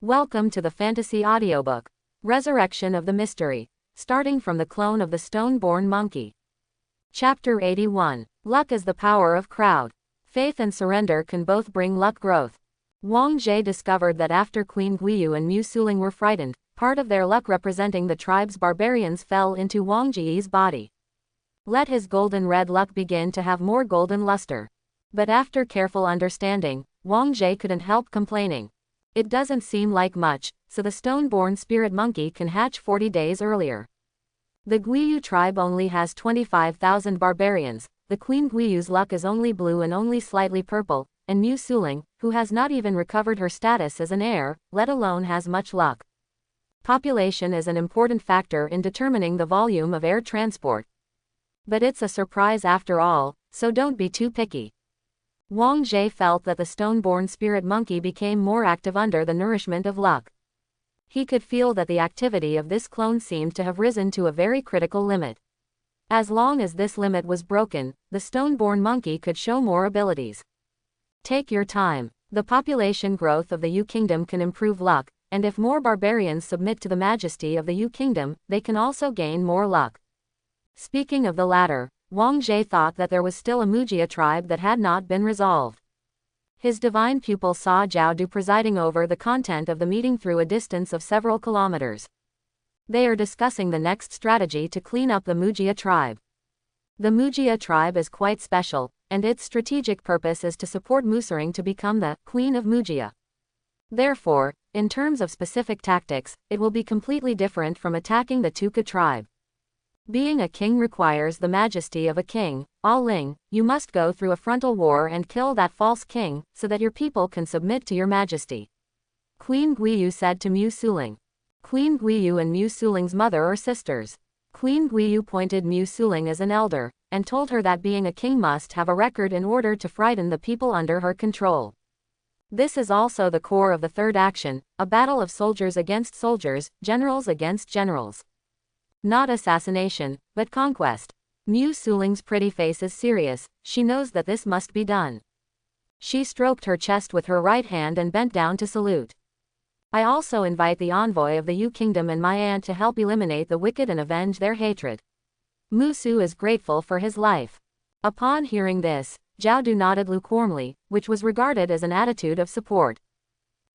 Welcome to the fantasy audiobook, Resurrection of the Mystery, starting from the clone of the stone-born monkey. Chapter 81. Luck is the power of crowd. Faith and surrender can both bring luck growth. Wang Jie discovered that after Queen Guiyu and Mu Suling were frightened, part of their luck representing the tribe's barbarians fell into Wang Jie's body. Let his golden red luck begin to have more golden luster. But after careful understanding, Wang Jie couldn't help complaining. It doesn't seem like much, so the stone-born spirit monkey can hatch 40 days earlier. The Guiyu tribe only has 25,000 barbarians, the Queen Guiyu's luck is only blue and only slightly purple, and Mu Suling, who has not even recovered her status as an heir, let alone has much luck. Population is an important factor in determining the volume of air transport. But it's a surprise after all, so don't be too picky. Wang Jie felt that the stone-born spirit monkey became more active under the nourishment of luck. He could feel that the activity of this clone seemed to have risen to a very critical limit. As long as this limit was broken, the stone-born monkey could show more abilities. Take your time. The population growth of the Yu Kingdom can improve luck, and if more barbarians submit to the majesty of the Yu Kingdom, they can also gain more luck. Speaking of the latter, Wang Jie thought that there was still a Mujia tribe that had not been resolved. His divine pupil saw Zhao Du presiding over the content of the meeting through a distance of several kilometers. They are discussing the next strategy to clean up the Mujia tribe. The Mujia tribe is quite special, and its strategic purpose is to support Musering to become the Queen of Mujia. Therefore, in terms of specific tactics, it will be completely different from attacking the Tuka tribe. Being a king requires the majesty of a king. Ling, you must go through a frontal war and kill that false king, so that your people can submit to your majesty. Queen Guiyu said to Mu Suling. Queen Guiyu and Mu Suling's mother are sisters. Queen Guiyu pointed Mu Suling as an elder, and told her that being a king must have a record in order to frighten the people under her control. This is also the core of the third action, a battle of soldiers against soldiers, generals against generals. Not assassination, but conquest. Mu Suling's pretty face is serious, she knows that this must be done. She stroked her chest with her right hand and bent down to salute. I also invite the envoy of the Yu Kingdom and my aunt to help eliminate the wicked and avenge their hatred. Mu Su is grateful for his life. Upon hearing this, Zhao Du nodded lukewarmly, which was regarded as an attitude of support.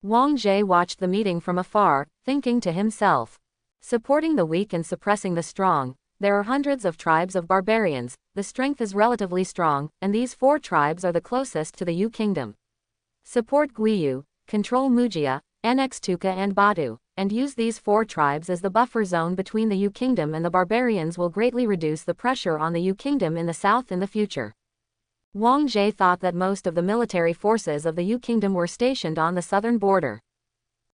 Wang Jie watched the meeting from afar, thinking to himself. Supporting the weak and suppressing the strong, there are hundreds of tribes of barbarians, the strength is relatively strong, and these 4 tribes are the closest to the Yu Kingdom. Support Guiyu, control Mujia, annex Tuka and Badu, and use these 4 tribes as the buffer zone between the Yu Kingdom and the barbarians will greatly reduce the pressure on the Yu Kingdom in the south in the future. Wang Jie thought that most of the military forces of the Yu Kingdom were stationed on the southern border.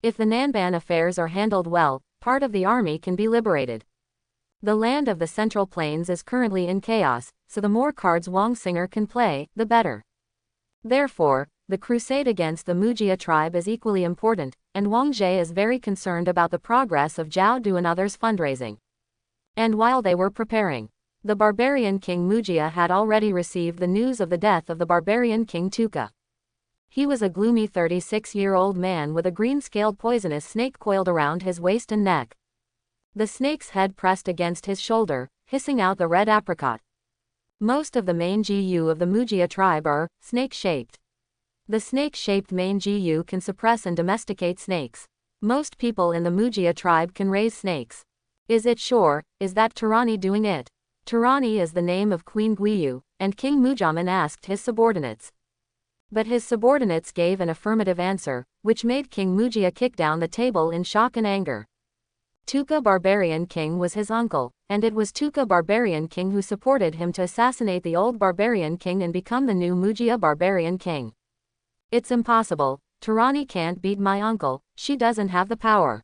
If the Nanban affairs are handled well, part of the army can be liberated. The land of the Central Plains is currently in chaos, so the more cards Wang Singer can play, the better. Therefore, the crusade against the Mujia tribe is equally important, and Wang Jie is very concerned about the progress of Zhao Du and others' fundraising. And while they were preparing, the barbarian king Mujia had already received the news of the death of the barbarian king Tuka. He was a gloomy 36-year-old man with a green-scaled poisonous snake coiled around his waist and neck. The snake's head pressed against his shoulder, hissing out the red apricot. Most of the main Gu of the Mujia tribe are snake-shaped. The snake-shaped main Gu can suppress and domesticate snakes. Most people in the Mujia tribe can raise snakes. Is it sure? Is that Tarani doing it? Tarani is the name of Queen Guiyu, and King Mujaman asked his subordinates. But his subordinates gave an affirmative answer, which made King Mujia kick down the table in shock and anger. Tuka Barbarian King was his uncle, and it was Tuka Barbarian King who supported him to assassinate the old Barbarian King and become the new Mujia Barbarian King. It's impossible, Tarani can't beat my uncle, she doesn't have the power.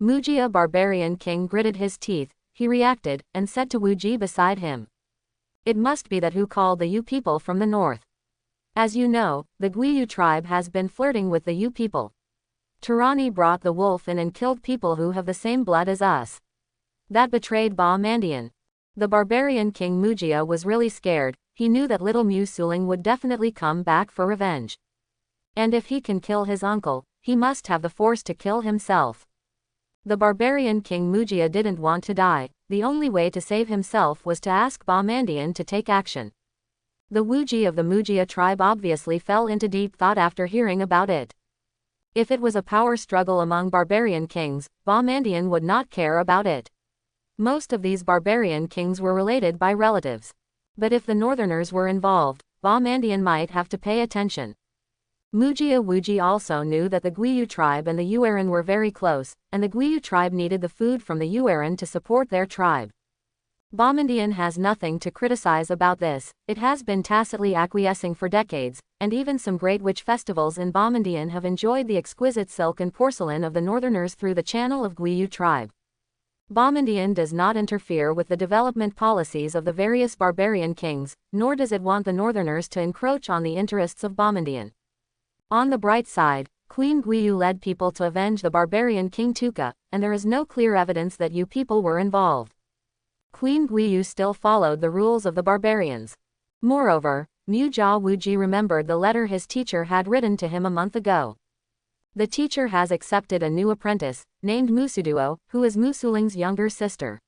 Mujia Barbarian King gritted his teeth, he reacted, and said to Wu Ji beside him. It must be that who called the Yu people from the north. As you know, the Guiyu tribe has been flirting with the Yu people. Tarani brought the wolf in and killed people who have the same blood as us. That betrayed Ba Mandian. The barbarian king Mujia was really scared, he knew that little Mu Suling would definitely come back for revenge. And if he can kill his uncle, he must have the force to kill himself. The barbarian king Mujia didn't want to die. The only way to save himself was to ask Bahmandian to take action. The Wuji of the Mujia tribe obviously fell into deep thought after hearing about it. If it was a power struggle among barbarian kings, Bahmandian would not care about it. Most of these barbarian kings were related by relatives. But if the northerners were involved, Bahmandian might have to pay attention. Mujia Wuji also knew that the Guiyu tribe and the Yueran were very close, and the Guiyu tribe needed the food from the Yueran to support their tribe. Bahmandian has nothing to criticize about this. It has been tacitly acquiescing for decades, and even some great witch festivals in Bahmandian have enjoyed the exquisite silk and porcelain of the northerners through the channel of Guiyu tribe. Bahmandian does not interfere with the development policies of the various barbarian kings, nor does it want the northerners to encroach on the interests of Bahmandian. On the bright side, Queen Guiyu led people to avenge the barbarian king Tuka, and there is no clear evidence that you people were involved. Queen Guiyu still followed the rules of the barbarians. Moreover, Mujia Wuji remembered the letter his teacher had written to him a month ago. The teacher has accepted a new apprentice, named Musuduo, who is Musuling's younger sister.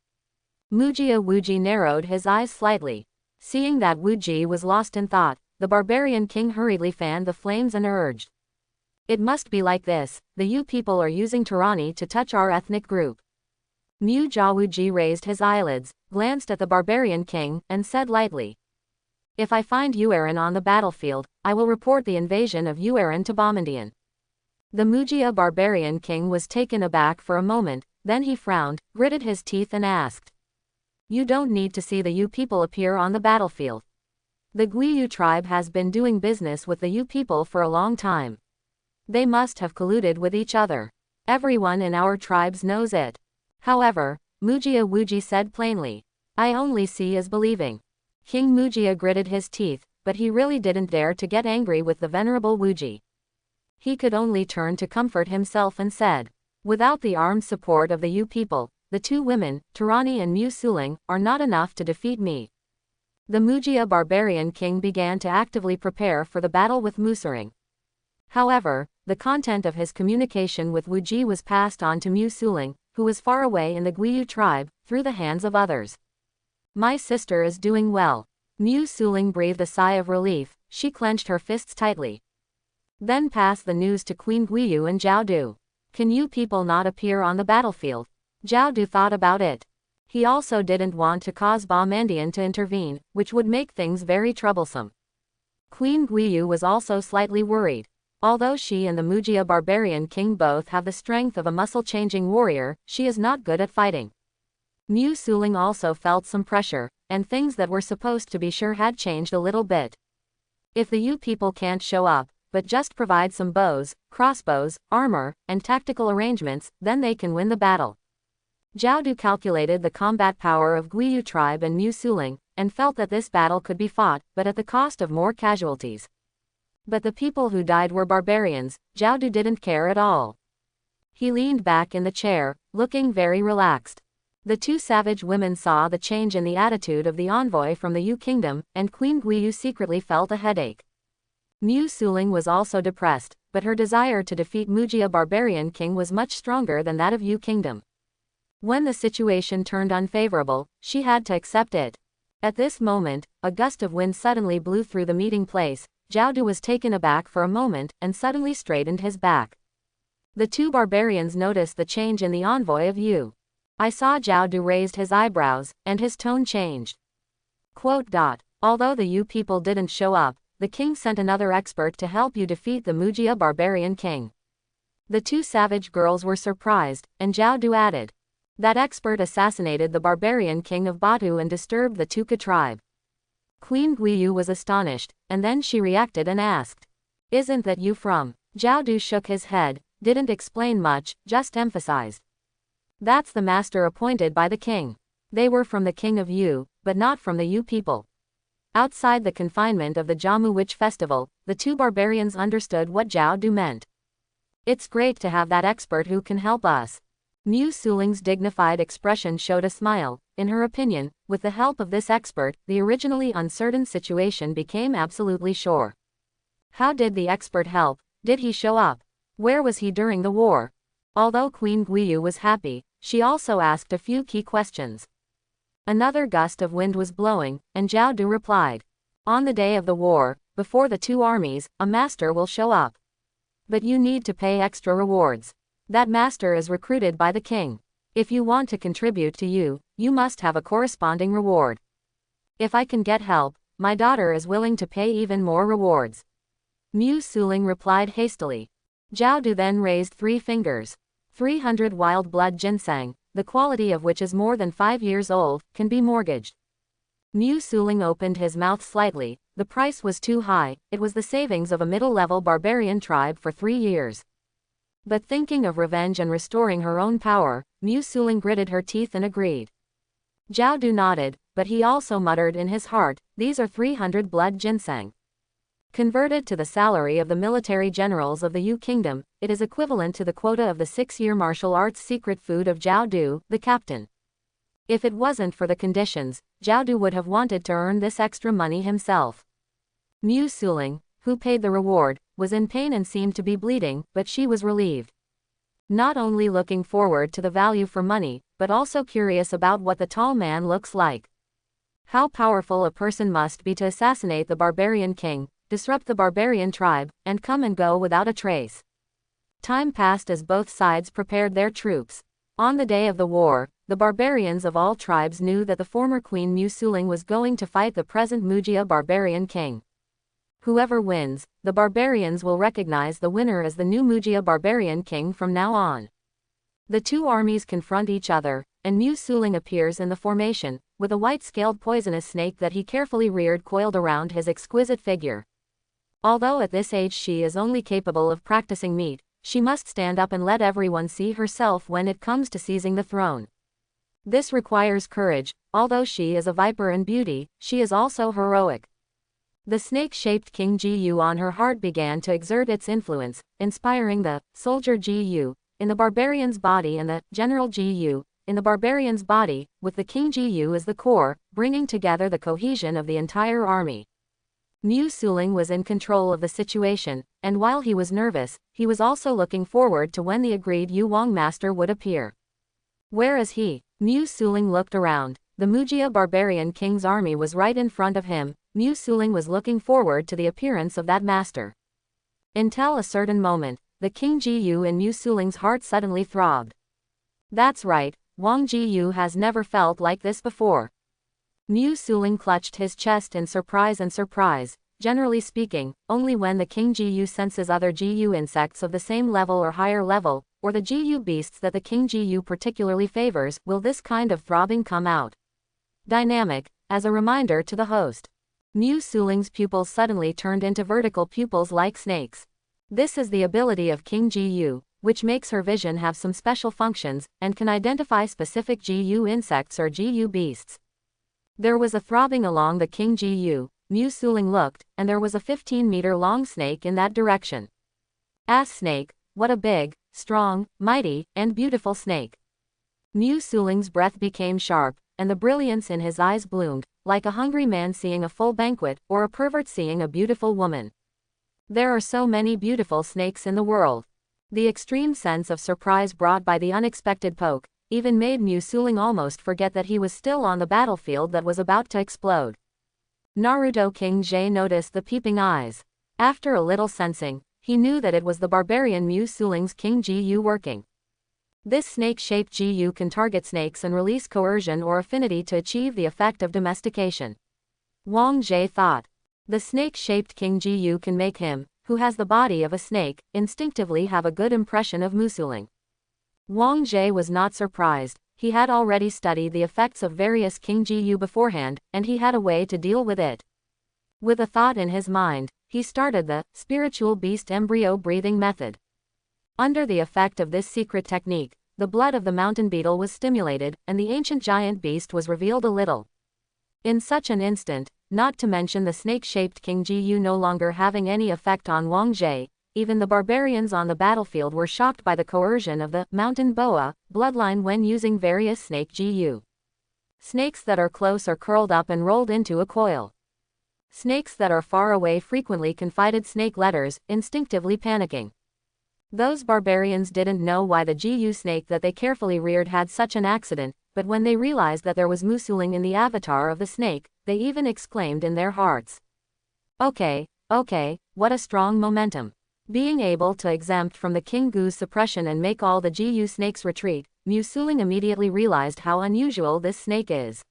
Mujia Wuji narrowed his eyes slightly. Seeing that Wuji was lost in thought, the barbarian king hurriedly fanned the flames and urged. It must be like this, the Yu people are using tyranny to touch our ethnic group. Mujia Wuji raised his eyelids, glanced at the barbarian king, and said lightly. If I find Yueran on the battlefield, I will report the invasion of Yueran to Bahmandian. The Mujia barbarian king was taken aback for a moment, then he frowned, gritted his teeth and asked. You don't need to see the Yu people appear on the battlefield. The Guiyu tribe has been doing business with the Yu people for a long time. They must have colluded with each other. Everyone in our tribes knows it. However, Mujia Wuji said plainly, I only see as believing. King Mujia gritted his teeth, but he really didn't dare to get angry with the venerable Wuji. He could only turn to comfort himself and said, without the armed support of the Yu people, the two women, Tarani and Mu Suling, are not enough to defeat me. The Mujia barbarian king began to actively prepare for the battle with Musuring. However, the content of his communication with Wuji was passed on to Mu Suling, who was far away in the Guiyu tribe, through the hands of others. My sister is doing well. Mu Suling breathed a sigh of relief. She clenched her fists tightly. Then passed the news to Queen Guiyu and Zhao Du. Can you people not appear on the battlefield? Zhao Du thought about it. He also didn't want to cause Bahmandian to intervene, which would make things very troublesome. Queen Guiyu was also slightly worried. Although she and the Mujia barbarian king both have the strength of a muscle-changing warrior, she is not good at fighting. Mu Suling also felt some pressure, and things that were supposed to be sure had changed a little bit. If the Yu people can't show up, but just provide some bows, crossbows, armor, and tactical arrangements, then they can win the battle. Zhao Du calculated the combat power of Guiyu tribe and Mu Suling, and felt that this battle could be fought, but at the cost of more casualties. But the people who died were barbarians. Zhao Du didn't care at all. He leaned back in the chair, looking very relaxed. The two savage women saw the change in the attitude of the envoy from the Yu kingdom, and Queen Guiyu secretly felt a headache. Mu Suling was also depressed, but her desire to defeat Mujia barbarian king was much stronger than that of Yu kingdom. When the situation turned unfavorable, she had to accept it. At this moment, a gust of wind suddenly blew through the meeting place. Zhao Du was taken aback for a moment, and suddenly straightened his back. The two barbarians noticed the change in the envoy of Yu. I saw Zhao Du raised his eyebrows, and his tone changed. Although the Yu people didn't show up, the king sent another expert to help you defeat the Mujia barbarian king. The two savage girls were surprised, and Zhao Du added. That expert assassinated the barbarian king of Batu and disturbed the Tuka tribe. Queen Guiyu was astonished, and then she reacted and asked. Isn't that you from? Zhao Du shook his head, didn't explain much, just emphasized. That's the master appointed by the king. They were from the king of Yu, but not from the Yu people. Outside the confinement of the Jamu Witch Festival, the two barbarians understood what Zhao Du meant. It's great to have that expert who can help us. Mu Suling's dignified expression showed a smile. In her opinion, with the help of this expert, the originally uncertain situation became absolutely sure. How did the expert help? Did he show up? Where was he during the war? Although Queen Guiyu was happy, she also asked a few key questions. Another gust of wind was blowing, and Zhao Du replied. On the day of the war, before the two armies, a master will show up. But you need to pay extra rewards. That master is recruited by the king. If you want to contribute to you, you must have a corresponding reward. If I can get help, my daughter is willing to pay even more rewards. Mu Suling replied hastily. Zhao Du then raised 3 fingers. 300 wild blood ginseng, the quality of which is more than 5 years old, can be mortgaged. Mu Suling opened his mouth slightly. The price was too high. It was the savings of a middle-level barbarian tribe for 3 years. But thinking of revenge and restoring her own power, Mu Suling gritted her teeth and agreed. Zhao Du nodded, but he also muttered in his heart, these are 300 blood ginseng. Converted to the salary of the military generals of the Yu Kingdom, it is equivalent to the quota of the 6-year martial arts secret food of Zhao Du, the captain. If it wasn't for the conditions, Zhao Du would have wanted to earn this extra money himself. Mu Suling, who paid the reward, was in pain and seemed to be bleeding, but she was relieved. Not only looking forward to the value for money, but also curious about what the tall man looks like. How powerful a person must be to assassinate the barbarian king, disrupt the barbarian tribe, and come and go without a trace. Time passed as both sides prepared their troops. On the day of the war, the barbarians of all tribes knew that the former Queen Mu Suling was going to fight the present Mujia barbarian king. Whoever wins, the barbarians will recognize the winner as the new Mujia barbarian king from now on. The two armies confront each other, and Mu Suling appears in the formation, with a white-scaled poisonous snake that he carefully reared coiled around his exquisite figure. Although at this age she is only capable of practicing meat, she must stand up and let everyone see herself when it comes to seizing the throne. This requires courage. Although she is a viper in beauty, she is also heroic. The snake-shaped King Ji-Yu on her heart began to exert its influence, inspiring the soldier Ji-Yu in the barbarian's body and the general Ji-Yu in the barbarian's body, with the King Ji-Yu as the core, bringing together the cohesion of the entire army. Mu Suling was in control of the situation, and while he was nervous, he was also looking forward to when the agreed Yu Wang master would appear. Where is he? Mu Suling looked around. The Mujia barbarian king's army was right in front of him. Mu Suling was looking forward to the appearance of that master. Until a certain moment, the King Ji-Yu in Mu Suling's heart suddenly throbbed. That's right, Wang Ji-Yu has never felt like this before. Mu Suling clutched his chest in surprise. Generally speaking, only when the King Ji-Yu senses other Ji-Yu insects of the same level or higher level, or the Ji-Yu beasts that the King Ji-Yu particularly favors, will this kind of throbbing come out. Dynamic, as a reminder to the host. Mu Suling's pupils suddenly turned into vertical pupils like snakes. This is the ability of King Ji-Yu, which makes her vision have some special functions, and can identify specific Ji-Yu insects or Ji-Yu beasts. There was a throbbing along the King Ji-Yu. Mu Suling looked, and there was a 15-meter-long snake in that direction. Ass snake, what a big, strong, mighty, and beautiful snake. Mu Suling's breath became sharp, and the brilliance in his eyes bloomed, like a hungry man seeing a full banquet, or a pervert seeing a beautiful woman. There are so many beautiful snakes in the world. The extreme sense of surprise brought by the unexpected poke even made Mu Suling almost forget that he was still on the battlefield that was about to explode. Naruto King Jie noticed the peeping eyes. After a little sensing, he knew that it was the barbarian Mu Suling's King Ji-Yu working. This snake-shaped Ji-Yu can target snakes and release coercion or affinity to achieve the effect of domestication. Wang Jie thought. The snake-shaped King Ji-Yu can make him, who has the body of a snake, instinctively have a good impression of Mu Suling. Wang Jie was not surprised. He had already studied the effects of various King Ji-Yu beforehand, and he had a way to deal with it. With a thought in his mind, he started the spiritual beast embryo breathing method. Under the effect of this secret technique, the blood of the mountain beetle was stimulated, and the ancient giant beast was revealed a little. In such an instant, not to mention the snake-shaped King Ji-Yu no longer having any effect on Wang Jie, even the barbarians on the battlefield were shocked by the coercion of the mountain boa bloodline when using various snake Ji-Yu. Snakes that are close are curled up and rolled into a coil. Snakes that are far away frequently confided snake letters, instinctively panicking. Those barbarians didn't know why the Gu snake that they carefully reared had such an accident, but when they realized that there was Musuling in the avatar of the snake, they even exclaimed in their hearts. Okay, what a strong momentum. Being able to exempt from the King Gu's suppression and make all the Gu snakes retreat, Musuling immediately realized how unusual this snake is.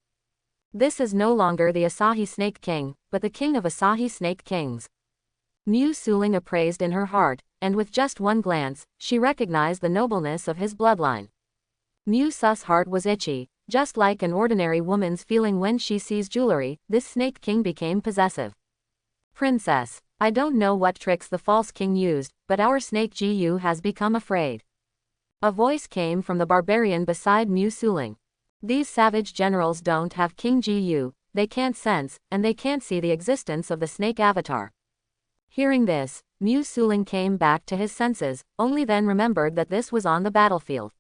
This is no longer the Asahi Snake King, but the king of Asahi Snake Kings. Musuling appraised in her heart, and with just one glance, she recognized the nobleness of his bloodline. Musa's heart was itchy, just like an ordinary woman's feeling when she sees jewelry. This Snake King became possessive. Princess, I don't know what tricks the false king used, but our Snake Gu has become afraid. A voice came from the barbarian beside Musuling. These savage generals don't have King Gu, they can't sense, and they can't see the existence of the snake avatar. Hearing this, Musuling came back to his senses, only then remembered that this was on the battlefield.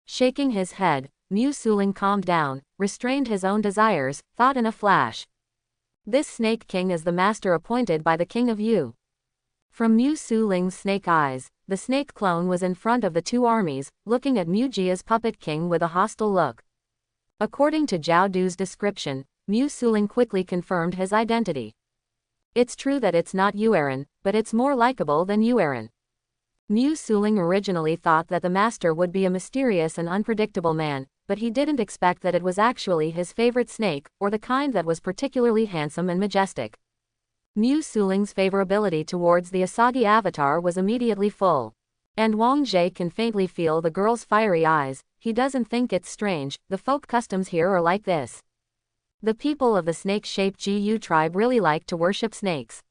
Shaking his head, Musuling calmed down, restrained his own desires, thought in a flash. This Snake King is the master appointed by the King of Yu. From Musuling's snake eyes, the snake clone was in front of the two armies, looking at Mujia's puppet king with a hostile look. According to Zhao Du's description, Musuling quickly confirmed his identity. It's true that it's not Yueran, but it's more likable than Yueran. Musuling originally thought that the master would be a mysterious and unpredictable man, but he didn't expect that it was actually his favorite snake, or the kind that was particularly handsome and majestic. Musuling's favorability towards the Asagi avatar was immediately full. And Wang Jie can faintly feel the girl's fiery eyes. He doesn't think it's strange, the folk customs here are like this. The people of the snake-shaped Gu tribe really like to worship snakes.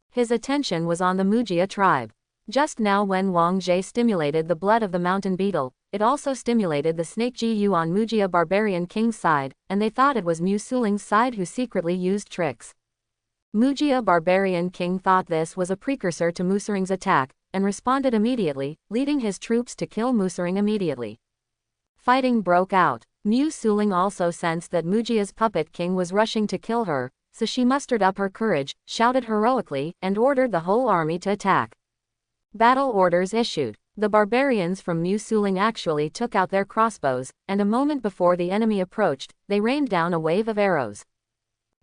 His attention was on the Mujia tribe. Just now when Wang Jie stimulated the blood of the mountain beetle, it also stimulated the snake Gu on Mujia barbarian king's side, and they thought it was Musuling's side who secretly used tricks. Mujia barbarian king thought this was a precursor to Musuring's attack, and responded immediately, leading his troops to kill Musuring immediately. Fighting broke out. Musuling also sensed that Mujia's puppet king was rushing to kill her, so she mustered up her courage, shouted heroically, and ordered the whole army to attack. Battle orders issued. The barbarians from Musuling actually took out their crossbows, and a moment before the enemy approached, they rained down a wave of arrows.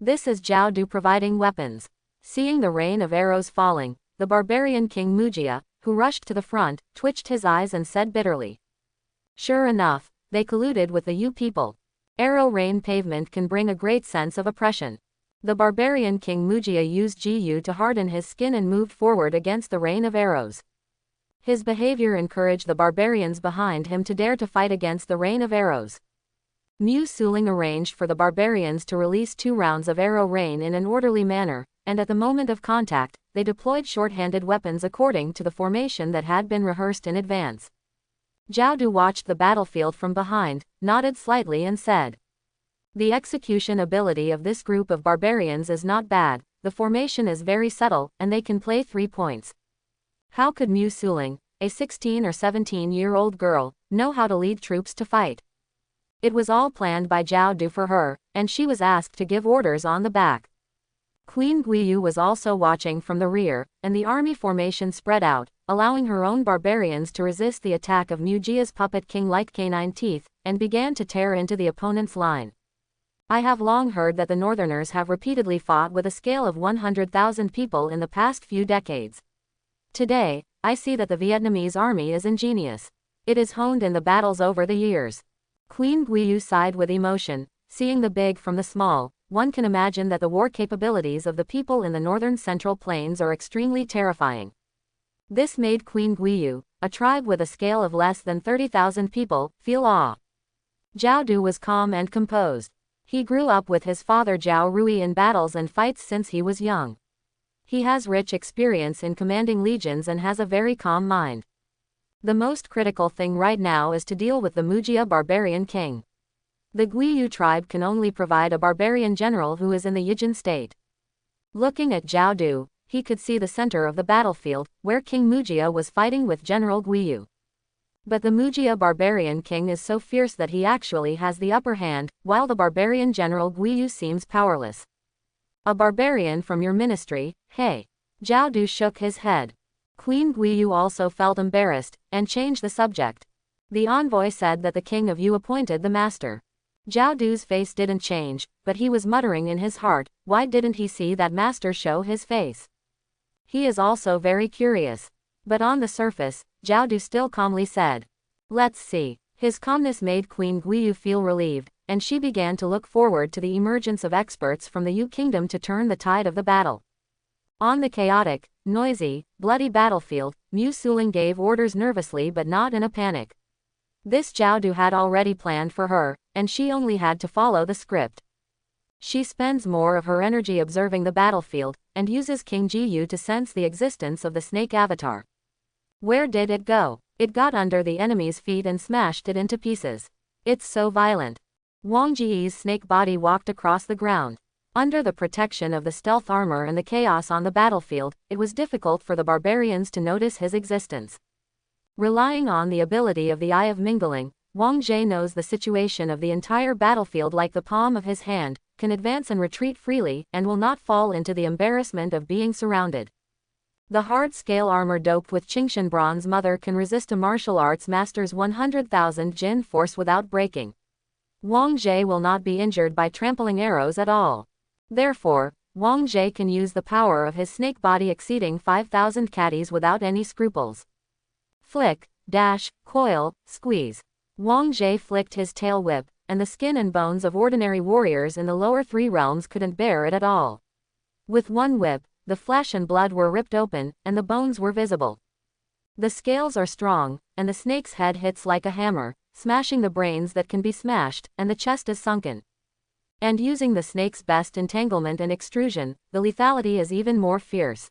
This is Zhao Du providing weapons. Seeing the rain of arrows falling, the barbarian king Mujia, who rushed to the front, twitched his eyes and said bitterly. Sure enough, they colluded with the Yu people. Arrow rain pavement can bring a great sense of oppression. The barbarian king Mujia used Gu to harden his skin and moved forward against the rain of arrows. His behavior encouraged the barbarians behind him to dare to fight against the rain of arrows. Musuling arranged for the barbarians to release 2 rounds of arrow rain in an orderly manner, and at the moment of contact, they deployed short-handed weapons according to the formation that had been rehearsed in advance. Zhao Du watched the battlefield from behind, nodded slightly and said, "The execution ability of this group of barbarians is not bad, the formation is very subtle, and they can play 3 points. How could Musuling, a 16 or 17-year-old girl, know how to lead troops to fight? It was all planned by Zhao Du for her, and she was asked to give orders on the back." Queen Guiyu was also watching from the rear, and the army formation spread out, allowing her own barbarians to resist the attack of Mujia's puppet king like canine teeth, and began to tear into the opponent's line. I have long heard that the Northerners have repeatedly fought with a scale of 100,000 people in the past few decades. Today, I see that the Vietnamese army is ingenious. It is honed in the battles over the years. Queen Guiyu sighed with emotion. Seeing the big from the small, one can imagine that the war capabilities of the people in the northern Central Plains are extremely terrifying. This made Queen Guiyu, a tribe with a scale of less than 30,000 people, feel awe. Zhao Du was calm and composed. He grew up with his father Zhao Rui in battles and fights since he was young. He has rich experience in commanding legions and has a very calm mind. The most critical thing right now is to deal with the Mujia barbarian king. The Guiyu tribe can only provide a barbarian general who is in the Yijin state. Looking at Zhao Du, he could see the center of the battlefield, where King Mujia was fighting with General Guiyu. But the Mujia barbarian king is so fierce that he actually has the upper hand, while the barbarian General Guiyu seems powerless. A barbarian from your ministry, hey? Zhao Du shook his head. Queen Guiyu also felt embarrassed, and changed the subject. The envoy said that the king of Yu appointed the master. Zhao Du's face didn't change, but he was muttering in his heart, why didn't he see that master show his face? He is also very curious. But on the surface, Zhao Du still calmly said, let's see. His calmness made Queen Guiyu feel relieved, and she began to look forward to the emergence of experts from the Yu kingdom to turn the tide of the battle. On the chaotic, noisy, bloody battlefield, Mu Suling gave orders nervously but not in a panic. This Zhao Du had already planned for her, and she only had to follow the script. She spends more of her energy observing the battlefield, and uses King Jiyu to sense the existence of the snake avatar. Where did it go? It got under the enemy's feet and smashed it into pieces. It's so violent. Wang Ji's snake body walked across the ground. Under the protection of the stealth armor and the chaos on the battlefield, it was difficult for the barbarians to notice his existence. Relying on the ability of the Eye of Mingling, Wang Jie knows the situation of the entire battlefield like the palm of his hand, can advance and retreat freely, and will not fall into the embarrassment of being surrounded. The hard-scale armor doped with Qingshan Bronze Mother can resist a martial arts master's 100,000 Jin force without breaking. Wang Jie will not be injured by trampling arrows at all. Therefore, Wang Jie can use the power of his snake body exceeding 5,000 catties without any scruples. Flick, dash, coil, squeeze. Wang Jie flicked his tail whip, and the skin and bones of ordinary warriors in the lower three realms couldn't bear it at all. With one whip, the flesh and blood were ripped open, and the bones were visible. The scales are strong, and the snake's head hits like a hammer, smashing the brains that can be smashed, and the chest is sunken. And using the snake's best entanglement and extrusion, the lethality is even more fierce.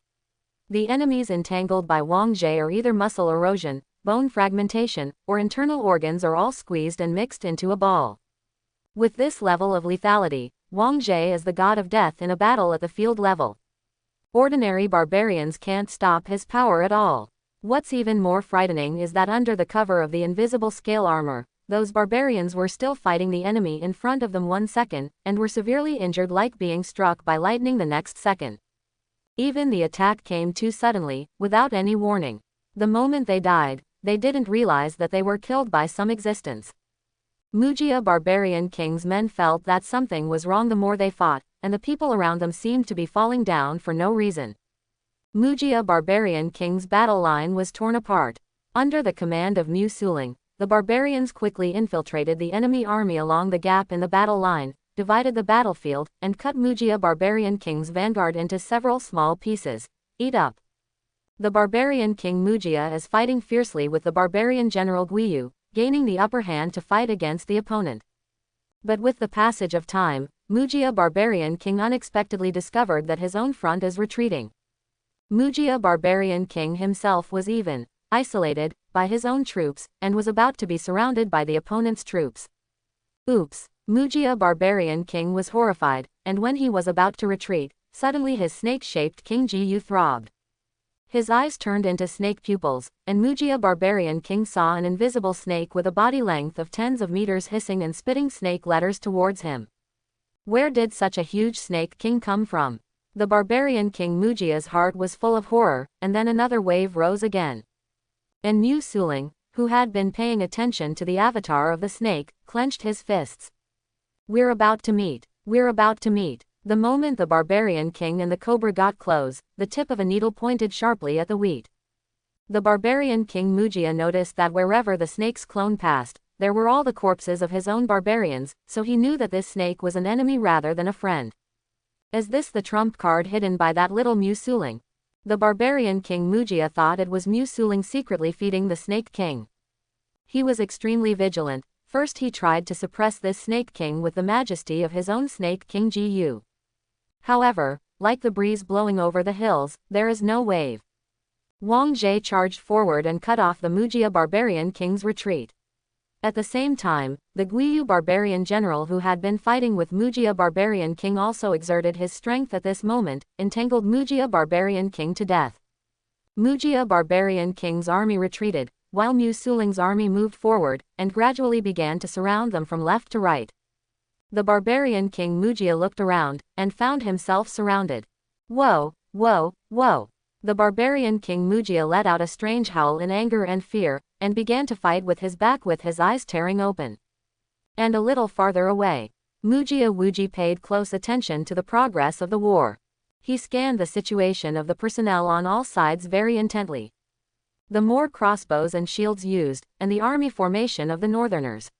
The enemies entangled by Wang Jie are either muscle erosion, bone fragmentation, or internal organs are all squeezed and mixed into a ball. With this level of lethality, Wang Jie is the god of death in a battle at the field level. Ordinary barbarians can't stop his power at all. What's even more frightening is that under the cover of the invisible scale armor, those barbarians were still fighting the enemy in front of them 1 second, and were severely injured like being struck by lightning the next second. Even the attack came too suddenly, without any warning. The moment they died, they didn't realize that they were killed by some existence. Mujia Barbarian King's men felt that something was wrong the more they fought, and the people around them seemed to be falling down for no reason. Mujia Barbarian King's battle line was torn apart. Under the command of Mu Suling, the barbarians quickly infiltrated the enemy army along the gap in the battle line, divided the battlefield, and cut Mujia Barbarian King's vanguard into several small pieces. Eat up. The barbarian King Mujia is fighting fiercely with the barbarian General Guiyu, gaining the upper hand to fight against the opponent. But with the passage of time, Mujia Barbarian King unexpectedly discovered that his own front is retreating. Mujia Barbarian King himself was even isolated by his own troops, and was about to be surrounded by the opponent's troops. Oops. Mujia Barbarian King was horrified, and when he was about to retreat, suddenly his snake-shaped King Jiyu throbbed. His eyes turned into snake pupils, and Mujia Barbarian King saw an invisible snake with a body length of tens of meters hissing and spitting snake letters towards him. Where did such a huge snake king come from? The barbarian King Mujia's heart was full of horror, and then another wave rose again. And Mu Suling, who had been paying attention to the avatar of the snake, clenched his fists. We're about to meet. We're about to meet. The moment the barbarian king and the cobra got close, the tip of a needle pointed sharply at the wheat. The barbarian King Mujia noticed that wherever the snake's clone passed, there were all the corpses of his own barbarians, so he knew that this snake was an enemy rather than a friend. Is this the trump card hidden by that little Mu Suling? The barbarian King Mujia thought it was Mu Suling secretly feeding the Snake King. He was extremely vigilant. First he tried to suppress this Snake King with the majesty of his own Snake King Jiyu. However, like the breeze blowing over the hills, there is no wave. Wang Jie charged forward and cut off the Mujia Barbarian King's retreat. At the same time, the Guiyu Barbarian General who had been fighting with Mujia Barbarian King also exerted his strength at this moment, entangled Mujia Barbarian King to death. Mujia Barbarian King's army retreated, while Mu Suling's army moved forward, and gradually began to surround them from left to right. The barbarian King Mujia looked around, and found himself surrounded. Whoa, whoa, whoa. The barbarian King Mujia let out a strange howl in anger and fear, and began to fight with his back with his eyes tearing open. And a little farther away, Mujia Wuji paid close attention to the progress of the war. He scanned the situation of the personnel on all sides very intently. The more crossbows and shields used, and the army formation of the northerners.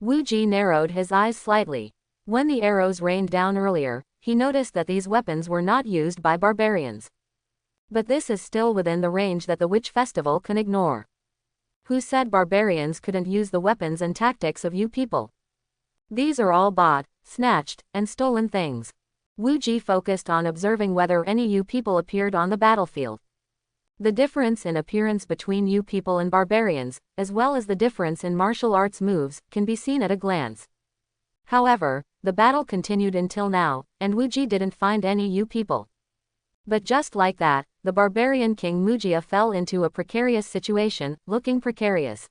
Wuji narrowed his eyes slightly. When the arrows rained down earlier, he noticed that these weapons were not used by barbarians. But this is still within the range that the witch festival can ignore. Who said barbarians couldn't use the weapons and tactics of you people? These are all bought, snatched, and stolen things. Wuji focused on observing whether any you people appeared on the battlefield. The difference in appearance between you people and barbarians, as well as the difference in martial arts moves, can be seen at a glance. However, the battle continued until now, and Wuji didn't find any you people. But just like that, the barbarian King Mujia fell into a precarious situation, looking precarious.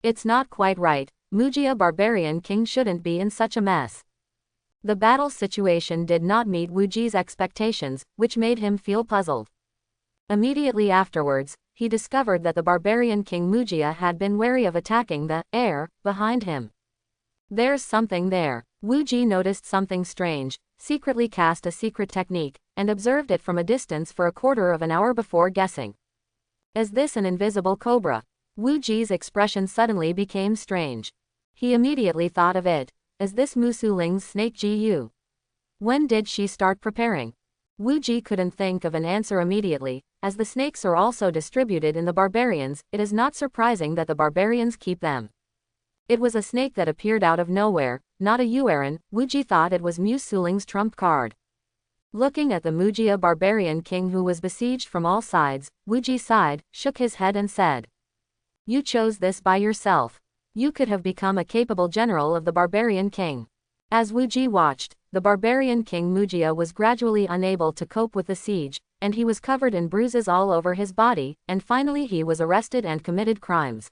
It's not quite right. Mujia barbarian king shouldn't be in such a mess. The battle situation did not meet Wuji's expectations, which made him feel puzzled. Immediately afterwards, he discovered that the barbarian King Mujia had been wary of attacking the air behind him. There's something there. Wuji noticed something strange, secretly cast a secret technique, and observed it from a distance for a quarter of an hour before guessing. Is this an invisible cobra? Wuji's expression suddenly became strange. He immediately thought of it. Is this Musu Ling's snake Gu? When did she start preparing? Wuji couldn't think of an answer immediately. As the snakes are also distributed in the barbarians, it is not surprising that the barbarians keep them. It was a snake that appeared out of nowhere, not a Yueran. Wuji thought it was Musu Ling's trump card. Looking at the Mujia barbarian king who was besieged from all sides, Wuji sighed, shook his head and said, "You chose this by yourself. You could have become a capable general of the barbarian king." As Wuji watched, the barbarian king Mujia was gradually unable to cope with the siege, and he was covered in bruises all over his body, and finally he was arrested and committed crimes.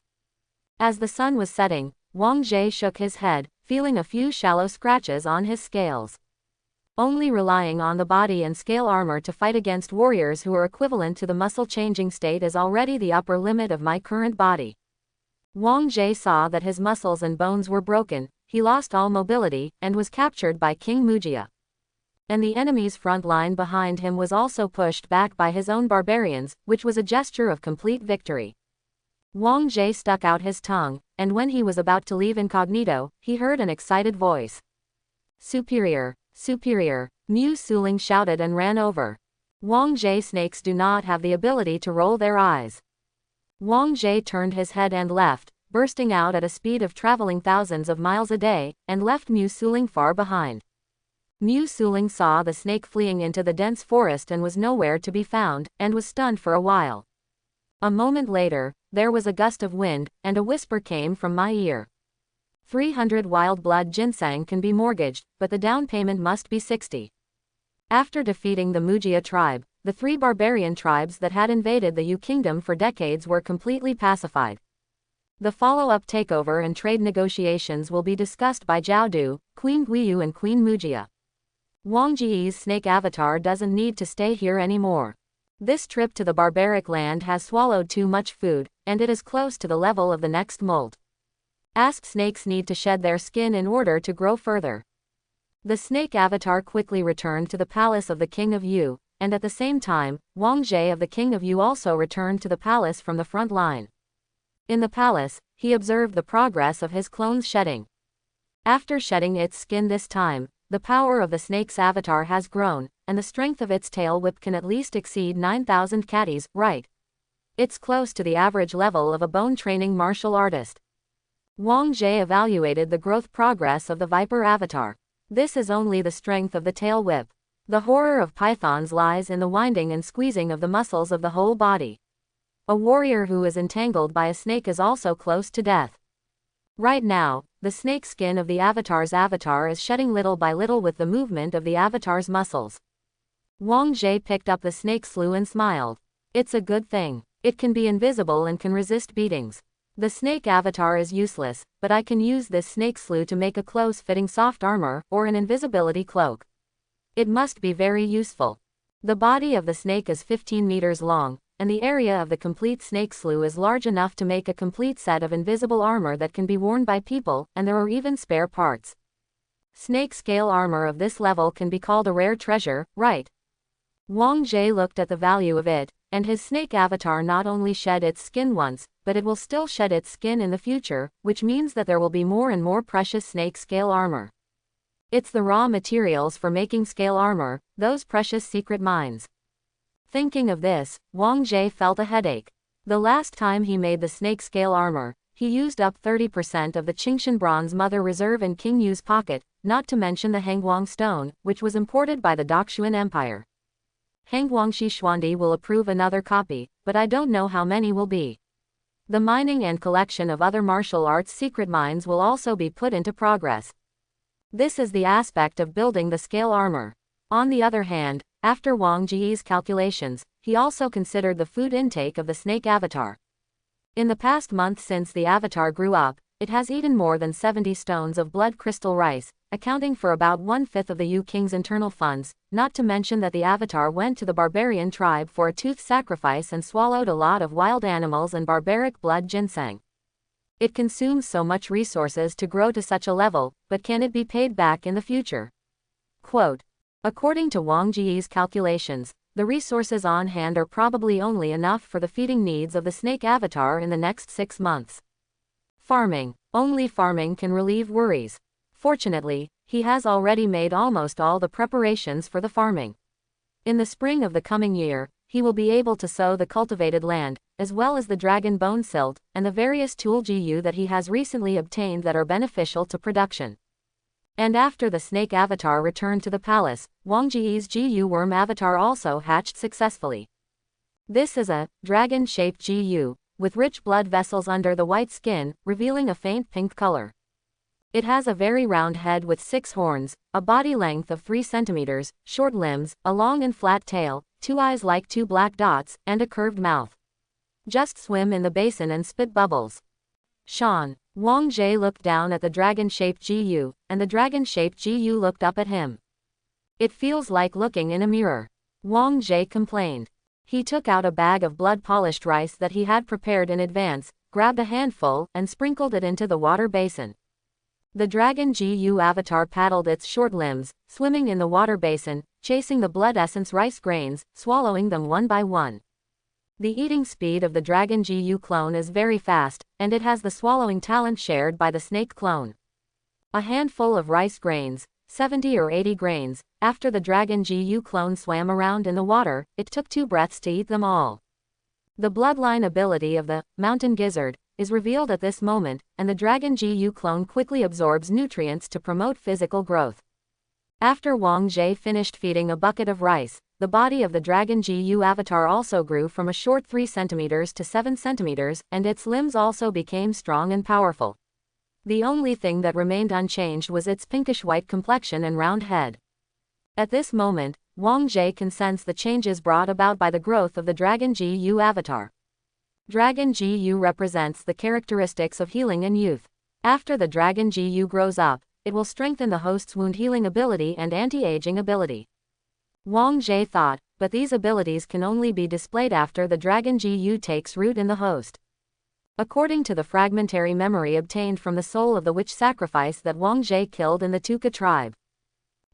As the sun was setting, Wang Jie shook his head, feeling a few shallow scratches on his scales. Only relying on the body and scale armor to fight against warriors who are equivalent to the muscle-changing state is already the upper limit of my current body. Wang Jie saw that his muscles and bones were broken, he lost all mobility, and was captured by King Mujia. And the enemy's front line behind him was also pushed back by his own barbarians, which was a gesture of complete victory. Wang Jie stuck out his tongue, and when he was about to leave incognito, he heard an excited voice. "Superior, superior," Mu Suling shouted and ran over. Wang Jie snakes do not have the ability to roll their eyes. Wang Jie turned his head and left, bursting out at a speed of traveling thousands of miles a day, and left Mu Suling far behind. Mu Suling saw the snake fleeing into the dense forest and was nowhere to be found, and was stunned for a while. A moment later, there was a gust of wind, and a whisper came from my ear. 300 wild blood ginseng can be mortgaged, but the down payment must be 60. After defeating the Mujia tribe, the 3 barbarian tribes that had invaded the Yu kingdom for decades were completely pacified. The follow-up takeover and trade negotiations will be discussed by Zhao Du, Queen Guiyu and Queen Mujia. Wang Ji's snake avatar doesn't need to stay here anymore. This trip to the barbaric land has swallowed too much food, and it is close to the level of the next molt. Asked snakes need to shed their skin in order to grow further. The snake avatar quickly returned to the palace of the King of Yu, and at the same time, Wang Jie of the King of Yu also returned to the palace from the front line. In the palace, he observed the progress of his clone's shedding. After shedding its skin this time, the power of the snake's avatar has grown, and the strength of its tail whip can at least exceed 9,000 catties, right? It's close to the average level of a bone-training martial artist. Wang Jie evaluated the growth progress of the viper avatar. This is only the strength of the tail whip. The horror of pythons lies in the winding and squeezing of the muscles of the whole body. A warrior who is entangled by a snake is also close to death. Right now, the snake skin of the avatar's avatar is shedding little by little with the movement of the avatar's muscles. Wang Jie picked up the snake slough and smiled. It's a good thing. It can be invisible and can resist beatings. The snake avatar is useless, but I can use this snake slough to make a close-fitting soft armor, or an invisibility cloak. It must be very useful. The body of the snake is 15 meters long, and the area of the complete snake slough is large enough to make a complete set of invisible armor that can be worn by people, and there are even spare parts. Snake scale armor of this level can be called a rare treasure, right? Wang Jie looked at the value of it, and his snake avatar not only shed its skin once, but it will still shed its skin in the future, which means that there will be more and more precious snake scale armor. It's the raw materials for making scale armor, those precious secret mines. Thinking of this, Wang Jie felt a headache. The last time he made the snake scale armor, he used up 30% of the Qingshan bronze mother reserve in King Yu's pocket, not to mention the Hengguang stone, which was imported by the Daxuan Empire. Hengguang Xuandi will approve another copy, but I don't know how many will be. The mining and collection of other martial arts secret mines will also be put into progress. This is the aspect of building the scale armor. On the other hand, after Wang Jie's calculations, he also considered the food intake of the snake avatar. In the past month since the avatar grew up, it has eaten more than 70 stones of blood crystal rice, accounting for about 1/5 of the Yu King's internal funds, not to mention that the avatar went to the barbarian tribe for a tooth sacrifice and swallowed a lot of wild animals and barbaric blood ginseng. It consumes so much resources to grow to such a level, but can it be paid back in the future? Quote, according to Wang Jie's calculations, the resources on hand are probably only enough for the feeding needs of the snake avatar in the next 6 months. Farming. Only farming can relieve worries. Fortunately, he has already made almost all the preparations for the farming. In the spring of the coming year, he will be able to sow the cultivated land, as well as the dragon bone silt, and the various tool GU that he has recently obtained that are beneficial to production. And after the snake avatar returned to the palace, Wang Jie's GU worm avatar also hatched successfully. This is a dragon-shaped GU, with rich blood vessels under the white skin, revealing a faint pink color. It has a very round head with 6 horns, a body length of 3 centimeters, short limbs, a long and flat tail, 2 eyes like 2 black dots, and a curved mouth. Just swim in the basin and spit bubbles. Sean. Wang Jie looked down at the dragon-shaped GU, and the dragon-shaped GU looked up at him. It feels like looking in a mirror. Wang Jie complained. He took out a bag of blood-polished rice that he had prepared in advance, grabbed a handful, and sprinkled it into the water basin. The dragon GU avatar paddled its short limbs, swimming in the water basin, chasing the blood essence rice grains, swallowing them one by one. The eating speed of the dragon GU clone is very fast, and it has the swallowing talent shared by the snake clone. A handful of rice grains, 70 or 80 grains, after the dragon GU clone swam around in the water, it took 2 breaths to eat them all. The bloodline ability of the mountain gizzard is revealed at this moment, and the dragon GU clone quickly absorbs nutrients to promote physical growth. After Wang Jie finished feeding a bucket of rice, the body of the dragon GU avatar also grew from a short 3 centimeters to 7 centimeters, and its limbs also became strong and powerful. The only thing that remained unchanged was its pinkish-white complexion and round head. At this moment, Wang Jie can sense the changes brought about by the growth of the dragon GU avatar. Dragon GU represents the characteristics of healing and youth. After the dragon GU grows up, it will strengthen the host's wound healing ability and anti-aging ability. Wang Jie thought, but these abilities can only be displayed after the dragon GU takes root in the host. According to the fragmentary memory obtained from the soul of the witch sacrifice that Wang Jie killed in the Tuka tribe,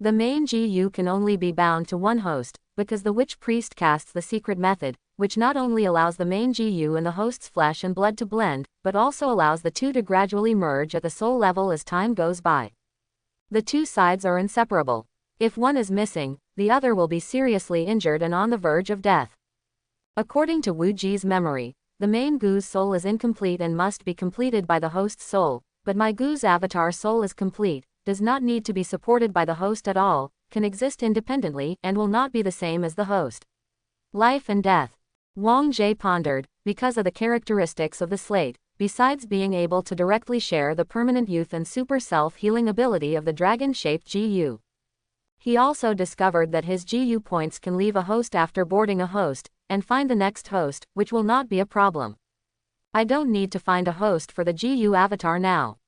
the main GU can only be bound to one host, because the witch priest casts the secret method, which not only allows the main GU and the host's flesh and blood to blend, but also allows the two to gradually merge at the soul level as time goes by. The two sides are inseparable. If one is missing, the other will be seriously injured and on the verge of death. According to Wu Ji's memory, the main Gu's soul is incomplete and must be completed by the host's soul, but my Gu's avatar soul is complete, does not need to be supported by the host at all, can exist independently, and will not be the same as the host. Life and death. Wang Jie pondered, because of the characteristics of the slate, besides being able to directly share the permanent youth and super self-healing ability of the dragon-shaped GU. He also discovered that his GU points can leave a host after boarding a host, and find the next host, which will not be a problem. I don't need to find a host for the GU avatar now.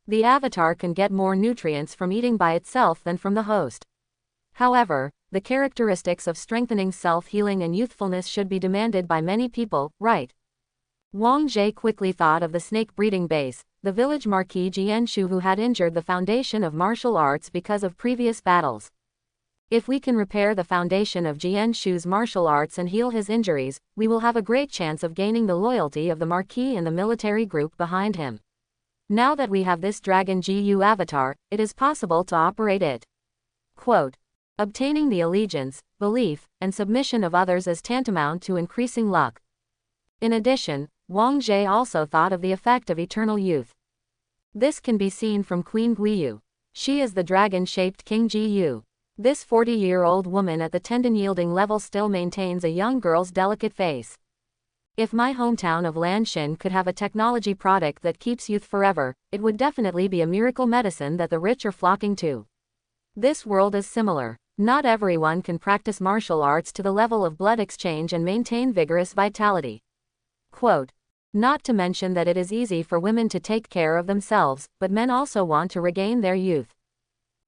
The avatar can get more nutrients from eating by itself than from the host. However, the characteristics of strengthening self-healing and youthfulness should be demanded by many people, right? Wang Jie quickly thought of the snake breeding base, the village Marquis Jianshu who had injured the foundation of martial arts because of previous battles. If we can repair the foundation of Jianshu's martial arts and heal his injuries, we will have a great chance of gaining the loyalty of the Marquis and the military group behind him. Now that we have this Dragon GU avatar, it is possible to operate it. Quote, obtaining the allegiance, belief, and submission of others is tantamount to increasing luck. In addition, Wang Jie also thought of the effect of eternal youth. This can be seen from Queen Guiyu. She is the dragon-shaped King Jiyu. This 40-year-old woman at the tendon-yielding level still maintains a young girl's delicate face. If my hometown of Lanshin could have a technology product that keeps youth forever, it would definitely be a miracle medicine that the rich are flocking to. This world is similar. Not everyone can practice martial arts to the level of blood exchange and maintain vigorous vitality. Quote, not to mention that it is easy for women to take care of themselves, but men also want to regain their youth.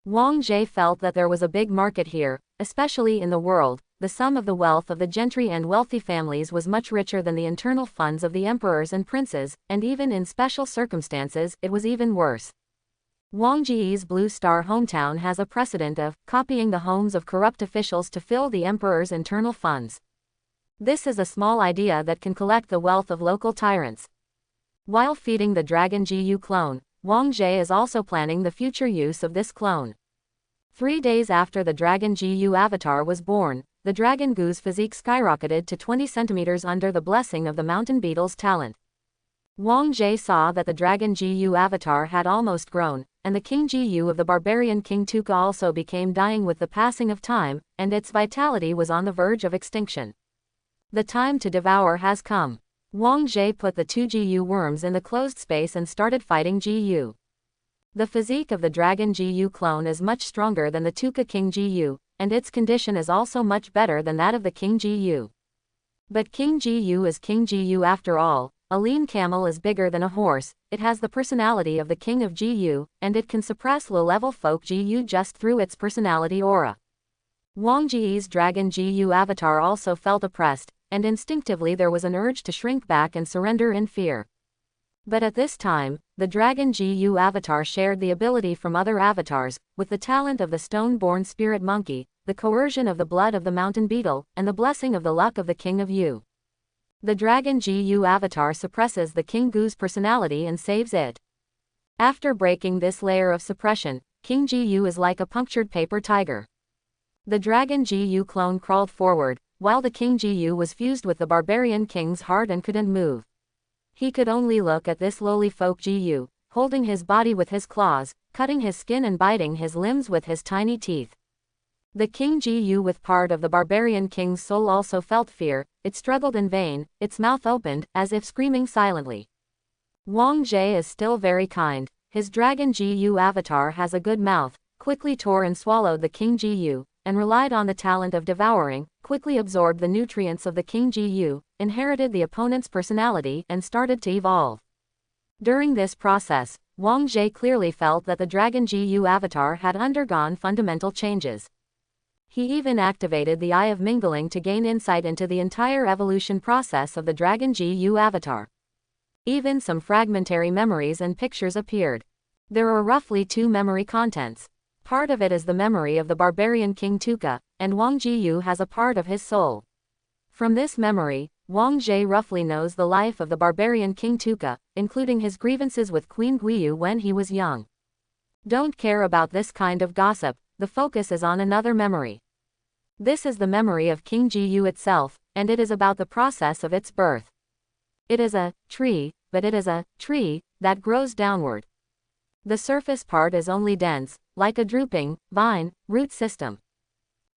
Wang Jie felt that there was a big market here, especially in the world. The sum of the wealth of the gentry and wealthy families was much richer than the internal funds of the emperors and princes, and even in special circumstances, it was even worse. Wang Jie's Blue Star hometown has a precedent of copying the homes of corrupt officials to fill the emperor's internal funds. This is a small idea that can collect the wealth of local tyrants. While feeding the Dragon GU clone, Wang Jie is also planning the future use of this clone. 3 days after the Dragon GU avatar was born, the Dragon Gu's physique skyrocketed to 20 centimeters under the blessing of the mountain beetle's talent. Wang Jie saw that the Dragon GU avatar had almost grown, and the King GU of the barbarian King Tuka also became dying with the passing of time, and its vitality was on the verge of extinction. The time to devour has come. Wang Jie put the 2 GU worms in the closed space and started fighting GU. The physique of the Dragon GU clone is much stronger than the Tuka King GU, and its condition is also much better than that of the King GU. But King GU is King GU after all. A lean camel is bigger than a horse, it has the personality of the King of GU, and it can suppress low-level folk GU just through its personality aura. Wang Jie's Dragon GU avatar also felt oppressed, and instinctively there was an urge to shrink back and surrender in fear. But at this time, the Dragon GU avatar shared the ability from other avatars, with the talent of the stone-born spirit monkey, the coercion of the blood of the mountain beetle, and the blessing of the luck of the King of Yu. The Dragon GU avatar suppresses the King Gu's personality and saves it. After breaking this layer of suppression, King GU is like a punctured paper tiger. The Dragon GU clone crawled forward, while the King GU was fused with the barbarian king's heart and couldn't move. He could only look at this lowly folk GU, holding his body with his claws, cutting his skin and biting his limbs with his tiny teeth. The King GU with part of the barbarian king's soul also felt fear, it struggled in vain, its mouth opened, as if screaming silently. Wang Jie is still very kind, his Dragon GU avatar has a good mouth, quickly tore and swallowed the King GU, and relied on the talent of devouring, quickly absorbed the nutrients of the King GU, inherited the opponent's personality and started to evolve. During this process, Wang Jie clearly felt that the Dragon GU avatar had undergone fundamental changes. He even activated the Eye of Mingling to gain insight into the entire evolution process of the Dragon GU avatar. Even some fragmentary memories and pictures appeared. There are roughly 2 memory contents. Part of it is the memory of the barbarian King Tuka, and Wang Jiyu has a part of his soul. From this memory, Wang Jie roughly knows the life of the barbarian King Tuka, including his grievances with Queen Guiyu when he was young. Don't care about this kind of gossip, the focus is on another memory. This is the memory of King Jiyu itself, and it is about the process of its birth. It is a tree, but it is a tree that grows downward. The surface part is only dense, like a drooping vine root system.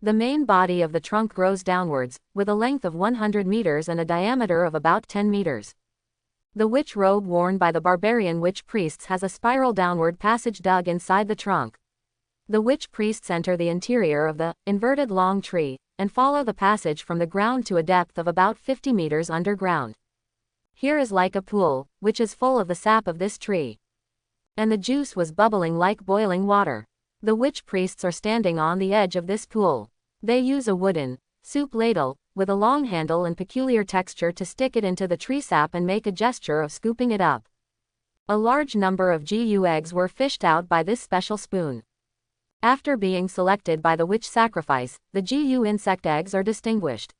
The main body of the trunk grows downwards, with a length of 100 meters and a diameter of about 10 meters. The witch robe worn by the barbarian witch priests has a spiral downward passage dug inside the trunk. The witch priests enter the interior of the inverted long tree, and follow the passage from the ground to a depth of about 50 meters underground. Here is like a pool, which is full of the sap of this tree. And the juice was bubbling like boiling water. The witch priests are standing on the edge of this pool. They use a wooden soup ladle with a long handle and peculiar texture to stick it into the tree sap and make a gesture of scooping it up. A large number of GU eggs were fished out by this special spoon. After being selected by the witch sacrifice, the GU insect eggs are distinguished.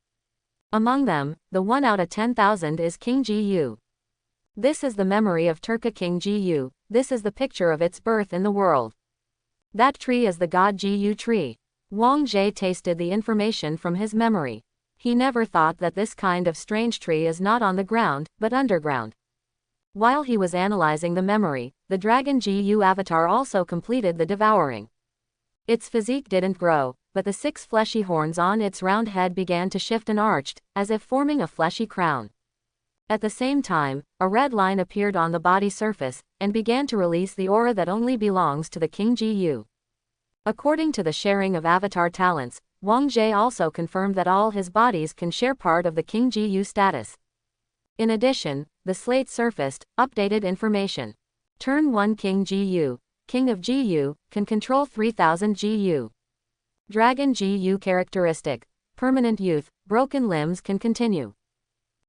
Among them, the 1 out of 10,000 is King GU. This is the memory of Turka King GU, this is the picture of its birth in the world. That tree is the god GU tree. Wang Jie tasted the information from his memory. He never thought that this kind of strange tree is not on the ground, but underground. While he was analyzing the memory, the dragon GU avatar also completed the devouring. Its physique didn't grow, but the 6 fleshy horns on its round head began to shift and arched, as if forming a fleshy crown. At the same time, a red line appeared on the body surface, and began to release the aura that only belongs to the King GU. According to the sharing of avatar talents, Wang Jie also confirmed that all his bodies can share part of the King GU status. In addition, the slate surfaced updated information. Turn 1 King GU, King of GU, can control 3000 GU. Dragon GU characteristic, permanent youth, broken limbs can continue.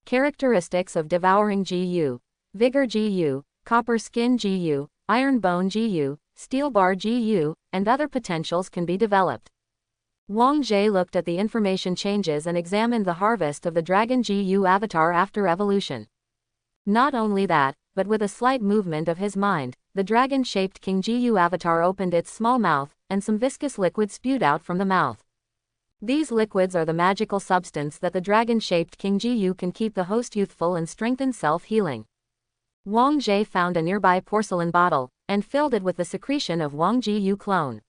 Characteristics of devouring GU, vigor GU, copper skin GU, iron bone GU, steel bar GU, and other potentials can be developed. Wang Jie looked at the information changes and examined the harvest of the dragon GU avatar after evolution. Not only that, but with a slight movement of his mind, the dragon-shaped King GU avatar opened its small mouth, and some viscous liquid spewed out from the mouth. These liquids are the magical substance that the dragon-shaped King GU can keep the host youthful and strengthen self-healing. Wang Jie found a nearby porcelain bottle, and filled it with the secretion of Wang GU clone.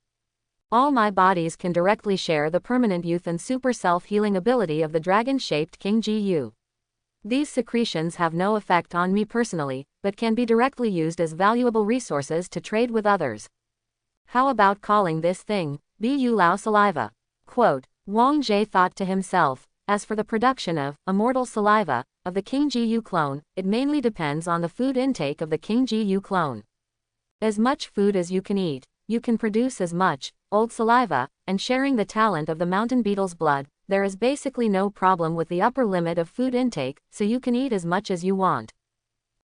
All my bodies can directly share the permanent youth and super self-healing ability of the dragon-shaped King GU. These secretions have no effect on me personally, but can be directly used as valuable resources to trade with others. How about calling this thing, Bu Lao saliva? Quote, Wang Jie thought to himself, as for the production of immortal saliva of the King GU clone, it mainly depends on the food intake of the King GU clone. As much food as you can eat, you can produce as much old saliva, and sharing the talent of the mountain beetle's blood, there is basically no problem with the upper limit of food intake, so you can eat as much as you want.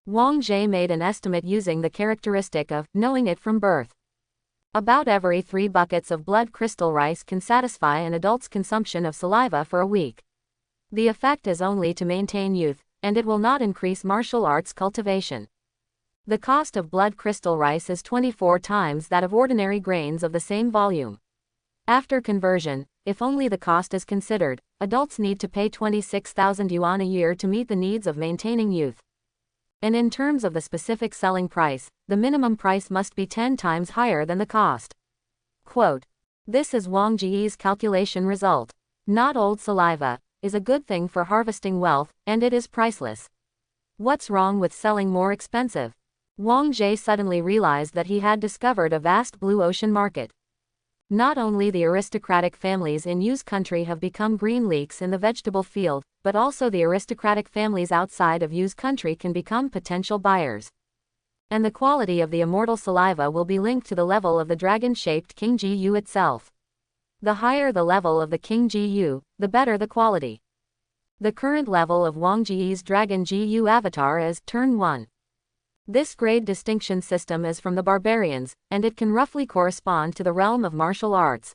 Wang Jie made an estimate using the characteristic of knowing it from birth. About every 3 buckets of blood crystal rice can satisfy an adult's consumption of saliva for a week. The effect is only to maintain youth, and it will not increase martial arts cultivation. The cost of blood crystal rice is 24 times that of ordinary grains of the same volume. After conversion, if only the cost is considered, adults need to pay 26,000 yuan a year to meet the needs of maintaining youth. And in terms of the specific selling price, the minimum price must be 10 times higher than the cost. Quote, this is Wang Jie's calculation result. Not old saliva is a good thing for harvesting wealth, and it is priceless. What's wrong with selling more expensive? Wang Jie suddenly realized that he had discovered a vast blue ocean market. Not only the aristocratic families in Yu's country have become green leeks in the vegetable field, but also the aristocratic families outside of Yu's country can become potential buyers. And the quality of the immortal saliva will be linked to the level of the dragon-shaped King GU itself. The higher the level of the King GU, the better the quality. The current level of Wang Jie's dragon GU avatar is Turn 1. This grade distinction system is from the barbarians, and it can roughly correspond to the realm of martial arts.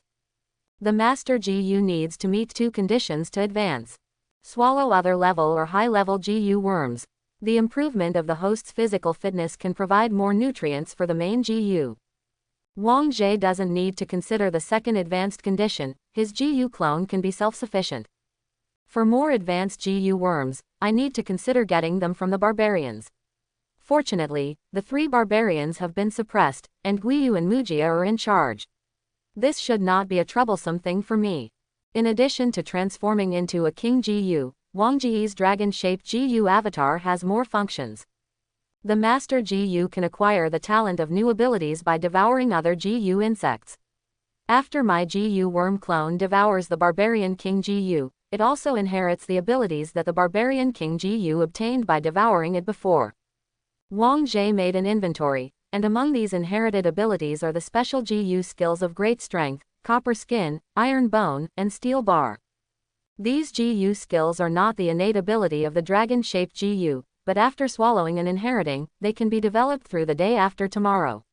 The master GU needs to meet 2 conditions to advance. Swallow other level or high-level GU worms. The improvement of the host's physical fitness can provide more nutrients for the main GU. Wang Jie doesn't need to consider the second advanced condition, his GU clone can be self-sufficient. For more advanced GU worms, I need to consider getting them from the barbarians. Fortunately, the 3 barbarians have been suppressed, and Guiyu and Mujia are in charge. This should not be a troublesome thing for me. In addition to transforming into a King GU, Wang Jie's dragon-shaped GU avatar has more functions. The Master GU can acquire the talent of new abilities by devouring other GU insects. After my GU worm clone devours the Barbarian King GU, it also inherits the abilities that the Barbarian King GU obtained by devouring it before. Wang Jie made an inventory, and among these inherited abilities are the special GU skills of great strength, copper skin, iron bone, and steel bar. These GU skills are not the innate ability of the dragon-shaped GU, but after swallowing and inheriting, they can be developed through the day after tomorrow.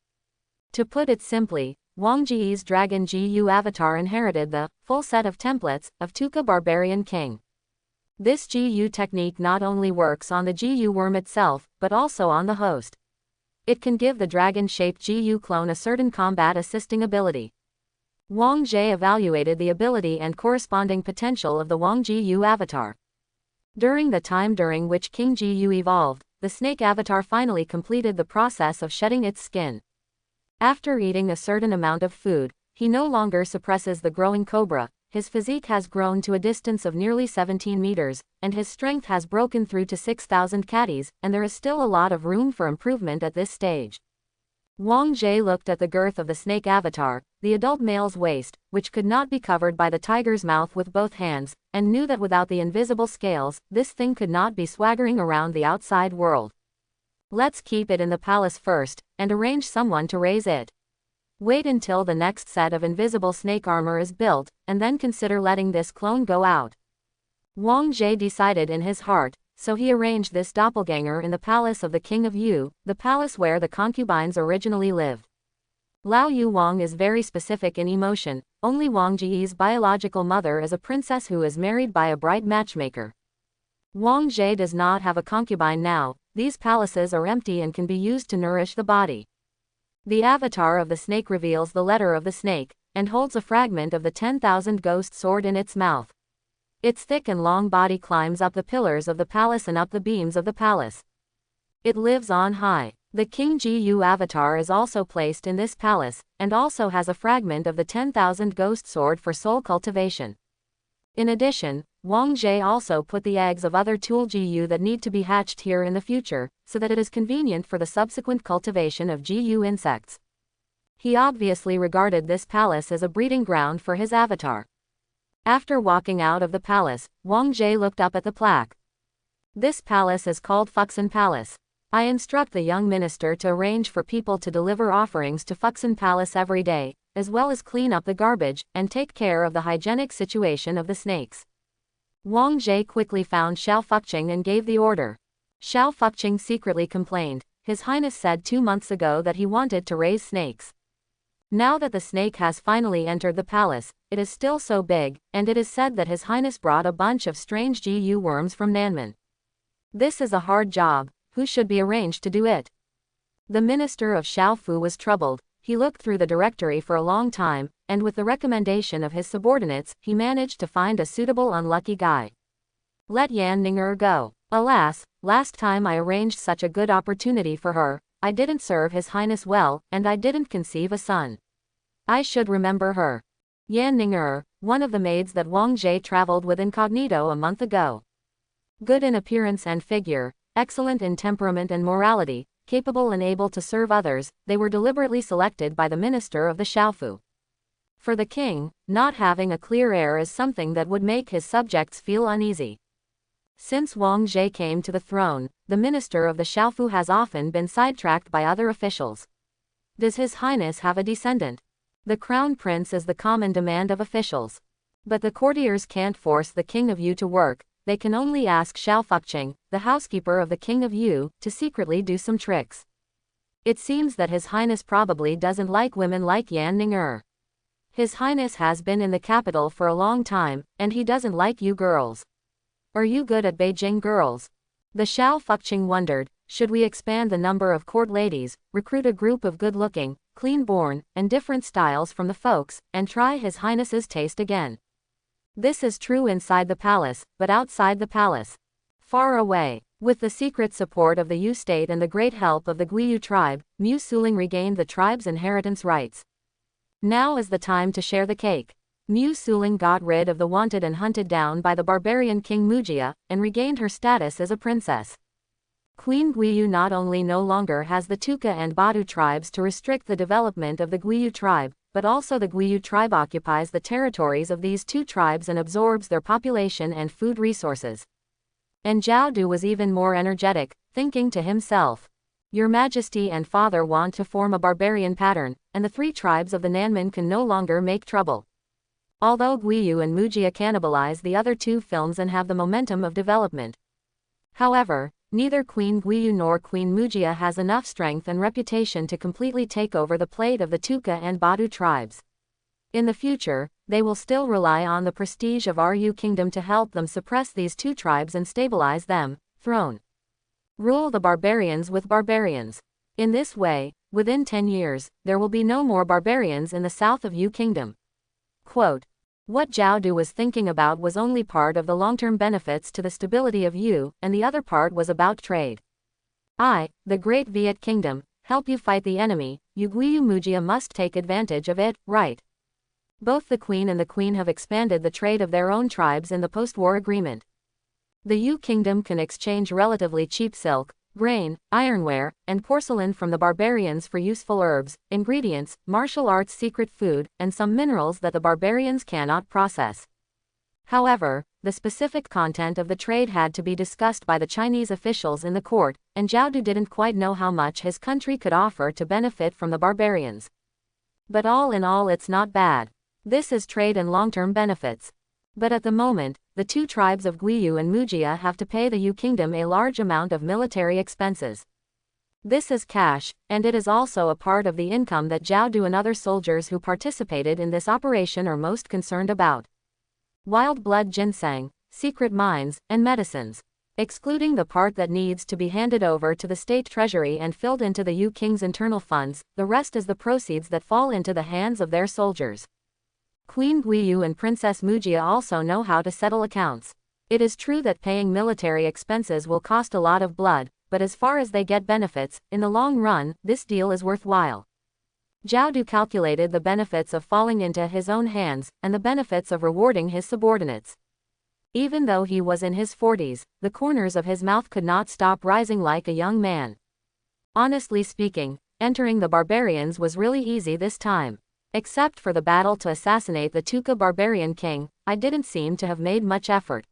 To put it simply, Wang Ji's Dragon GU avatar inherited the full set of templates of Tuka Barbarian King. This GU technique not only works on the GU worm itself, but also on the host. It can give the dragon-shaped GU clone a certain combat assisting ability. Wang Jie evaluated the ability and corresponding potential of the Wang GU avatar. During the time during which King GU evolved, the snake avatar finally completed the process of shedding its skin. After eating a certain amount of food, he no longer suppresses the growing cobra. His physique has grown to a distance of nearly 17 meters, and his strength has broken through to 6,000 catties, and there is still a lot of room for improvement at this stage. Wang Jie looked at the girth of the snake avatar, the adult male's waist, which could not be covered by the tiger's mouth with both hands, and knew that without the invisible scales, this thing could not be swaggering around the outside world. Let's keep it in the palace first, and arrange someone to raise it. Wait until the next set of invisible snake armor is built, and then consider letting this clone go out. Wang Jie decided in his heart, so he arranged this doppelganger in the palace of the King of Yu, the palace where the concubines originally lived. Lao Yu Wang is very specific in emotion, only Wang Ji's biological mother is a princess who is married by a bright matchmaker. Wang Jie does not have a concubine now, these palaces are empty and can be used to nourish the body. The avatar of the snake reveals the letter of the snake, and holds a fragment of the 10,000 ghost sword in its mouth. Its thick and long body climbs up the pillars of the palace and up the beams of the palace. It lives on high. The King GU avatar is also placed in this palace, and also has a fragment of the 10,000 ghost sword for soul cultivation. In addition, Wang Jie also put the eggs of other tool GU that need to be hatched here in the future, so that it is convenient for the subsequent cultivation of GU insects. He obviously regarded this palace as a breeding ground for his avatar. After walking out of the palace, Wang Jie looked up at the plaque. This palace is called Fuxin Palace. I instruct the young minister to arrange for people to deliver offerings to Fuxin Palace every day, as well as clean up the garbage, and take care of the hygienic situation of the snakes. Wang Jie quickly found Xiao Fuqing and gave the order. Xiao Fuqing secretly complained. His Highness said 2 months ago that he wanted to raise snakes. Now that the snake has finally entered the palace, it is still so big, and it is said that His Highness brought a bunch of strange GU worms from Nanmen. This is a hard job, who should be arranged to do it? The minister of Xiaofu was troubled. He looked through the directory for a long time, and with the recommendation of his subordinates, he managed to find a suitable unlucky guy. Let Yan Ninger go. Alas, last time I arranged such a good opportunity for her, I didn't serve His Highness well, and I didn't conceive a son. I should remember her. Yan Ninger, one of the maids that Wang Jie traveled with incognito a month ago. Good in appearance and figure, excellent in temperament and morality, capable and able to serve others, they were deliberately selected by the minister of the Xiaofu. For the king, not having a clear heir is something that would make his subjects feel uneasy. Since Wang Jie came to the throne, the minister of the Xiaofu has often been sidetracked by other officials. Does His Highness have a descendant? The crown prince is the common demand of officials. But the courtiers can't force the King of Yu to work, they can only ask Xiao Fuqing, the housekeeper of the King of Yu, to secretly do some tricks. It seems that His Highness probably doesn't like women like Yan Ninger. His Highness has been in the capital for a long time, and he doesn't like you girls. Are you good at Beijing girls? The Xiao Fuqing wondered, should we expand the number of court ladies, recruit a group of good-looking, clean-born, and different styles from the folks, and try His Highness's taste again? This is true inside the palace, but outside the palace, far away, with the secret support of the Yu state and the great help of the Guiyu tribe, Mu Suling regained the tribe's inheritance rights. Now is the time to share the cake. Mu Suling got rid of the wanted and hunted down by the barbarian King Mujia, and regained her status as a princess. Queen Guiyu not only no longer has the Tuka and Badu tribes to restrict the development of the Guiyu tribe, but also the Guiyu tribe occupies the territories of these two tribes and absorbs their population and food resources. And Zhao Du was even more energetic, thinking to himself, Your Majesty and Father want to form a barbarian pattern, and the 3 tribes of the Nanman can no longer make trouble. Although Guiyu and Mujia cannibalize the other 2 films and have the momentum of development. However, neither Queen Guiyu nor Queen Mujia has enough strength and reputation to completely take over the plate of the Tuka and Badu tribes. In the future, they will still rely on the prestige of Ru Kingdom to help them suppress these 2 tribes and stabilize them. Throne. Rule the barbarians with barbarians. In this way, within 10 years, there will be no more barbarians in the south of Yu Kingdom. Quote. What Zhao Du was thinking about was only part of the long-term benefits to the stability of Yu, and the other part was about trade. I, the Great Viet Kingdom, help you fight the enemy, Yu Guiyu Mujia must take advantage of it, right? Both the Queen and the Queen have expanded the trade of their own tribes in the post-war agreement. The Yu Kingdom can exchange relatively cheap silk, grain, ironware, and porcelain from the barbarians for useful herbs, ingredients, martial arts secret food, and some minerals that the barbarians cannot process. However, the specific content of the trade had to be discussed by the Chinese officials in the court, and Zhao Du didn't quite know how much his country could offer to benefit from the barbarians. But all in all, it's not bad. This is trade and long-term benefits. But at the moment, the 2 tribes of Guiyu and Mujia have to pay the Yu Kingdom a large amount of military expenses. This is cash, and it is also a part of the income that Zhao Du and other soldiers who participated in this operation are most concerned about. Wild blood ginseng, secret mines, and medicines. Excluding the part that needs to be handed over to the state treasury and filled into the Yu King's internal funds, the rest is the proceeds that fall into the hands of their soldiers. Queen Guiyu and Princess Mujia also know how to settle accounts. It is true that paying military expenses will cost a lot of blood, but as far as they get benefits, in the long run, this deal is worthwhile. Zhao Du calculated the benefits of falling into his own hands, and the benefits of rewarding his subordinates. Even though he was in his 40s, the corners of his mouth could not stop rising like a young man. Honestly speaking, entering the barbarians was really easy this time. Except for the battle to assassinate the Tuka barbarian king, I didn't seem to have made much effort.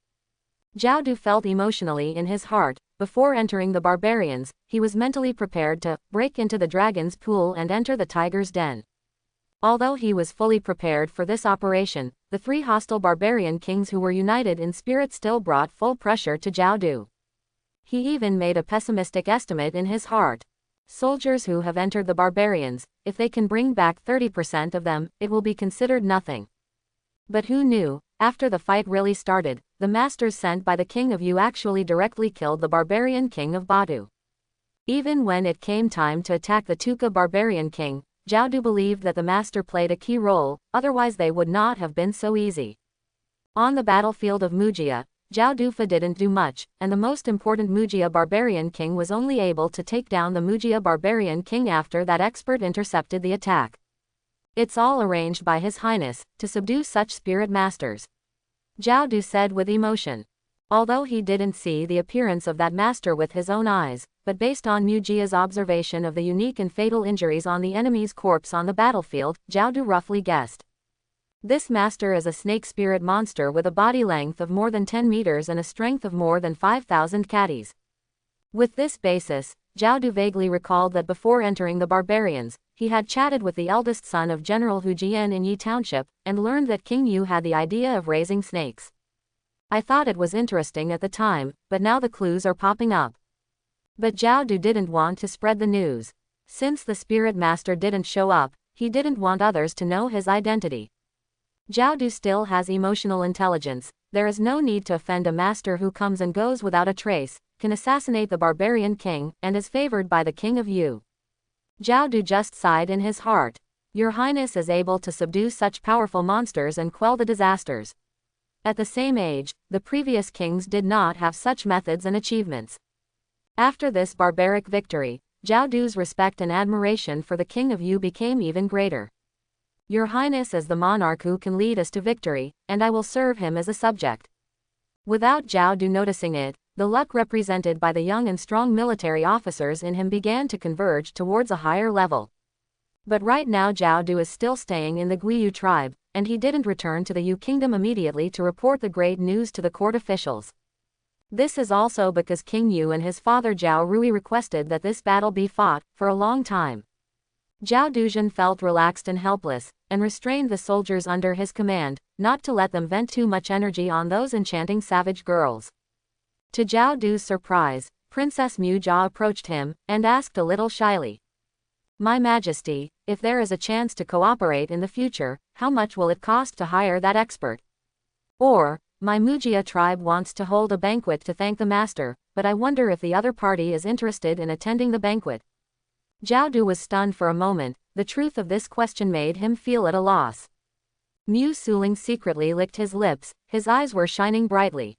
Zhao Du felt emotionally in his heart. Before entering the barbarians, he was mentally prepared to break into the dragon's pool and enter the tiger's den. Although he was fully prepared for this operation, the 3 hostile barbarian kings who were united in spirit still brought full pressure to Zhao Du. He even made a pessimistic estimate in his heart. Soldiers who have entered the barbarians, if they can bring back 30% of them, it will be considered nothing. But who knew, after the fight really started, the masters sent by the king of Yu actually directly killed the barbarian king of Badu. Even when it came time to attack the Tuka barbarian king, Zhao Du believed that the master played a key role, otherwise they would not have been so easy. On the battlefield of Mujia, Zhao Dufa didn't do much, and the most important Mujia barbarian king was only able to take down the Mujia barbarian king after that expert intercepted the attack. It's all arranged by His Highness, to subdue such spirit masters. Zhao Du said with emotion. Although he didn't see the appearance of that master with his own eyes, but based on Mujia's observation of the unique and fatal injuries on the enemy's corpse on the battlefield, Zhao Du roughly guessed. This master is a snake spirit monster with a body length of more than 10 meters and a strength of more than 5,000 catties. With this basis, Zhao Du vaguely recalled that before entering the barbarians, he had chatted with the eldest son of General Hu Jian in Yi Township, and learned that King Yu had the idea of raising snakes. I thought it was interesting at the time, but now the clues are popping up. But Zhao Du didn't want to spread the news. Since the spirit master didn't show up, he didn't want others to know his identity. Zhao Du still has emotional intelligence. There is no need to offend a master who comes and goes without a trace, can assassinate the barbarian king, and is favored by the king of Yu. Zhao Du just sighed in his heart. Your Highness is able to subdue such powerful monsters and quell the disasters. At the same age, the previous kings did not have such methods and achievements. After this barbaric victory, Zhao Du's respect and admiration for the king of Yu became even greater. Your Highness is the monarch who can lead us to victory, and I will serve him as a subject. Without Zhao Du noticing it, the luck represented by the young and strong military officers in him began to converge towards a higher level. But right now Zhao Du is still staying in the Guiyu tribe, and he didn't return to the Yu kingdom immediately to report the great news to the court officials. This is also because King Yu and his father Zhao Rui requested that this battle be fought for a long time. Zhao Duzhen felt relaxed and helpless, and restrained the soldiers under his command, not to let them vent too much energy on those enchanting savage girls. To Zhao Du's surprise, Princess Mu Jia approached him, and asked a little shyly. My Majesty, if there is a chance to cooperate in the future, how much will it cost to hire that expert? Or, my Mujia tribe wants to hold a banquet to thank the master, but I wonder if the other party is interested in attending the banquet. Zhao Du was stunned for a moment. The truth of this question made him feel at a loss. Mu Suling secretly licked his lips, his eyes were shining brightly.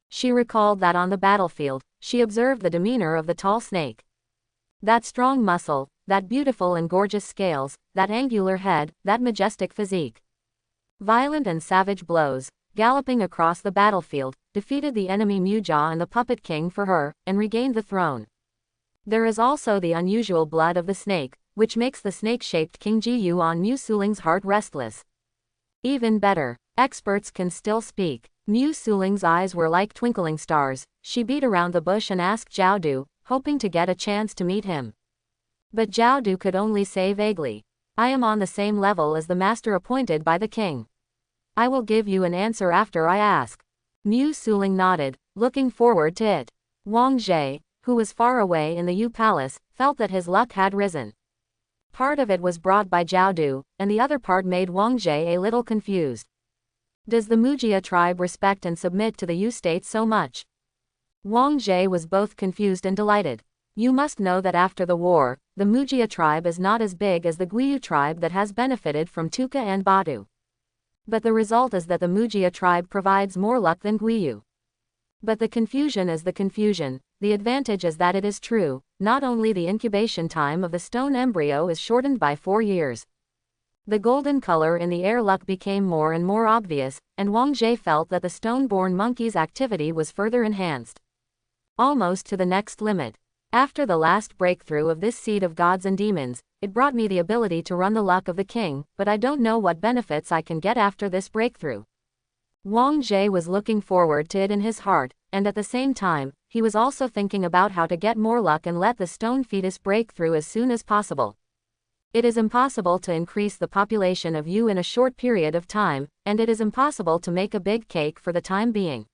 She recalled that on the battlefield, she observed the demeanor of the tall snake. That strong muscle, that beautiful and gorgeous scales, that angular head, that majestic physique. Violent and savage blows, galloping across the battlefield, defeated the enemy Mu Jia and the Puppet King for her, and regained the throne. There is also the unusual blood of the snake, which makes the snake-shaped King Ji Yu on Mu Suling's heart restless. Even better, experts can still speak. Mu Suling's eyes were like twinkling stars. She beat around the bush and asked Zhao Du, hoping to get a chance to meet him. But Zhao Du could only say vaguely, I am on the same level as the master appointed by the king. I will give you an answer after I ask. Mu Suling nodded, looking forward to it. Wang Jie, who was far away in the Yu Palace, felt that his luck had risen. Part of it was brought by Zhao Du, and the other part made Wang Jie a little confused. Does the Mujia tribe respect and submit to the Yu state so much? Wang Jie was both confused and delighted. You must know that after the war, the Mujia tribe is not as big as the Guiyu tribe that has benefited from Tuka and Badu. But the result is that the Mujia tribe provides more luck than Guiyu. But the confusion is the confusion. The advantage is that it is true. Not only the incubation time of the stone embryo is shortened by 4 years. The golden color in the air luck became more and more obvious, and Wang Jie felt that the stone-born monkey's activity was further enhanced. Almost to the next limit. After the last breakthrough of this seed of gods and demons, it brought me the ability to run the luck of the king, but I don't know what benefits I can get after this breakthrough. Wang Jie was looking forward to it in his heart, and at the same time, he was also thinking about how to get more luck and let the stone fetus break through as soon as possible. It is impossible to increase the population of Yu in a short period of time, and it is impossible to make a big cake for the time being.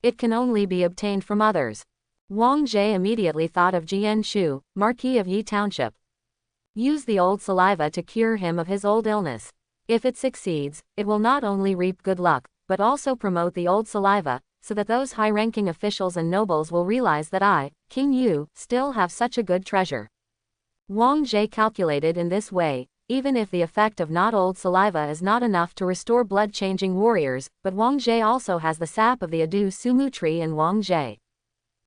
It can only be obtained from others. Wang Jie immediately thought of Jian Shu, Marquis of Yi Township. Use the old saliva to cure him of his old illness. If it succeeds, it will not only reap good luck, but also promote the old saliva, so that those high-ranking officials and nobles will realize that I, King Yu, still have such a good treasure. Wang Jie calculated in this way, even if the effect of not old saliva is not enough to restore blood-changing warriors, but Wang Jie also has the sap of the Adu Sumu tree in Wang Jie.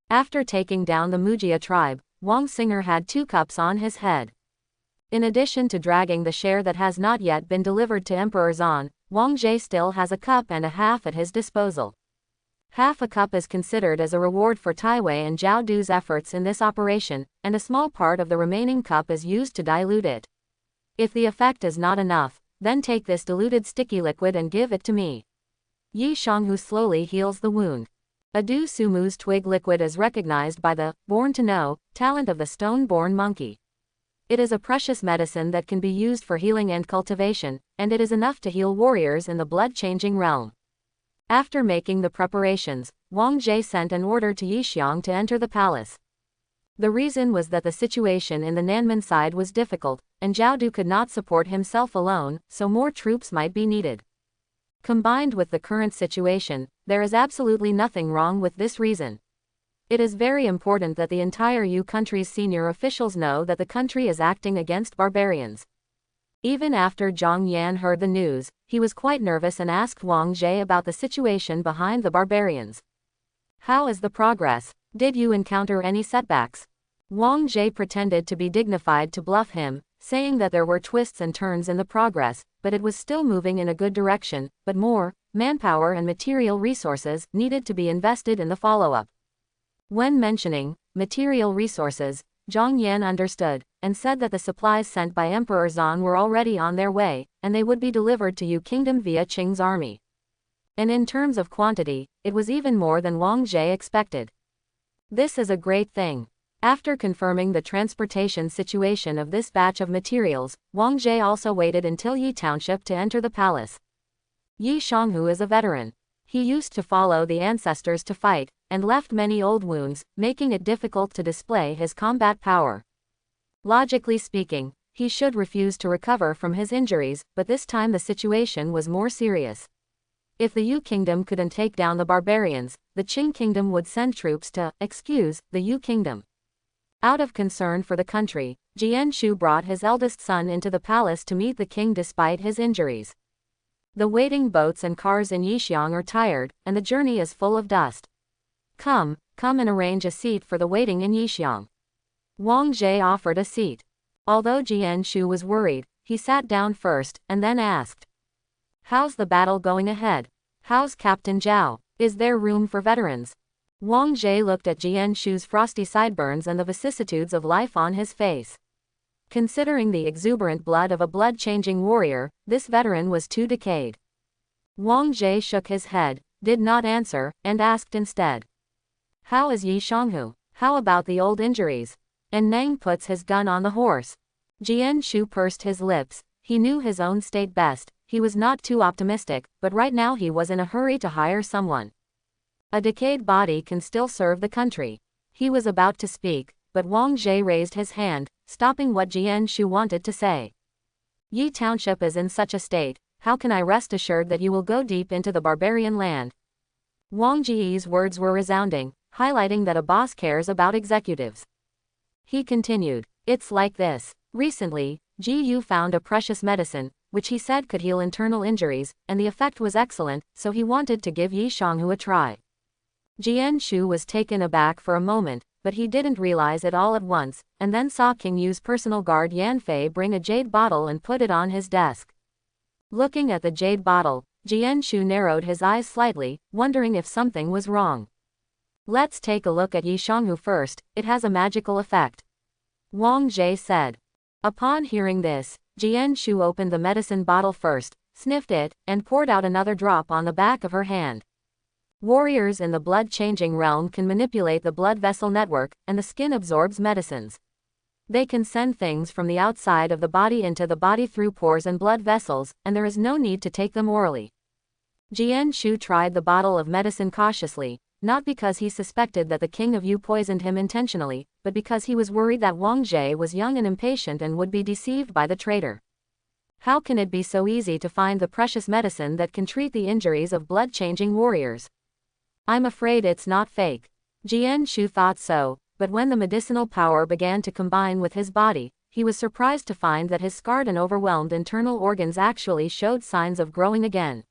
After taking down the Mujia tribe, Wang Singer had 2 cups on his head. In addition to dragging the share that has not yet been delivered to Emperor Zan, Wang Jie still has a cup and a half at his disposal. Half a cup is considered as a reward for Taiwei and Zhao Du's efforts in this operation, and a small part of the remaining cup is used to dilute it. If the effect is not enough, then take this diluted sticky liquid and give it to me. Yi Shanghu slowly heals the wound. Adu Sumu's twig liquid is recognized by the born to know talent of the stone-born monkey. It is a precious medicine that can be used for healing and cultivation, and it is enough to heal warriors in the blood-changing realm. After making the preparations, Wang Jie sent an order to Yixiang to enter the palace. The reason was that the situation in the Nanman side was difficult, and Zhao Du could not support himself alone, so more troops might be needed. Combined with the current situation, there is absolutely nothing wrong with this reason. It is very important that the entire Yu country's senior officials know that the country is acting against barbarians. Even after Zhang Yan heard the news, he was quite nervous and asked Wang Jie about the situation behind the barbarians. How is the progress? Did you encounter any setbacks? Wang Jie pretended to be dignified to bluff him, saying that there were twists and turns in the progress, but it was still moving in a good direction, but more manpower and material resources needed to be invested in the follow-up. When mentioning material resources, Zhang Yan understood, and said that the supplies sent by Emperor Zan were already on their way, and they would be delivered to Yu Kingdom via Qing's army. And in terms of quantity, it was even more than Wang Jie expected. This is a great thing. After confirming the transportation situation of this batch of materials, Wang Jie also waited until Yi Township to enter the palace. Yi Shanghu is a veteran. He used to follow the ancestors to fight, and left many old wounds, making it difficult to display his combat power. Logically speaking, he should refuse to recover from his injuries, but this time the situation was more serious. If the Yu Kingdom couldn't take down the barbarians, the Qing Kingdom would send troops to the Yu Kingdom. Out of concern for the country, Jian Shu brought his eldest son into the palace to meet the king despite his injuries. The waiting boats and cars in Yixiang are tired, and the journey is full of dust. Come and arrange a seat for the waiting in Yixiang. Wang Jie offered a seat. Although Jian Shu was worried, he sat down first, and then asked, "How's the battle going ahead? How's Captain Zhao? Is there room for veterans?" Wang Jie looked at Jian Shu's frosty sideburns and the vicissitudes of life on his face. Considering the exuberant blood of a blood-changing warrior, this veteran was too decayed. Wang Jie shook his head, did not answer, and asked instead, "How is Yi Shanghu? How about the old injuries?" And Nang puts his gun on the horse. Jian Shu pursed his lips. He knew his own state best. He was not too optimistic, but right now he was in a hurry to hire someone. A decayed body can still serve the country. He was about to speak, but Wang Jie raised his hand, stopping what Jian Shu wanted to say. "Yi Township is in such a state, how can I rest assured that you will go deep into the barbarian land?" Wang Jie's words were resounding, highlighting that a boss cares about executives. He continued, "It's like this. Recently, Ji Yu found a precious medicine, which he said could heal internal injuries, and the effect was excellent, so he wanted to give Yi Shanghu a try." Jian Shu was taken aback for a moment, but he didn't realize it all at once, and then saw King Yu's personal guard Yan Fei bring a jade bottle and put it on his desk. Looking at the jade bottle, Jian Shu narrowed his eyes slightly, wondering if something was wrong. "Let's take a look at Yi Shanghu first, it has a magical effect," Wang Jie said. Upon hearing this, Jian Shu opened the medicine bottle first, sniffed it, and poured out another drop on the back of her hand. Warriors in the blood-changing realm can manipulate the blood vessel network, and the skin absorbs medicines. They can send things from the outside of the body into the body through pores and blood vessels, and there is no need to take them orally. Jian Shu tried the bottle of medicine cautiously, not because he suspected that the King of Yu poisoned him intentionally, but because he was worried that Wang Jie was young and impatient and would be deceived by the traitor. How can it be so easy to find the precious medicine that can treat the injuries of blood-changing warriors? I'm afraid it's not fake. Jian Shu thought so, but when the medicinal power began to combine with his body, he was surprised to find that his scarred and overwhelmed internal organs actually showed signs of growing again.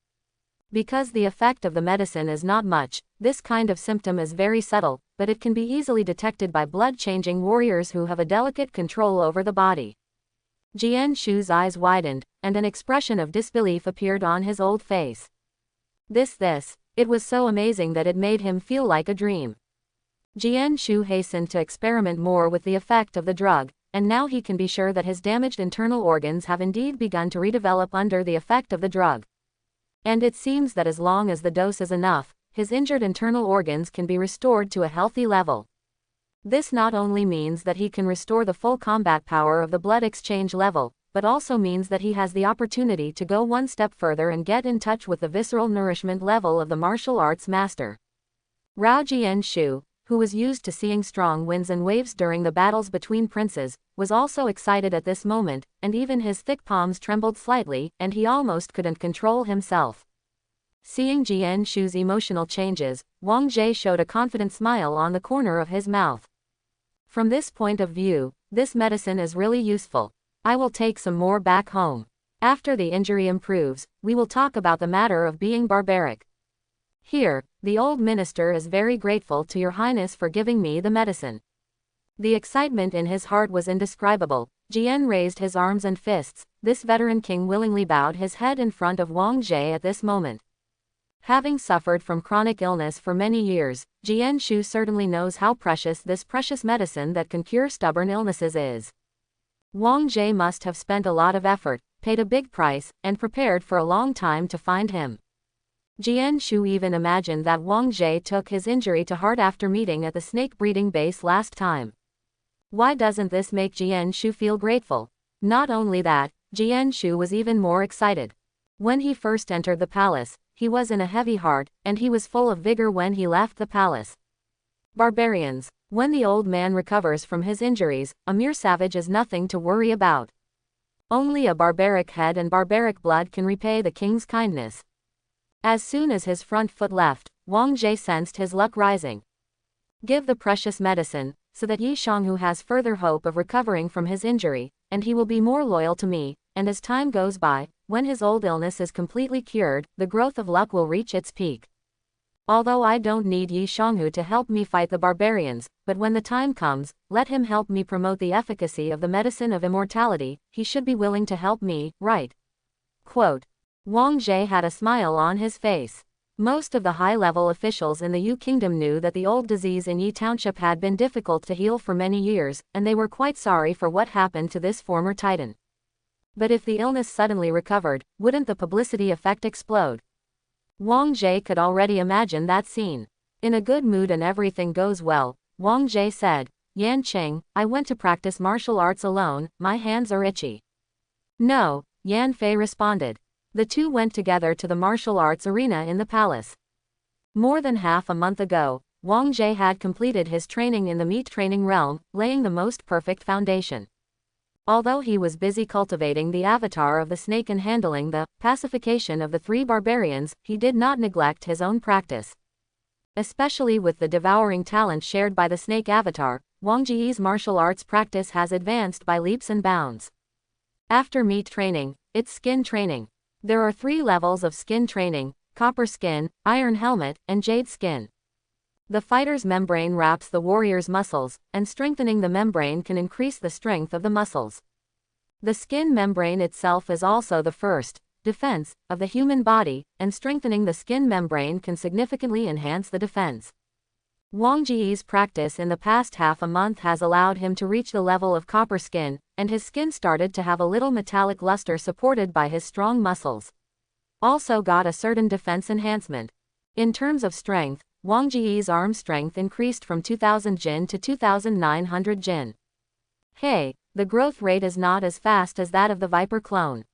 Because the effect of the medicine is not much, this kind of symptom is very subtle, but it can be easily detected by blood-changing warriors who have a delicate control over the body. Jian Shu's eyes widened, and an expression of disbelief appeared on his old face. It was so amazing that it made him feel like a dream. Jian Shu hastened to experiment more with the effect of the drug, and now he can be sure that his damaged internal organs have indeed begun to redevelop under the effect of the drug. And it seems that as long as the dose is enough, his injured internal organs can be restored to a healthy level. This not only means that he can restore the full combat power of the blood exchange level, but also means that he has the opportunity to go one step further and get in touch with the visceral nourishment level of the martial arts master. Rao Jian Shu, who was used to seeing strong winds and waves during the battles between princes, was also excited at this moment, and even his thick palms trembled slightly, and he almost couldn't control himself. Seeing Jian Shu's emotional changes, Wang Jie showed a confident smile on the corner of his mouth. From this point of view, this medicine is really useful. I will take some more back home. After the injury improves, we will talk about the matter of being barbaric. Here, the old minister is very grateful to your highness for giving me the medicine. The excitement in his heart was indescribable. Jian raised his arms and fists. This veteran king willingly bowed his head in front of Wang Jie at this moment. Having suffered from chronic illness for many years, Jian Shu certainly knows how precious this precious medicine that can cure stubborn illnesses is. Wang Jie must have spent a lot of effort, paid a big price, and prepared for a long time to find him. Jian Shu even imagined that Wang Jie took his injury to heart after meeting at the snake breeding base last time. Why doesn't this make Jian Shu feel grateful? Not only that, Jian Shu was even more excited. When he first entered the palace, he was in a heavy heart, and he was full of vigor when he left the palace. Barbarians. When the old man recovers from his injuries, a mere savage is nothing to worry about. Only a barbaric head and barbaric blood can repay the king's kindness. As soon as his front foot left, Wang Jie sensed his luck rising. Give the precious medicine, so that Yi Shanghu has further hope of recovering from his injury, and he will be more loyal to me, and as time goes by, when his old illness is completely cured, the growth of luck will reach its peak. Although I don't need Yi Shanghu to help me fight the barbarians, but when the time comes, let him help me promote the efficacy of the medicine of immortality, he should be willing to help me, right? Quote. Wang Jie had a smile on his face. Most of the high-level officials in the Yu Kingdom knew that the old disease in Yi Township had been difficult to heal for many years, and they were quite sorry for what happened to this former titan. But if the illness suddenly recovered, wouldn't the publicity effect explode? Wang Jie could already imagine that scene. In a good mood and everything goes well, Wang Jie said, Yan Qing, I went to practice martial arts alone, my hands are itchy. No, Yan Fei responded. The two went together to the martial arts arena in the palace. More than half a month ago, Wang Jie had completed his training in the meat training realm, laying the most perfect foundation. Although he was busy cultivating the avatar of the snake and handling the pacification of the three barbarians, he did not neglect his own practice. Especially with the devouring talent shared by the snake avatar, Wang Jie's martial arts practice has advanced by leaps and bounds. After meat training, it's skin training. There are 3 levels of skin training: copper skin, iron helmet, and jade skin. The fighter's membrane wraps the warrior's muscles, and strengthening the membrane can increase the strength of the muscles. The skin membrane itself is also the first defense of the human body, and strengthening the skin membrane can significantly enhance the defense. Wang Jie's practice in the past half a month has allowed him to reach the level of copper skin, and his skin started to have a little metallic luster supported by his strong muscles. Also got a certain defense enhancement. In terms of strength, Wang Jie's arm strength increased from 2000 jin to 2900 jin. Hey, the growth rate is not as fast as that of the Viper clone.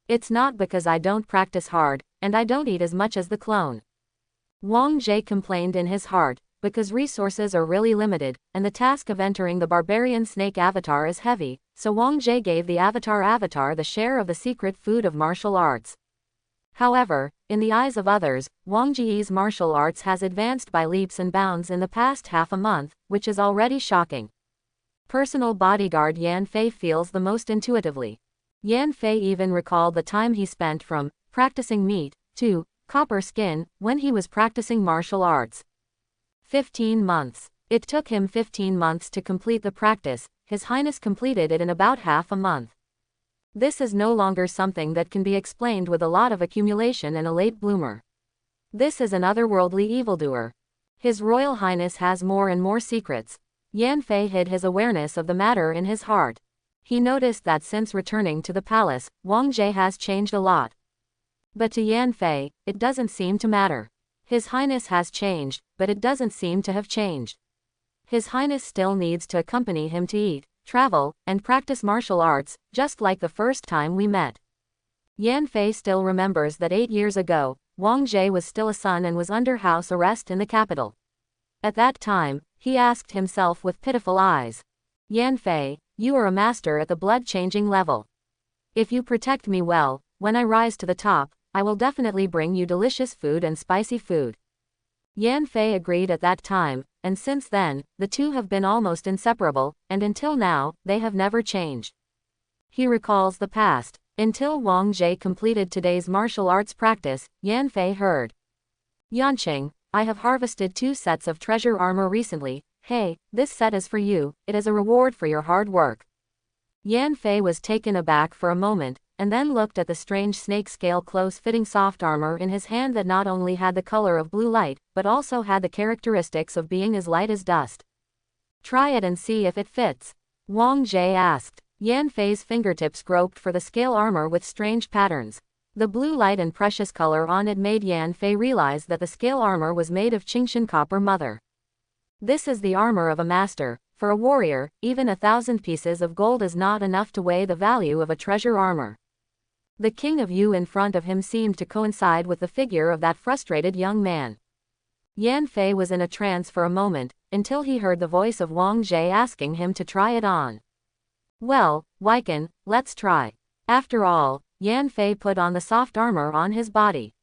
It's not because I don't practice hard, and I don't eat as much as the clone. Wang Jie complained in his heart, because resources are really limited, and the task of entering the barbarian snake avatar is heavy, so Wang Jie gave the avatar the share of the secret food of martial arts. However, in the eyes of others, Wang Jie's martial arts has advanced by leaps and bounds in the past half a month, which is already shocking. Personal bodyguard Yan Fei feels the most intuitively. Yan Fei even recalled the time he spent from practicing meat to copper skin when he was practicing martial arts. 15 months. It took him 15 months to complete the practice. His Highness completed it in about half a month. This is no longer something that can be explained with a lot of accumulation and a late bloomer. This is an otherworldly evildoer. His Royal Highness has more and more secrets. Yan Fei hid his awareness of the matter in his heart. He noticed that since returning to the palace, Wang Jie has changed a lot. But to Yan Fei, it doesn't seem to matter. His Highness has changed, but it doesn't seem to have changed. His Highness still needs to accompany him to eat, travel, and practice martial arts, just like the first time we met. Yan Fei still remembers that 8 years ago, Wang Jie was still a son and was under house arrest in the capital. At that time, he asked himself with pitiful eyes, Yan Fei, you are a master at the blood-changing level. If you protect me well, when I rise to the top, I will definitely bring you delicious food and spicy food. Yan Fei agreed at that time, and since then, the two have been almost inseparable, and until now, they have never changed. He recalls the past. Until Wang Jie completed today's martial arts practice, Yan Fei heard. Yanqing, I have harvested 2 sets of treasure armor recently. Hey, this set is for you, it is a reward for your hard work. Yan Fei was taken aback for a moment, and then looked at the strange snake-scale close-fitting soft armor in his hand that not only had the color of blue light, but also had the characteristics of being as light as dust. Try it and see if it fits. Wang Jie asked. Yan Fei's fingertips groped for the scale armor with strange patterns. The blue light and precious color on it made Yan Fei realize that the scale armor was made of Qingshan copper mother. This is the armor of a master. For a warrior, even 1,000 pieces of gold is not enough to weigh the value of a treasure armor. The king of Yu in front of him seemed to coincide with the figure of that frustrated young man. Yan Fei was in a trance for a moment, until he heard the voice of Wang Jie asking him to try it on. Well, Weiken, let's try. After all, Yan Fei put on the soft armor on his body.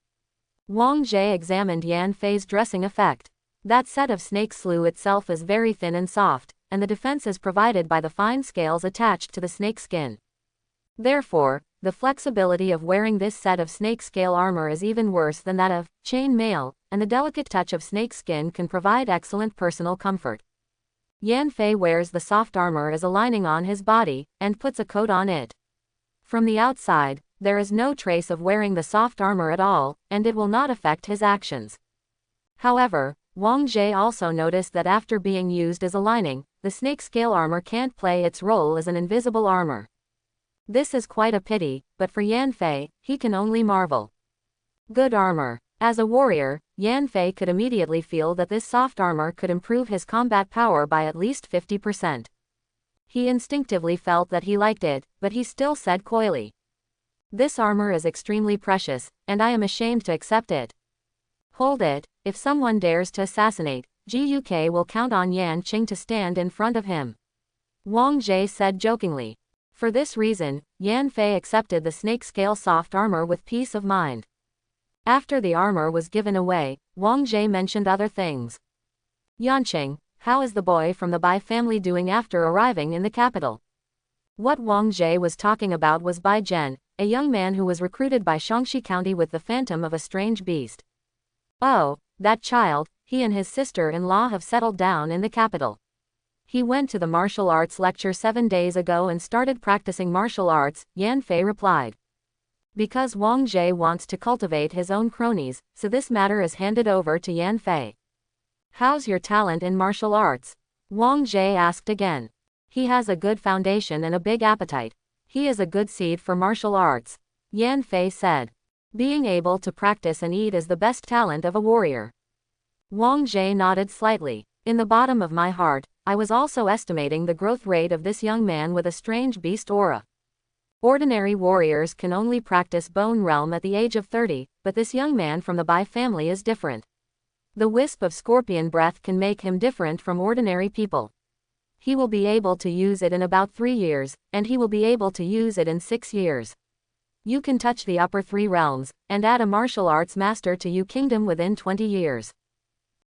Wang Jie examined Yan Fei's dressing effect. That set of snake slough itself is very thin and soft, and the defense is provided by the fine scales attached to the snake skin. Therefore, the flexibility of wearing this set of snake scale armor is even worse than that of chain mail, and the delicate touch of snake skin can provide excellent personal comfort. Yan Fei wears the soft armor as a lining on his body, and puts a coat on it. From the outside, there is no trace of wearing the soft armor at all, and it will not affect his actions. However, Wang Jie also noticed that after being used as a lining, the snake scale armor can't play its role as an invisible armor. This is quite a pity, but for Yan Fei, he can only marvel. Good armor. As a warrior, Yan Fei could immediately feel that this soft armor could improve his combat power by at least 50%. He instinctively felt that he liked it, but he still said coyly, "This armor is extremely precious, and I am ashamed to accept it." Hold it, if someone dares to assassinate, GUK will count on Yan Qing to stand in front of him. Wang Jie said jokingly. For this reason, Yan Fei accepted the snake scale soft armor with peace of mind. After the armor was given away, Wang Jie mentioned other things. "Yanqing, how is the boy from the Bai family doing after arriving in the capital?" What Wang Jie was talking about was Bai Zhen, a young man who was recruited by Shaanxi County with the phantom of a strange beast. Oh, that child, he and his sister-in-law have settled down in the capital. He went to the martial arts lecture 7 days ago and started practicing martial arts, Yan Fei replied. Because Wang Jie wants to cultivate his own cronies, so this matter is handed over to Yan Fei. How's your talent in martial arts? Wang Jie asked again. He has a good foundation and a big appetite. He is a good seed for martial arts, Yan Fei said. Being able to practice and eat is the best talent of a warrior. Wang Jie nodded slightly. In the bottom of my heart, I was also estimating the growth rate of this young man with a strange beast aura. Ordinary warriors can only practice bone realm at the age of 30, but this young man from the Bai family is different. The wisp of scorpion breath can make him different from ordinary people. He will be able to use it in about 3 years, and he will be able to use it in 6 years. You can touch the upper 3 realms, and add a martial arts master to Yu Kingdom within 20 years.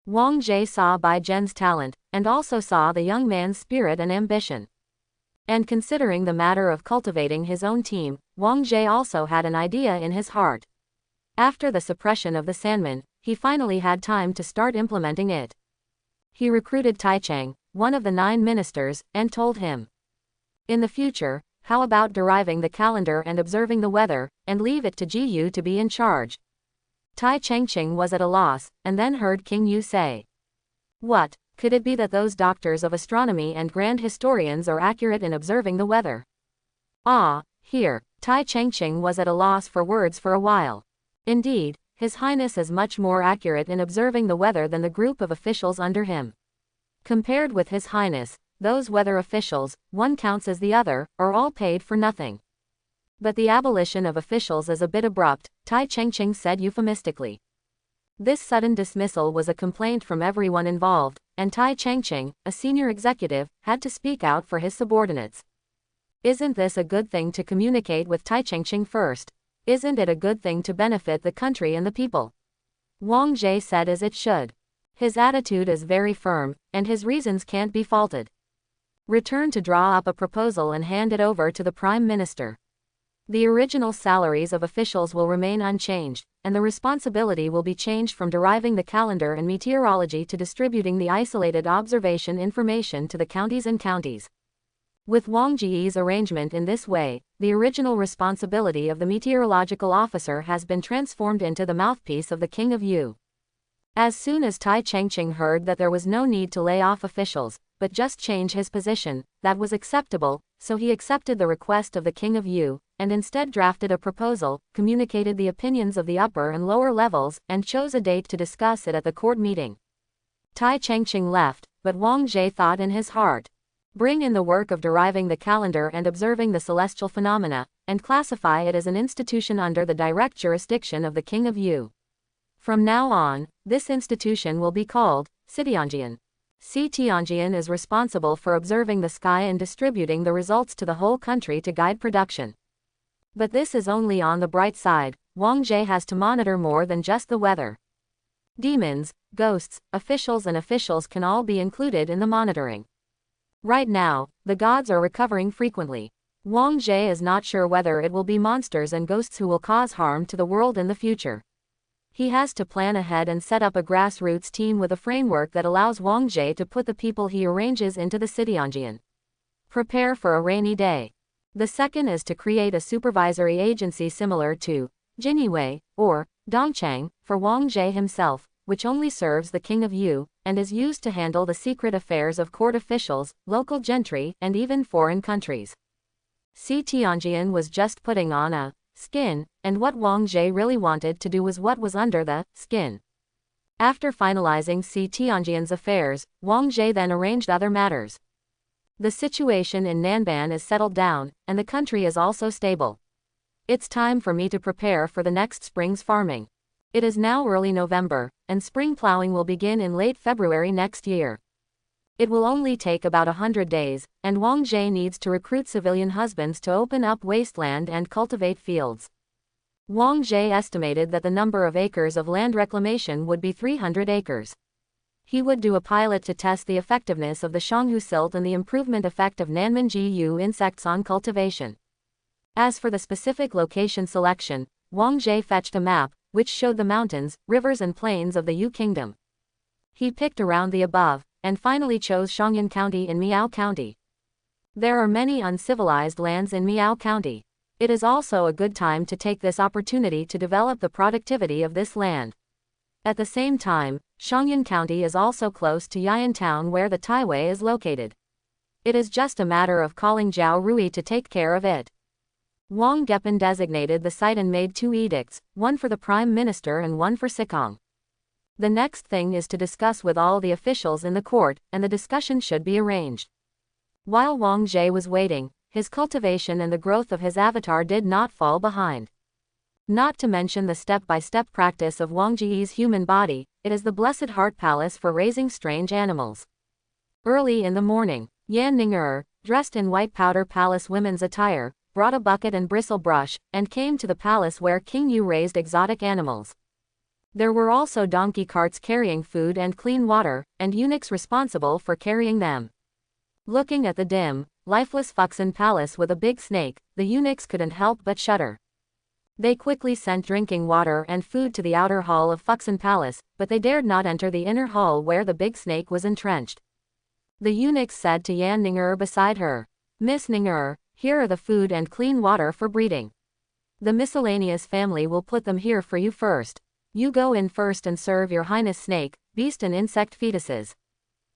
Wang Jie saw Bai Zhen's talent, and also saw the young man's spirit and ambition. And considering the matter of cultivating his own team, Wang Jie also had an idea in his heart. After the suppression of the Sandman, he finally had time to start implementing it. He recruited Tai Chang, one of the 9 ministers, and told him, "In the future, how about deriving the calendar and observing the weather, and leave it to Ji Yu to be in charge?" Tai Changqing was at a loss, and then heard King Yu say, "What, could it be that those doctors of astronomy and grand historians are accurate in observing the weather?" Ah, here, Tai Changqing was at a loss for words for a while. Indeed, His Highness is much more accurate in observing the weather than the group of officials under him. Compared with His Highness, those weather officials, one counts as the other, are all paid for nothing. But the abolition of officials is a bit abrupt, Tai Changqing said euphemistically. This sudden dismissal was a complaint from everyone involved, and Tai Changqing, a senior executive, had to speak out for his subordinates. Isn't this a good thing to communicate with Tai Changqing first? Isn't it a good thing to benefit the country and the people? Wang Jie said as it should. His attitude is very firm, and his reasons can't be faulted. Return to draw up a proposal and hand it over to the Prime Minister. The original salaries of officials will remain unchanged, and the responsibility will be changed from deriving the calendar and meteorology to distributing the isolated observation information to the counties and counties. With Wang Jie's arrangement in this way, the original responsibility of the meteorological officer has been transformed into the mouthpiece of the King of Yu. As soon as Tai Changqing heard that there was no need to lay off officials, but just change his position, that was acceptable, so he accepted the request of the King of Yu, and instead drafted a proposal, communicated the opinions of the upper and lower levels, and chose a date to discuss it at the court meeting. Tai Chengqing left, but Wang Jie thought in his heart. Bring in the work of deriving the calendar and observing the celestial phenomena, and classify it as an institution under the direct jurisdiction of the King of Yu. From now on, this institution will be called Citianjian. Citianjian is responsible for observing the sky and distributing the results to the whole country to guide production. But this is only on the bright side. Wang Jie has to monitor more than just the weather. Demons, ghosts, and officials can all be included in the monitoring. Right now, the gods are recovering frequently. Wang Jie is not sure whether it will be monsters and ghosts who will cause harm to the world in the future. He has to plan ahead and set up a grassroots team with a framework that allows Wang Jie to put the people he arranges into the Citianjian. Prepare for a rainy day. The second is to create a supervisory agency similar to Jinyue, or Dongchang, for Wang Jie himself, which only serves the King of Yu, and is used to handle the secret affairs of court officials, local gentry, and even foreign countries. Citianjian was just putting on a skin, and what Wang Jie really wanted to do was what was under the skin. After finalizing Citianjian's affairs, Wang Jie then arranged other matters. The situation in Nanban is settled down, and the country is also stable. It's time for me to prepare for the next spring's farming. It is now early November, and spring plowing will begin in late February next year. It will only take about 100 days, and Wang Jie needs to recruit civilian husbands to open up wasteland and cultivate fields. Wang Jie estimated that the number of acres of land reclamation would be 300 acres. He would do a pilot to test the effectiveness of the Shanghu silt and the improvement effect of Nanmen-Gu insects on cultivation. As for the specific location selection, Wang Jie fetched a map, which showed the mountains, rivers and plains of the Yu Kingdom. He picked around the above, and finally chose Shangyan County in Miao County. There are many uncivilized lands in Miao County. It is also a good time to take this opportunity to develop the productivity of this land. At the same time, Shangyan County is also close to Yayan Town where the Taiwei is located. It is just a matter of calling Zhao Rui to take care of it. Wang Gepin designated the site and made 2 edicts, one for the Prime Minister and one for Sikong. The next thing is to discuss with all the officials in the court, and the discussion should be arranged. While Wang Jie was waiting, his cultivation and the growth of his avatar did not fall behind. Not to mention the step-by-step practice of Wang Jie's human body, it is the Blessed Heart Palace for raising strange animals. Early in the morning, Yan Ning, dressed in white powder palace women's attire, brought a bucket and bristle brush, and came to the palace where King Yu raised exotic animals. There were also donkey carts carrying food and clean water, and eunuchs responsible for carrying them. Looking at the dim, lifeless Fuxin palace with a big snake, the eunuchs couldn't help but shudder. They quickly sent drinking water and food to the outer hall of Fuxin palace, but they dared not enter the inner hall where the big snake was entrenched. The eunuchs said to Yan Ning beside her, "Miss Ning, here are the food and clean water for breeding. The miscellaneous family will put them here for you first. You go in first and serve your highness snake, beast and insect fetuses.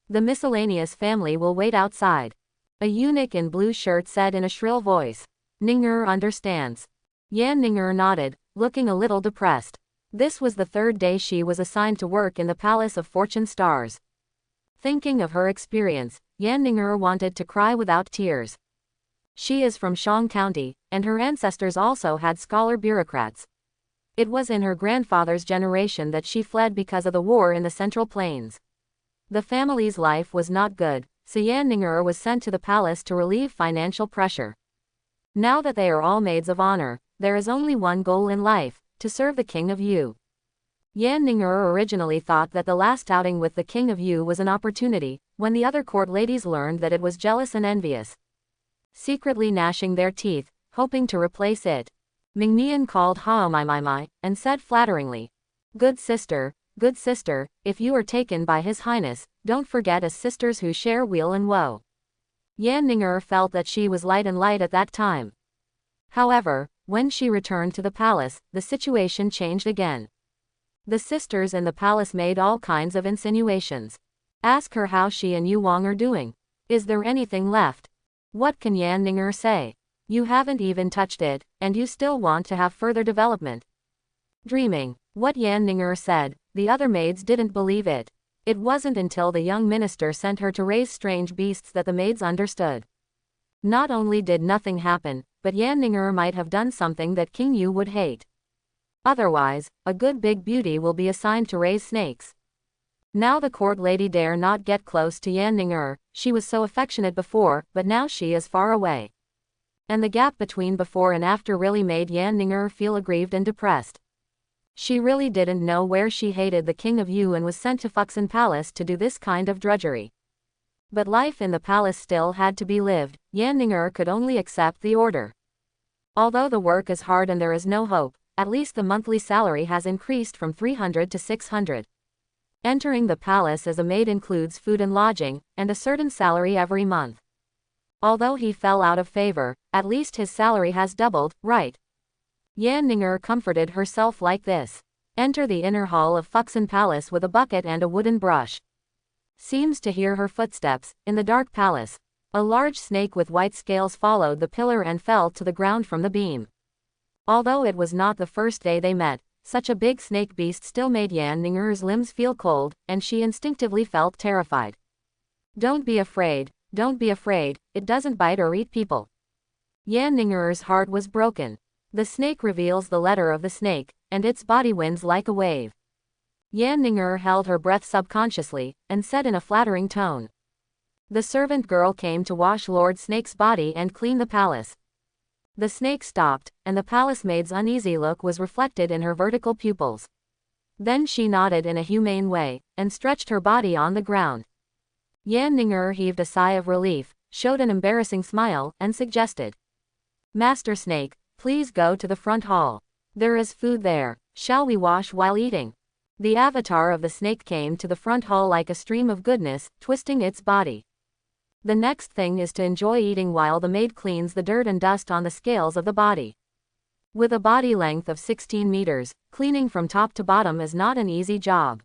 The miscellaneous family will wait outside." A eunuch in blue shirt said in a shrill voice. Ning understands. Yan Ning nodded, looking a little depressed. This was the 3rd day she was assigned to work in the Palace of Fortune Stars. Thinking of her experience, Yan Ning wanted to cry without tears. She is from Shang County, and her ancestors also had scholar bureaucrats. It was in her grandfather's generation that she fled because of the war in the Central Plains. The family's life was not good, so Yan Ning was sent to the palace to relieve financial pressure. Now that they are all maids of honor, there is only one goal in life, to serve the King of Yu. Yan Ning originally thought that the last outing with the King of Yu was an opportunity, when the other court ladies learned that it was jealous and envious. Secretly gnashing their teeth, hoping to replace it, Mingmian called Hao Mai and said flatteringly, good sister, if you are taken by His Highness, don't forget us sisters who share weal and woe." Yan Ning felt that she was light at that time. However, when she returned to the palace, the situation changed again. The sisters in the palace made all kinds of insinuations. Ask her how she and Yu Wang are doing. Is there anything left? What can Yan Ning say? You haven't even touched it, and you still want to have further development. Dreaming. What Yan Ninger said, the other maids didn't believe it. It wasn't until the young minister sent her to raise strange beasts that the maids understood. Not only did nothing happen, but Yan Ninger might have done something that King Yu would hate. Otherwise, a good big beauty will be assigned to raise snakes. Now the court lady dare not get close to Yan Ninger. She was so affectionate before, but now she is far away. And the gap between before and after really made Yan Ninger feel aggrieved and depressed. She really didn't know where she hated the king of Yu and was sent to Fuxin Palace to do this kind of drudgery. But life in the palace still had to be lived. Yan Ninger could only accept the order. Although the work is hard and there is no hope, at least the monthly salary has increased from 300 to 600. Entering the palace as a maid includes food and lodging, and a certain salary every month. Although he fell out of favor, at least his salary has doubled, right? Yan Ninger comforted herself like this. Enter the inner hall of Fuxin Palace with a bucket and a wooden brush. Seems to hear her footsteps, in the dark palace. A large snake with white scales followed the pillar and fell to the ground from the beam. Although it was not the first day they met, such a big snake beast still made Yan Ninger's limbs feel cold, and she instinctively felt terrified. Don't be afraid, it doesn't bite or eat people. Yan Ninger's heart was broken. The snake reveals the letter of the snake, and its body winds like a wave. Yan Ninger held her breath subconsciously, and said in a flattering tone. The servant girl came to wash Lord Snake's body and clean the palace. The snake stopped, and the palace maid's uneasy look was reflected in her vertical pupils. Then she nodded in a humane way, and stretched her body on the ground. Yan Ninger heaved a sigh of relief, showed an embarrassing smile, and suggested. Master Snake, please go to the front hall. There is food there. Shall we wash while eating? The avatar of the snake came to the front hall like a stream of goodness, twisting its body. The next thing is to enjoy eating while the maid cleans the dirt and dust on the scales of the body. With a body length of 16 meters, cleaning from top to bottom is not an easy job.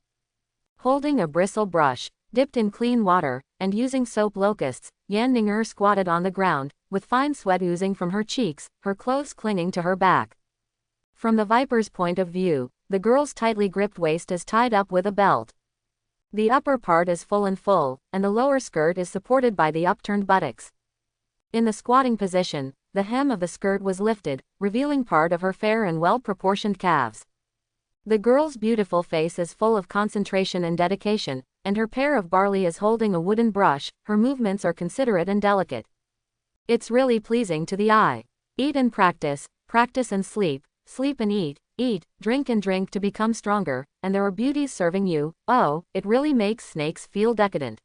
Holding a bristle brush, dipped in clean water, and using soap locusts, Yan Ninger squatted on the ground, with fine sweat oozing from her cheeks, her clothes clinging to her back. From the viper's point of view, the girl's tightly gripped waist is tied up with a belt. The upper part is full, and the lower skirt is supported by the upturned buttocks. In the squatting position, the hem of the skirt was lifted, revealing part of her fair and well-proportioned calves. The girl's beautiful face is full of concentration and dedication, and her pair of barley is holding a wooden brush. Her movements are considerate and delicate. It's really pleasing to the eye. Eat and practice, practice and sleep, sleep and eat, drink and drink to become stronger, and there are beauties serving you. Oh, it really makes snakes feel decadent.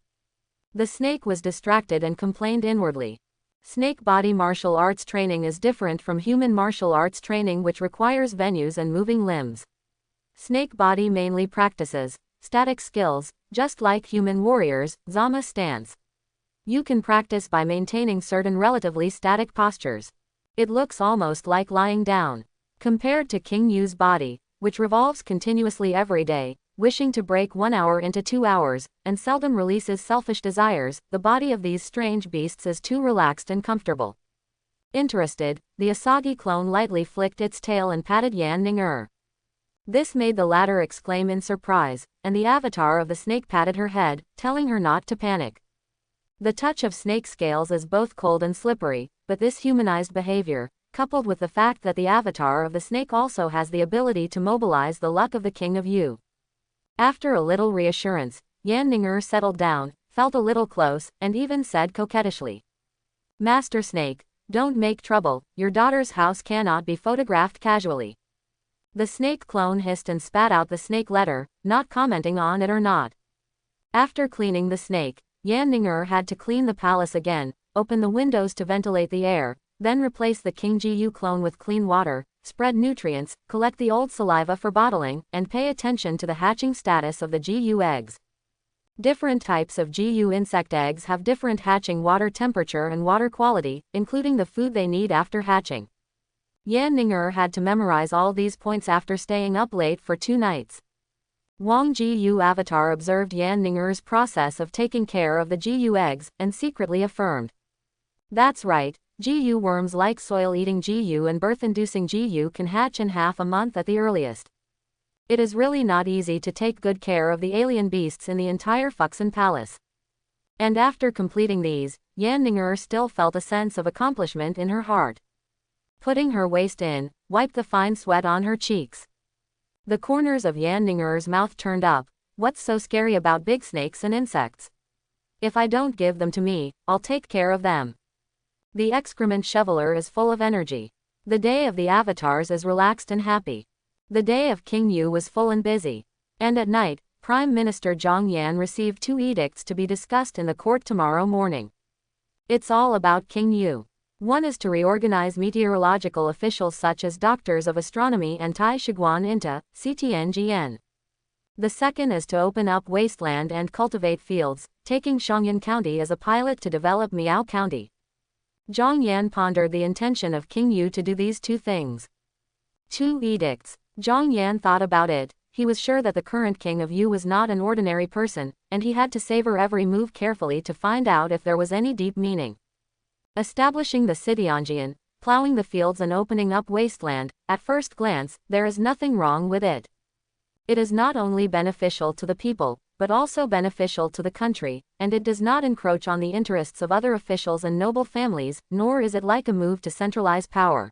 The snake was distracted and complained inwardly. Snake body martial arts training is different from human martial arts training, which requires venues and moving limbs. Snake body mainly practices static skills, just like human warriors, Zama stance. You can practice by maintaining certain relatively static postures. It looks almost like lying down. Compared to King Yu's body, which revolves continuously every day, wishing to break 1 hour into 2 hours, and seldom releases selfish desires, the body of these strange beasts is too relaxed and comfortable. Interested, the Asagi clone lightly flicked its tail and patted Yan Ninger. This made the latter exclaim in surprise, and the avatar of the snake patted her head, telling her not to panic. The touch of snake scales is both cold and slippery, but this humanized behavior, coupled with the fact that the avatar of the snake also has the ability to mobilize the luck of the King of Yu. After a little reassurance, Yan Ninger settled down, felt a little close, and even said coquettishly, Master Snake, don't make trouble, your daughter's house cannot be photographed casually. The snake clone hissed and spat out the snake letter, not commenting on it or not. After cleaning the snake, Yan Ninger had to clean the palace again, open the windows to ventilate the air, then replace the King Ji clone with clean water, spread nutrients, collect the old saliva for bottling, and pay attention to the hatching status of the Gu eggs. Different types of Gu insect eggs have different hatching water temperature and water quality, including the food they need after hatching. Yan Ninger had to memorize all these points after staying up late for 2 nights. Wang Gu avatar observed Yan Ninger's process of taking care of the Gu eggs, and secretly affirmed. That's right, GU worms like soil-eating GU and birth-inducing GU can hatch in half a month at the earliest. It is really not easy to take good care of the alien beasts in the entire Fuxin Palace. And after completing these, Yan Ning'er still felt a sense of accomplishment in her heart. Putting her waist in, wiped the fine sweat on her cheeks. The corners of Yan Ning'er's mouth turned up. What's so scary about big snakes and insects? If I don't give them to me, I'll take care of them. The excrement shoveler is full of energy. The day of the avatars is relaxed and happy. The day of King Yu was full and busy. And at night, Prime Minister Zhang Yan received 2 edicts to be discussed in the court tomorrow morning. It's all about King Yu. One is to reorganize meteorological officials such as doctors of astronomy and Tai Shiguan into CTNGN. The second is to open up wasteland and cultivate fields, taking Shangyan County as a pilot to develop Miao County. Zhang Yan pondered the intention of King Yu to do these 2 things. 2 edicts. Zhang Yan thought about it. He was sure that the current king of Yu was not an ordinary person, and he had to savor every move carefully to find out if there was any deep meaning. Establishing the city Anjian, plowing the fields and opening up wasteland, at first glance, there is nothing wrong with it. It is not only beneficial to the people, but also beneficial to the country, and it does not encroach on the interests of other officials and noble families, nor is it like a move to centralize power.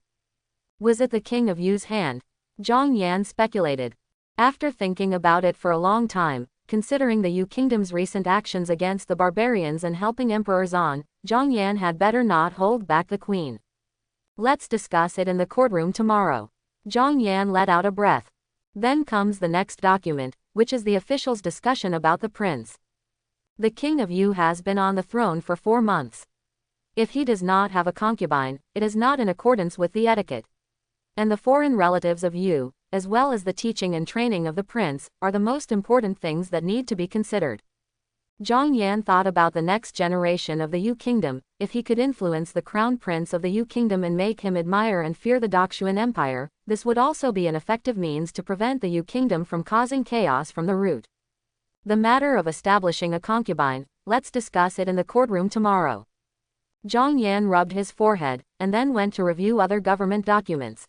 Was it the king of Yu's hand? Zhang Yan speculated. After thinking about it for a long time, considering the Yu kingdom's recent actions against the barbarians and helping Emperor Zan, Zhang Yan had better not hold back the queen. Let's discuss it in the courtroom tomorrow. Zhang Yan let out a breath. Then comes the next document, which is the officials' discussion about the prince. The king of Yu has been on the throne for 4 months. If he does not have a concubine, it is not in accordance with the etiquette. And the foreign relatives of Yu, as well as the teaching and training of the prince, are the most important things that need to be considered. Zhang Yan thought about the next generation of the Yu kingdom. If he could influence the crown prince of the Yu kingdom and make him admire and fear the Daxuan Empire, this would also be an effective means to prevent the Yu kingdom from causing chaos from the root. The matter of establishing a concubine, let's discuss it in the courtroom tomorrow. Zhang Yan rubbed his forehead, and then went to review other government documents.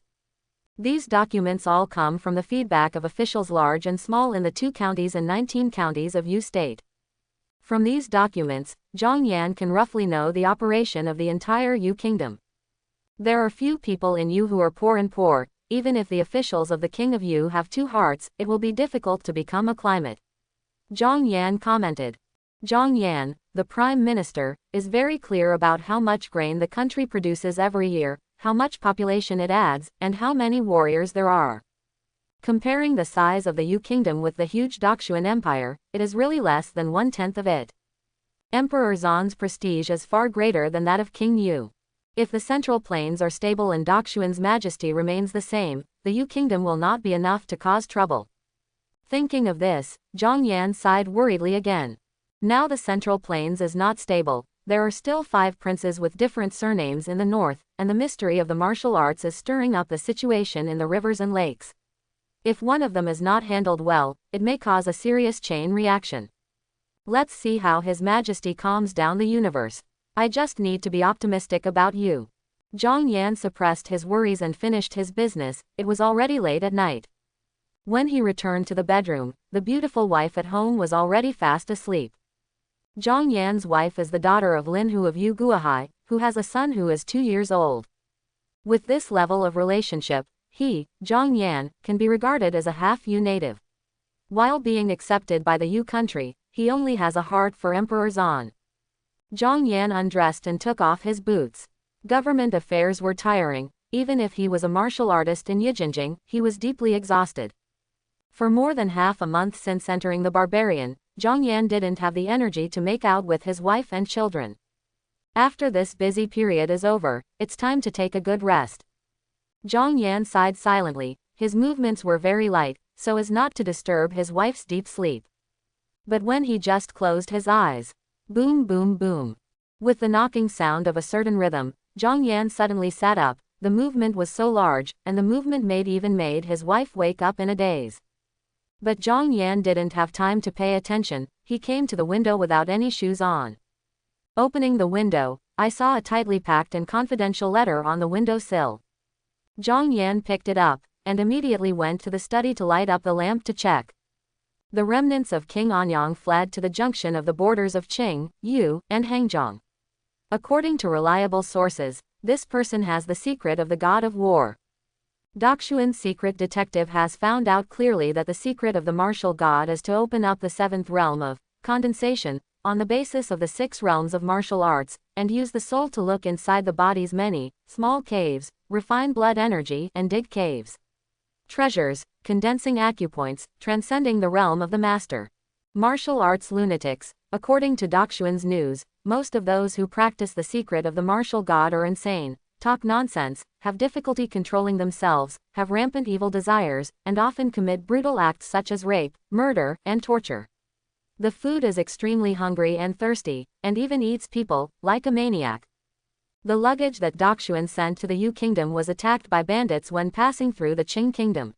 These documents all come from the feedback of officials large and small in the 2 counties and 19 counties of Yu state. From these documents, Zhang Yan can roughly know the operation of the entire Yu kingdom. There are few people in Yu who are poor and poor. Even if the officials of the king of Yu have 2 hearts, it will be difficult to become a climate. Zhang Yan commented. Zhang Yan, the prime minister, is very clear about how much grain the country produces every year, how much population it adds, and how many warriors there are. Comparing the size of the Yu kingdom with the huge Daxuan Empire, it is really less than 1/10 of it. Emperor Zan's prestige is far greater than that of King Yu. If the central plains are stable and Daxuan's majesty remains the same, the Yu kingdom will not be enough to cause trouble. Thinking of this, Zhang Yan sighed worriedly again. Now the central plains is not stable. There are still 5 princes with different surnames in the north, and the mystery of the martial arts is stirring up the situation in the rivers and lakes. If one of them is not handled well, it may cause a serious chain reaction. Let's see how His Majesty calms down the universe. I just need to be optimistic about you. Zhang Yan suppressed his worries and finished his business. It was already late at night. When he returned to the bedroom, the beautiful wife at home was already fast asleep. Zhang Yan's wife is the daughter of Lin Hu of Yu Guohai, who has a son who is 2 years old. With this level of relationship, he, Zhang Yan, can be regarded as a half-Yu native. While being accepted by the Yu country, he only has a heart for Emperor Zan. Zhang Yan undressed and took off his boots. Government affairs were tiring. Even if he was a martial artist in Yijinjing, he was deeply exhausted. For more than half a month since entering the Barbarian, Zhang Yan didn't have the energy to make out with his wife and children. After this busy period is over, it's time to take a good rest. Zhang Yan sighed silently. His movements were very light, so as not to disturb his wife's deep sleep. But when he just closed his eyes, boom boom boom. With the knocking sound of a certain rhythm, Zhang Yan suddenly sat up. The movement was so large, and the movement made his wife wake up in a daze. But Zhang Yan didn't have time to pay attention. He came to the window without any shoes on. Opening the window, I saw a tightly packed and confidential letter on the window sill. Zhang Yan picked it up, and immediately went to the study to light up the lamp to check. The remnants of King Anyang fled to the junction of the borders of Qing, Yu, and Hangzhong. According to reliable sources, this person has the secret of the god of war. Daxuan's secret detective has found out clearly that the secret of the martial god is to open up the seventh realm of condensation, on the basis of the 6 realms of martial arts, and use the soul to look inside the body's many, small caves, refine blood energy, and dig caves. Treasures, condensing acupoints, transcending the realm of the master. Martial arts lunatics. According to Daxuan's news, most of those who practice the secret of the martial god are insane, talk nonsense, have difficulty controlling themselves, have rampant evil desires, and often commit brutal acts such as rape, murder, and torture. The food is extremely hungry and thirsty, and even eats people, like a maniac. The luggage that Daxuan sent to the Yu kingdom was attacked by bandits when passing through the Qing kingdom.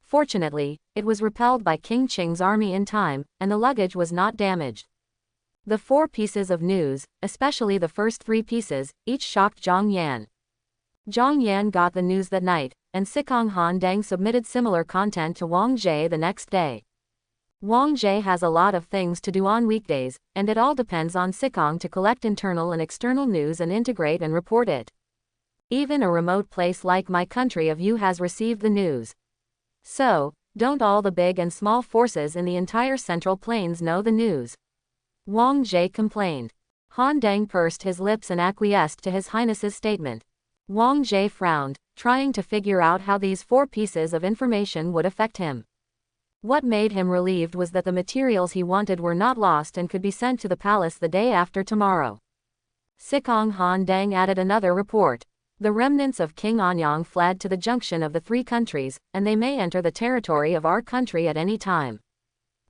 Fortunately, it was repelled by King Qing's army in time, and the luggage was not damaged. The 4 pieces of news, especially the first 3 pieces, each shocked Zhang Yan. Zhang Yan got the news that night, and Sikong Han Dang submitted similar content to Wang Jie the next day. Wang Jie has a lot of things to do on weekdays, and it all depends on Sikong to collect internal and external news and integrate and report it. Even a remote place like my country of Yu has received the news. So, don't all the big and small forces in the entire Central Plains know the news? Wang Jie complained. Han Dang pursed his lips and acquiesced to His Highness's statement. Wang Jie frowned, trying to figure out how these 4 pieces of information would affect him. What made him relieved was that the materials he wanted were not lost and could be sent to the palace the day after tomorrow. Sikong Han Dang added another report. The remnants of King Anyang fled to the junction of the 3 countries, and they may enter the territory of our country at any time.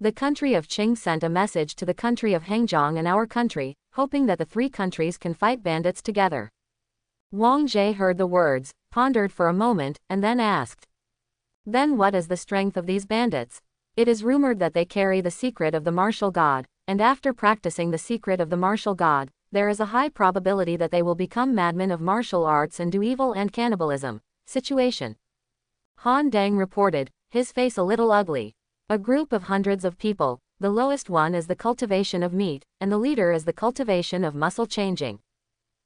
The country of Qing sent a message to the country of Hangzhong and our country, hoping that the 3 countries can fight bandits together. Wang Jie heard the words, pondered for a moment, and then asked. Then what is the strength of these bandits? It is rumored that they carry the secret of the martial god, and after practicing the secret of the martial god, there is a high probability that they will become madmen of martial arts and do evil and cannibalism. Situation. Han Dang reported, his face a little ugly. A group of hundreds of people, the lowest one is the cultivation of meat, and the leader is the cultivation of muscle changing.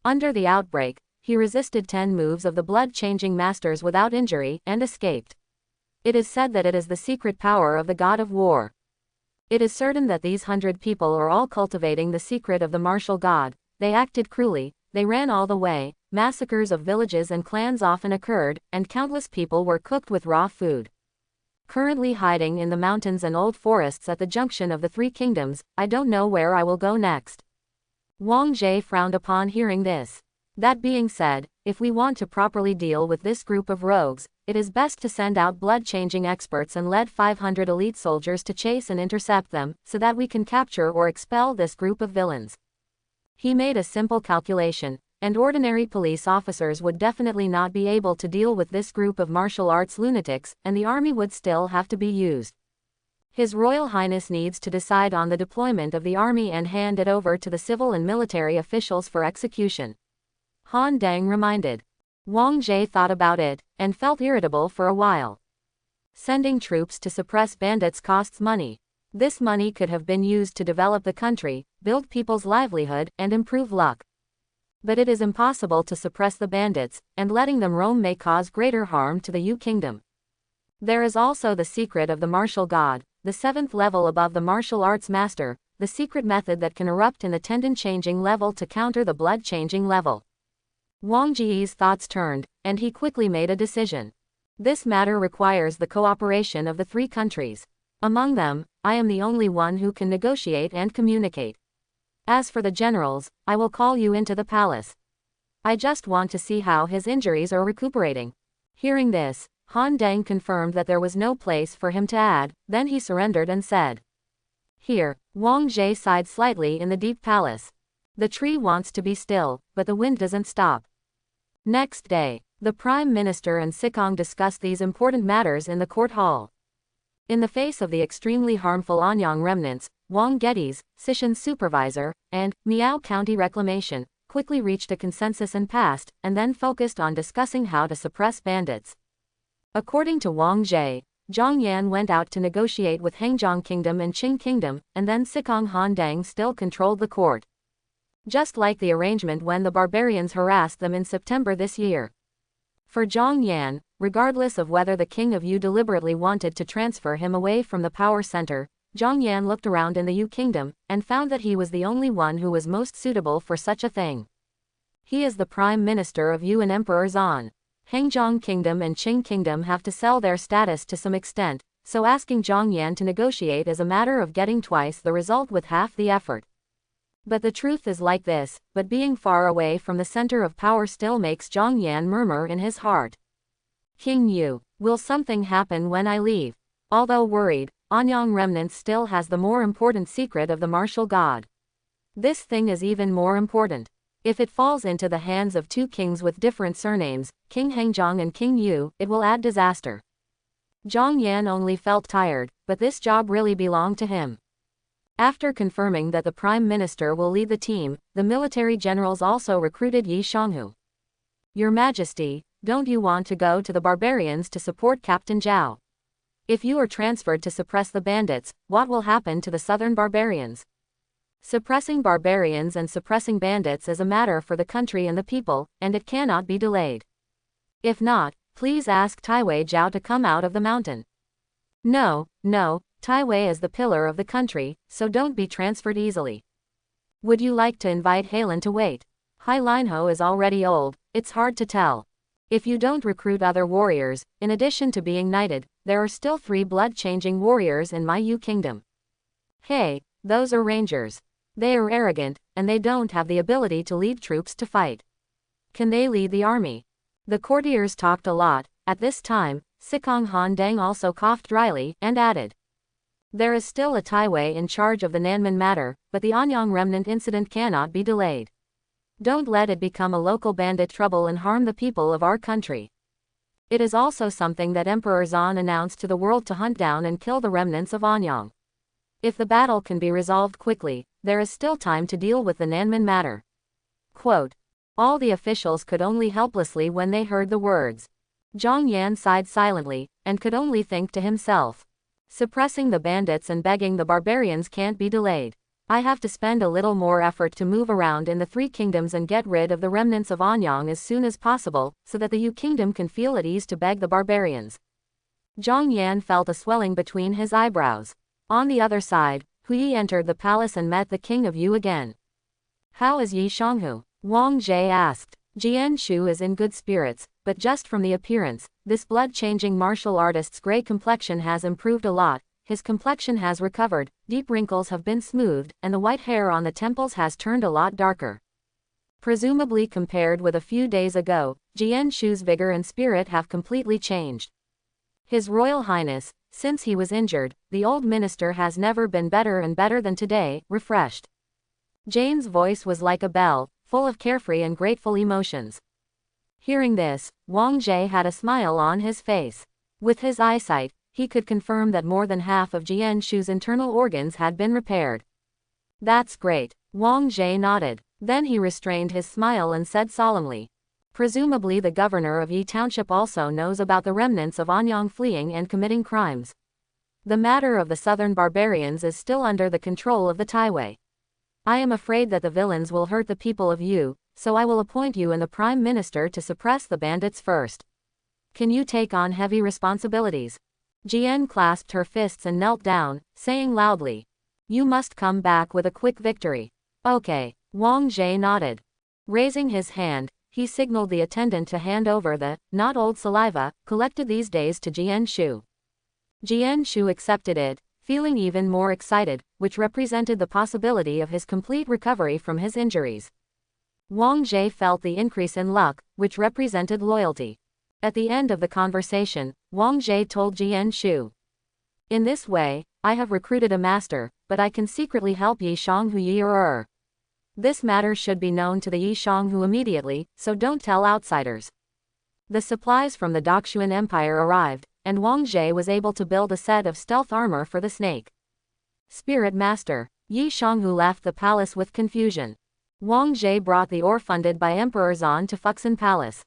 Under the outbreak, he resisted 10 moves of the blood-changing masters without injury, and escaped. It is said that it is the secret power of the god of war. It is certain that these 100 people are all cultivating the secret of the martial god. They acted cruelly, they ran all the way, massacres of villages and clans often occurred, and countless people were cooked with raw food. Currently hiding in the mountains and old forests at the junction of the 3 kingdoms, I don't know where I will go next. Wang Jie frowned upon hearing this. That being said, if we want to properly deal with this group of rogues, it is best to send out blood-changing experts and lead 500 elite soldiers to chase and intercept them, so that we can capture or expel this group of villains. He made a simple calculation, and ordinary police officers would definitely not be able to deal with this group of martial arts lunatics, and the army would still have to be used. His Royal Highness needs to decide on the deployment of the army and hand it over to the civil and military officials for execution. Han Dang reminded. Wang Jie thought about it, and felt irritable for a while. Sending troops to suppress bandits costs money. This money could have been used to develop the country, build people's livelihood, and improve luck. But it is impossible to suppress the bandits, and letting them roam may cause greater harm to the Yu kingdom. There is also the secret of the martial god, the 7th level above the martial arts master, the secret method that can erupt in the tendon-changing level to counter the blood-changing level. Wang Jie's thoughts turned, and he quickly made a decision. This matter requires the cooperation of the 3 countries. Among them, I am the only one who can negotiate and communicate. As for the generals, I will call you into the palace. I just want to see how his injuries are recuperating. Hearing this, Han Dang confirmed that there was no place for him to add, then he surrendered and said. Here, Wang Jie sighed slightly in the deep palace. The tree wants to be still, but the wind doesn't stop. Next day, the Prime Minister and Sikong discussed these important matters in the court hall. In the face of the extremely harmful Anyang remnants, Wang Geddes, Sishan's supervisor, and Miao County Reclamation quickly reached a consensus and passed, and then focused on discussing how to suppress bandits. According to Wang Jie, Zhang Yan went out to negotiate with Hengzhong Kingdom and Qing Kingdom, and then Sikong Handang still controlled the court. Just like the arrangement when the barbarians harassed them in September this year. For Zhang Yan, regardless of whether the King of Yu deliberately wanted to transfer him away from the power center, Zhang Yan looked around in the Yu kingdom, and found that he was the only one who was most suitable for such a thing. He is the Prime Minister of Yu and Emperor Zan. Hengzhong Kingdom and Qing Kingdom have to sell their status to some extent, so asking Zhang Yan to negotiate is a matter of getting twice the result with half the effort. But the truth is like this, but being far away from the center of power still makes Zhang Yan murmur in his heart. King Yu, will something happen when I leave? Although worried, Anyang remnant still has the more important secret of the martial god. This thing is even more important. If it falls into the hands of two kings with different surnames, King Hengzhong and King Yu, it will add disaster. Zhang Yan only felt tired, but this job really belonged to him. After confirming that the Prime Minister will lead the team, the military generals also recruited Yi Shanghu. Your Majesty, don't you want to go to the barbarians to support Captain Zhao? If you are transferred to suppress the bandits, what will happen to the southern barbarians? Suppressing barbarians and suppressing bandits is a matter for the country and the people, and it cannot be delayed. If not, please ask Taiwei Zhao to come out of the mountain. No, Taiwei is the pillar of the country, so don't be transferred easily. Would you like to invite Heilun to wait? Hai Linho is already old, it's hard to tell. If you don't recruit other warriors, in addition to being knighted, there are still 3 blood-changing warriors in my Yu kingdom. Hey, those are rangers. They are arrogant, and they don't have the ability to lead troops to fight. Can they lead the army? The courtiers talked a lot. At this time, Sikong Handang also coughed dryly, and added. There is still a Taiwei in charge of the Nanman matter, but the Anyang remnant incident cannot be delayed. Don't let it become a local bandit trouble and harm the people of our country. It is also something that Emperor Zan announced to the world to hunt down and kill the remnants of Anyang. If the battle can be resolved quickly, there is still time to deal with the Nanman matter. Quote. All the officials could only helplessly when they heard the words. Zhang Yan sighed silently, and could only think to himself. Suppressing the bandits and begging the barbarians can't be delayed. I have to spend a little more effort to move around in the 3 kingdoms and get rid of the remnants of Anyang as soon as possible, so that the Yu kingdom can feel at ease to beg the barbarians. Zhang Yan felt a swelling between his eyebrows. On the other side, Hui entered the palace and met the king of Yu again. How is Yi Shanghu? Wang Jie asked. Jian Shu is in good spirits, but just from the appearance, this blood-changing martial artist's gray complexion has improved a lot. His complexion has recovered, deep wrinkles have been smoothed, and the white hair on the temples has turned a lot darker. Presumably compared with a few days ago, Jian Shu's vigor and spirit have completely changed. His Royal Highness, since he was injured, the old minister has never been better and better than today, refreshed. Jane's voice was like a bell, full of carefree and grateful emotions. Hearing this, Wang Jie had a smile on his face. With his eyesight, he could confirm that more than half of Jian Shu's internal organs had been repaired. That's great. Wang Jie nodded. Then he restrained his smile and said solemnly. Presumably the governor of Yi Township also knows about the remnants of Anyang fleeing and committing crimes. The matter of the southern barbarians is still under the control of the Taiwei. I am afraid that the villains will hurt the people of Yu, so I will appoint you and the Prime Minister to suppress the bandits first. Can you take on heavy responsibilities? Jian clasped her fists and knelt down, saying loudly. You must come back with a quick victory. Okay. Wang Jie nodded. Raising his hand, he signaled the attendant to hand over the, not old saliva, collected these days to Jian Shu. Jian Shu accepted it, feeling even more excited, which represented the possibility of his complete recovery from his injuries. Wang Jie felt the increase in luck, which represented loyalty. At the end of the conversation, Wang Jie told Jian Shu. In this way, I have recruited a master, but I can secretly help Yi Shanghu Yi. This matter should be known to the Yi Shanghu immediately, so don't tell outsiders. The supplies from the Daxuan Empire arrived, and Wang Jie was able to build a set of stealth armor for the snake. Spirit Master. Yi Shanghu left the palace with confusion. Wang Jie brought the ore funded by Emperor Zan to Fuxin Palace.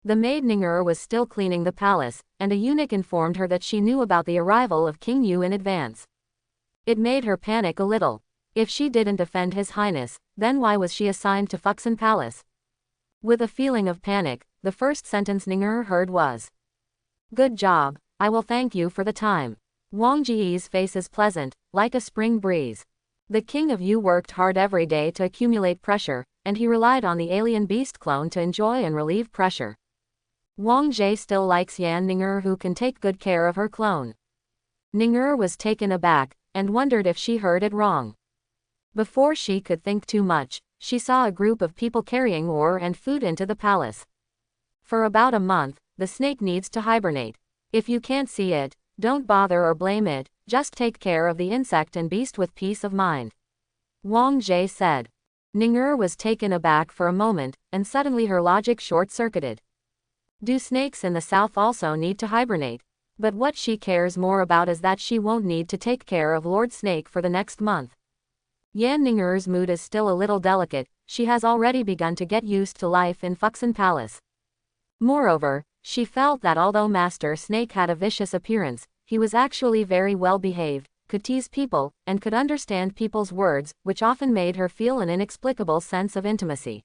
The maid Ning'er was still cleaning the palace, and a eunuch informed her that she knew about the arrival of King Yu in advance. It made her panic a little. If she didn't offend His Highness, then why was she assigned to Fuxin Palace? With a feeling of panic, the first sentence Ning'er heard was, "Good job, I will thank you for the time." Wang Jie's face is pleasant, like a spring breeze. The king of Yu worked hard every day to accumulate pressure, and he relied on the alien beast clone to enjoy and relieve pressure. Wang Jie still likes Yan Ning'er, who can take good care of her clone. Ning'er was taken aback, and wondered if she heard it wrong. Before she could think too much, she saw a group of people carrying ore and food into the palace. For about a month, the snake needs to hibernate. If you can't see it, don't bother or blame it, just take care of the insect and beast with peace of mind. Wang Jie said. Ning'er was taken aback for a moment, and suddenly her logic short-circuited. Do snakes in the south also need to hibernate? But what she cares more about is that she won't need to take care of Lord Snake for the next month. Yan Ning'er's mood is still a little delicate, she has already begun to get used to life in Fuxin Palace. Moreover, she felt that although Master Snake had a vicious appearance, he was actually very well behaved, could tease people, and could understand people's words, which often made her feel an inexplicable sense of intimacy.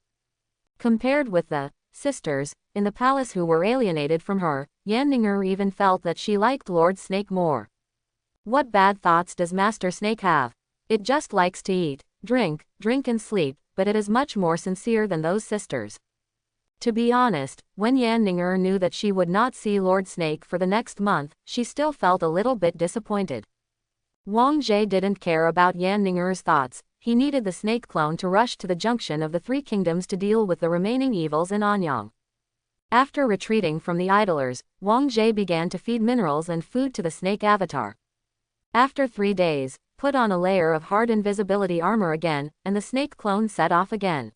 Compared with the sisters in the palace who were alienated from her, Yan Ning'er even felt that she liked Lord Snake more. What bad thoughts does Master Snake have? It just likes to eat, drink and sleep, but it is much more sincere than those sisters. To be honest, when Yan Ning'er knew that she would not see Lord Snake for the next month, she still felt a little bit disappointed. Wang Jie didn't care about Yan Ning'er's thoughts. He needed the snake clone to rush to the junction of the three kingdoms to deal with the remaining evils in Anyang. After retreating from the idlers, Wang Jie began to feed minerals and food to the snake avatar. After 3 days, put on a layer of hard invisibility armor again, and the snake clone set off again.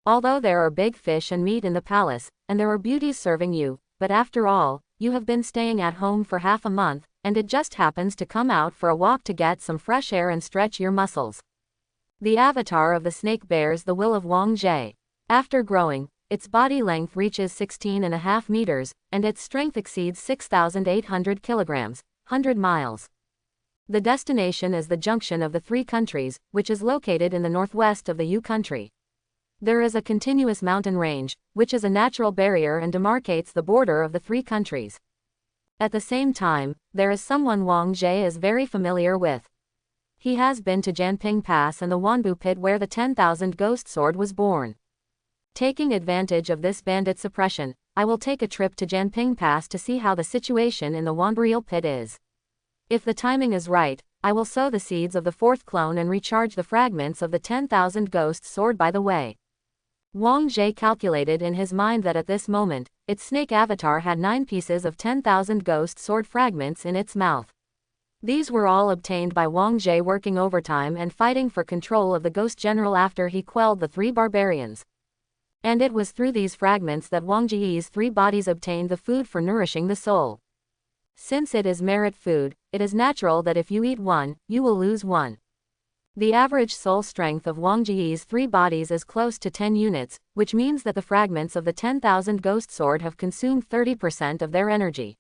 Although there are big fish and meat in the palace, and there are beauties serving you, but after all, you have been staying at home for half a month, and it just happens to come out for a walk to get some fresh air and stretch your muscles. The avatar of the snake bears the will of Wang Jie. After growing, its body length reaches 16.5 meters, and its strength exceeds 6,800 kilograms, 100 miles. The destination is the junction of the three countries, which is located in the northwest of the Yu country. There is a continuous mountain range, which is a natural barrier and demarcates the border of the three countries. At the same time, there is someone Wang Jie is very familiar with. He has been to Janping Pass and the Wanbu pit where the 10,000 ghost sword was born. Taking advantage of this bandit suppression, I will take a trip to Janping Pass to see how the situation in the Wanbu pit is. If the timing is right, I will sow the seeds of the fourth clone and recharge the fragments of the 10,000 ghost sword by the way. Wang Jie calculated in his mind that at this moment, its snake avatar had 9 pieces of 10,000 ghost sword fragments in its mouth. These were all obtained by Wang Jie working overtime and fighting for control of the Ghost General after he quelled the 3 barbarians. And it was through these fragments that Wang Jie's 3 bodies obtained the food for nourishing the soul. Since it is merit food, it is natural that if you eat 1, you will lose 1. The average soul strength of Wang Jie's 3 bodies is close to 10 units, which means that the fragments of the 10,000 ghost sword have consumed 30% of their energy.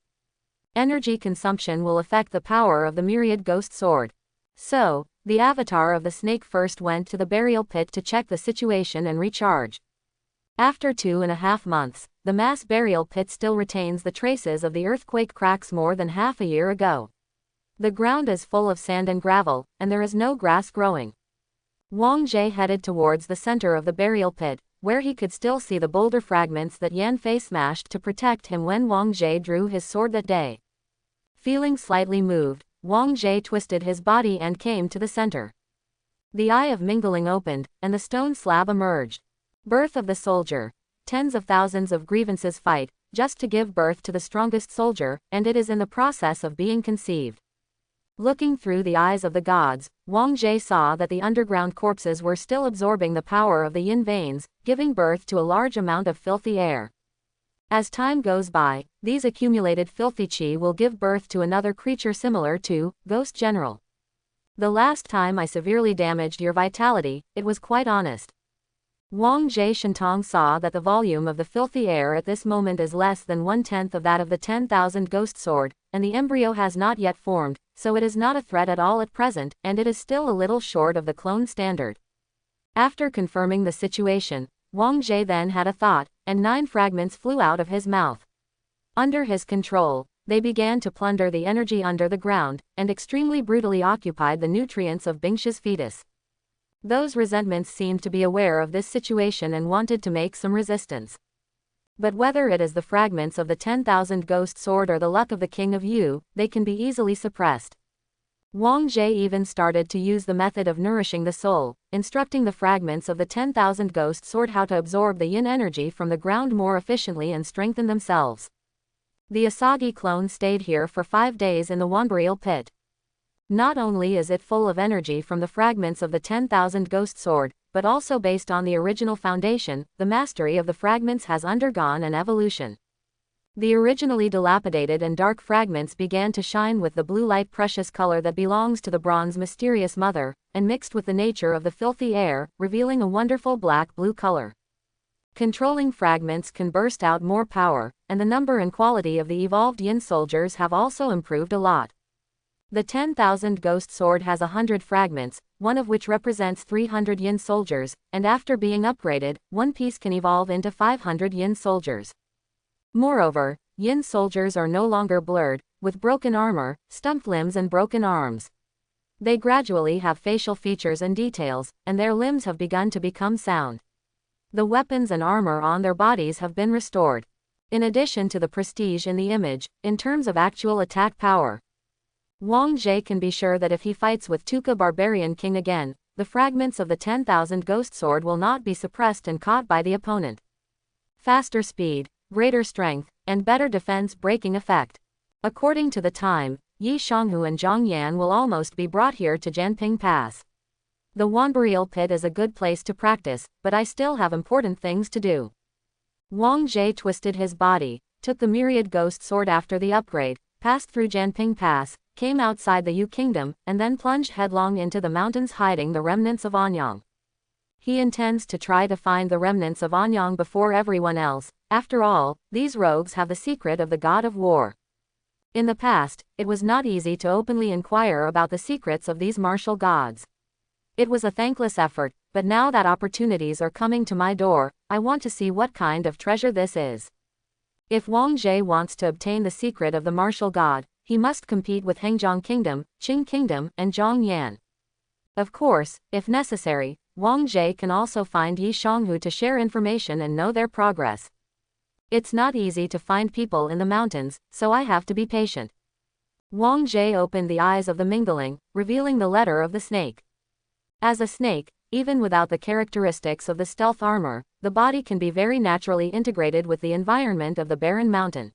Energy consumption will affect the power of the myriad ghost sword. So, the avatar of the snake first went to the burial pit to check the situation and recharge. After 2.5 months, the mass burial pit still retains the traces of the earthquake cracks more than half a year ago. The ground is full of sand and gravel, and there is no grass growing. Wang Jie headed towards the center of the burial pit, where he could still see the boulder fragments that Yan Fei smashed to protect him when Wang Jie drew his sword that day. Feeling slightly moved, Wang Jie twisted his body and came to the center. The Eye of Mingling opened, and the stone slab emerged. Birth of the soldier. Tens of thousands of grievances fight, just to give birth to the strongest soldier, and it is in the process of being conceived. Looking through the eyes of the gods, Wang Jie saw that the underground corpses were still absorbing the power of the yin veins, giving birth to a large amount of filthy air. As time goes by, these accumulated filthy qi will give birth to another creature similar to Ghost General. The last time I severely damaged your vitality, it was quite honest. Wang Jie Shentong saw that the volume of the filthy air at this moment is less than 1/10 of that of the 10,000 ghost sword, and the embryo has not yet formed, so it is not a threat at all at present, and it is still a little short of the clone standard. After confirming the situation, Wang Jie then had a thought, and 9 fragments flew out of his mouth. Under his control, they began to plunder the energy under the ground, and extremely brutally occupied the nutrients of Bingsha's fetus. Those resentments seemed to be aware of this situation and wanted to make some resistance. But whether it is the fragments of the 10,000 ghost sword or the luck of the King of Yu, they can be easily suppressed. Wang Jie even started to use the method of nourishing the soul, instructing the fragments of the 10,000 ghost sword how to absorb the yin energy from the ground more efficiently and strengthen themselves. The Asagi clone stayed here for 5 days in the Wanburial pit. Not only is it full of energy from the fragments of the 10,000 ghost sword, but also based on the original foundation, the mastery of the fragments has undergone an evolution. The originally dilapidated and dark fragments began to shine with the blue light precious color that belongs to the bronze mysterious mother, and mixed with the nature of the filthy air, revealing a wonderful black-blue color. Controlling fragments can burst out more power, and the number and quality of the evolved yin soldiers have also improved a lot. The 10,000 ghost sword has 100 fragments, one of which represents 300 yin soldiers, and after being upgraded, one piece can evolve into 500 yin soldiers. Moreover, yin soldiers are no longer blurred, with broken armor, stumped limbs and broken arms. They gradually have facial features and details, and their limbs have begun to become sound. The weapons and armor on their bodies have been restored. In addition to the prestige in the image, in terms of actual attack power, Wang Jie can be sure that if he fights with Tuka Barbarian King again, the fragments of the 10,000 ghost sword will not be suppressed and caught by the opponent. Faster speed, greater strength, and better defense breaking effect. According to the time, Yi Shanghu and Zhang Yan will almost be brought here to Jianping Pass. The Wanburial pit is a good place to practice, but I still have important things to do. Wang Jie twisted his body, took the myriad ghost sword after the upgrade, passed through Jianping Pass, came outside the Yu Kingdom, and then plunged headlong into the mountains hiding the remnants of Anyang. He intends to try to find the remnants of Anyang before everyone else. After all, these rogues have the secret of the god of war. In the past, it was not easy to openly inquire about the secrets of these martial gods. It was a thankless effort, but now that opportunities are coming to my door, I want to see what kind of treasure this is. If Wang Jie wants to obtain the secret of the martial god, he must compete with Hengjiang Kingdom, Qing Kingdom, and Zhang Yan. Of course, if necessary, Wang Jie can also find Yi Shanghu to share information and know their progress. It's not easy to find people in the mountains, so I have to be patient. Wang Jie opened the eyes of the Mingling, revealing the letter of the snake. As a snake, even without the characteristics of the stealth armor, the body can be very naturally integrated with the environment of the barren mountain.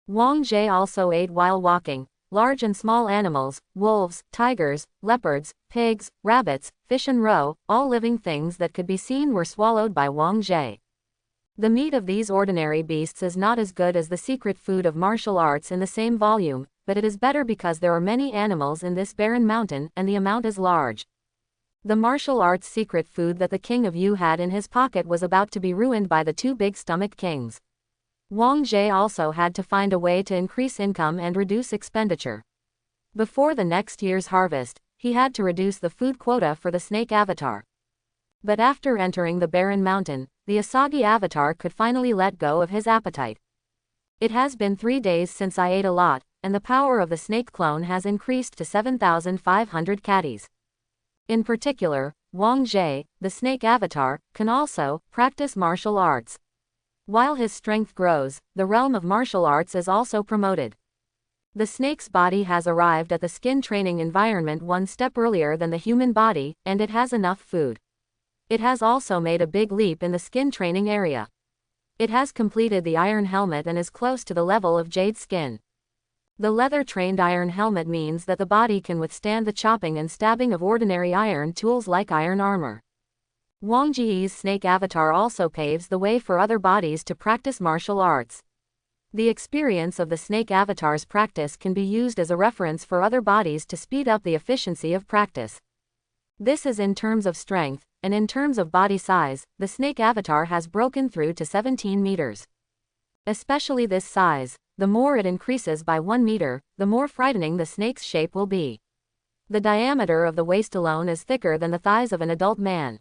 Wang Jie also ate while walking. Large and small animals, wolves, tigers, leopards, pigs, rabbits, fish and roe, all living things that could be seen were swallowed by Wang Jie. The meat of these ordinary beasts is not as good as the secret food of martial arts in the same volume, but it is better because there are many animals in this barren mountain and the amount is large. The martial arts secret food that the King of Yu had in his pocket was about to be ruined by the 2 big-stomach kings. Wang Jie also had to find a way to increase income and reduce expenditure. Before the next year's harvest, he had to reduce the food quota for the snake avatar. But after entering the barren mountain, the Asagi avatar could finally let go of his appetite. It has been 3 days since I ate a lot, and the power of the snake clone has increased to 7,500 catties. In particular, Wang Jie, the snake avatar, can also practice martial arts. While his strength grows, the realm of martial arts is also promoted. The snake's body has arrived at the skin training environment 1 step earlier than the human body, and it has enough food. It has also made a big leap in the skin training area. It has completed the iron helmet and is close to the level of jade skin. The leather-trained iron helmet means that the body can withstand the chopping and stabbing of ordinary iron tools like iron armor. Wang Jie's snake avatar also paves the way for other bodies to practice martial arts. The experience of the snake avatar's practice can be used as a reference for other bodies to speed up the efficiency of practice. This is in terms of strength, and in terms of body size, the snake avatar has broken through to 17 meters. Especially this size, the more it increases by 1 meter, the more frightening the snake's shape will be. The diameter of the waist alone is thicker than the thighs of an adult man.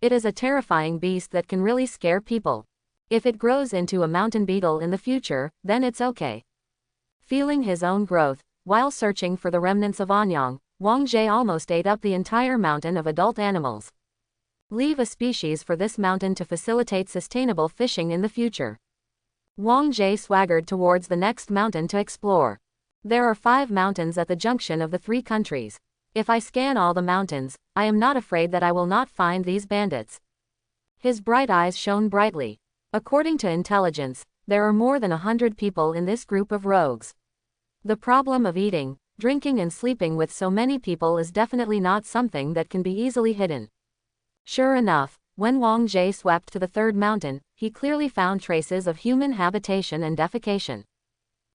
It is a terrifying beast that can really scare people. If it grows into a mountain beetle in the future, then it's okay. Feeling his own growth, while searching for the remnants of Anyang, Wang Jie almost ate up the entire mountain of adult animals. Leave a species for this mountain to facilitate sustainable fishing in the future. Wang Jie swaggered towards the next mountain to explore. There are 5 mountains at the junction of the 3 countries. If I scan all the mountains, I am not afraid that I will not find these bandits. His bright eyes shone brightly. According to intelligence, there are more than 100 people in this group of rogues. The problem of eating, drinking and sleeping with so many people is definitely not something that can be easily hidden. Sure enough, when Wang Jie swept to the 3rd mountain, he clearly found traces of human habitation and defecation.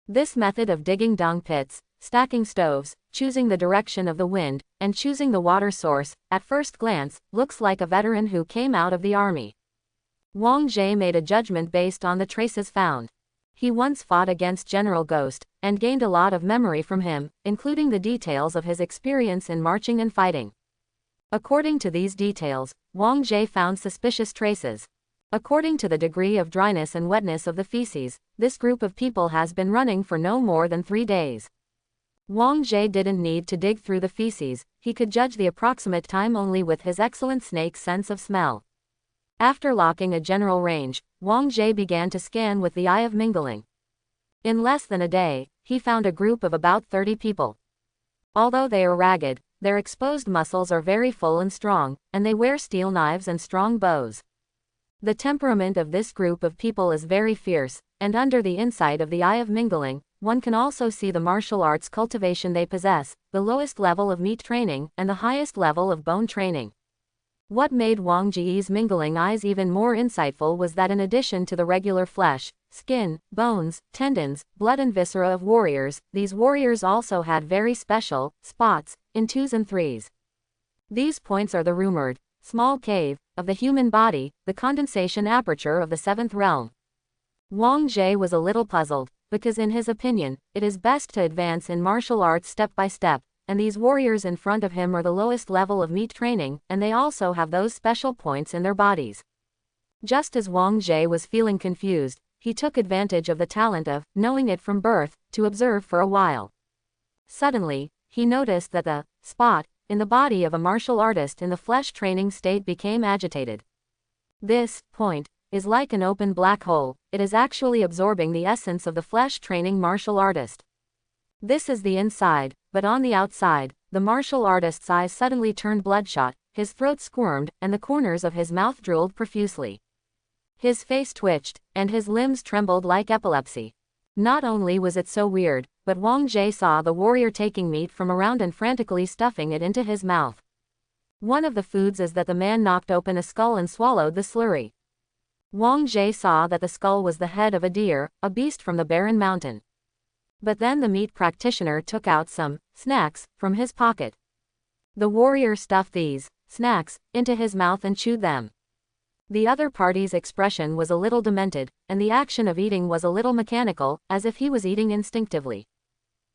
This method of digging dung pits, stacking stoves, choosing the direction of the wind, and choosing the water source, at first glance, looks like a veteran who came out of the army. Wang Jie made a judgment based on the traces found. He once fought against General Ghost, and gained a lot of memory from him, including the details of his experience in marching and fighting. According to these details, Wang Jie found suspicious traces. According to the degree of dryness and wetness of the feces, this group of people has been running for no more than 3 days. Wang Jie didn't need to dig through the feces, he could judge the approximate time only with his excellent snake sense of smell. After locking a general range, Wang Jie began to scan with the eye of mingling. In less than a day, he found a group of about 30 people. Although they are ragged, their exposed muscles are very full and strong, and they wear steel knives and strong bows. The temperament of this group of people is very fierce, and under the insight of the eye of mingling, one can also see the martial arts cultivation they possess, the lowest level of meat training, and the highest level of bone training. What made Wang Jie's mingling eyes even more insightful was that in addition to the regular flesh, skin, bones, tendons, blood and viscera of warriors, these warriors also had very special spots, in 2s and 3s. These points are the rumored small cave of the human body, the condensation aperture of the 7th realm. Wang Jie was a little puzzled, because in his opinion, it is best to advance in martial arts step by step, and these warriors in front of him are the lowest level of meat training, and they also have those special points in their bodies. Just as Wang Jie was feeling confused, he took advantage of the talent of knowing it from birth, to observe for a while. Suddenly, he noticed that the spot in the body of a martial artist in the flesh training state became agitated. This point is like an open black hole, it is actually absorbing the essence of the flesh training martial artist. This is the inside, but on the outside, the martial artist's eyes suddenly turned bloodshot, his throat squirmed, and the corners of his mouth drooled profusely. His face twitched, and his limbs trembled like epilepsy. Not only was it so weird, but Wang Jie saw the warrior taking meat from around and frantically stuffing it into his mouth. One of the foods is that the man knocked open a skull and swallowed the slurry. Wang Jie saw that the skull was the head of a deer, a beast from the barren mountain. But then the meat practitioner took out some snacks from his pocket. The warrior stuffed these snacks into his mouth and chewed them. The other party's expression was a little demented, and the action of eating was a little mechanical, as if he was eating instinctively.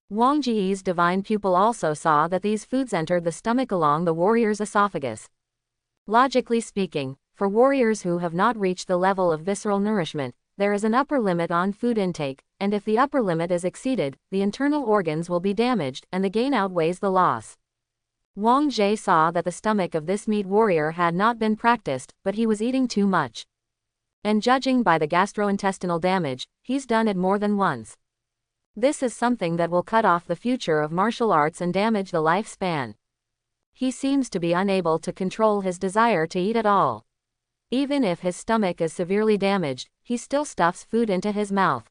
Wang Jie's divine pupil also saw that these foods entered the stomach along the warrior's esophagus. Logically speaking, for warriors who have not reached the level of visceral nourishment, there is an upper limit on food intake, and if the upper limit is exceeded, the internal organs will be damaged, and the gain outweighs the loss. Wang Jie saw that the stomach of this meat warrior had not been practiced, but he was eating too much. And judging by the gastrointestinal damage, he's done it more than once. This is something that will cut off the future of martial arts and damage the lifespan. He seems to be unable to control his desire to eat at all. Even if his stomach is severely damaged, he still stuffs food into his mouth.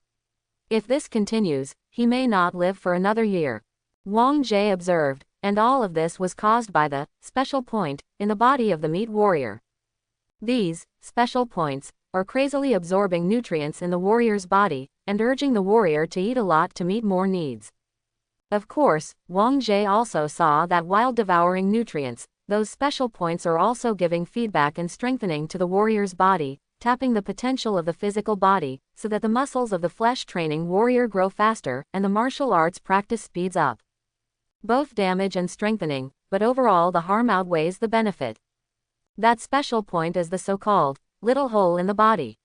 If this continues, he may not live for another year. Wang Jie observed, and all of this was caused by the special point in the body of the meat warrior. These special points are crazily absorbing nutrients in the warrior's body, and urging the warrior to eat a lot to meet more needs. Of course, Wang Jie also saw that while devouring nutrients, those special points are also giving feedback and strengthening to the warrior's body, tapping the potential of the physical body, so that the muscles of the flesh-training warrior grow faster, and the martial arts practice speeds up. Both damage and strengthening, but overall the harm outweighs the benefit. That special point is the so-called little hole in the body.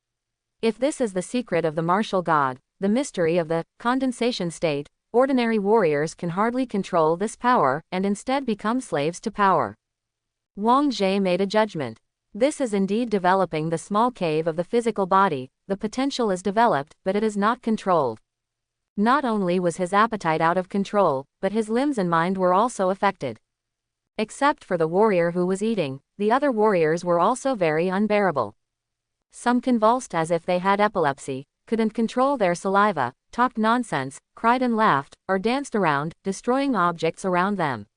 If this is the secret of the martial god, the mystery of the condensation state, ordinary warriors can hardly control this power, and instead become slaves to power. Wang Jie made a judgment. This is indeed developing the small cave of the physical body, the potential is developed, but it is not controlled. Not only was his appetite out of control, but his limbs and mind were also affected. Except for the warrior who was eating, the other warriors were also very unbearable. Some convulsed as if they had epilepsy, couldn't control their saliva, talked nonsense, cried and laughed, or danced around, destroying objects around them.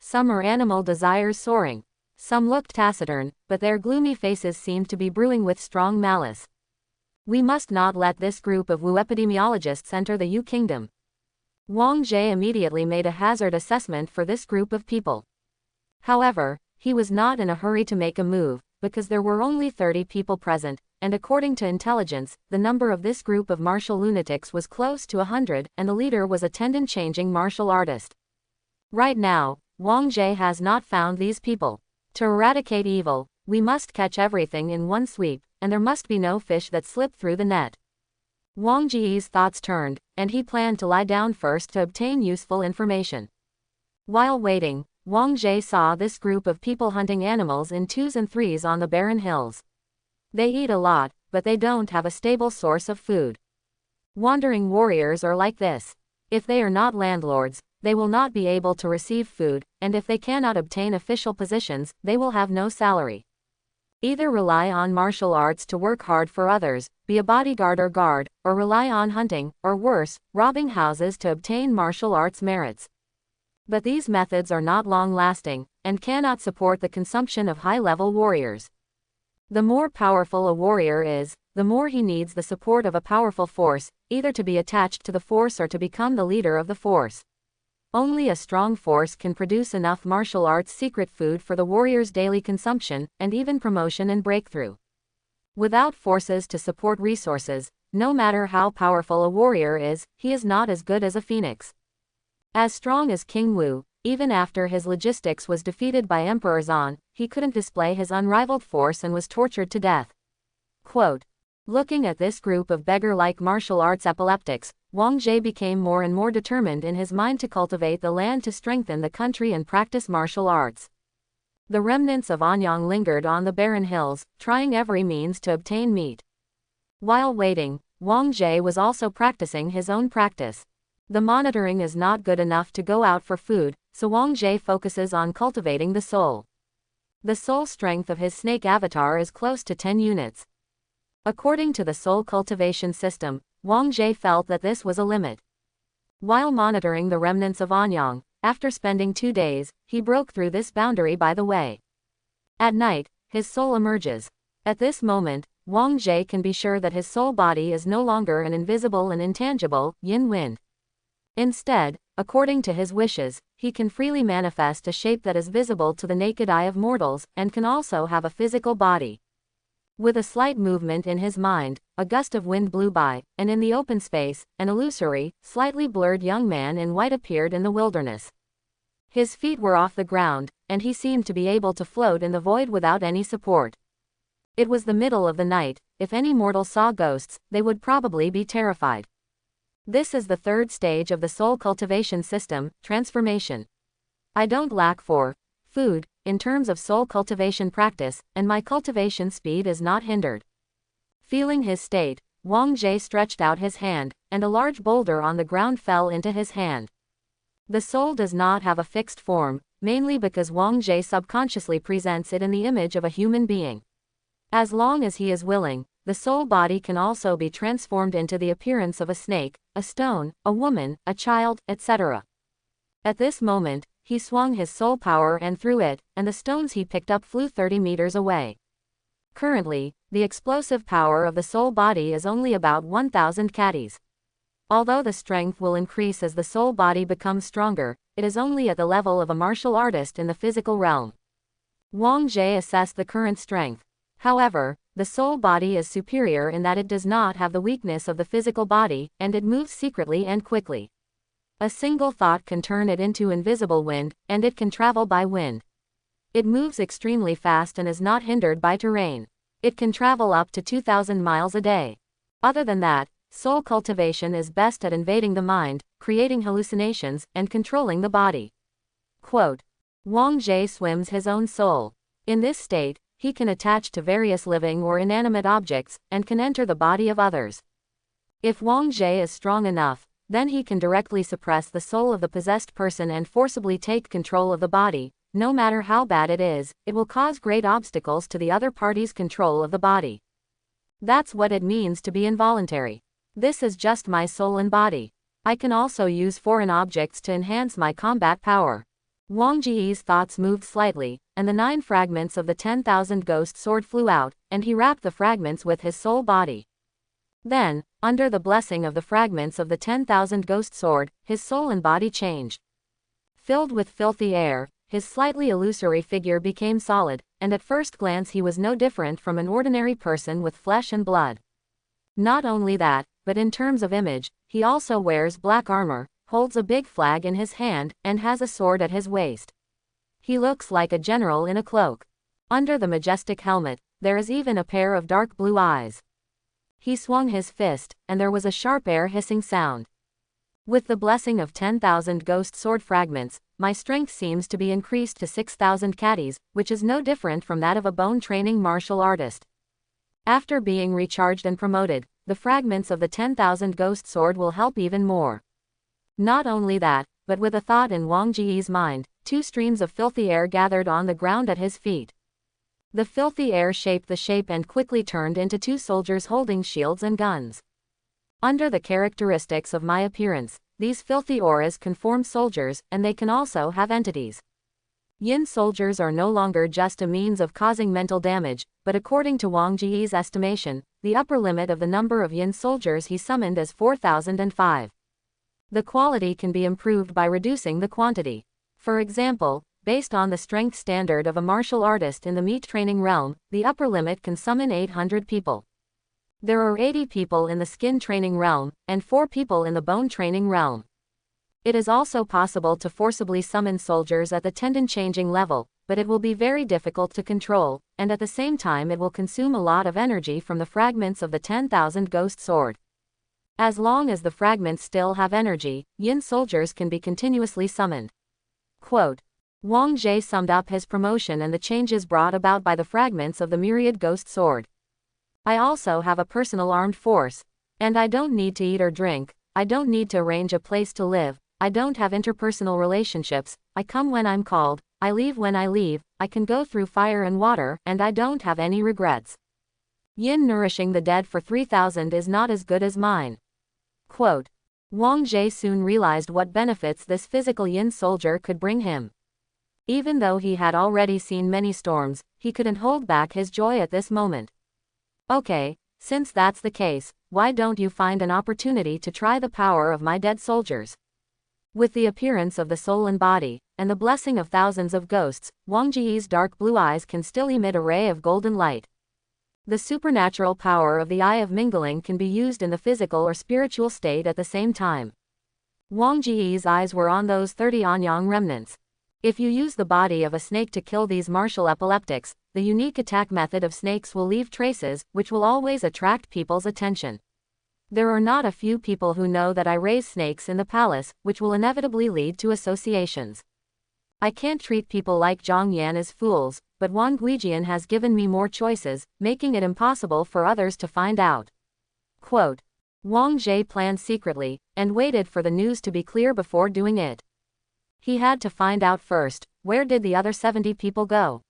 Some are animal desires soaring. Some looked taciturn, but their gloomy faces seemed to be brewing with strong malice. We must not let this group of Wu epidemiologists enter the Yu kingdom. Wang Jie immediately made a hazard assessment for this group of people. However, he was not in a hurry to make a move, because there were only 30 people present, and according to intelligence, the number of this group of martial lunatics was close to 100, and the leader was a tendon-changing martial artist. Right now, Wang Jie has not found these people. To eradicate evil, we must catch everything in one sweep, and there must be no fish that slip through the net. Wang Jie's thoughts turned, and he planned to lie down first to obtain useful information. While waiting, Wang Jie saw this group of people hunting animals in 2s and 3s on the barren hills. They eat a lot, but they don't have a stable source of food. Wandering warriors are like this. If they are not landlords, they will not be able to receive food, and if they cannot obtain official positions, they will have no salary. Either rely on martial arts to work hard for others, be a bodyguard or guard, or rely on hunting, or worse, robbing houses to obtain martial arts merits. But these methods are not long-lasting, and cannot support the consumption of high-level warriors. The more powerful a warrior is, the more he needs the support of a powerful force, either to be attached to the force or to become the leader of the force. Only a strong force can produce enough martial arts secret food for the warrior's daily consumption, and even promotion and breakthrough. Without forces to support resources, no matter how powerful a warrior is, he is not as good as a phoenix. As strong as King Wu, even after his logistics was defeated by Emperor Zan, he couldn't display his unrivaled force and was tortured to death. Quote, looking at this group of beggar-like martial arts epileptics, Wang Jie became more and more determined in his mind to cultivate the land to strengthen the country and practice martial arts. The remnants of Anyang lingered on the barren hills, trying every means to obtain meat. While waiting, Wang Jie was also practicing his own practice. The monitoring is not good enough to go out for food, so Wang Jie focuses on cultivating the soul. The soul strength of his snake avatar is close to 10 units. According to the soul cultivation system, Wang Jie felt that this was a limit. While monitoring the remnants of Anyang, after spending 2 days, he broke through this boundary by the way. At night, his soul emerges. At this moment, Wang Jie can be sure that his soul body is no longer an invisible and intangible yin wind. Instead, according to his wishes, he can freely manifest a shape that is visible to the naked eye of mortals, and can also have a physical body. With a slight movement in his mind, a gust of wind blew by, and in the open space, an illusory, slightly blurred young man in white appeared in the wilderness. His feet were off the ground, and he seemed to be able to float in the void without any support. It was the middle of the night. If any mortal saw ghosts, they would probably be terrified. This is the third stage of the soul cultivation system, transformation. I don't lack for food, in terms of soul cultivation practice, and my cultivation speed is not hindered. Feeling his state, Wang Jie stretched out his hand, and a large boulder on the ground fell into his hand. The soul does not have a fixed form, mainly because Wang Jie subconsciously presents it in the image of a human being. As long as he is willing, the soul body can also be transformed into the appearance of a snake, a stone, a woman, a child, etc. At this moment, he swung his soul power and threw it, and the stones he picked up flew 30 meters away. Currently, the explosive power of the soul body is only about 1,000 catties. Although the strength will increase as the soul body becomes stronger, it is only at the level of a martial artist in the physical realm. Wang Jie assessed the current strength. However, the soul body is superior in that it does not have the weakness of the physical body, and it moves secretly and quickly. A single thought can turn it into invisible wind, and it can travel by wind. It moves extremely fast and is not hindered by terrain. It can travel up to 2,000 miles a day. Other than that, soul cultivation is best at invading the mind, creating hallucinations, and controlling the body. Quote, Wang Jie swims his own soul. In this state, he can attach to various living or inanimate objects, and can enter the body of others. If Wang Jie is strong enough, then he can directly suppress the soul of the possessed person and forcibly take control of the body. No matter how bad it is, it will cause great obstacles to the other party's control of the body. That's what it means to be involuntary. This is just my soul and body. I can also use foreign objects to enhance my combat power. Wang Jie's thoughts moved slightly, and the 9 fragments of the 10,000 ghost sword flew out, and he wrapped the fragments with his soul body. Then, under the blessing of the fragments of the 10,000 ghost sword, his soul and body changed. Filled with filthy air, his slightly illusory figure became solid, and at first glance he was no different from an ordinary person with flesh and blood. Not only that, but in terms of image, he also wears black armor, holds a big flag in his hand, and has a sword at his waist. He looks like a general in a cloak. Under the majestic helmet, there is even a pair of dark blue eyes. He swung his fist, and there was a sharp air hissing sound. With the blessing of 10,000 ghost sword fragments, my strength seems to be increased to 6,000 catties, which is no different from that of a bone training martial artist. After being recharged and promoted, the fragments of the 10,000 ghost sword will help even more. Not only that, but with a thought in Wang Jie's mind, 2 streams of filthy air gathered on the ground at his feet. The filthy air shaped the shape and quickly turned into 2 soldiers holding shields and guns. Under the characteristics of my appearance, these filthy auras can form soldiers, and they can also have entities. Yin soldiers are no longer just a means of causing mental damage, but according to Wang Jie's estimation, the upper limit of the number of yin soldiers he summoned is 4,005. The quality can be improved by reducing the quantity. For example, based on the strength standard of a martial artist in the meat training realm, the upper limit can summon 800 people. There are 80 people in the skin training realm, and 4 people in the bone training realm. It is also possible to forcibly summon soldiers at the tendon-changing level, but it will be very difficult to control, and at the same time it will consume a lot of energy from the fragments of the 10,000 ghost sword. As long as the fragments still have energy, yin soldiers can be continuously summoned. Quote, Wang Jie summed up his promotion and the changes brought about by the fragments of the myriad ghost sword. I also have a personal armed force. And I don't need to eat or drink, I don't need to arrange a place to live, I don't have interpersonal relationships, I come when I'm called, I leave when I leave, I can go through fire and water, and I don't have any regrets. Yin nourishing the dead for 3,000 is not as good as mine. Quote, Wang Jie soon realized what benefits this physical yin soldier could bring him. Even though he had already seen many storms, he couldn't hold back his joy at this moment. Okay, since that's the case, why don't you find an opportunity to try the power of my dead soldiers? With the appearance of the soul and body, and the blessing of thousands of ghosts, Wang Jie's dark blue eyes can still emit a ray of golden light. The supernatural power of the eye of mingling can be used in the physical or spiritual state at the same time. Wang Jie's eyes were on those 30 Anyang remnants. If you use the body of a snake to kill these martial epileptics, the unique attack method of snakes will leave traces, which will always attract people's attention. There are not a few people who know that I raise snakes in the palace, which will inevitably lead to associations. I can't treat people like Zhang Yan as fools, but Wang Guijian has given me more choices, making it impossible for others to find out. Quote, Wang Jie planned secretly, and waited for the news to be clear before doing it. He had to find out first, where did the other 70 people go?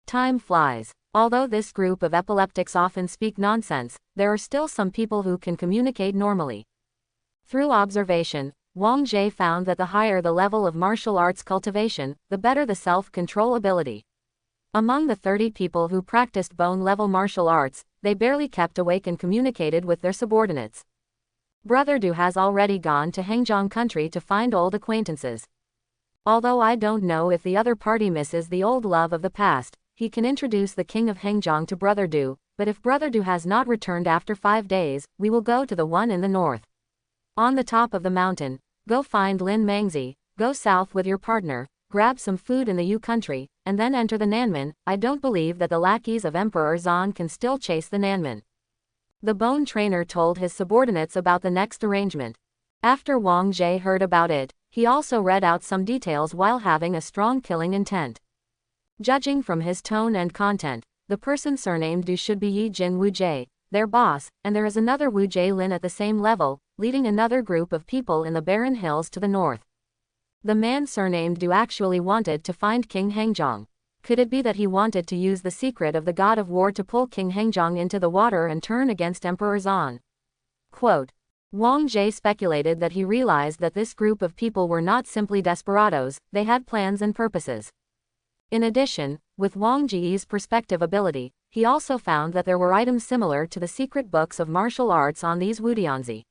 Time flies. Although this group of epileptics often speak nonsense, there are still some people who can communicate normally. Through observation, Wang Jie found that the higher the level of martial arts cultivation, the better the self-control ability. Among the 30 people who practiced bone-level martial arts, they barely kept awake and communicated with their subordinates. Brother Du has already gone to Hengjiang country to find old acquaintances. Although I don't know if the other party misses the old love of the past, he can introduce the king of Hengjiang to Brother Du, but if Brother Du has not returned after 5 days, we will go to the one in the north. On the top of the mountain, go find Lin Mangzi, go south with your partner, grab some food in the Yu country, and then enter the Nanman. I don't believe that the lackeys of Emperor Zan can still chase the Nanman. The bone trainer told his subordinates about the next arrangement. After Wang Jie heard about it, he also read out some details while having a strong killing intent. Judging from his tone and content, the person surnamed Du should be Yi Jin Wu Jie, their boss, and there is another Wu Jie Lin at the same level, leading another group of people in the barren hills to the north. The man surnamed Du actually wanted to find King Hengjiang. Could it be that he wanted to use the secret of the god of war to pull King Hengjiang into the water and turn against Emperor Zan? Quote, Wang Jie speculated that he realized that this group of people were not simply desperados, they had plans and purposes. In addition, with Wang Jie's perspective ability, he also found that there were items similar to the secret books of martial arts on these Wudianzi.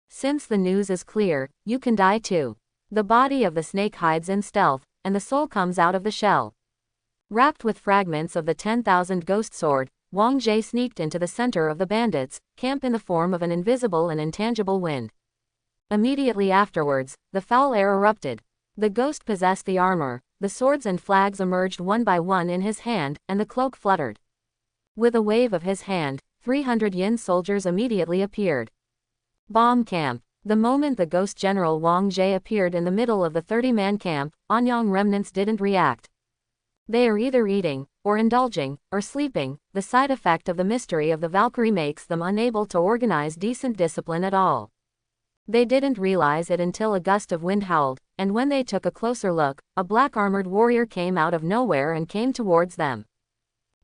Since the news is clear, you can die too. The body of the snake hides in stealth, and the soul comes out of the shell. Wrapped with fragments of the 10,000 ghost sword, Wang Jie sneaked into the center of the bandits' camp in the form of an invisible and intangible wind. Immediately afterwards, the foul air erupted. The ghost possessed the armor, the swords and flags emerged one by one in his hand, and the cloak fluttered. With a wave of his hand, 300 Yin soldiers immediately appeared. Bomb camp. The moment the ghost general Wang Jie appeared in the middle of the 30-man camp, Anyang remnants didn't react. They are either eating, or indulging, or sleeping. The side effect of the mystery of the Valkyrie makes them unable to organize decent discipline at all. They didn't realize it until a gust of wind howled, and when they took a closer look, a black-armored warrior came out of nowhere and came towards them.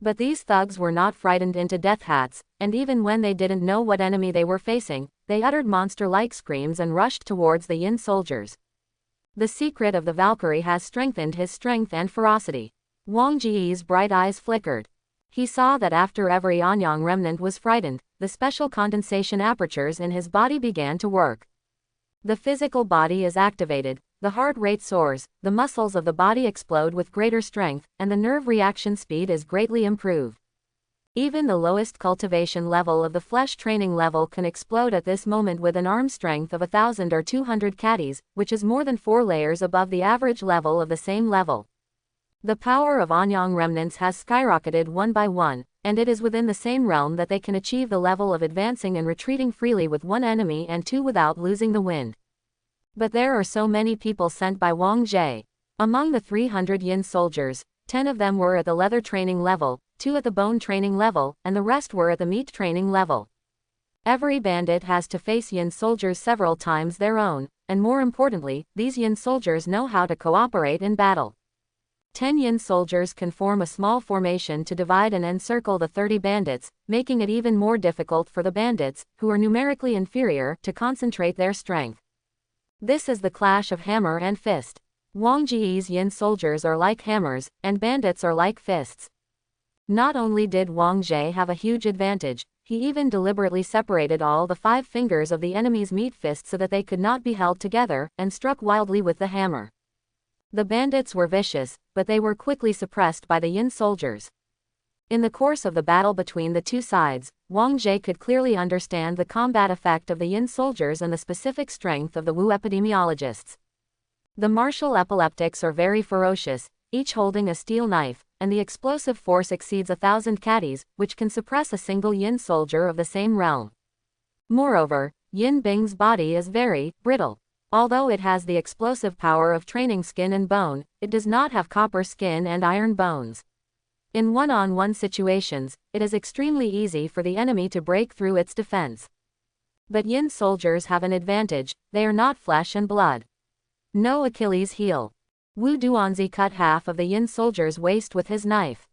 But these thugs were not frightened into death hats, and even when they didn't know what enemy they were facing, they uttered monster-like screams and rushed towards the Yin soldiers. The secret of the Valkyrie has strengthened his strength and ferocity. Wang Jie's bright eyes flickered. He saw that after every Anyang remnant was frightened, the special condensation apertures in his body began to work. The physical body is activated, the heart rate soars, the muscles of the body explode with greater strength, and the nerve reaction speed is greatly improved. Even the lowest cultivation level of the flesh training level can explode at this moment with an arm strength of 1,000 or 200 catties, which is more than 4 layers above the average level of the same level. The power of Anyang remnants has skyrocketed one by one, and it is within the same realm that they can achieve the level of advancing and retreating freely with one enemy and 2 without losing the wind. But there are so many people sent by Wang Jie. Among the 300 Yin soldiers, 10 of them were at the leather training level, 2 at the bone training level, and the rest were at the meat training level. Every bandit has to face Yin soldiers several times their own, and more importantly, these Yin soldiers know how to cooperate in battle. 10 Yin soldiers can form a small formation to divide and encircle the 30 bandits, making it even more difficult for the bandits, who are numerically inferior, to concentrate their strength. This is the clash of hammer and fist. Wang Jie's Yin soldiers are like hammers, and bandits are like fists. Not only did Wang Jie have a huge advantage, he even deliberately separated all the 5 fingers of the enemy's meat fist so that they could not be held together, and struck wildly with the hammer. The bandits were vicious, but they were quickly suppressed by the Yin soldiers. In the course of the battle between the two sides, Wang Jie could clearly understand the combat effect of the Yin soldiers and the specific strength of the Wu epidemiologists. The martial epileptics are very ferocious, each holding a steel knife, and the explosive force exceeds 1,000 catties, which can suppress a single Yin soldier of the same realm. Moreover, Yin Bing's body is very brittle. Although it has the explosive power of training skin and bone, it does not have copper skin and iron bones. In one-on-one situations, it is extremely easy for the enemy to break through its defense. But Yin soldiers have an advantage, they are not flesh and blood. No Achilles heel. Wu Duanzi cut half of the Yin soldier's waist with his knife.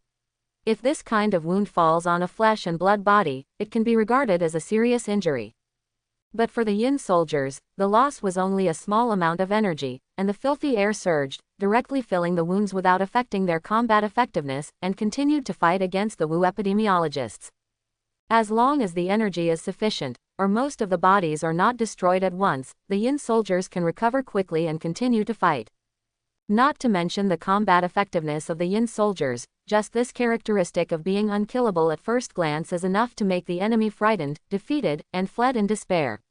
If this kind of wound falls on a flesh and blood body, it can be regarded as a serious injury. But for the Yin soldiers, the loss was only a small amount of energy, and the filthy air surged, directly filling the wounds without affecting their combat effectiveness, and continued to fight against the Wu epidemiologists. As long as the energy is sufficient, or most of the bodies are not destroyed at once, the Yin soldiers can recover quickly and continue to fight. Not to mention the combat effectiveness of the Yin soldiers, just this characteristic of being unkillable at first glance is enough to make the enemy frightened, defeated, and fled in despair.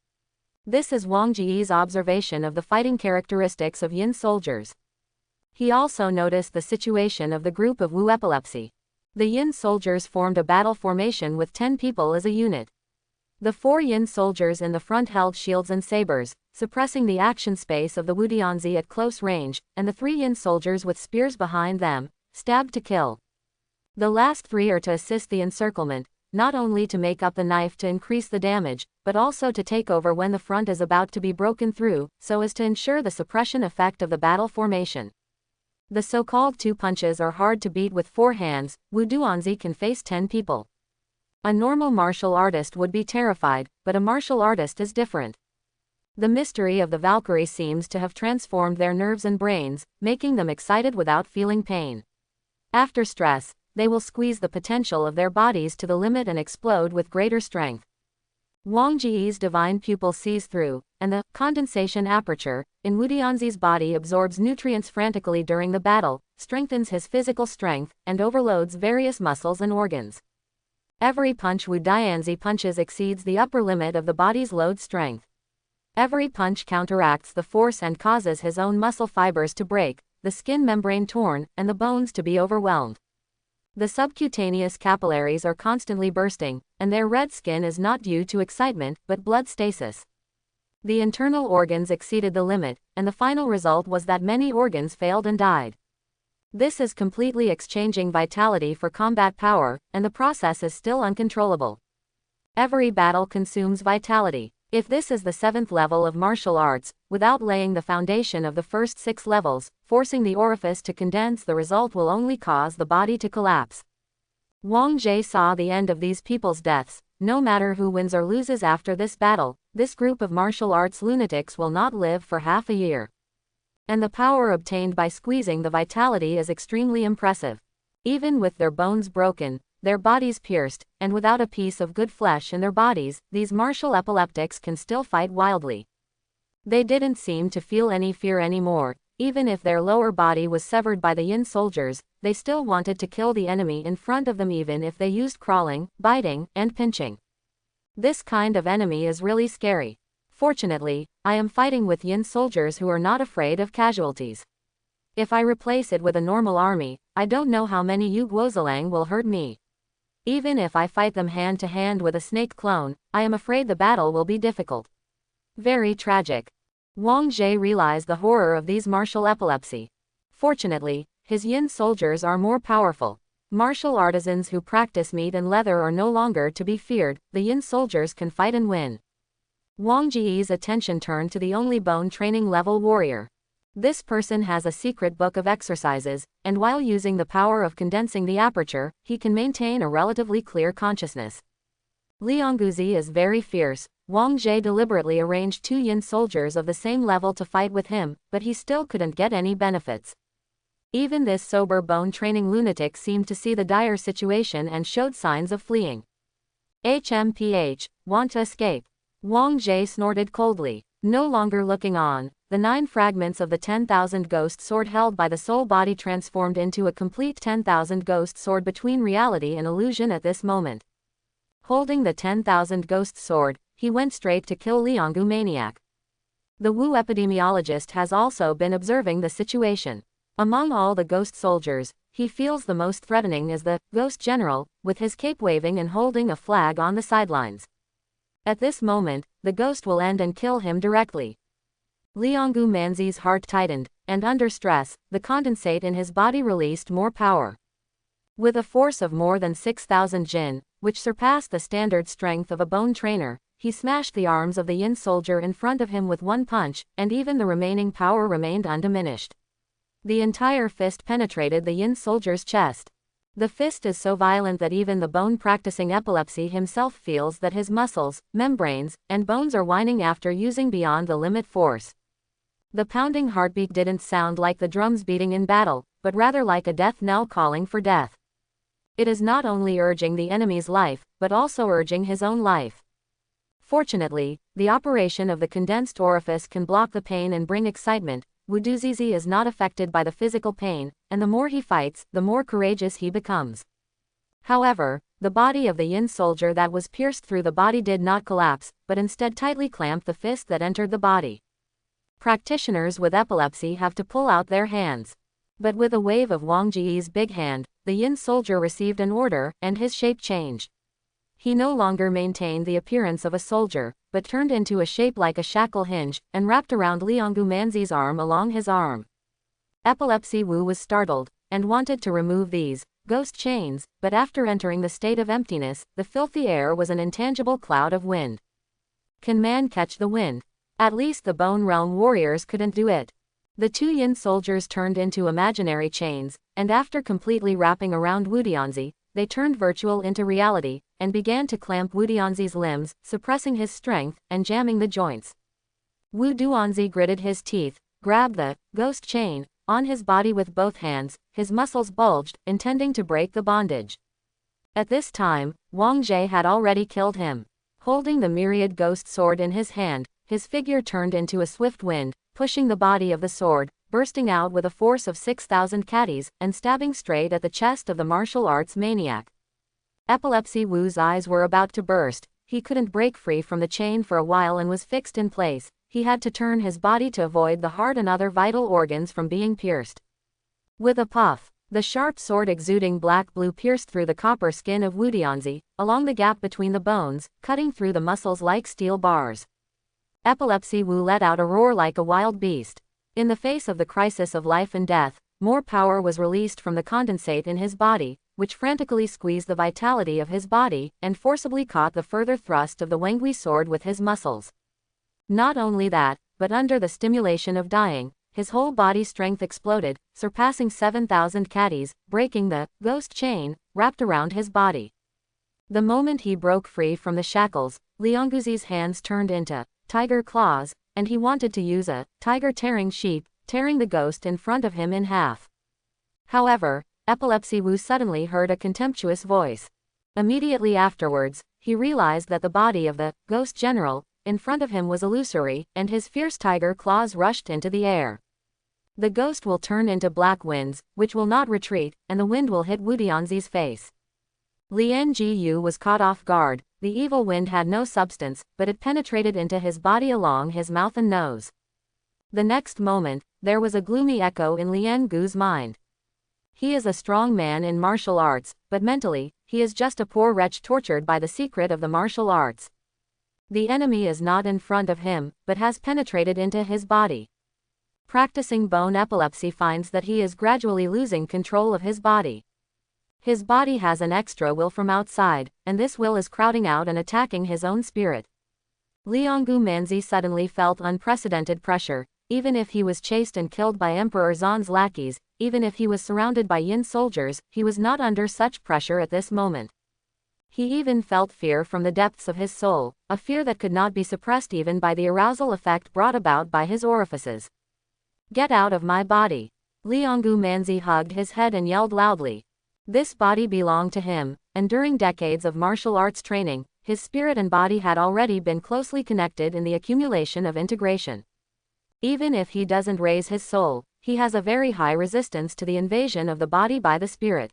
This is Wang Ji's observation of the fighting characteristics of Yin soldiers. He also noticed the situation of the group of Wu epilepsy. The Yin soldiers formed a battle formation with 10 people as a unit. The 4 Yin soldiers in the front held shields and sabers, suppressing the action space of the Wu Dianzi at close range, and the 3 Yin soldiers with spears behind them, stabbed to kill. The last 3 are to assist the encirclement, not only to make up the knife to increase the damage, but also to take over when the front is about to be broken through, so as to ensure the suppression effect of the battle formation. The so-called 2 punches are hard to beat with 4 hands. Wu Duanzi can face 10 people. A normal martial artist would be terrified, but a martial artist is different. The mystery of the Valkyrie seems to have transformed their nerves and brains, making them excited without feeling pain. After stress, they will squeeze the potential of their bodies to the limit and explode with greater strength. Wang Ji's divine pupil sees through, and the condensation aperture in Wu Dianzi's body absorbs nutrients frantically during the battle, strengthens his physical strength, and overloads various muscles and organs. Every punch Wu Dianzi punches exceeds the upper limit of the body's load strength. Every punch counteracts the force and causes his own muscle fibers to break, the skin membrane torn, and the bones to be overwhelmed. The subcutaneous capillaries are constantly bursting, and their red skin is not due to excitement, but blood stasis. The internal organs exceeded the limit, and the final result was that many organs failed and died. This is completely exchanging vitality for combat power, and the process is still uncontrollable. Every battle consumes vitality. If this is the 7th level of martial arts, without laying the foundation of the first 6 levels, forcing the orifice to condense, the result will only cause the body to collapse. Wang Ji saw the end of these people's deaths. No matter who wins or loses after this battle, this group of martial arts lunatics will not live for half a year. And the power obtained by squeezing the vitality is extremely impressive. Even with their bones broken, their bodies pierced, and without a piece of good flesh in their bodies, these martial epileptics can still fight wildly. They didn't seem to feel any fear anymore. Even if their lower body was severed by the Yin soldiers, they still wanted to kill the enemy in front of them, even if they used crawling, biting, and pinching. This kind of enemy is really scary. Fortunately, I am fighting with Yin soldiers who are not afraid of casualties. If I replace it with a normal army, I don't know how many Yu Guozilang will hurt me. Even if I fight them hand to hand with a snake clone, I am afraid the battle will be difficult. Very tragic. Wang Ji realized the horror of these martial epilepsy. Fortunately, his Yin soldiers are more powerful. Martial artisans who practice meat and leather are no longer to be feared. The Yin soldiers can fight and win. Wang Ji's attention turned to the only bone training level warrior. This person has a secret book of exercises, and while using the power of condensing the aperture, he can maintain a relatively clear consciousness. Liangguzi is very fierce. Wang Ji deliberately arranged 2 Yin soldiers of the same level to fight with him, but he still couldn't get any benefits. Even this sober bone training lunatic seemed to see the dire situation and showed signs of fleeing. HMPH, want to escape. Wang Ji snorted coldly. No longer looking on, the 9 fragments of the 10,000 ghost sword held by the soul body transformed into a complete 10,000 ghost sword between reality and illusion at this moment. Holding the 10,000 ghost sword, he went straight to kill Lianggu maniac. The Wu epidemiologist has also been observing the situation. Among all the ghost soldiers, he feels the most threatening is the ghost general, with his cape waving and holding a flag on the sidelines. At this moment, the ghost will end and kill him directly. Lianggu Manzi's heart tightened, and under stress, the condensate in his body released more power. With a force of more than 6,000 jin, which surpassed the standard strength of a bone trainer, he smashed the arms of the Yin soldier in front of him with one punch, and even the remaining power remained undiminished. The entire fist penetrated the Yin soldier's chest. The fist is so violent that even the bone-practicing epilepsy himself feels that his muscles, membranes, and bones are whining after using beyond the limit force. The pounding heartbeat didn't sound like the drums beating in battle, but rather like a death knell calling for death. It is not only urging the enemy's life, but also urging his own life. Fortunately, the operation of the condensed orifice can block the pain and bring excitement, Wu Duzizi is not affected by the physical pain, and the more he fights, the more courageous he becomes. However, the body of the Yin soldier that was pierced through the body did not collapse, but instead tightly clamped the fist that entered the body. Practitioners with epilepsy have to pull out their hands. But with a wave of Wang Ji's big hand, the Yin soldier received an order, and his shape changed. He no longer maintained the appearance of a soldier, but turned into a shape like a shackle hinge, and wrapped around Lianggu Manzi's arm along his arm. Epilepsy Wu was startled, and wanted to remove these ghost chains, but after entering the state of emptiness, the filthy air was an intangible cloud of wind. Can man catch the wind? At least the Bone Realm warriors couldn't do it. The two Yin soldiers turned into imaginary chains, and after completely wrapping around Wu Dianzi, they turned virtual into reality, and began to clamp Wu Dianzi's limbs, suppressing his strength, and jamming the joints. Wu Duanzi gritted his teeth, grabbed the ghost chain on his body with both hands, his muscles bulged, intending to break the bondage. At this time, Wang Jie had already killed him. Holding the myriad ghost sword in his hand, his figure turned into a swift wind, pushing the body of the sword, bursting out with a force of 6,000 catties, and stabbing straight at the chest of the martial arts maniac. Epilepsy Wu's eyes were about to burst. He couldn't break free from the chain for a while and was fixed in place. He had to turn his body to avoid the heart and other vital organs from being pierced. With a puff, the sharp sword exuding black-blue pierced through the copper skin of Wu Dianzi, along the gap between the bones, cutting through the muscles like steel bars. Epilepsy Wu let out a roar like a wild beast. In the face of the crisis of life and death, more power was released from the condensate in his body, which frantically squeezed the vitality of his body, and forcibly caught the further thrust of the Wengui sword with his muscles. Not only that, but under the stimulation of dying, his whole body strength exploded, surpassing 7,000 catties, breaking the ghost chain wrapped around his body. The moment he broke free from the shackles, Liangguzi's hands turned into tiger claws, and he wanted to use a tiger-tearing sheep, tearing the ghost in front of him in half. However, Epilepsy Wu suddenly heard a contemptuous voice. Immediately afterwards, he realized that the body of the ghost general in front of him was illusory, and his fierce tiger claws rushed into the air. The ghost will turn into black winds, which will not retreat, and the wind will hit Wu Dianzi's face. Lian Jiyu was caught off guard. The evil wind had no substance, but it penetrated into his body along his mouth and nose. The next moment, there was a gloomy echo in Lian Gu's mind. He is a strong man in martial arts, but mentally, he is just a poor wretch tortured by the secret of the martial arts. The enemy is not in front of him, but has penetrated into his body. Practicing bone epilepsy finds that he is gradually losing control of his body. His body has an extra will from outside, and this will is crowding out and attacking his own spirit. Lianggu Manzi suddenly felt unprecedented pressure. Even if he was chased and killed by Emperor Zan's lackeys, even if he was surrounded by Yin soldiers, he was not under such pressure at this moment. He even felt fear from the depths of his soul, a fear that could not be suppressed even by the arousal effect brought about by his orifices. "Get out of my body!" Lianggu Manzi hugged his head and yelled loudly. This body belonged to him, and during decades of martial arts training, his spirit and body had already been closely connected in the accumulation of integration. Even if he doesn't raise his soul, he has a very high resistance to the invasion of the body by the spirit.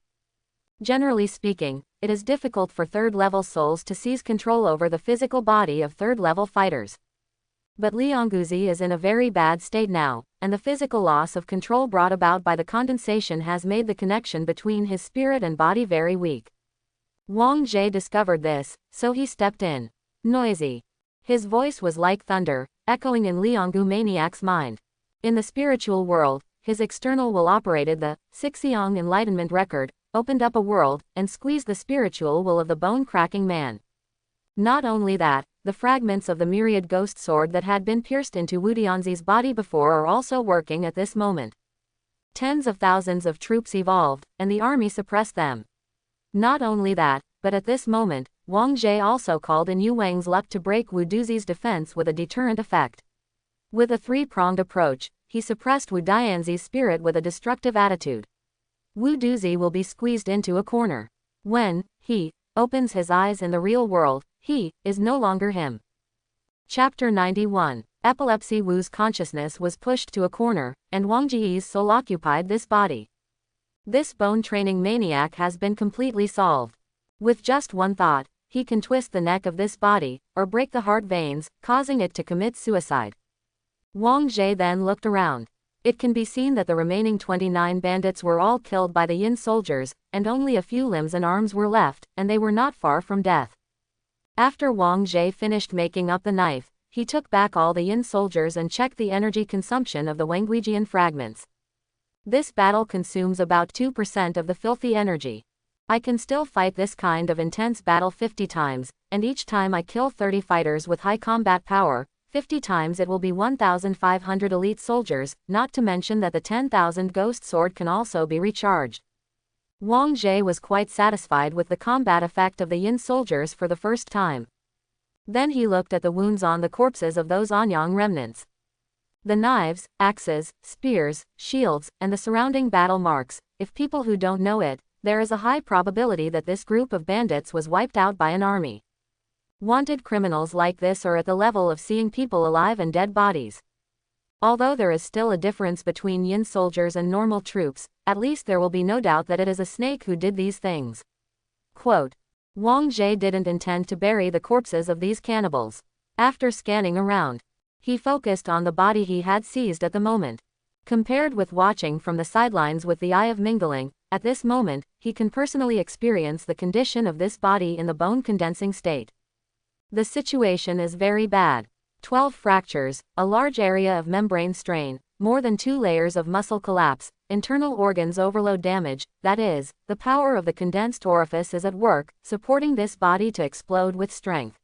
Generally speaking, it is difficult for third-level souls to seize control over the physical body of third-level fighters. But Liangguzi is in a very bad state now, and the physical loss of control brought about by the condensation has made the connection between his spirit and body very weak. Wang Jie discovered this, so he stepped in. Noisy. His voice was like thunder, echoing in Lianggu Maniac's mind. In the spiritual world, his external will operated the Sixiang Enlightenment record, opened up a world, and squeezed the spiritual will of the bone-cracking man. Not only that, the fragments of the myriad ghost sword that had been pierced into Wu Dianzi's body before are also working at this moment. Tens of thousands of troops evolved, and the army suppressed them. Not only that, but at this moment, Wang Jie also called in Yu Wang's luck to break Wu Duzi's defense with a deterrent effect. With a three-pronged approach, he suppressed Wu Dianzi's spirit with a destructive attitude. Wu Duzi will be squeezed into a corner. When he opens his eyes in the real world, he is no longer him. Chapter 91. Epilepsy Wu's consciousness was pushed to a corner, and Wang Ji's soul occupied this body. This bone-training maniac has been completely solved. With just one thought, he can twist the neck of this body, or break the heart veins, causing it to commit suicide. Wang Ji then looked around. It can be seen that the remaining 29 bandits were all killed by the Yin soldiers, and only a few limbs and arms were left, and they were not far from death. After Wang Ji finished making up the knife, he took back all the Yin soldiers and checked the energy consumption of the Wangguijian fragments. This battle consumes about 2% of the filthy energy. I can still fight this kind of intense battle 50 times, and each time I kill 30 fighters with high combat power, 50 times it will be 1,500 elite soldiers, not to mention that the 10,000 ghost sword can also be recharged. Wang Ji was quite satisfied with the combat effect of the Yin soldiers for the first time. Then he looked at the wounds on the corpses of those Anyang remnants. The knives, axes, spears, shields, and the surrounding battle marks. If people who don't know it, there is a high probability that this group of bandits was wiped out by an army. Wanted criminals like this are at the level of seeing people alive and dead bodies. Although there is still a difference between Yin soldiers and normal troops, at least there will be no doubt that it is a snake who did these things. Quote, Wang Ji didn't intend to bury the corpses of these cannibals. After scanning around, he focused on the body he had seized at the moment. Compared with watching from the sidelines with the eye of mingling, at this moment, he can personally experience the condition of this body in the bone-condensing state. The situation is very bad. 12 fractures, a large area of membrane strain, more than 2 layers of muscle collapse, internal organs overload damage, that is, the power of the condensed orifice is at work, supporting this body to explode with strength.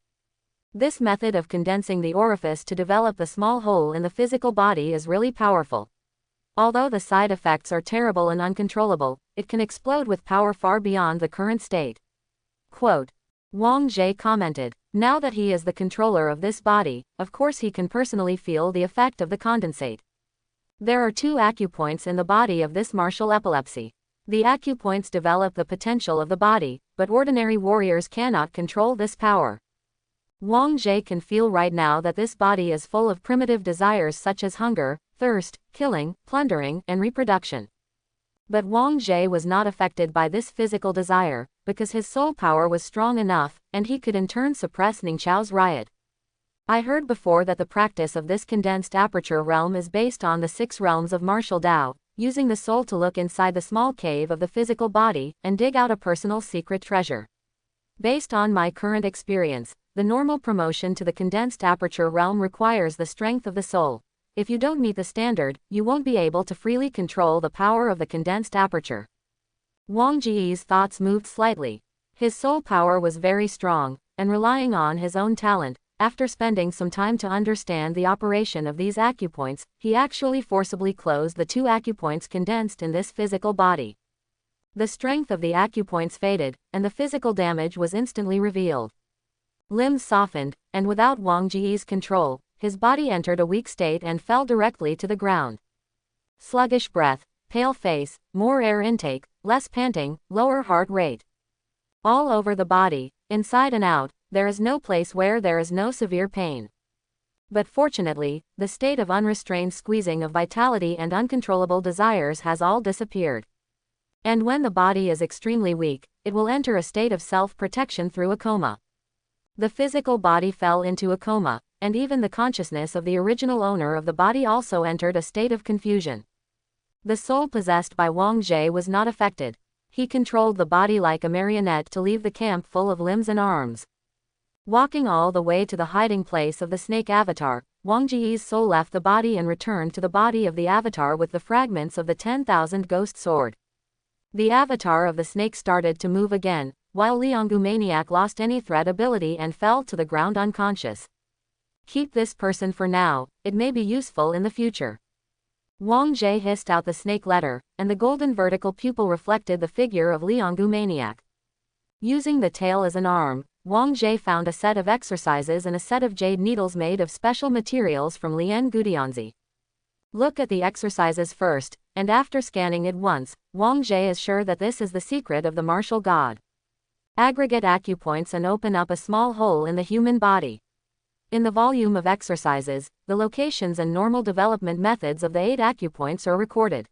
This method of condensing the orifice to develop the small hole in the physical body is really powerful. Although the side effects are terrible and uncontrollable, it can explode with power far beyond the current state. Quote, Wang Ji commented, now that he is the controller of this body, of course he can personally feel the effect of the condensate. There are 2 acupoints in the body of this martial epilepsy. The acupoints develop the potential of the body, but ordinary warriors cannot control this power. Wang Ji can feel right now that this body is full of primitive desires such as hunger, thirst, killing, plundering, and reproduction. But Wang Ji was not affected by this physical desire, because his soul power was strong enough, and he could in turn suppress Ningqiao's riot. I heard before that the practice of this condensed aperture realm is based on the 6 realms of martial Tao, using the soul to look inside the small cave of the physical body, and dig out a personal secret treasure. Based on my current experience, the normal promotion to the condensed aperture realm requires the strength of the soul. If you don't meet the standard, you won't be able to freely control the power of the condensed aperture. Wang Ji's thoughts moved slightly. His soul power was very strong, and relying on his own talent, after spending some time to understand the operation of these acupoints, he actually forcibly closed the 2 acupoints condensed in this physical body. The strength of the acupoints faded, and the physical damage was instantly revealed. Limbs softened, and without Wang Ji's control, his body entered a weak state and fell directly to the ground. Sluggish breath, pale face, more air intake, less panting, lower heart rate. All over the body, inside and out, there is no place where there is no severe pain. But fortunately, the state of unrestrained squeezing of vitality and uncontrollable desires has all disappeared. And when the body is extremely weak, it will enter a state of self-protection through a coma. The physical body fell into a coma, and even the consciousness of the original owner of the body also entered a state of confusion. The soul possessed by Wang Ji was not affected. He controlled the body like a marionette to leave the camp full of limbs and arms. Walking all the way to the hiding place of the snake avatar, Wang Ji's soul left the body and returned to the body of the avatar with the fragments of the 10,000 ghost sword. The avatar of the snake started to move again, while Lianggu Maniac lost any threat ability and fell to the ground unconscious. Keep this person for now, it may be useful in the future. Wang Ji hissed out the snake letter, and the golden vertical pupil reflected the figure of Lianggu Maniac. Using the tail as an arm, Wang Ji found a set of exercises and a set of jade needles made of special materials from Lian Gudianzi. Look at the exercises first, and after scanning it once, Wang Ji is sure that this is the secret of the martial god. Aggregate acupoints and open up a small hole in the human body. In the volume of exercises, the locations and normal development methods of the 8 acupoints are recorded.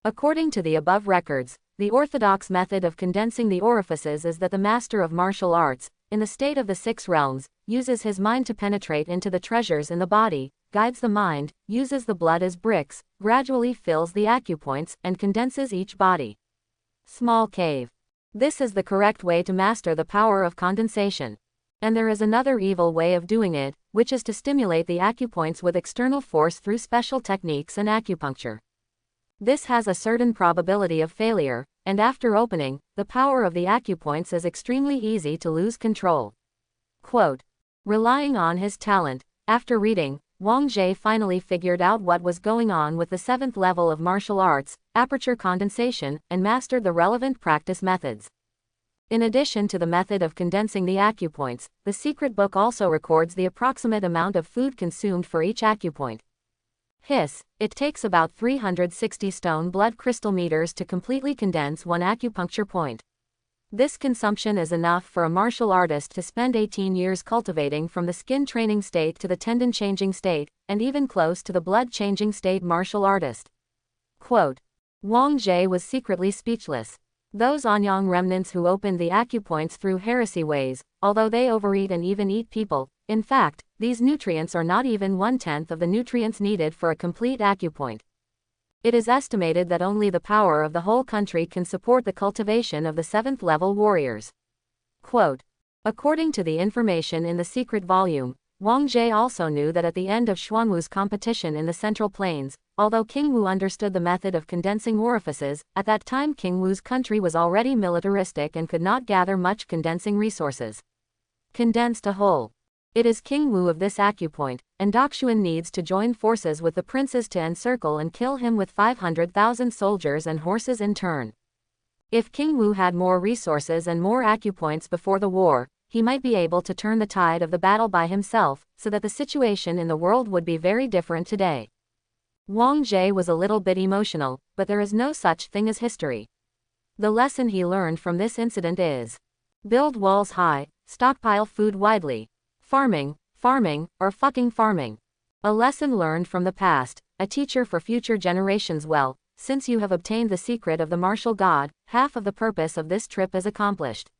According to the above records, the orthodox method of condensing the orifices is that the master of martial arts, in the state of the 6 realms, uses his mind to penetrate into the treasures in the body, guides the mind, uses the blood as bricks, gradually fills the acupoints, and condenses each body. Small cave. This is the correct way to master the power of condensation. And there is another evil way of doing it, which is to stimulate the acupoints with external force through special techniques and acupuncture. This has a certain probability of failure, and after opening, the power of the acupoints is extremely easy to lose control. Quote, relying on his talent, after reading, Wang Jie finally figured out what was going on with the 7th level of martial arts, aperture condensation, and mastered the relevant practice methods. In addition to the method of condensing the acupoints, the secret book also records the approximate amount of food consumed for each acupoint. It takes about 360 stone blood crystal meters to completely condense one acupuncture point. This consumption is enough for a martial artist to spend 18 years cultivating from the skin training state to the tendon changing state, and even close to the blood changing state martial artist. Quote, Wang Jie was secretly speechless. Those Anyang remnants who opened the acupoints through heresy ways, although they overeat and even eat people, in fact, these nutrients are not even 1/10 of the nutrients needed for a complete acupoint. It is estimated that only the power of the whole country can support the cultivation of the 7th level warriors. Quote, according to the information in the secret volume, Wang Jie also knew that at the end of Xuanwu's competition in the Central Plains, although King Wu understood the method of condensing orifices, at that time King Wu's country was already militaristic and could not gather much condensing resources. Condensed a whole. It is King Wu of this acupoint, and Daxuan needs to join forces with the princes to encircle and kill him with 500,000 soldiers and horses in turn. If King Wu had more resources and more acupoints before the war, he might be able to turn the tide of the battle by himself, so that the situation in the world would be very different today. Wang Jie was a little bit emotional, but there is no such thing as history. The lesson he learned from this incident is: build walls high, stockpile food widely. Farming, or fucking farming. A lesson learned from the past, a teacher for future generations. Well, since you have obtained the secret of the martial god, half of the purpose of this trip is accomplished.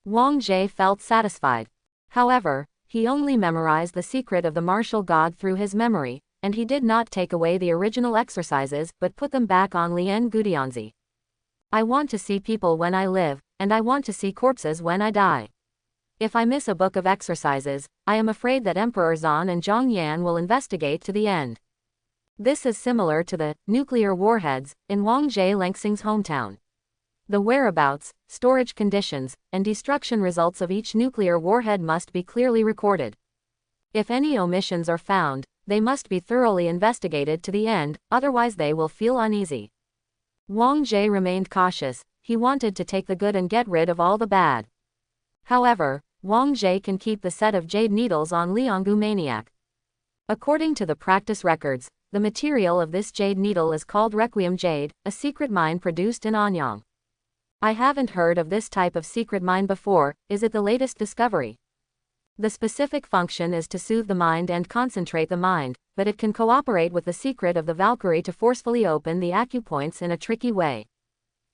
Wang Jie felt satisfied. However, he only memorized the secret of the martial god through his memory, and he did not take away the original exercises but put them back on Lian Gudianzi. I want to see people when I live, and I want to see corpses when I die. If I miss a book of exercises, I am afraid that Emperor Zan and Zhang Yan will investigate to the end. This is similar to the nuclear warheads in Wang Jie Lengxing's hometown. The whereabouts, storage conditions, and destruction results of each nuclear warhead must be clearly recorded. If any omissions are found, they must be thoroughly investigated to the end, otherwise they will feel uneasy. Wang Jie remained cautious. He wanted to take the good and get rid of all the bad. However, Wang Jie can keep the set of jade needles on Lianggu Maniac. According to the practice records, the material of this jade needle is called Requiem Jade, a secret mine produced in Anyang. I haven't heard of this type of secret mine before. Is it the latest discovery? The specific function is to soothe the mind and concentrate the mind, but it can cooperate with the secret of the Valkyrie to forcefully open the acupoints in a tricky way.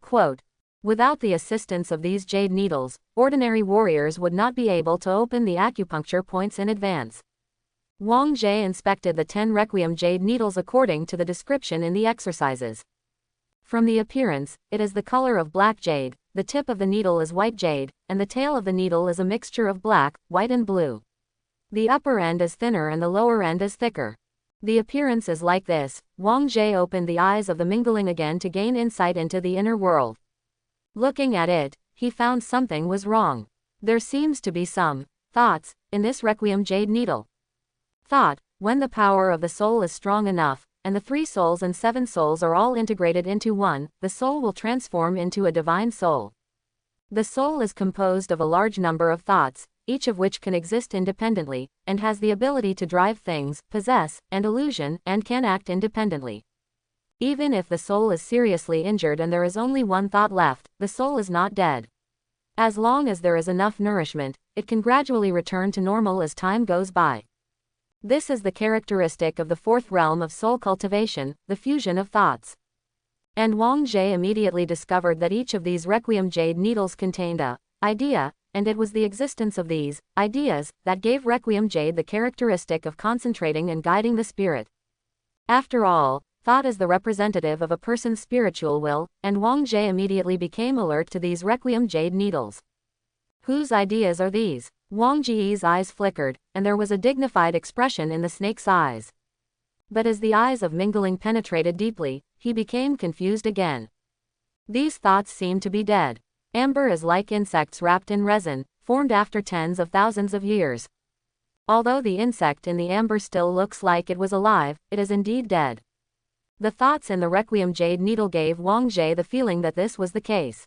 Quote, without the assistance of these jade needles, ordinary warriors would not be able to open the acupuncture points in advance. Wang Jie inspected the 10 Requiem jade needles according to the description in the exercises. From the appearance, it is the color of black jade, the tip of the needle is white jade, and the tail of the needle is a mixture of black, white and blue. The upper end is thinner and the lower end is thicker. The appearance is like this. Wang Jie opened the eyes of the mingling again to gain insight into the inner world. Looking at it, he found something was wrong. There seems to be some thoughts in this Requiem jade needle. Thought, when the power of the soul is strong enough, and the 3 souls and 7 souls are all integrated into one, the soul will transform into a divine soul. The soul is composed of a large number of thoughts, each of which can exist independently, and has the ability to drive things, possess, and illusion, and can act independently. Even if the soul is seriously injured and there is only one thought left, the soul is not dead. As long as there is enough nourishment, it can gradually return to normal as time goes by. This is the characteristic of the fourth realm of soul cultivation, the fusion of thoughts. And Wang Jie immediately discovered that each of these requiem jade needles contained a idea, and it was the existence of these ideas that gave requiem jade the characteristic of concentrating and guiding the spirit. After all, thought is the representative of a person's spiritual will, and Wang Jie immediately became alert to these requiem jade needles. Whose ideas are these? Wang Jie's eyes flickered, and there was a dignified expression in the snake's eyes. But as the eyes of Mingling penetrated deeply, he became confused again. These thoughts seemed to be dead. Amber is like insects wrapped in resin, formed after tens of thousands of years. Although the insect in the amber still looks like it was alive, it is indeed dead. The thoughts in the requiem jade needle gave Wang Jie the feeling that this was the case.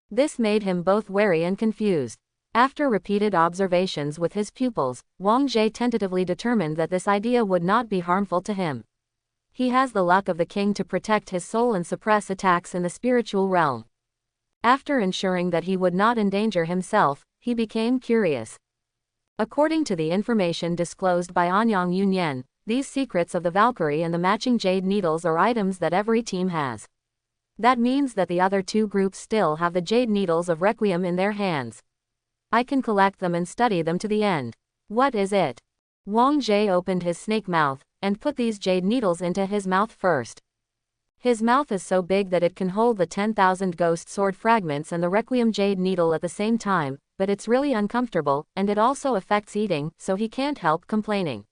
This made him both wary and confused. After repeated observations with his pupils, Wang Jie tentatively determined that this idea would not be harmful to him. He has the luck of the king to protect his soul and suppress attacks in the spiritual realm. After ensuring that he would not endanger himself, he became curious. According to the information disclosed by Anyang Yunyan, these secrets of the Valkyrie and the matching jade needles are items that every team has. That means that the other two groups still have the jade needles of Requiem in their hands. I can collect them and study them to the end. What is it? Wang Jie opened his snake mouth, and put these jade needles into his mouth first. His mouth is so big that it can hold the 10,000 ghost sword fragments and the Requiem jade needle at the same time, but it's really uncomfortable, and it also affects eating, so he can't help complaining.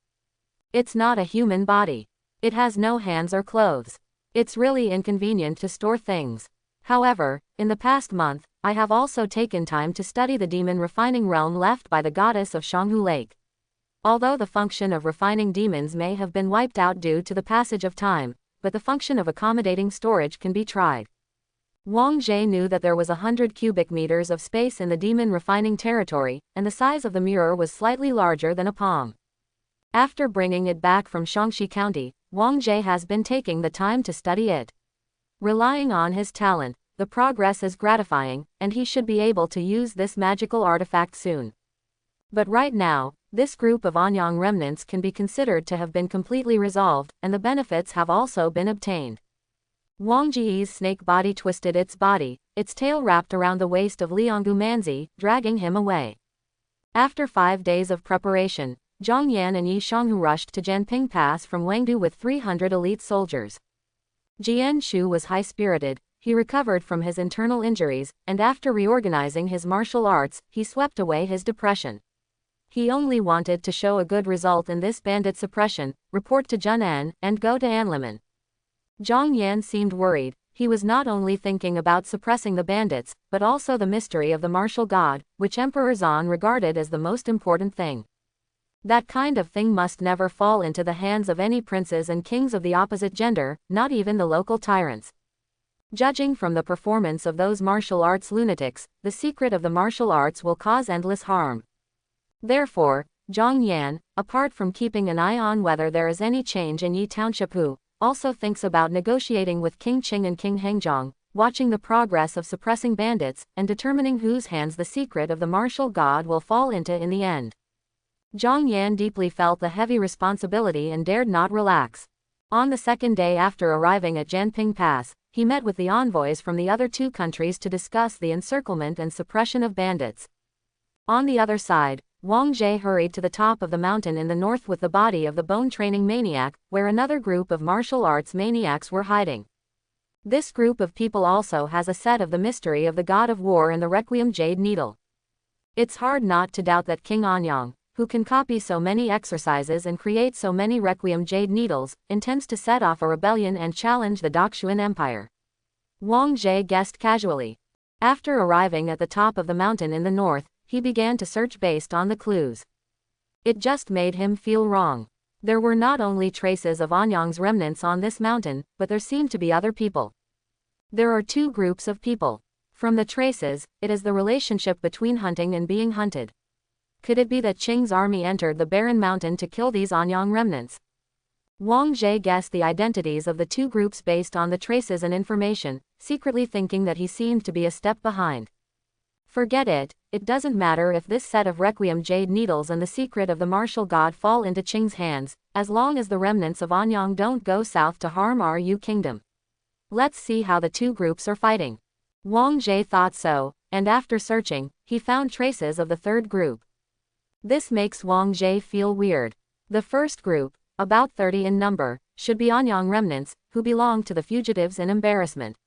It's not a human body. It has no hands or clothes. It's really inconvenient to store things. However, in the past month, I have also taken time to study the demon refining realm left by the goddess of Shanghu Lake. Although the function of refining demons may have been wiped out due to the passage of time, but the function of accommodating storage can be tried. Wang Jie knew that there was 100 cubic meters of space in the demon refining territory, and the size of the mirror was slightly larger than a palm. After bringing it back from Shaanxi County, Wang Jie has been taking the time to study it. Relying on his talent, the progress is gratifying, and he should be able to use this magical artifact soon. But right now, this group of Anyang remnants can be considered to have been completely resolved, and the benefits have also been obtained. Wang Jie's snake body twisted its body, its tail wrapped around the waist of Lianggu Manzi, dragging him away. After 5 days of preparation, Zhang Yan and Yi Shanghu rushed to Jianping Pass from Wangdu with 300 elite soldiers. Jian Shu was high-spirited, he recovered from his internal injuries, and after reorganizing his martial arts, he swept away his depression. He only wanted to show a good result in this bandit suppression, report to Junan, and go to Anliman. Zhang Yan seemed worried. He was not only thinking about suppressing the bandits, but also the mystery of the martial god, which Emperor Zan regarded as the most important thing. That kind of thing must never fall into the hands of any princes and kings of the opposite gender, not even the local tyrants. Judging from the performance of those martial arts lunatics, the secret of the martial arts will cause endless harm. Therefore, Zhang Yan, apart from keeping an eye on whether there is any change in Yi Township, who also thinks about negotiating with King Qing and King Hengzhong, watching the progress of suppressing bandits, and determining whose hands the secret of the martial god will fall into in the end. Zhang Yan deeply felt the heavy responsibility and dared not relax. On the second day after arriving at Jianping Pass, he met with the envoys from the other two countries to discuss the encirclement and suppression of bandits. On the other side, Wang Jie hurried to the top of the mountain in the north with the body of the bone-training maniac, where another group of martial arts maniacs were hiding. This group of people also has a set of the mystery of the god of war and the Requiem jade needle. It's hard not to doubt that King Anyang, who can copy so many exercises and create so many Requiem jade needles, intends to set off a rebellion and challenge the Daxuan Empire. Wang Jie guessed casually. After arriving at the top of the mountain in the north, he began to search based on the clues. It just made him feel wrong. There were not only traces of Anyang's remnants on this mountain, but there seemed to be other people. There are two groups of people. From the traces, it is the relationship between hunting and being hunted. Could it be that Qing's army entered the barren mountain to kill these Anyang remnants? Wang Jie guessed the identities of the two groups based on the traces and information, secretly thinking that he seemed to be a step behind. Forget it, it doesn't matter if this set of Requiem jade needles and the secret of the martial god fall into Qing's hands, as long as the remnants of Anyang don't go south to harm our Yu kingdom. Let's see how the two groups are fighting. Wang Jie thought so, and after searching, he found traces of the third group. This makes Wang Jie feel weird. The first group, about 30 in number, should be Anyang remnants, who belong to the fugitives in embarrassment.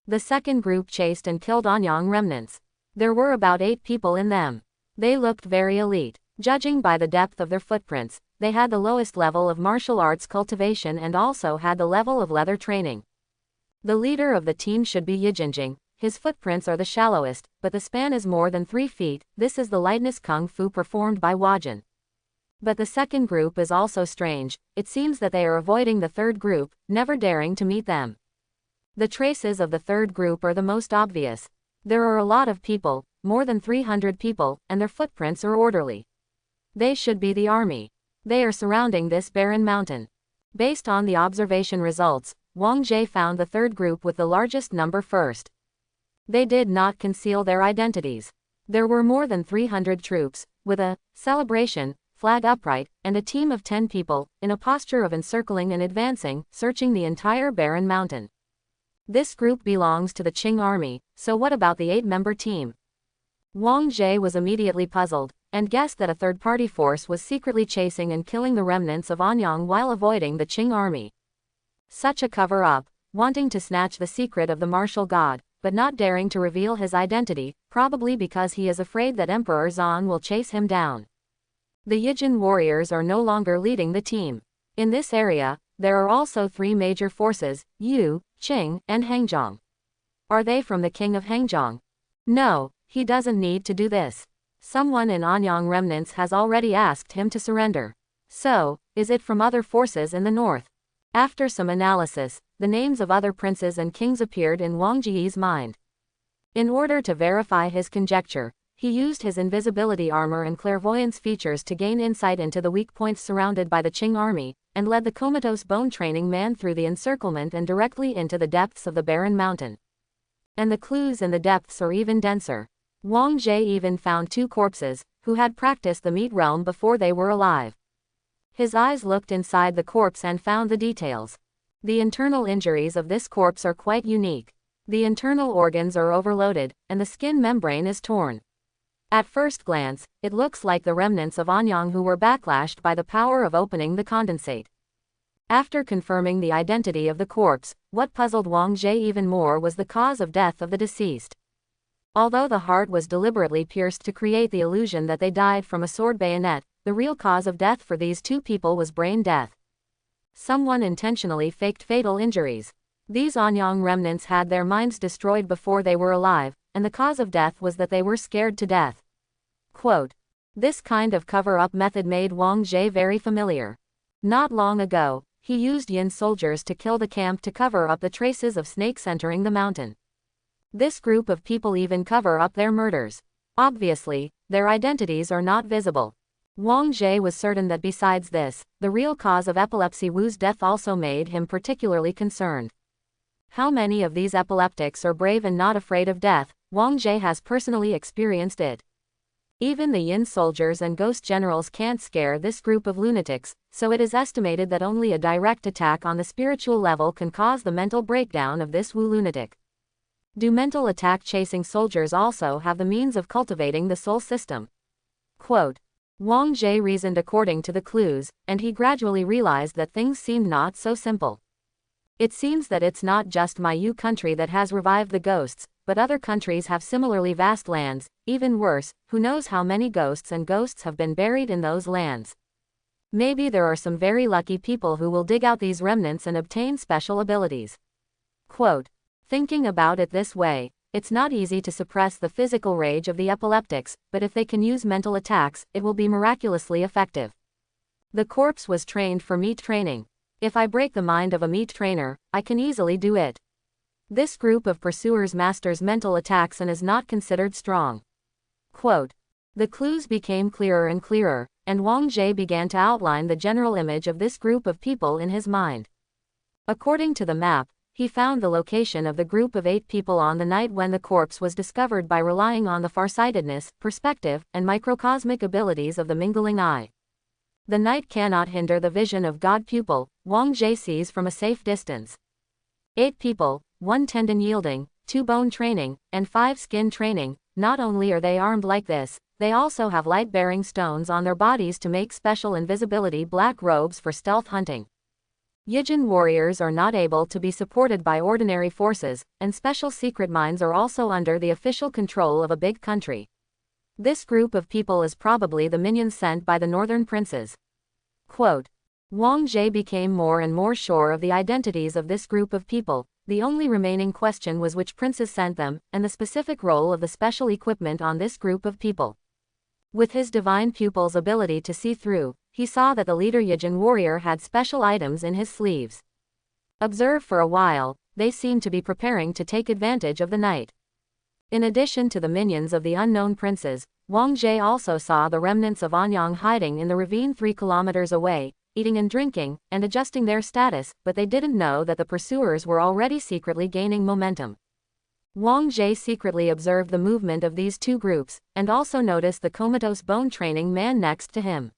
The second group chased and killed Anyang remnants. There were about 8 people in them. They looked very elite. Judging by the depth of their footprints, they had the lowest level of martial arts cultivation and also had the level of leather training. The leader of the team should be Yijinjing. His footprints are the shallowest, but the span is more than 3 feet. This is the lightness kung fu performed by Wajin. But the second group is also strange. It seems that they are avoiding the third group, never daring to meet them. The traces of the third group are the most obvious. There are a lot of people, more than 300 people, and their footprints are orderly. They should be the army. They are surrounding this barren mountain. Based on the observation results, Wang Jie found the third group with the largest number first. They did not conceal their identities. There were more than 300 troops, with a celebration flag upright, and a team of 10 people, in a posture of encircling and advancing, searching the entire barren mountain. This group belongs to the Qing army, so what about the 8-member team? Wang Jie was immediately puzzled, and guessed that a third-party force was secretly chasing and killing the remnants of Anyang while avoiding the Qing army. Such a cover-up, wanting to snatch the secret of the martial god, but not daring to reveal his identity, probably because he is afraid that Emperor Zhang will chase him down. The Yijin warriors are no longer leading the team. In this area, there are also 3 major forces, Yu, Qing, and Hangzhong. Are they from the king of Hangzhong? No, he doesn't need to do this. Someone in Anyang remnants has already asked him to surrender. So, is it from other forces in the north? After some analysis, the names of other princes and kings appeared in Wang Jie's mind. In order to verify his conjecture, he used his invisibility armor and clairvoyance features to gain insight into the weak points surrounded by the Qing army, and led the comatose bone training man through the encirclement and directly into the depths of the barren mountain. And the clues in the depths are even denser. Wang Jie even found 2 corpses, who had practiced the meat realm before they were alive. His eyes looked inside the corpse and found the details. The internal injuries of this corpse are quite unique. The internal organs are overloaded, and the skin membrane is torn. At first glance, it looks like the remnants of Anyang who were backlashed by the power of opening the condensate. After confirming the identity of the corpse, what puzzled Wang Jie even more was the cause of death of the deceased. Although the heart was deliberately pierced to create the illusion that they died from a sword bayonet, the real cause of death for these 2 people was brain death. Someone intentionally faked fatal injuries. These Anyang remnants had their minds destroyed before they were alive, and the cause of death was that they were scared to death. Quote. This kind of cover-up method made Wang Jie very familiar. Not long ago, he used Yin soldiers to kill the camp to cover up the traces of snakes entering the mountain. This group of people even cover up their murders. Obviously, their identities are not visible. Wang Jie was certain that besides this, the real cause of epilepsy Wu's death also made him particularly concerned. How many of these epileptics are brave and not afraid of death? Wang Jie has personally experienced it. Even the Yin soldiers and ghost generals can't scare this group of lunatics, so it is estimated that only a direct attack on the spiritual level can cause the mental breakdown of this Wu lunatic. Do mental attack chasing soldiers also have the means of cultivating the soul system? Quote. Wang Jie reasoned according to the clues, and he gradually realized that things seemed not so simple. It seems that it's not just my Yu country that has revived the ghosts, but other countries have similarly vast lands. Even worse, who knows how many ghosts have been buried in those lands. Maybe there are some very lucky people who will dig out these remnants and obtain special abilities. Quote. Thinking about it this way, it's not easy to suppress the physical rage of the epileptics, but if they can use mental attacks, it will be miraculously effective. The corpse was trained for meat training. If I break the mind of a meat trainer, I can easily do it. This group of pursuers masters mental attacks and is not considered strong. Quote. The clues became clearer and clearer, and Wang Jie began to outline the general image of this group of people in his mind. According to the map, he found the location of the group of 8 people on the night when the corpse was discovered by relying on the farsightedness, perspective, and microcosmic abilities of the mingling eye. The night cannot hinder the vision of God pupil, Wang Jie sees from a safe distance. 8 people, 1 tendon yielding, 2 bone training, and 5 skin training. Not only are they armed like this, they also have light-bearing stones on their bodies to make special invisibility black robes for stealth hunting. Yijin warriors are not able to be supported by ordinary forces, and special secret minds are also under the official control of a big country. This group of people is probably the minions sent by the northern princes. Quote, Wang Jie became more and more sure of the identities of this group of people. The only remaining question was which princes sent them, and the specific role of the special equipment on this group of people. With his divine pupil's ability to see through, he saw that the leader Yijin warrior had special items in his sleeves. Observe for a while, they seemed to be preparing to take advantage of the night. In addition to the minions of the unknown princes, Wang Jie also saw the remnants of Anyang hiding in the ravine 3 kilometers away, eating and drinking, and adjusting their status, but they didn't know that the pursuers were already secretly gaining momentum. Wang Jie secretly observed the movement of these 2 groups, and also noticed the comatose bone training man next to him.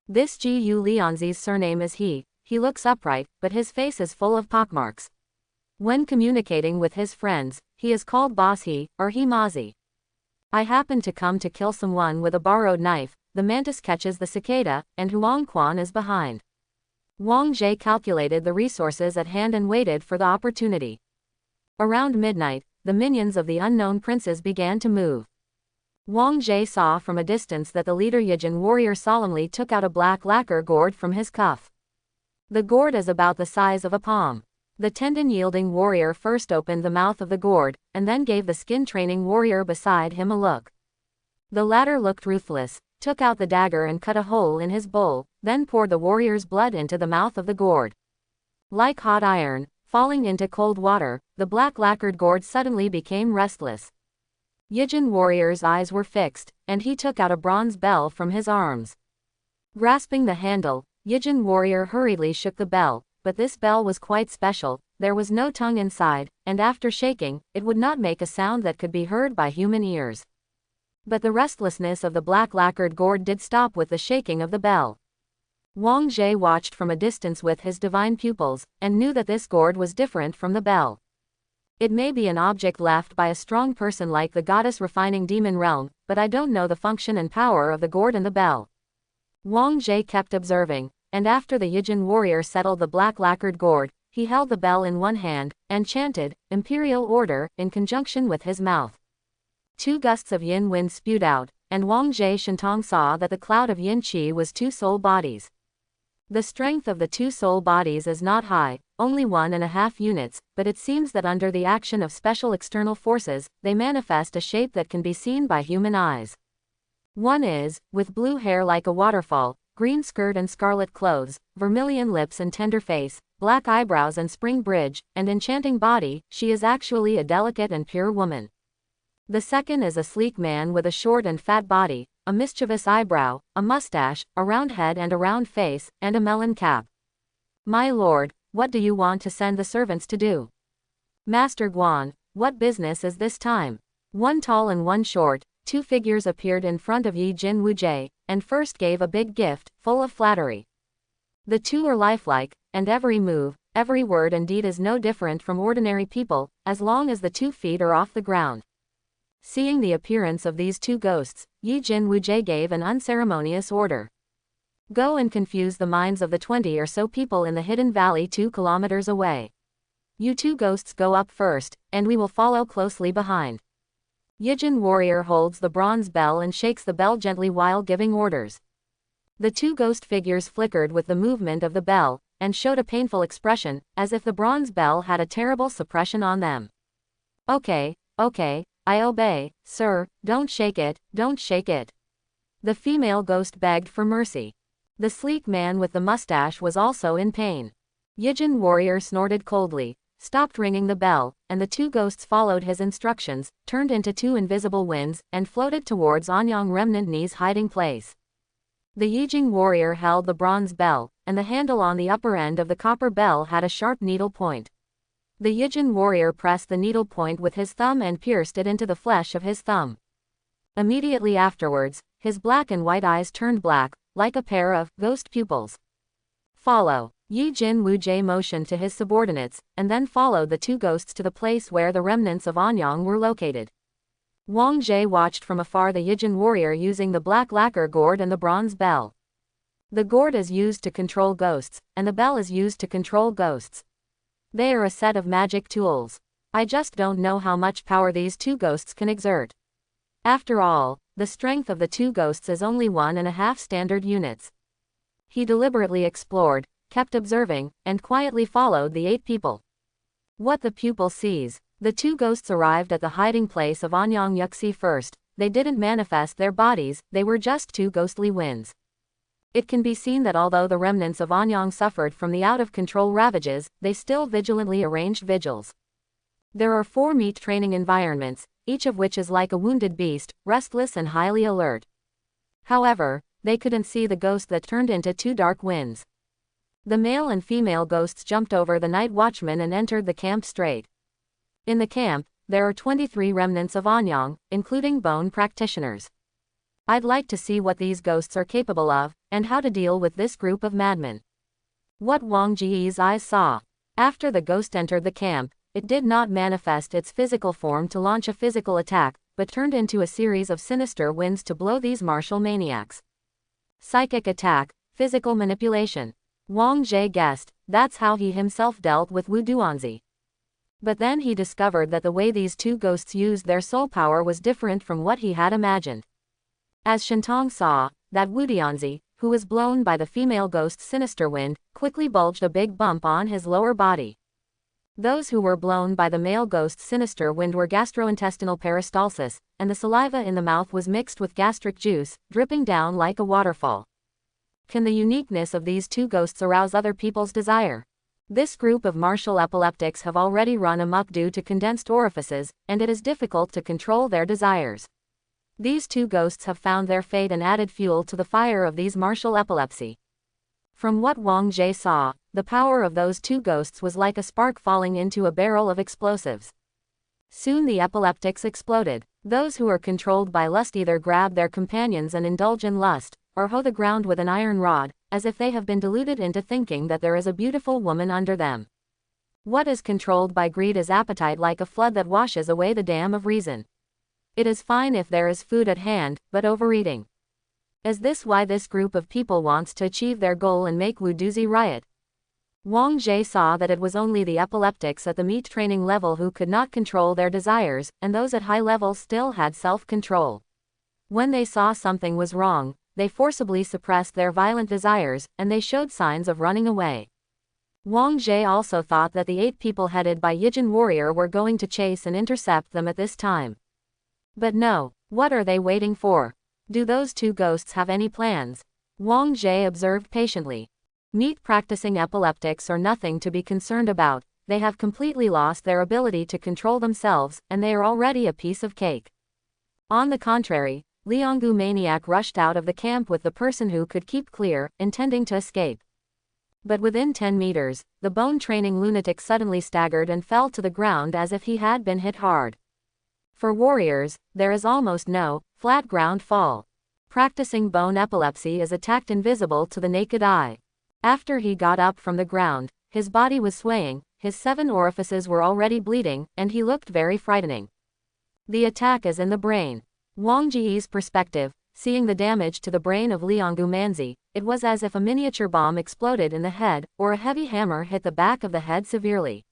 This Gu Lianzi's surname is He looks upright, but his face is full of pockmarks. When communicating with his friends, he is called Boss He, or He Mazi. I happen to come to kill someone with a borrowed knife. The mantis catches the cicada, and Huang Quan is behind. Wang Jie calculated the resources at hand and waited for the opportunity. Around midnight, the minions of the unknown princes began to move. Wang Jie saw from a distance that the leader Yijin warrior solemnly took out a black lacquer gourd from his cuff. The gourd is about the size of a palm. The tendon-yielding warrior first opened the mouth of the gourd, and then gave the skin-training warrior beside him a look. The latter looked ruthless, took out the dagger and cut a hole in his bowl, then poured the warrior's blood into the mouth of the gourd. Like hot iron, falling into cold water, the black lacquered gourd suddenly became restless. Yijin warrior's eyes were fixed, and he took out a bronze bell from his arms. Grasping the handle, Yijin warrior hurriedly shook the bell, but this bell was quite special. There was no tongue inside, and after shaking, it would not make a sound that could be heard by human ears. But the restlessness of the black lacquered gourd did stop with the shaking of the bell. Wang Jie watched from a distance with his divine pupils, and knew that this gourd was different from the bell. It may be an object left by a strong person like the goddess refining demon realm, but I don't know the function and power of the gourd and the bell. Wang Jie kept observing, and after the Yijin warrior settled the black lacquered gourd, he held the bell in one hand, and chanted, Imperial Order, in conjunction with his mouth. 2 gusts of yin wind spewed out, and Wang Jie Shentong saw that the cloud of yin qi was 2 soul bodies. The strength of the 2 soul bodies is not high, only 1.5 units, but it seems that under the action of special external forces, they manifest a shape that can be seen by human eyes. One is, with blue hair like a waterfall, green skirt and scarlet clothes, vermilion lips and tender face, black eyebrows and spring bridge, and enchanting body. She is actually a delicate and pure woman. The second is a sleek man with a short and fat body, a mischievous eyebrow, a mustache, a round head and a round face, and a melon cap. My lord, what do you want to send the servants to do? Master Guan, what business is this time? 1 tall and 1 short, 2 figures appeared in front of Yi Jin Wujie, and first gave a big gift, full of flattery. The 2 are lifelike, and every move, every word and deed is no different from ordinary people, as long as the 2 feet are off the ground. Seeing the appearance of these 2 ghosts, Yi Jin Wujie gave an unceremonious order. Go and confuse the minds of the 20 or so people in the hidden valley 2 kilometers away. You 2 ghosts go up first, and we will follow closely behind. Yijin warrior holds the bronze bell and shakes the bell gently while giving orders. The 2 ghost figures flickered with the movement of the bell, and showed a painful expression, as if the bronze bell had a terrible suppression on them. Okay, I obey, sir, don't shake it, don't shake it. The female ghost begged for mercy. The sleek man with the mustache was also in pain. Yijin warrior snorted coldly, stopped ringing the bell, and the 2 ghosts followed his instructions, turned into 2 invisible winds, and floated towards Anyang Remnant Ni's hiding place. The Yijing warrior held the bronze bell, and the handle on the upper end of the copper bell had a sharp needle point. The Yijin warrior pressed the needle point with his thumb and pierced it into the flesh of his thumb. Immediately afterwards, his black and white eyes turned black, like a pair of ghost pupils. Follow. Yijin Wujie motioned to his subordinates, and then followed the two ghosts to the place where the remnants of Anyang were located. Wang Jie watched from afar the Yijin warrior using the black lacquer gourd and the bronze bell. The gourd is used to control ghosts, and the bell is used to control ghosts. They are a set of magic tools. I just don't know how much power these two ghosts can exert. After all, the strength of the two ghosts is only 1.5 standard units. He deliberately explored, kept observing, and quietly followed the 8 people. What the pupil sees. The two ghosts arrived at the hiding place of Anyang Yuxi first. They didn't manifest their bodies, they were just two ghostly winds. It can be seen that although the remnants of Anyang suffered from the out-of-control ravages, they still vigilantly arranged vigils. There are 4 meat training environments, each of which is like a wounded beast, restless and highly alert. However, they couldn't see the ghost that turned into 2 dark winds. The male and female ghosts jumped over the night watchman and entered the camp straight. In the camp, there are 23 remnants of Anyang, including bone practitioners. I'd like to see what these ghosts are capable of, and how to deal with this group of madmen. What Wang Jie's eyes saw. After the ghost entered the camp, it did not manifest its physical form to launch a physical attack, but turned into a series of sinister winds to blow these martial maniacs. Psychic attack, physical manipulation. Wang Jie guessed, that's how he himself dealt with Wu Duanzi. But then he discovered that the way these two ghosts used their soul power was different from what he had imagined. As Shentong saw, that Wu Duanzi, who was blown by the female ghost's sinister wind, quickly bulged a big bump on his lower body. Those who were blown by the male ghost's sinister wind were gastrointestinal peristalsis, and the saliva in the mouth was mixed with gastric juice, dripping down like a waterfall. Can the uniqueness of these two ghosts arouse other people's desire? This group of martial epileptics have already run amok due to condensed orifices, and it is difficult to control their desires. These two ghosts have found their fate and added fuel to the fire of these martial epilepsy. From what Wang Jie saw, the power of those two ghosts was like a spark falling into a barrel of explosives. Soon the epileptics exploded. Those who are controlled by lust either grab their companions and indulge in lust, or hoe the ground with an iron rod, as if they have been deluded into thinking that there is a beautiful woman under them. What is controlled by greed is appetite, like a flood that washes away the dam of reason. It is fine if there is food at hand, but overeating. Is this why this group of people wants to achieve their goal and make Wuduzi riot? Wang Jie saw that it was only the epileptics at the meat training level who could not control their desires, and those at high levels still had self-control. When they saw something was wrong, they forcibly suppressed their violent desires, and they showed signs of running away. Wang Jie also thought that the 8 people headed by Yijin warrior were going to chase and intercept them at this time. But no, what are they waiting for? Do those two ghosts have any plans? Wang Jie observed patiently. Meat-practicing epileptics are nothing to be concerned about, they have completely lost their ability to control themselves, and they are already a piece of cake. On the contrary, Lianggu maniac rushed out of the camp with the person who could keep clear, intending to escape. But within 10 meters, the bone-training lunatic suddenly staggered and fell to the ground as if he had been hit hard. For warriors, there is almost no flat ground fall. Practicing bone epilepsy is attacked invisible to the naked eye. After he got up from the ground, his body was swaying, his 7 orifices were already bleeding, and he looked very frightening. The attack is in the brain. Wang Jie's perspective, seeing the damage to the brain of Lianggu Manzi, it was as if a miniature bomb exploded in the head, or a heavy hammer hit the back of the head severely.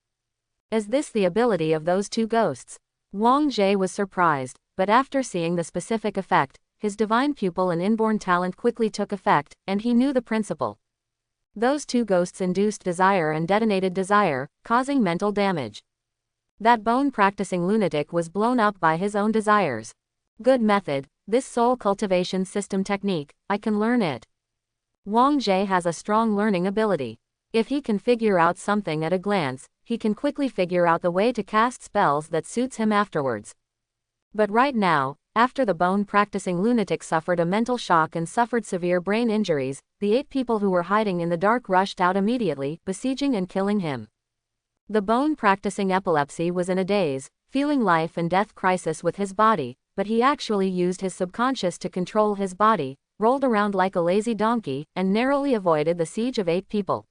Is this the ability of those two ghosts? Wang Jie was surprised, but after seeing the specific effect, his divine pupil and inborn talent quickly took effect, and he knew the principle. Those two ghosts induced desire and detonated desire, causing mental damage. That bone-practicing lunatic was blown up by his own desires. Good method, this soul cultivation system technique, I can learn it. Wang Jie has a strong learning ability. If he can figure out something at a glance, he can quickly figure out the way to cast spells that suits him afterwards. But right now, after the bone-practicing lunatic suffered a mental shock and suffered severe brain injuries, the 8 people who were hiding in the dark rushed out immediately, besieging and killing him. The bone-practicing epilepsy was in a daze, feeling life and death crisis with his body, but he actually used his subconscious to control his body, rolled around like a lazy donkey, and narrowly avoided the siege of 8 people.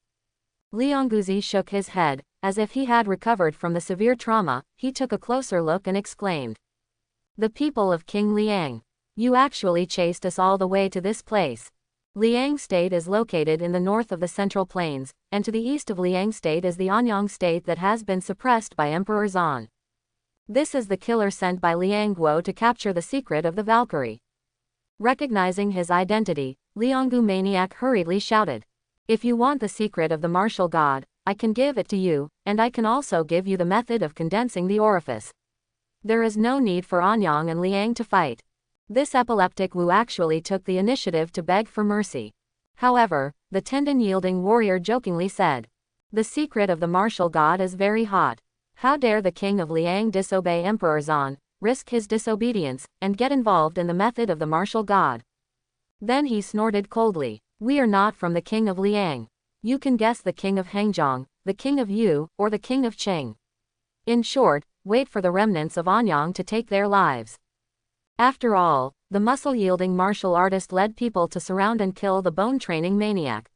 Liangguzi shook his head, as if he had recovered from the severe trauma. He took a closer look and exclaimed, "The people of King Liang. You actually chased us all the way to this place." Liang State is located in the north of the Central Plains, and to the east of Liang State is the Anyang State that has been suppressed by Emperor Zan. This is the killer sent by Liang Guo to capture the secret of the Valkyrie. Recognizing his identity, Lianggu Maniac hurriedly shouted, "If you want the secret of the martial god, I can give it to you, and I can also give you the method of condensing the orifice. There is no need for Anyang and Liang to fight." This epileptic Wu actually took the initiative to beg for mercy. However, the tendon-yielding warrior jokingly said, "The secret of the martial god is very hot. How dare the king of Liang disobey Emperor Zan, risk his disobedience, and get involved in the method of the martial god?" Then he snorted coldly, "We are not from the king of Liang. You can guess the king of Hangzhong, the king of Yu, or the king of Qing. In short, wait for the remnants of Anyang to take their lives." After all, the muscle-yielding martial artist led people to surround and kill the bone-training maniac.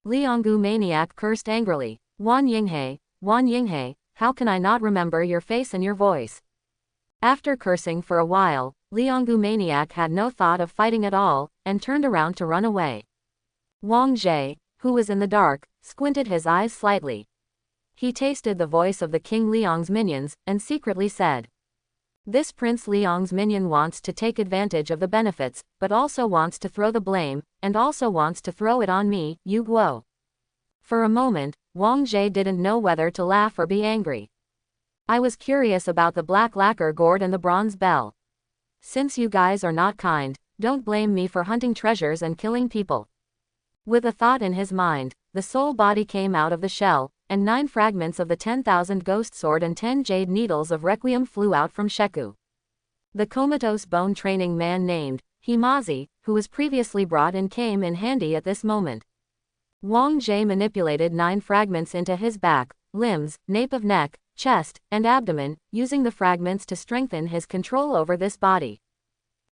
Lianggu Maniac cursed angrily, Wan Yinghe, how can I not remember your face and your voice?" After cursing for a while, Lianggu Maniac had no thought of fighting at all, and turned around to run away. Wang Zhe, who was in the dark, squinted his eyes slightly. He tasted the voice of the King Liang's minions, and secretly said, "This Prince Liang's minion wants to take advantage of the benefits, but also wants to throw the blame, and also wants to throw it on me, Yu Guo." For a moment, Wang Zhe didn't know whether to laugh or be angry. "I was curious about the black lacquer gourd and the bronze bell. Since you guys are not kind, don't blame me for hunting treasures and killing people." With a thought in his mind, the soul body came out of the shell, and 9 fragments of the 10,000 ghost sword and 10 jade needles of requiem flew out from Sheku. The comatose bone-training man named Himazi, who was previously brought in, came in handy at this moment. Wang Zhe manipulated 9 fragments into his back, limbs, nape of neck, chest, and abdomen, using the fragments to strengthen his control over this body.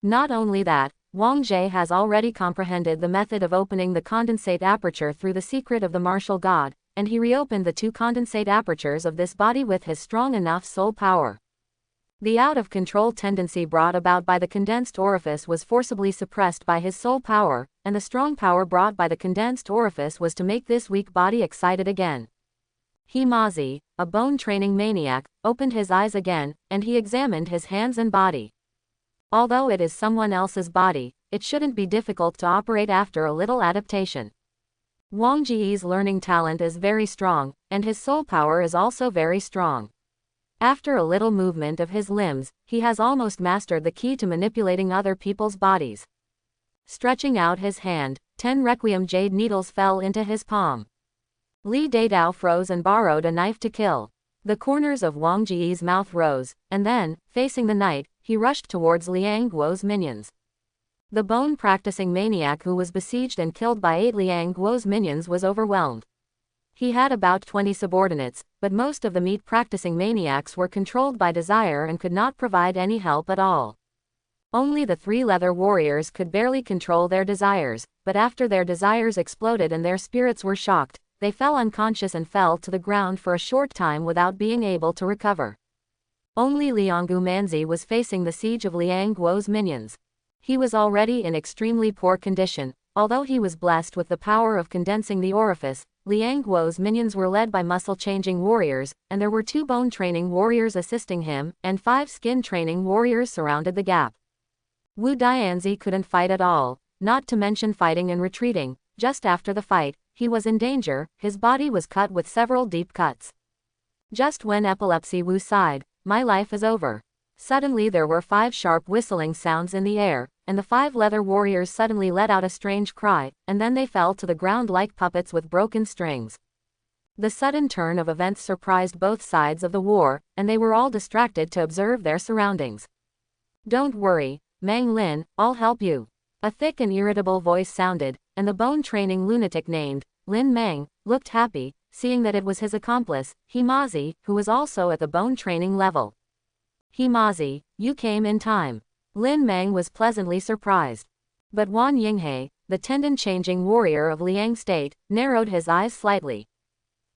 Not only that, Wang Zhe has already comprehended the method of opening the condensate aperture through the secret of the martial god, and he reopened the 2 condensate apertures of this body with his strong enough soul power. The out-of-control tendency brought about by the condensed orifice was forcibly suppressed by his soul power, and the strong power brought by the condensed orifice was to make this weak body excited again. Himazi, a bone-training maniac, opened his eyes again, and he examined his hands and body. Although it is someone else's body, it shouldn't be difficult to operate after a little adaptation. Wang Ji's learning talent is very strong, and his soul power is also very strong. After a little movement of his limbs, he has almost mastered the key to manipulating other people's bodies. Stretching out his hand, 10 requiem jade needles fell into his palm. Li Dadao froze and borrowed a knife to kill. The corners of Wang Ji's mouth rose, and then, facing the night, he rushed towards Liang Guo's minions. The bone-practicing maniac who was besieged and killed by 8 Liang Guo's minions was overwhelmed. He had about 20 subordinates, but most of the meat-practicing maniacs were controlled by desire and could not provide any help at all. Only the 3 leather warriors could barely control their desires, but after their desires exploded and their spirits were shocked, they fell unconscious and fell to the ground for a short time without being able to recover. Only Lianggu Manzi was facing the siege of Liang Guo's minions. He was already in extremely poor condition. Although he was blessed with the power of condensing the orifice, Liang Guo's minions were led by muscle-changing warriors, and there were 2 bone-training warriors assisting him, and 5 skin-training warriors surrounded the gap. Wu Dianzi couldn't fight at all, not to mention fighting and retreating. Just after the fight, he was in danger. His body was cut with several deep cuts. Just when Epilepsy Wu sighed, "My life is over." Suddenly there were 5 sharp whistling sounds in the air, and the 5 leather warriors suddenly let out a strange cry, and then they fell to the ground like puppets with broken strings. The sudden turn of events surprised both sides of the war, and they were all distracted to observe their surroundings. "Don't worry, Mang Lin, I'll help you." A thick and irritable voice sounded, and the bone-training lunatic named Lin Mang looked happy, seeing that it was his accomplice, Himazi, who was also at the bone training level. Himazi, you came in time. Lin Mang was pleasantly surprised. But Wan Yinghe, the tendon-changing warrior of Liang State, narrowed his eyes slightly.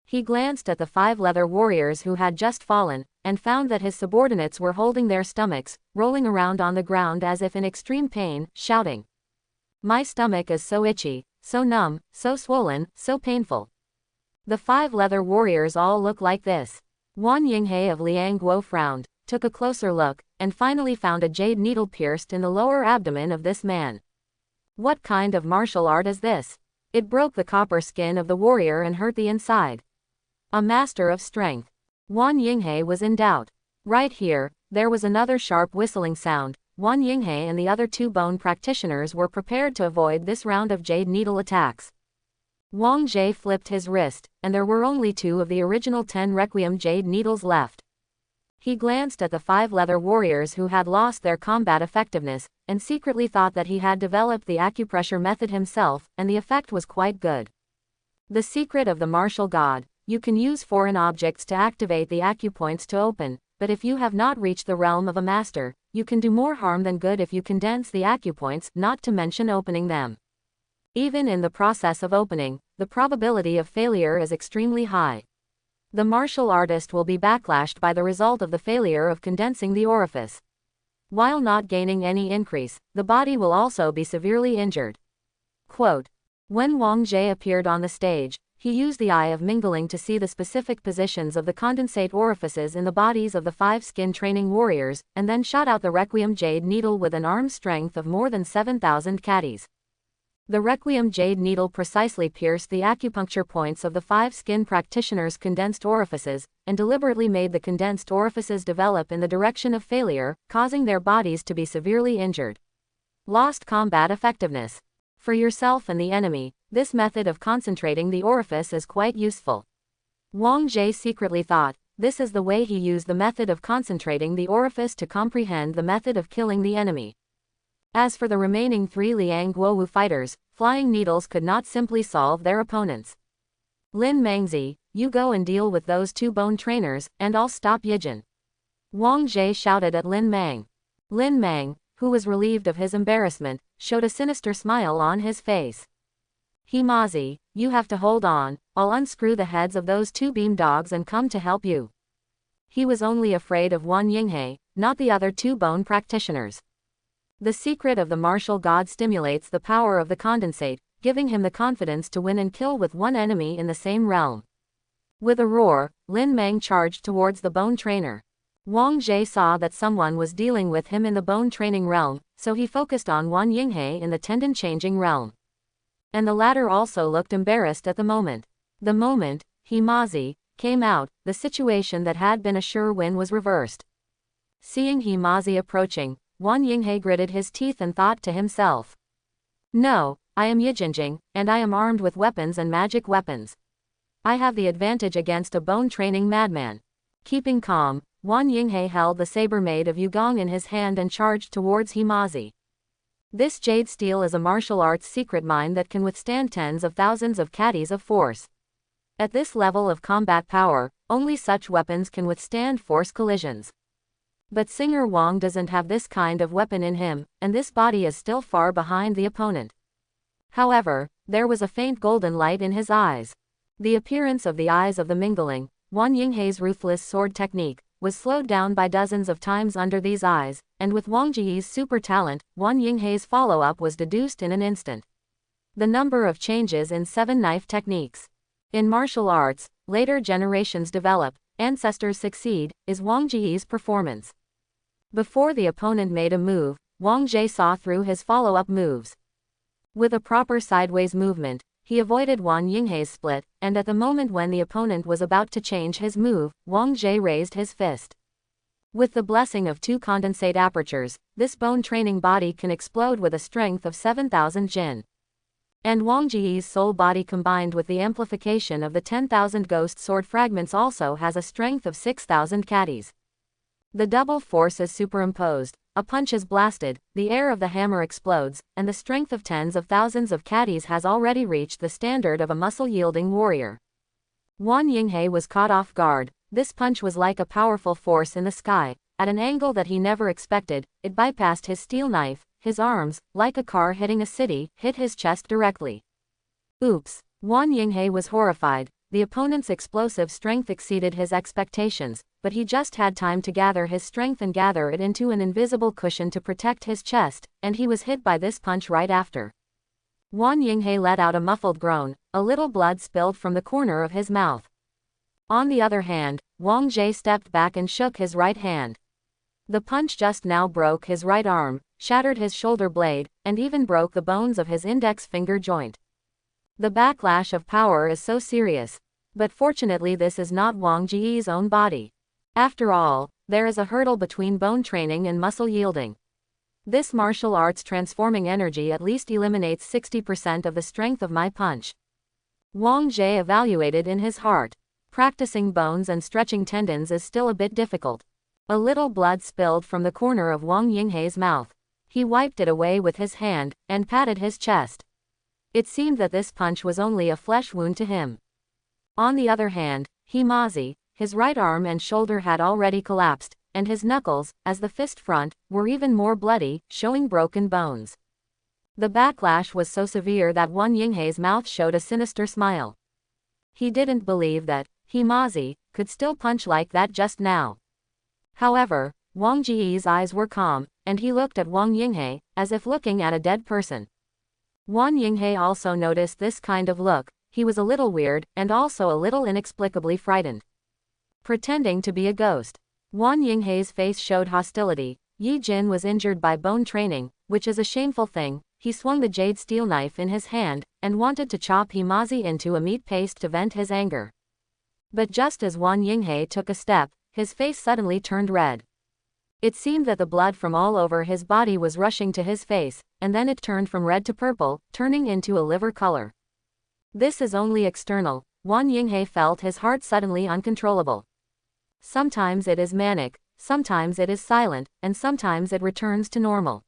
He glanced at the 5 leather warriors who had just fallen, and found that his subordinates were holding their stomachs, rolling around on the ground as if in extreme pain, shouting, "My stomach is so itchy, so numb, so swollen, so painful." The 5 leather warriors all look like this. Wan Yinghe of Liang Guo frowned, took a closer look, and finally found a jade needle pierced in the lower abdomen of this man. What kind of martial art is this? It broke the copper skin of the warrior and hurt the inside. A master of strength. Wan Yinghe was in doubt. Right here, there was another sharp whistling sound. Wan Yinghe and the other 2 bone practitioners were prepared to avoid this round of jade needle attacks. Wang Jie flipped his wrist, and there were only 2 of the original 10 Requiem jade needles left. He glanced at the 5 leather warriors who had lost their combat effectiveness, and secretly thought that he had developed the acupressure method himself, and the effect was quite good. The secret of the martial god: you can use foreign objects to activate the acupoints to open, but if you have not reached the realm of a master, you can do more harm than good if you condense the acupoints, not to mention opening them. Even in the process of opening, the probability of failure is extremely high. The martial artist will be backlashed by the result of the failure of condensing the orifice. While not gaining any increase, the body will also be severely injured. Quote, when Wang Jie appeared on the stage, he used the eye of mingling to see the specific positions of the condensate orifices in the bodies of the 5 skin training warriors, and then shot out the Requiem jade needle with an arm strength of more than 7,000 catties. The Requiem jade needle precisely pierced the acupuncture points of the 5 skin practitioners' condensed orifices, and deliberately made the condensed orifices develop in the direction of failure, causing their bodies to be severely injured. Lost combat effectiveness. For yourself and the enemy, this method of concentrating the orifice is quite useful. Wang Jie secretly thought, this is the way he used the method of concentrating the orifice to comprehend the method of killing the enemy. As for the remaining 3 Liang Guowu fighters, flying needles could not simply solve their opponents. Lin Mangzi, you go and deal with those 2 bone trainers, and I'll stop Yijin. Wang Jie shouted at Lin Mang. Lin Mang, who was relieved of his embarrassment, showed a sinister smile on his face. Himazi, you have to hold on, I'll unscrew the heads of those 2 beam dogs and come to help you. He was only afraid of Wan Yinghe, not the other 2 bone practitioners. The secret of the martial god stimulates the power of the condensate, giving him the confidence to win and kill with one enemy in the same realm. With a roar, Lin Mang charged towards the bone trainer. Wang Jie saw that someone was dealing with him in the bone training realm, so he focused on Wan Yinghe in the tendon-changing realm. And the latter also looked embarrassed at the moment. The moment Himazi came out, the situation that had been a sure win was reversed. Seeing Himazi approaching, Wan Yinghe gritted his teeth and thought to himself, no, I am Yijinjing, and I am armed with weapons and magic weapons. I have the advantage against a bone training madman. Keeping calm, Wan Yinghe held the saber made of Yugong in his hand and charged towards Himazi. This jade steel is a martial arts secret mine that can withstand tens of thousands of catties of force. At this level of combat power, only such weapons can withstand force collisions. But Singer Wang doesn't have this kind of weapon in him, and this body is still far behind the opponent. However, there was a faint golden light in his eyes. The appearance of the eyes of the mingling, Wan Yinghe's ruthless sword technique, was slowed down by dozens of times under these eyes, and with Wang Ji's super talent, Wan Yinghe's follow-up was deduced in an instant. The number of changes in 7 knife techniques. In martial arts, later generations develop, ancestors succeed, is Wang Ji's performance. Before the opponent made a move, Wang Jie saw through his follow-up moves. With a proper sideways movement, he avoided Wan Yinghe's split, and at the moment when the opponent was about to change his move, Wang Jie raised his fist. With the blessing of 2 condensate apertures, this bone training body can explode with a strength of 7,000 jin. And Wang Ji's soul body combined with the amplification of the 10,000 ghost sword fragments also has a strength of 6,000 catties. The double force is superimposed, a punch is blasted, the air of the hammer explodes, and the strength of tens of thousands of catties has already reached the standard of a muscle-yielding warrior. Wang Yinghe was caught off guard. This punch was like a powerful force in the sky. At an angle that he never expected, it bypassed his steel knife. His arms, like a car hitting a city, hit his chest directly. Oops. Wang Yinghe was horrified. The opponent's explosive strength exceeded his expectations, but he just had time to gather his strength and gather it into an invisible cushion to protect his chest, and he was hit by this punch right after. Wang Yinghe let out a muffled groan. A little blood spilled from the corner of his mouth. On the other hand, Wang Jie stepped back and shook his right hand. The punch just now broke his right arm, shattered his shoulder blade, and even broke the bones of his index finger joint. The backlash of power is so serious. But fortunately this is not Wang Jie's own body. After all, there is a hurdle between bone training and muscle yielding. This martial arts transforming energy at least eliminates 60% of the strength of my punch. Wang Jie evaluated in his heart. Practicing bones and stretching tendons is still a bit difficult. A little blood spilled from the corner of Wang Yinghe's mouth. He wiped it away with his hand, and patted his chest. It seemed that this punch was only a flesh wound to him. On the other hand, Himazi, his right arm and shoulder had already collapsed, and his knuckles, as the fist front, were even more bloody, showing broken bones. The backlash was so severe that Wang Yinghe's mouth showed a sinister smile. He didn't believe that Himazi could still punch like that just now. However, Wang Jie's eyes were calm, and he looked at Wang Yinghe, as if looking at a dead person. Wang Yinghe also noticed this kind of look. He was a little weird, and also a little inexplicably frightened. Pretending to be a ghost. Wang Yinghe's face showed hostility. Yi Jin was injured by bone training, which is a shameful thing. He swung the jade steel knife in his hand, and wanted to chop Himazi into a meat paste to vent his anger. But just as Wang Yinghe took a step, his face suddenly turned red. It seemed that the blood from all over his body was rushing to his face, and then it turned from red to purple, turning into a liver color. This is only external. Wang Yinghe felt his heart suddenly uncontrollable. Sometimes it is manic, sometimes it is silent, and sometimes it returns to normal.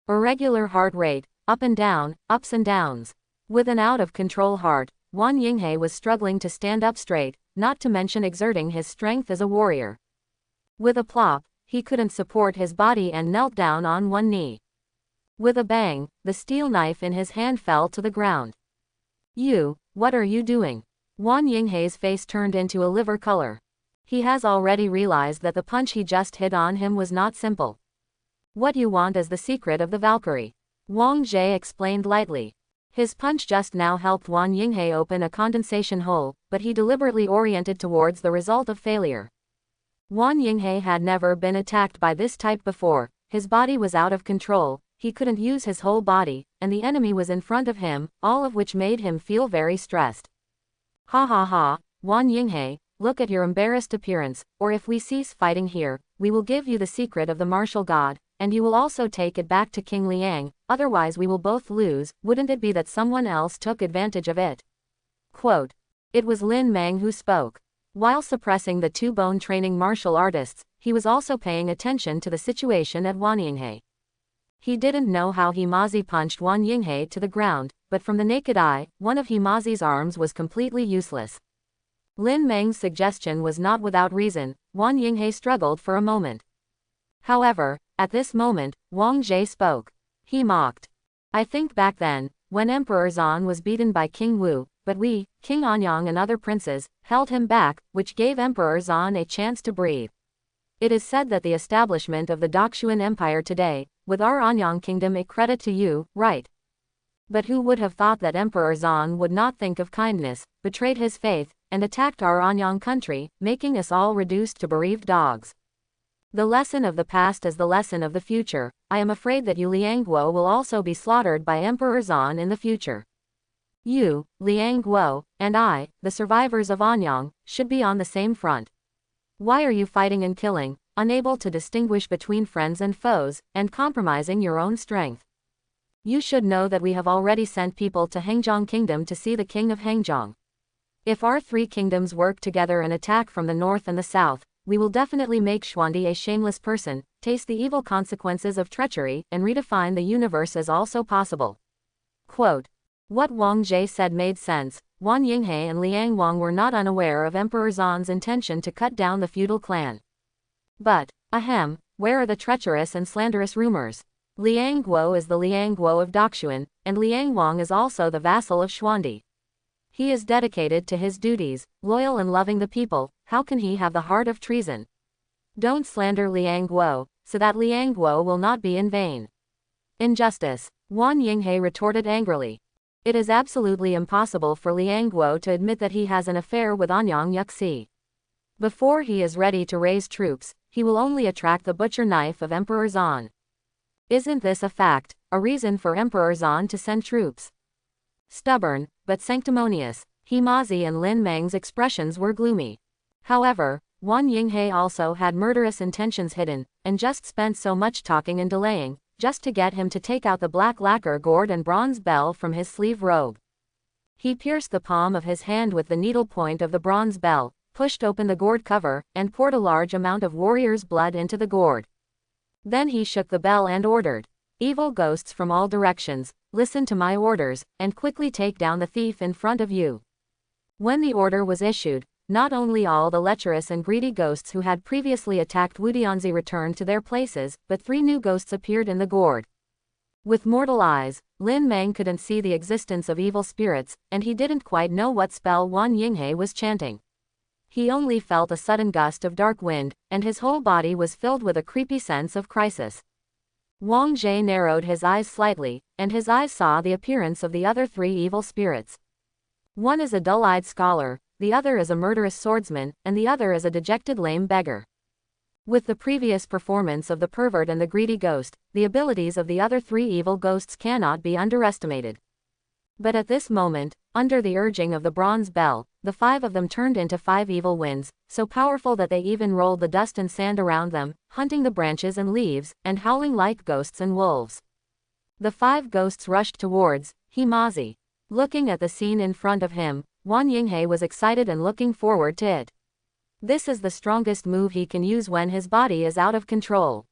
Irregular heart rate, up and down, ups and downs. With an out-of-control heart, Wang Yinghe was struggling to stand up straight, not to mention exerting his strength as a warrior. With a plop, he couldn't support his body and knelt down on one knee. With a bang, the steel knife in his hand fell to the ground. You, what are you doing? Wang Yinghe's face turned into a liver color. He has already realized that the punch he just hit on him was not simple. What you want is the secret of the Valkyrie. Wang Jie explained lightly. His punch just now helped Wang Yinghe open a condensation hole, but he deliberately oriented towards the result of failure. Wang Yinghe had never been attacked by this type before. His body was out of control. He couldn't use his whole body, and the enemy was in front of him, all of which made him feel very stressed. Ha ha ha, Wang Yinghe, look at your embarrassed appearance, or if we cease fighting here, we will give you the secret of the martial god, and you will also take it back to King Liang, otherwise we will both lose. Wouldn't it be that someone else took advantage of it? Quote. It was Lin Mang who spoke. While suppressing the two bone training martial artists, he was also paying attention to the situation at Wang Yinghe. He didn't know how Himazi punched Wang Yinghe to the ground, but from the naked eye, one of Himazi's arms was completely useless. Lin Meng's suggestion was not without reason. Wang Yinghe struggled for a moment. However, at this moment, Wang Jie spoke. He mocked. I think back then, when Emperor Zan was beaten by King Wu, but we, King Anyang and other princes, held him back, which gave Emperor Zan a chance to breathe. It is said that the establishment of the Dakshuan Empire today, with our Anyang kingdom, a credit to you, right? But who would have thought that Emperor Zan would not think of kindness, betrayed his faith, and attacked our Anyang country, making us all reduced to bereaved dogs. The lesson of the past is the lesson of the future. I am afraid that you Liang Guo will also be slaughtered by Emperor Zan in the future. You, Liang Guo, and I, the survivors of Anyang, should be on the same front. Why are you fighting and killing, unable to distinguish between friends and foes, and compromising your own strength? You should know that we have already sent people to Hengzhong Kingdom to see the king of Hengzhong. If our three kingdoms work together and attack from the north and the south, we will definitely make Xuandi a shameless person, taste the evil consequences of treachery, and redefine the universe as also possible. Quote. What Wang Jie said made sense. Wan Yinghe and Liang Wang were not unaware of Emperor Zan's intention to cut down the feudal clan. But, ahem, where are the treacherous and slanderous rumors? Liang Guo is the Liang Guo of Daxuan, and Liang Wang is also the vassal of Xuandi. He is dedicated to his duties, loyal and loving the people. How can he have the heart of treason? Don't slander Liang Guo, so that Liang Guo will not be in vain. Injustice, Wan Yinghe retorted angrily. It is absolutely impossible for Liang Guo to admit that he has an affair with Anyang Yuxi. Before he is ready to raise troops, he will only attract the butcher knife of Emperor Zan. Isn't this a fact, a reason for Emperor Zan to send troops? Stubborn, but sanctimonious, Himazi and Lin Meng's expressions were gloomy. However, Wan Yinghe also had murderous intentions hidden, and just spent so much talking and delaying, just to get him to take out the black lacquer gourd and bronze bell from his sleeve robe. He pierced the palm of his hand with the needle point of the bronze bell, pushed open the gourd cover, and poured a large amount of warrior's blood into the gourd. Then he shook the bell and ordered, "Evil ghosts from all directions, listen to my orders, and quickly take down the thief in front of you." When the order was issued, not only all the lecherous and greedy ghosts who had previously attacked Wudianzi returned to their places, but 3 new ghosts appeared in the gourd. With mortal eyes, Lin Meng couldn't see the existence of evil spirits, and he didn't quite know what spell Wan Yinghe was chanting. He only felt a sudden gust of dark wind, and his whole body was filled with a creepy sense of crisis. Wang Jie narrowed his eyes slightly, and his eyes saw the appearance of the other 3 evil spirits. One is a dull-eyed scholar, the other is a murderous swordsman, and the other is a dejected lame beggar. With the previous performance of the pervert and the greedy ghost, the abilities of the other 3 evil ghosts cannot be underestimated. But at this moment, under the urging of the bronze bell, the 5 of them turned into 5 evil winds, so powerful that they even rolled the dust and sand around them, hunting the branches and leaves, and howling like ghosts and wolves. The 5 ghosts rushed towards Himazi. Looking at the scene in front of him, Wan Yinghe was excited and looking forward to it. This is the strongest move he can use when his body is out of control.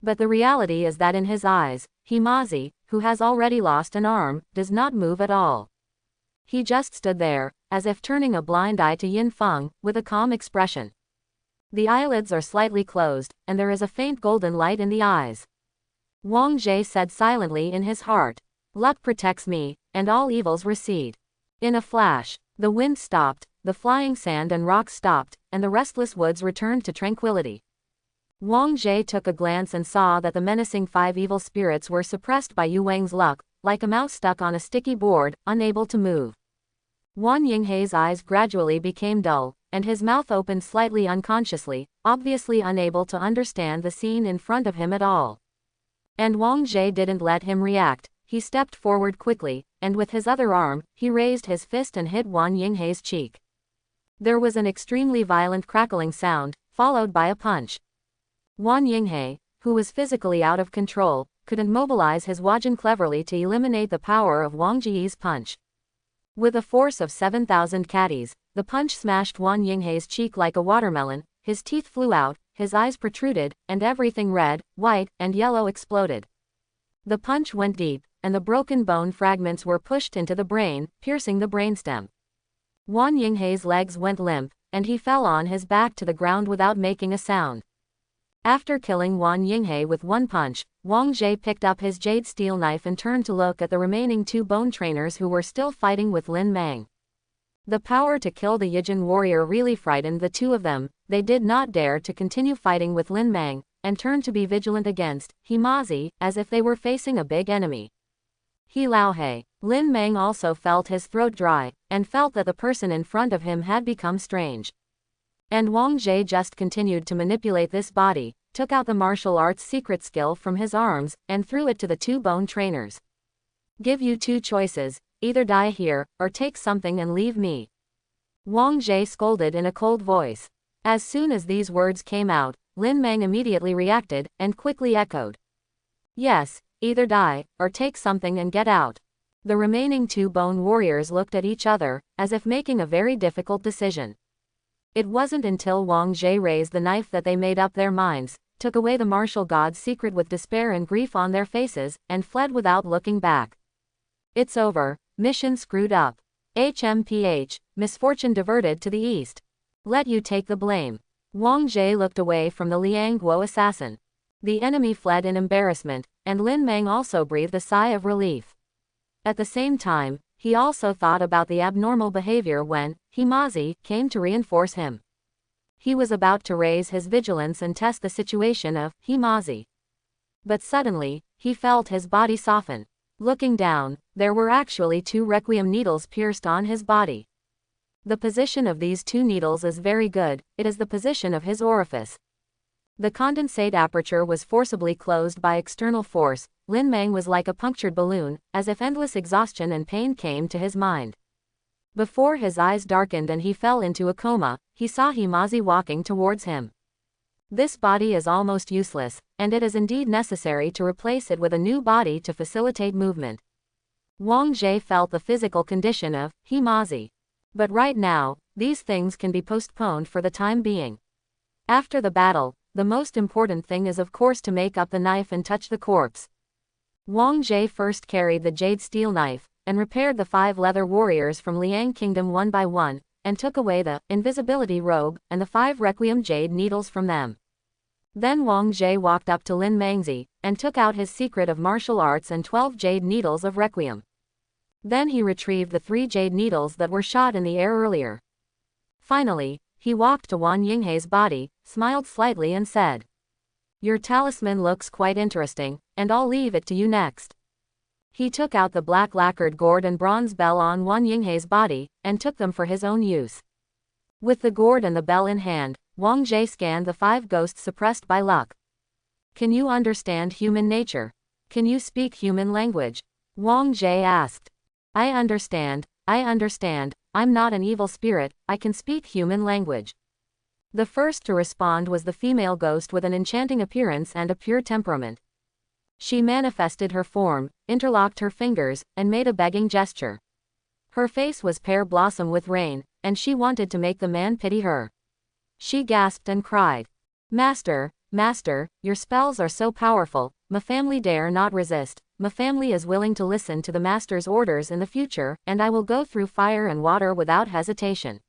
But the reality is that in his eyes, Himazi, who has already lost an arm, does not move at all. He just stood there, as if turning a blind eye to Yin Feng, with a calm expression. The eyelids are slightly closed, and there is a faint golden light in the eyes. Wang Jie said silently in his heart, "Luck protects me, and all evils recede." In a flash, the wind stopped, the flying sand and rocks stopped, and the restless woods returned to tranquility. Wang Jie took a glance and saw that the menacing 5 evil spirits were suppressed by Yu Wang's luck, like a mouse stuck on a sticky board, unable to move. Wan Yinghe's eyes gradually became dull, and his mouth opened slightly unconsciously, obviously unable to understand the scene in front of him at all. And Wang Jie didn't let him react. He stepped forward quickly, and with his other arm, he raised his fist and hit Wan Yinghe's cheek. There was an extremely violent crackling sound, followed by a punch. Wan Yinghe, who was physically out of control, couldn't mobilize his wajan cleverly to eliminate the power of Wang Jie's punch. With a force of 7,000 catties, the punch smashed Wan Yinghe's cheek like a watermelon, his teeth flew out, his eyes protruded, and everything red, white, and yellow exploded. The punch went deep, and the broken bone fragments were pushed into the brain, piercing the brainstem. Wan Yinghe's legs went limp, and he fell on his back to the ground without making a sound. After killing Wan Yinghe with one punch, Wang Jie picked up his jade steel knife and turned to look at the remaining 2 bone trainers who were still fighting with Lin Meng. The power to kill the Yijin warrior really frightened the 2 of them. They did not dare to continue fighting with Lin Meng, and turned to be vigilant against Himazi, as if they were facing a big enemy. He Laohe. Lin Meng also felt his throat dry, and felt that the person in front of him had become strange. And Wang Jie just continued to manipulate this body, took out the martial arts secret skill from his arms, and threw it to the 2 bone trainers. "Give you 2 choices, either die here, or take something and leave me." Wang Jie scolded in a cold voice. As soon as these words came out, Lin Meng immediately reacted, and quickly echoed, "Yes, either die, or take something and get out." The remaining 2 bone warriors looked at each other, as if making a very difficult decision. It wasn't until Wang Jie raised the knife that they made up their minds, took away the martial god's secret with despair and grief on their faces, and fled without looking back. "It's over," Mission screwed up. HMPH, misfortune diverted to the east. Let you take the blame. Wang Jie looked away from the Liang Guo assassin. The enemy fled in embarrassment, and Lin Meng also breathed a sigh of relief. At the same time, he also thought about the abnormal behavior when Himazi came to reinforce him. He was about to raise his vigilance and test the situation of Himazi. But suddenly, he felt his body soften. Looking down, there were actually 2 requiem needles pierced on his body. The position of these 2 needles is very good, it is the position of his orifice. The condensate aperture was forcibly closed by external force. Lin Meng was like a punctured balloon, as if endless exhaustion and pain came to his mind. Before his eyes darkened and he fell into a coma, he saw Himazi walking towards him. This body is almost useless, and it is indeed necessary to replace it with a new body to facilitate movement. Wang Jie felt the physical condition of Himazi. But right now, these things can be postponed for the time being. After the battle, the most important thing is of course to make up the knife and touch the corpse. Wang Jie first carried the jade steel knife, and repaired the 5 leather warriors from Liang Kingdom one by one, and took away the invisibility robe and the 5 requiem jade needles from them. Then Wang Jie walked up to Lin Mengzi, and took out his secret of martial arts and 12 jade needles of requiem. Then he retrieved the 3 jade needles that were shot in the air earlier. Finally, he walked to Wan Yinghei's body, smiled slightly and said, "Your talisman looks quite interesting, and I'll leave it to you next." He took out the black lacquered gourd and bronze bell on Wan Yinghei's body, and took them for his own use. With the gourd and the bell in hand, Wang Jie scanned the 5 ghosts suppressed by luck. "Can you understand human nature? Can you speak human language?" Wang Jie asked. I understand, I'm not an evil spirit, I can speak human language." The first to respond was the female ghost with an enchanting appearance and a pure temperament. She manifested her form, interlocked her fingers, and made a begging gesture. Her face was pear blossom with rain, and she wanted to make the man pity her. She gasped and cried, Master, your spells are so powerful, my family dare not resist, my family is willing to listen to the Master's orders in the future, and I will go through fire and water without hesitation."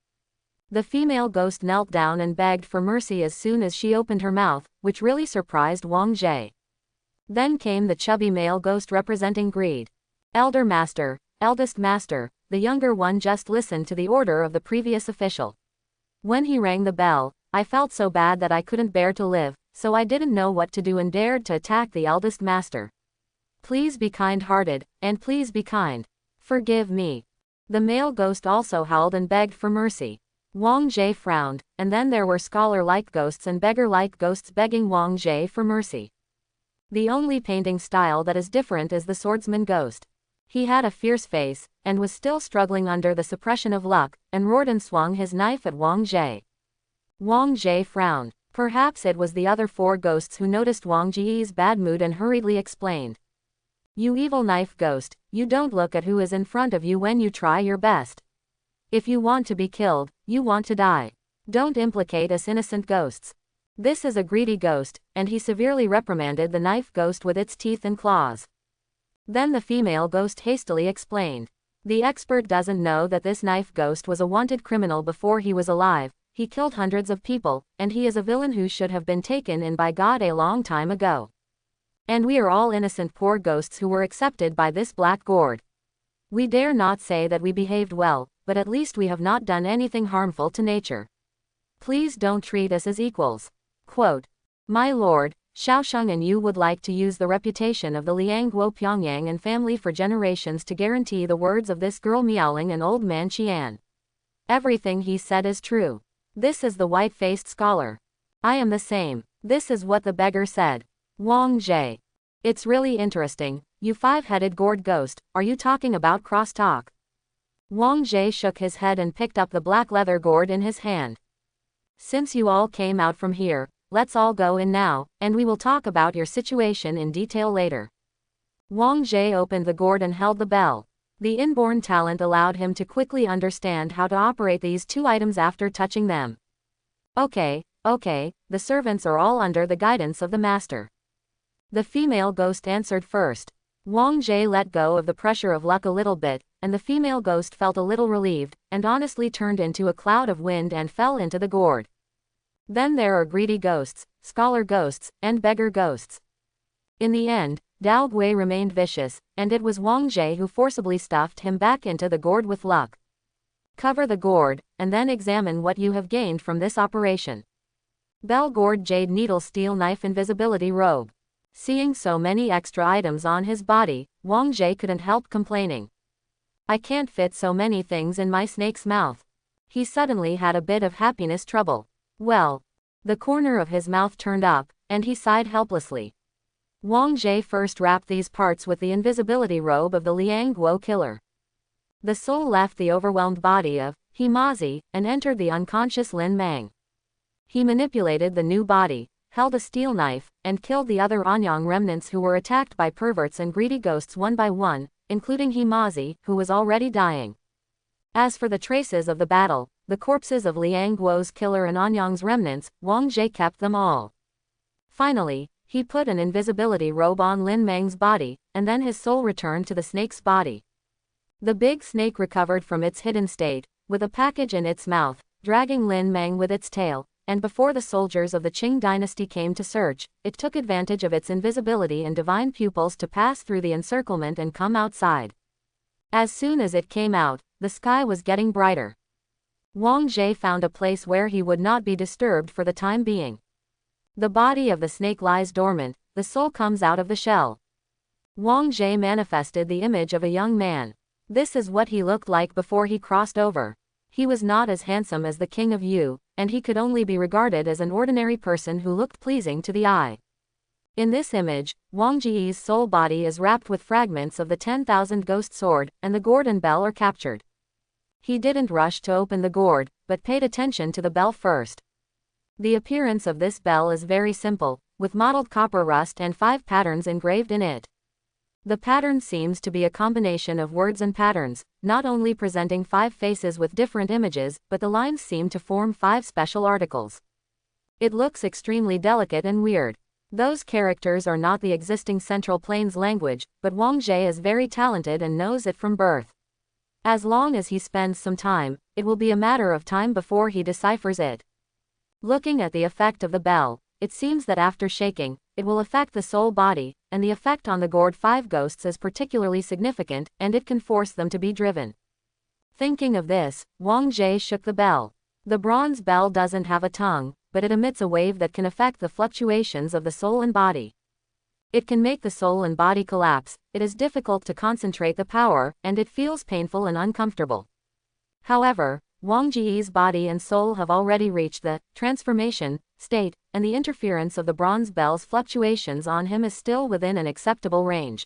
The female ghost knelt down and begged for mercy as soon as she opened her mouth, which really surprised Wang Jie. Then came the chubby male ghost representing greed. "Elder Master, eldest Master," the younger one just listened to the order of the previous official. "When he rang the bell, I felt so bad that I couldn't bear to live, so I didn't know what to do and dared to attack the eldest master. Please be kind-hearted, and please be kind. Forgive me." The male ghost also howled and begged for mercy. Wang Jie frowned, and then there were scholar-like ghosts and beggar-like ghosts begging Wang Jie for mercy. The only painting style that is different is the swordsman ghost. He had a fierce face, and was still struggling under the suppression of luck, and roared and swung his knife at Wang Jie. Wang Jie frowned. Perhaps it was the other 4 ghosts who noticed Wang Jie's bad mood and hurriedly explained. "You evil knife ghost, you don't look at who is in front of you when you try your best. If you want to be killed, you want to die. Don't implicate us innocent ghosts." This is a greedy ghost, and he severely reprimanded the knife ghost with its teeth and claws. Then the female ghost hastily explained. "The expert doesn't know that this knife ghost was a wanted criminal before he was alive. He killed hundreds of people, and he is a villain who should have been taken in by God a long time ago. And we are all innocent poor ghosts who were accepted by this black gourd. We dare not say that we behaved well, but at least we have not done anything harmful to nature. Please don't treat us as equals." Quote, "My lord, Shaosheng and you would like to use the reputation of the Liangguo Pyongyang and family for generations to guarantee the words of this girl Miaoling and old man Qian. Everything he said is true. This is the white-faced scholar. I am the same. This is what the beggar said. Wang Jie. It's really interesting, you 5-headed gourd ghost, are you talking about crosstalk?" Wang Jie shook his head and picked up the black leather gourd in his hand. "Since you all came out from here, let's all go in now, and we will talk about your situation in detail later." Wang Jie opened the gourd and held the bell. The inborn talent allowed him to quickly understand how to operate these 2 items after touching them. Okay, the servants are all under the guidance of the master." The female ghost answered first. Wang Jie let go of the pressure of luck a little bit, and the female ghost felt a little relieved, and honestly turned into a cloud of wind and fell into the gourd. Then there are greedy ghosts, scholar ghosts, and beggar ghosts. In the end, Dao Gui remained vicious, and it was Wang Jie who forcibly stuffed him back into the gourd with luck. Cover the gourd, and then examine what you have gained from this operation. Bell gourd jade needle steel knife invisibility robe. Seeing so many extra items on his body, Wang Jie couldn't help complaining. I can't fit so many things in my snake's mouth. He suddenly had a bit of happiness trouble. Well, the corner of his mouth turned up, and he sighed helplessly. Wang Jie first wrapped these parts with the invisibility robe of the Liang Guo killer. The soul left the overwhelmed body of Himazi and entered the unconscious Lin Mang. He manipulated the new body, held a steel knife, and killed the other Anyang remnants who were attacked by perverts and greedy ghosts one by one, including Himazi, who was already dying. As for the traces of the battle, the corpses of Liang Guo's killer and Anyang's remnants, Wang Jie kept them all. Finally, he put an invisibility robe on Lin Mang's body, and then his soul returned to the snake's body. The big snake recovered from its hidden state, with a package in its mouth, dragging Lin Mang with its tail, and before the soldiers of the Qing dynasty came to search, it took advantage of its invisibility and divine pupils to pass through the encirclement and come outside. As soon as it came out, the sky was getting brighter. Wang Jie found a place where he would not be disturbed for the time being. The body of the snake lies dormant, the soul comes out of the shell. Wang Jie manifested the image of a young man. This is what he looked like before he crossed over. He was not as handsome as the king of Yu, and he could only be regarded as an ordinary person who looked pleasing to the eye. In this image, Wang Jie's soul body is wrapped with fragments of the 10,000 ghost sword, and the gourd and bell are captured. He didn't rush to open the gourd, but paid attention to the bell first. The appearance of this bell is very simple, with mottled copper rust and 5 patterns engraved in it. The pattern seems to be a combination of words and patterns, not only presenting 5 faces with different images, but the lines seem to form 5 special articles. It looks extremely delicate and weird. Those characters are not the existing Central Plains language, but Wang Jie is very talented and knows it from birth. As long as he spends some time, it will be a matter of time before he deciphers it. Looking at the effect of the bell, it seems that after shaking, it will affect the soul body, and the effect on the gourd 5 ghosts is particularly significant, and it can force them to be driven. Thinking of this, Wang Jie shook the bell. The bronze bell doesn't have a tongue, but it emits a wave that can affect the fluctuations of the soul and body. It can make the soul and body collapse, it is difficult to concentrate the power, and it feels painful and uncomfortable. However, Wang Jie's body and soul have already reached the transformation state, and the interference of the bronze bell's fluctuations on him is still within an acceptable range.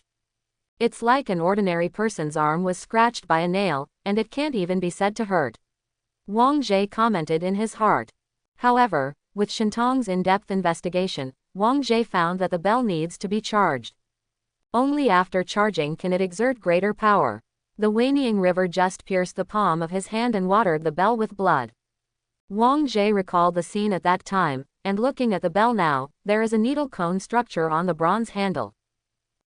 It's like an ordinary person's arm was scratched by a nail, and it can't even be said to hurt. Wang Jie commented in his heart. However, with Shintong's in-depth investigation, Wang Jie found that the bell needs to be charged. Only after charging can it exert greater power. The Wanying River just pierced the palm of his hand and watered the bell with blood. Wang Jie recalled the scene at that time, and looking at the bell now, there is a needle cone structure on the bronze handle.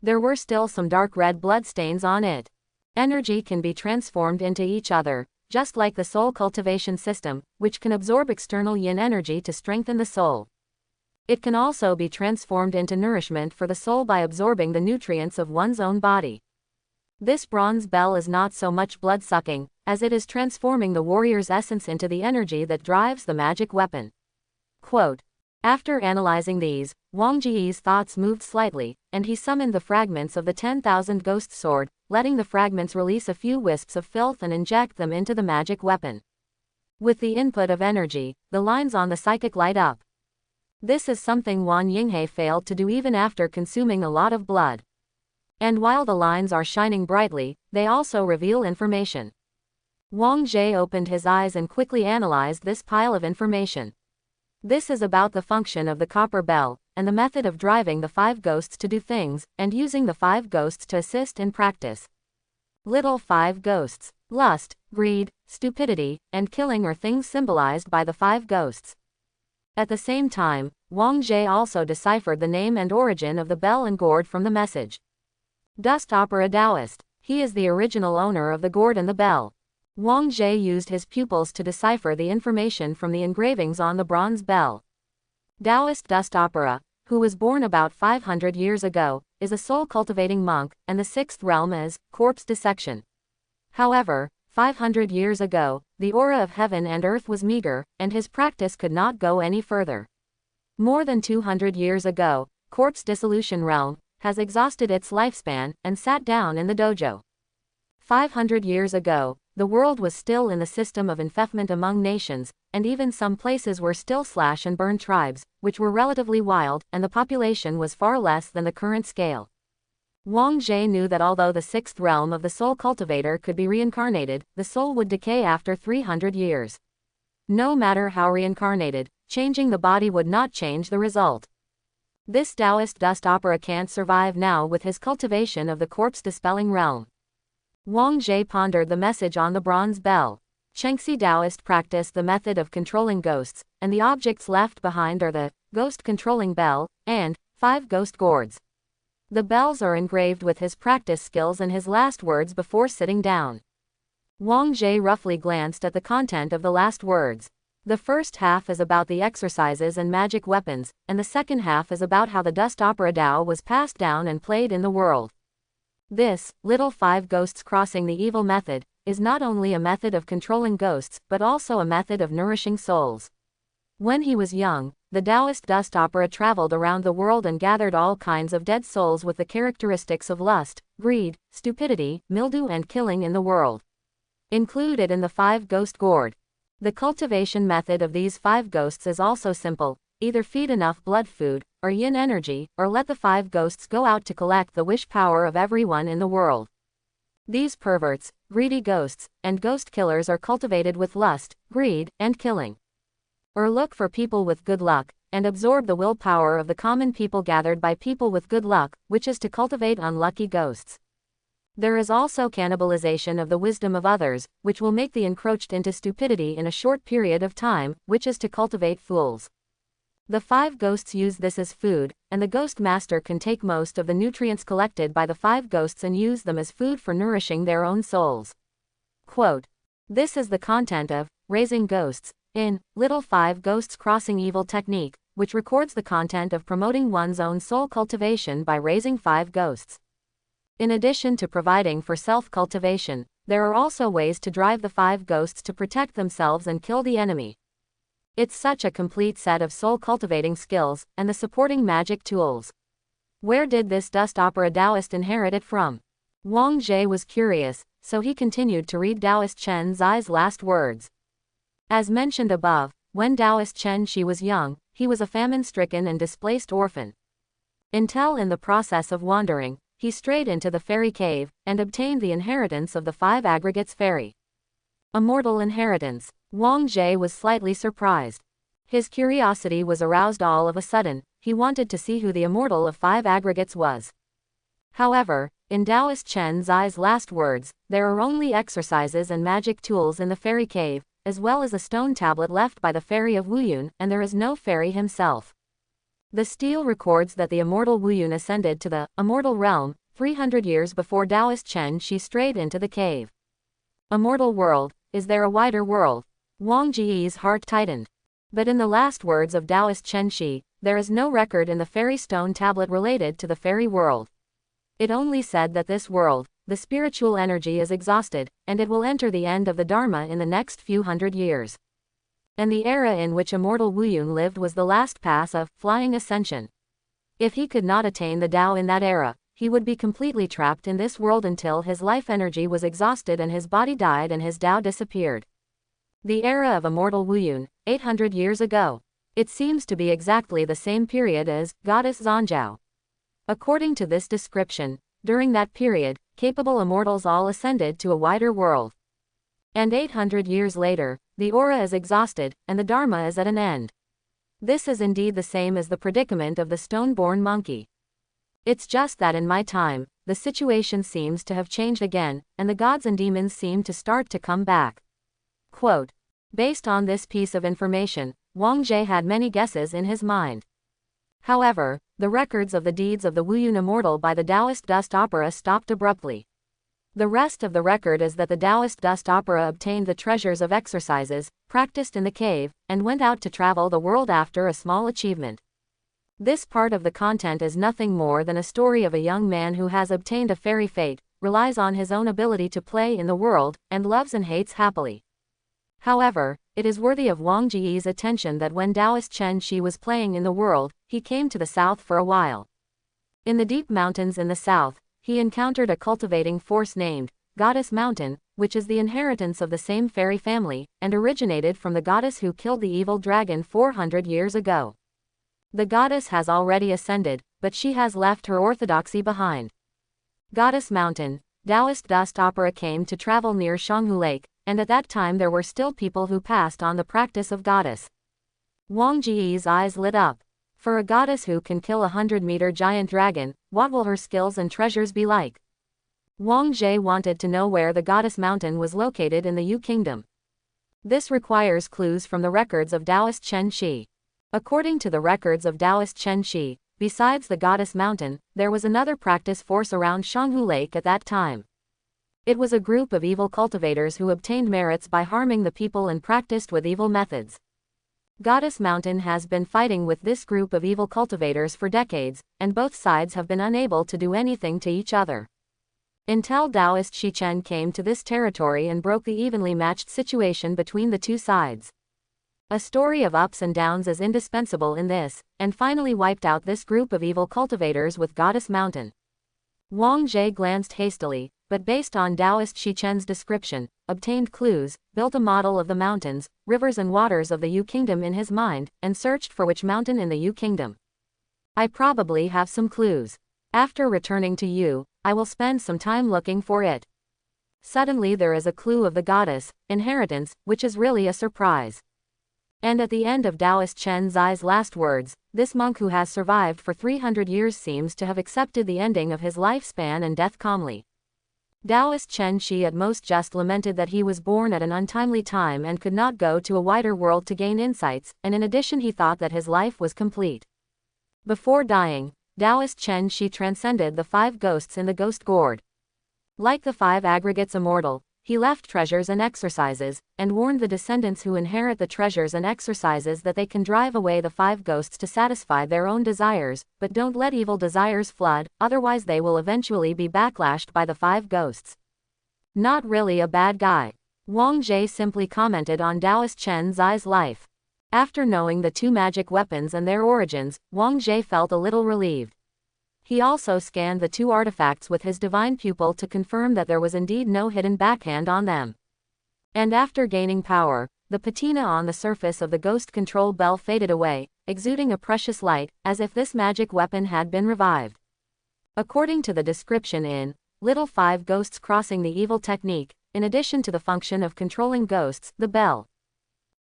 There were still some dark red bloodstains on it. Energy can be transformed into each other, just like the soul cultivation system, which can absorb external yin energy to strengthen the soul. It can also be transformed into nourishment for the soul by absorbing the nutrients of one's own body. This bronze bell is not so much blood-sucking, as it is transforming the warrior's essence into the energy that drives the magic weapon. Quote, after analyzing these, Wang Jie's thoughts moved slightly, and he summoned the fragments of the 10,000 ghost sword, letting the fragments release a few wisps of filth and inject them into the magic weapon. With the input of energy, the lines on the psychic light up. This is something Wan Yinghe failed to do even after consuming a lot of blood. And while the lines are shining brightly, they also reveal information. Wang Jie opened his eyes and quickly analyzed this pile of information. This is about the function of the copper bell, and the method of driving the 5 ghosts to do things, and using the 5 ghosts to assist in practice. Little 5 ghosts. Lust, greed, stupidity, and killing are things symbolized by the 5 ghosts. At the same time, Wang Jie also deciphered the name and origin of the bell and gourd from the message. Dust Opera Taoist. He is the original owner of the gourd and the bell. Wang Zhe used his pupils to decipher the information from the engravings on the bronze bell. Taoist dust opera, who was born about 500 years ago, is a soul-cultivating monk, and the sixth realm is corpse dissection. However, 500 years ago, the aura of heaven and earth was meager, and his practice could not go any further. More than 200 years ago, corpse dissolution realm has exhausted its lifespan and sat down in the dojo. 500 years ago, the world was still in the system of enfeoffment among nations, and even some places were still slash and burn tribes, which were relatively wild, and the population was far less than the current scale. Wang Zhe knew that although the sixth realm of the soul cultivator could be reincarnated, the soul would decay after 300 years. No matter how reincarnated, changing the body would not change the result. This Taoist dust opera can't survive now with his cultivation of the corpse-dispelling realm. Wang Zhe pondered the message on the bronze bell. Chengxi Taoist practiced the method of controlling ghosts, and the objects left behind are the ghost-controlling bell and 5 ghost gourds. The bells are engraved with his practice skills and his last words before sitting down. Wang Zhe roughly glanced at the content of the last words. The first half is about the exercises and magic weapons, and the second half is about how the dust opera Dao was passed down and played in the world. This, little 5 ghosts crossing the evil method, is not only a method of controlling ghosts, but also a method of nourishing souls. When he was young, the Taoist dust opera traveled around the world and gathered all kinds of dead souls with the characteristics of lust, greed, stupidity, mildew and killing in the world. Included in the 5 ghost gourd. The cultivation method of these 5 ghosts is also simple: either feed enough blood food, or yin energy, or let the 5 ghosts go out to collect the wish power of everyone in the world. These perverts, greedy ghosts, and ghost killers are cultivated with lust, greed, and killing. Or look for people with good luck, and absorb the willpower of the common people gathered by people with good luck, which is to cultivate unlucky ghosts. There is also cannibalization of the wisdom of others, which will make the encroached into stupidity in a short period of time, which is to cultivate fools. The 5 ghosts use this as food, and the ghost master can take most of the nutrients collected by the 5 ghosts and use them as food for nourishing their own souls. Quote, "This is the content of Raising Ghosts, in Little 5 Ghosts Crossing Evil Technique, which records the content of promoting one's own soul cultivation by raising 5 ghosts. In addition to providing for self-cultivation, there are also ways to drive the 5 ghosts to protect themselves and kill the enemy. It's such a complete set of soul-cultivating skills, and the supporting magic tools. Where did this dust opera Taoist inherit it from?" Wang Zhe was curious, so he continued to read Taoist Chen Zai's last words. As mentioned above, when Taoist Chen Shi was young, he was a famine-stricken and displaced orphan. Until in the process of wandering, he strayed into the fairy cave, and obtained the inheritance of the 5 aggregates fairy. Immortal inheritance. Wang Zhe was slightly surprised. His curiosity was aroused all of a sudden. He wanted to see who the immortal of 5 aggregates was. However, in Taoist Chen Zai's last words, there are only exercises and magic tools in the fairy cave, as well as a stone tablet left by the fairy of Wuyun, and there is no fairy himself. The stele records that the immortal Wuyun ascended to the immortal realm 300 years before Taoist Chen Shi strayed into the cave. Immortal world, is there a wider world? Wang Ji's heart tightened. But in the last words of Taoist Chen Shi, there is no record in the fairy stone tablet related to the fairy world. It only said that this world, the spiritual energy is exhausted, and it will enter the end of the Dharma in the next few hundred years. And the era in which immortal Wuyun lived was the last pass of flying ascension. If he could not attain the Tao in that era, he would be completely trapped in this world until his life energy was exhausted and his body died and his Tao disappeared. The era of immortal Wuyun, 800 years ago. It seems to be exactly the same period as goddess Zanjiao. According to this description, during that period, capable immortals all ascended to a wider world. And 800 years later, the aura is exhausted, and the Dharma is at an end. This is indeed the same as the predicament of the stone-born monkey. It's just that in my time, the situation seems to have changed again, and the gods and demons seem to start to come back. Quote, based on this piece of information, Wang Zhe had many guesses in his mind. However, the records of the deeds of the Wuyun immortal by the Taoist dust opera stopped abruptly. The rest of the record is that the Taoist dust opera obtained the treasures of exercises, practiced in the cave, and went out to travel the world after a small achievement. This part of the content is nothing more than a story of a young man who has obtained a fairy fate, relies on his own ability to play in the world, and loves and hates happily. However, it is worthy of Wang Ji's attention that when Taoist Chen Shi was playing in the world, he came to the south for a while. In the deep mountains in the south, he encountered a cultivating force named Goddess Mountain, which is the inheritance of the same fairy family, and originated from the goddess who killed the evil dragon 400 years ago. The goddess has already ascended, but she has left her orthodoxy behind. Goddess Mountain, Taoist dust opera came to travel near Shanghu Lake, and at that time there were still people who passed on the practice of goddess. Wang Ji's eyes lit up. For a goddess who can kill a 100-meter giant dragon, what will her skills and treasures be like? Wang Ji wanted to know where the Goddess Mountain was located in the Yu Kingdom. This requires clues from the records of Taoist Chen Shi. According to the records of Taoist Chen Shi, besides the Goddess Mountain, there was another practice force around Shanghu Lake at that time. It was a group of evil cultivators who obtained merits by harming the people and practiced with evil methods. Goddess Mountain has been fighting with this group of evil cultivators for decades, and both sides have been unable to do anything to each other. Until Taoist Shichen came to this territory and broke the evenly matched situation between the two sides. A story of ups and downs is indispensable in this, and finally wiped out this group of evil cultivators with Goddess Mountain. Wang Ji glanced hastily, but based on Taoist Shichen's description, obtained clues, built a model of the mountains, rivers and waters of the Yu Kingdom in his mind, and searched for which mountain in the Yu Kingdom. I probably have some clues. After returning to Yu, I will spend some time looking for it. Suddenly there is a clue of the goddess, inheritance, which is really a surprise. And at the end of Taoist Chen Zai's last words, this monk who has survived for 300 years seems to have accepted the ending of his lifespan and death calmly. Taoist Chen Shi at most just lamented that he was born at an untimely time and could not go to a wider world to gain insights, and in addition he thought that his life was complete. Before dying, Taoist Chen Shi transcended the 5 ghosts in the ghost gourd. Like the 5 aggregates immortal, he left treasures and exercises, and warned the descendants who inherit the treasures and exercises that they can drive away the 5 ghosts to satisfy their own desires, but don't let evil desires flood, otherwise they will eventually be backlashed by the 5 ghosts. Not really a bad guy. Wang Ji simply commented on Taoist Chen Zai's life. After knowing the 2 magic weapons and their origins, Wang Ji felt a little relieved. He also scanned the 2 artifacts with his divine pupil to confirm that there was indeed no hidden backhand on them. And after gaining power, the patina on the surface of the ghost control bell faded away, exuding a precious light, as if this magic weapon had been revived. According to the description in Little 5 Ghosts Crossing the Evil Technique, in addition to the function of controlling ghosts, the bell.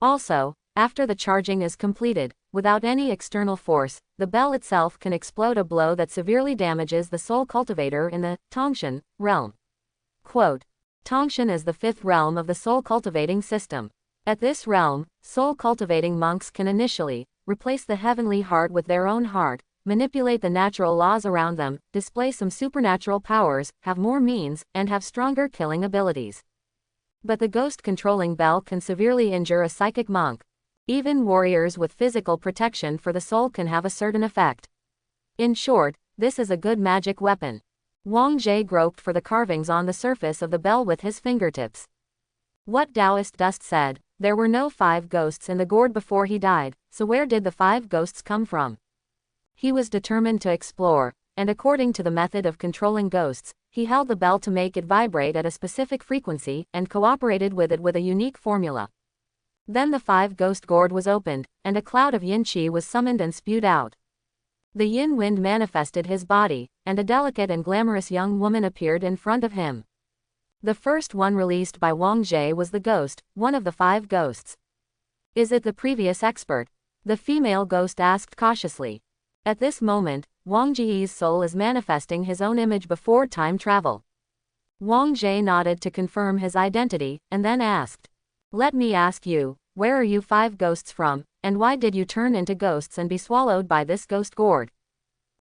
Also, after the charging is completed, without any external force, the bell itself can explode a blow that severely damages the soul cultivator in the Tongshan realm. Quote, Tongshan is the 5th realm of the soul cultivating system. At this realm, soul cultivating monks can initially replace the heavenly heart with their own heart, manipulate the natural laws around them, display some supernatural powers, have more means, and have stronger killing abilities. But the ghost controlling bell can severely injure a psychic monk. Even warriors with physical protection for the soul can have a certain effect. In short, this is a good magic weapon. Wang Ji groped for the carvings on the surface of the bell with his fingertips. What Taoist dust said, there were no 5 ghosts in the gourd before he died, so where did the 5 ghosts come from? He was determined to explore, and according to the method of controlling ghosts, he held the bell to make it vibrate at a specific frequency, and cooperated with it with a unique formula. Then the 5 ghost gourd was opened, and a cloud of yin qi was summoned and spewed out. The yin wind manifested his body, and a delicate and glamorous young woman appeared in front of him. The first one released by Wang Ji was the ghost, one of the 5 ghosts. Is it the previous expert? The female ghost asked cautiously. At this moment, Wang Ji's soul is manifesting his own image before time travel. Wang Ji nodded to confirm his identity, and then asked, let me ask you, where are you 5 ghosts from, and why did you turn into ghosts and be swallowed by this ghost gourd?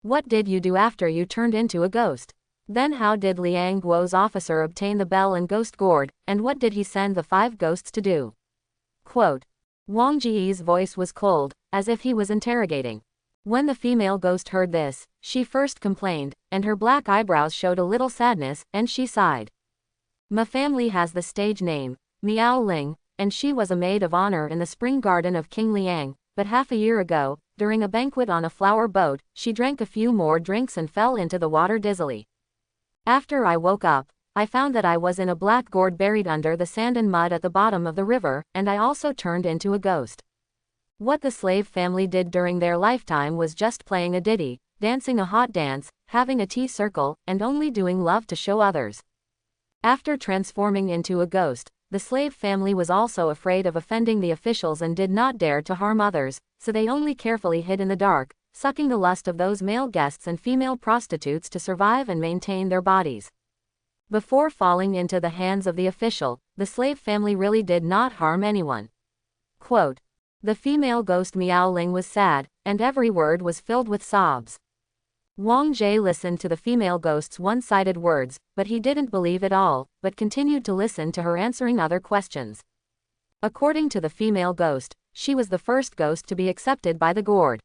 What did you do after you turned into a ghost? Then how did Liang Guo's officer obtain the bell and ghost gourd, and what did he send the 5 ghosts to do? Quote. Wang Ji's voice was cold, as if he was interrogating. When the female ghost heard this, she first complained, and her black eyebrows showed a little sadness, and she sighed. My family has the stage name, Miao Ling, and she was a maid of honor in the spring garden of King Liang, but half a year ago, during a banquet on a flower boat, she drank a few more drinks and fell into the water dizzily. After I woke up, I found that I was in a black gourd buried under the sand and mud at the bottom of the river, and I also turned into a ghost. What the slave family did during their lifetime was just playing a ditty, dancing a hot dance, having a tea circle, and only doing love to show others. After transforming into a ghost, the slave family was also afraid of offending the officials and did not dare to harm others, so they only carefully hid in the dark, sucking the lust of those male guests and female prostitutes to survive and maintain their bodies. Before falling into the hands of the official, the slave family really did not harm anyone. Quote. The female ghost Miao Ling was sad, and every word was filled with sobs. Wang Jie listened to the female ghost's one-sided words, but he didn't believe it all, but continued to listen to her answering other questions. According to the female ghost, she was the first ghost to be accepted by the gourd.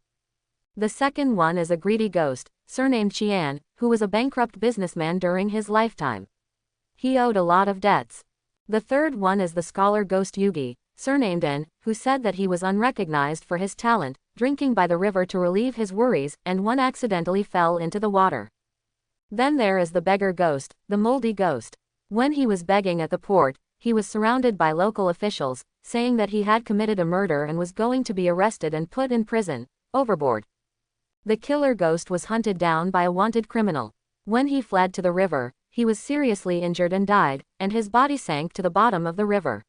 The second one is a greedy ghost, surnamed Qian, who was a bankrupt businessman during his lifetime. He owed a lot of debts. The third one is the scholar ghost Yugi, surnamed En, who said that he was unrecognized for his talent, drinking by the river to relieve his worries, and one accidentally fell into the water. Then there is the beggar ghost, the moldy ghost. When he was begging at the port, he was surrounded by local officials, saying that he had committed a murder and was going to be arrested and put in prison, overboard. The killer ghost was hunted down by a wanted criminal. When he fled to the river, he was seriously injured and died, and his body sank to the bottom of the river.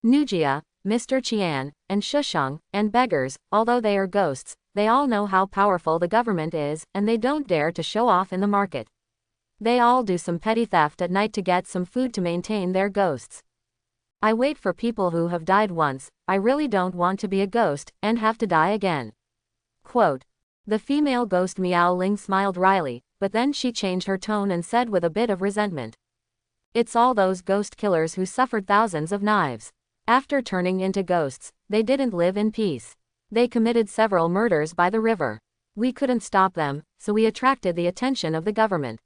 Nujia, Mr. Qian, and Shusheng, and beggars, although they are ghosts, they all know how powerful the government is, and they don't dare to show off in the market. They all do some petty theft at night to get some food to maintain their ghosts. I wait for people who have died once. I really don't want to be a ghost, and have to die again. Quote. The female ghost Miao Ling smiled wryly, but then she changed her tone and said with a bit of resentment. It's all those ghost killers who suffered thousands of knives. After turning into ghosts, they didn't live in peace. They committed several murders by the river. We couldn't stop them, so we attracted the attention of the government.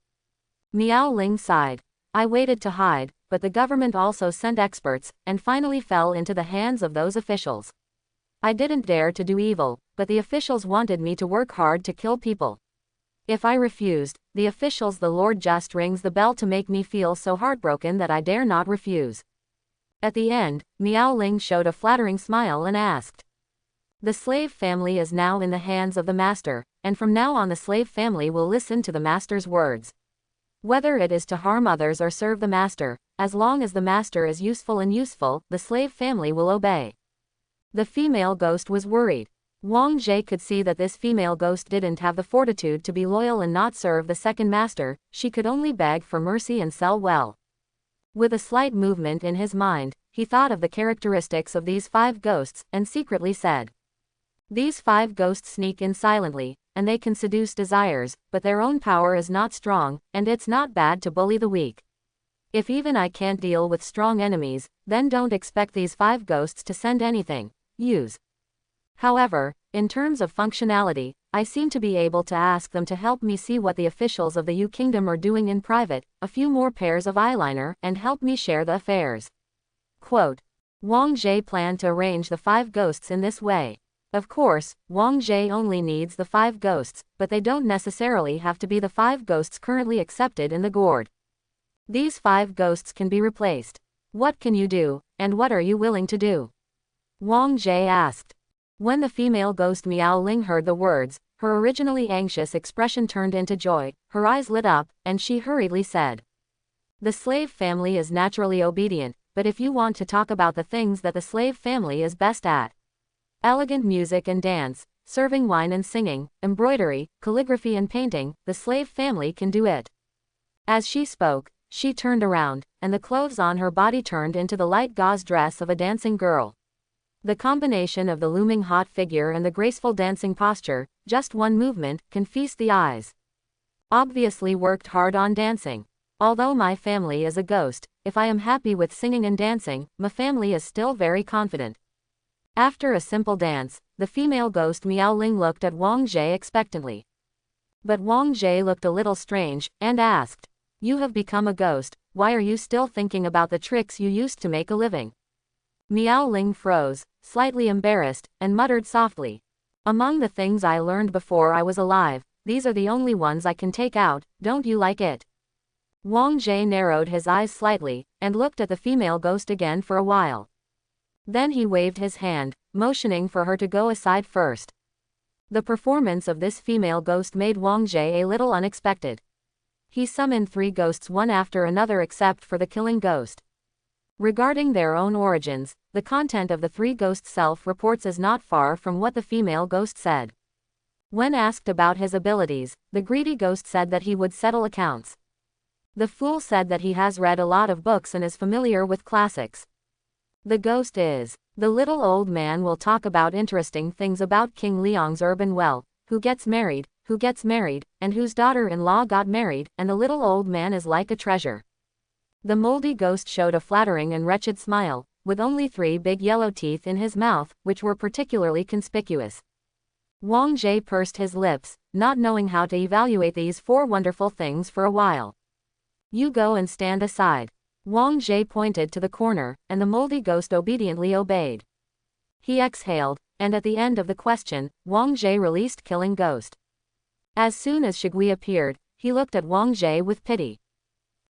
Miao Ling sighed. I waited to hide, but the government also sent experts, and finally fell into the hands of those officials. I didn't dare to do evil, but the officials wanted me to work hard to kill people. If I refused, the Lord just rings the bell to make me feel so heartbroken that I dare not refuse. At the end, Miao Ling showed a flattering smile and asked. The slave family is now in the hands of the master, and from now on the slave family will listen to the master's words. Whether it is to harm others or serve the master, as long as the master is useful, the slave family will obey. The female ghost was worried. Wang Jie could see that this female ghost didn't have the fortitude to be loyal and not serve the second master, she could only beg for mercy and sell well. With a slight movement in his mind, he thought of the characteristics of these 5 ghosts, and secretly said. These 5 ghosts sneak in silently, and they can seduce desires, but their own power is not strong, and it's not bad to bully the weak. If even I can't deal with strong enemies, then don't expect these 5 ghosts to send anything. Use. However, in terms of functionality, I seem to be able to ask them to help me see what the officials of the Yu Kingdom are doing in private, a few more pairs of eyeliner, and help me share the affairs. Quote. Wang Jie planned to arrange the 5 ghosts in this way. Of course, Wang Jie only needs the 5 ghosts, but they don't necessarily have to be the 5 ghosts currently accepted in the gourd. These 5 ghosts can be replaced. What can you do, and what are you willing to do? Wang Jie asked. When the female ghost Miao Ling heard the words, her originally anxious expression turned into joy, her eyes lit up, and she hurriedly said. The slave family is naturally obedient, but if you want to talk about the things that the slave family is best at, elegant music and dance, serving wine and singing, embroidery, calligraphy and painting, the slave family can do it. As she spoke, she turned around, and the clothes on her body turned into the light gauze dress of a dancing girl. The combination of the looming hot figure and the graceful dancing posture, just one movement, can feast the eyes. Obviously worked hard on dancing. Although my family is a ghost, if I am happy with singing and dancing, my family is still very confident. After a simple dance, the female ghost Miaoling looked at Wang Jie expectantly. But Wang Jie looked a little strange, and asked, "You have become a ghost, why are you still thinking about the tricks you used to make a living?" Miaoling froze, slightly embarrassed, and muttered softly, "Among the things I learned before I was alive, these are the only ones I can take out, don't you like it?" Wang Jie narrowed his eyes slightly, and looked at the female ghost again for a while. Then he waved his hand, motioning for her to go aside first. The performance of this female ghost made Wang Jie a little unexpected. He summoned 3 ghosts one after another except for the killing ghost. Regarding their own origins, the content of the 3 ghosts' self-reports is not far from what the female ghost said. When asked about his abilities, the greedy ghost said that he would settle accounts. The fool said that he has read a lot of books and is familiar with classics. The ghost is, the little old man will talk about interesting things about King Liang's urban well, who gets married, and whose daughter-in-law got married, and the little old man is like a treasure. The moldy ghost showed a flattering and wretched smile, with only 3 big yellow teeth in his mouth, which were particularly conspicuous. Wang Jie pursed his lips, not knowing how to evaluate these 4 wonderful things for a while. "You go and stand aside." Wang Jie pointed to the corner, and the moldy ghost obediently obeyed. He exhaled, and at the end of the question, Wang Jie released killing ghost. As soon as Shigui appeared, he looked at Wang Jie with pity.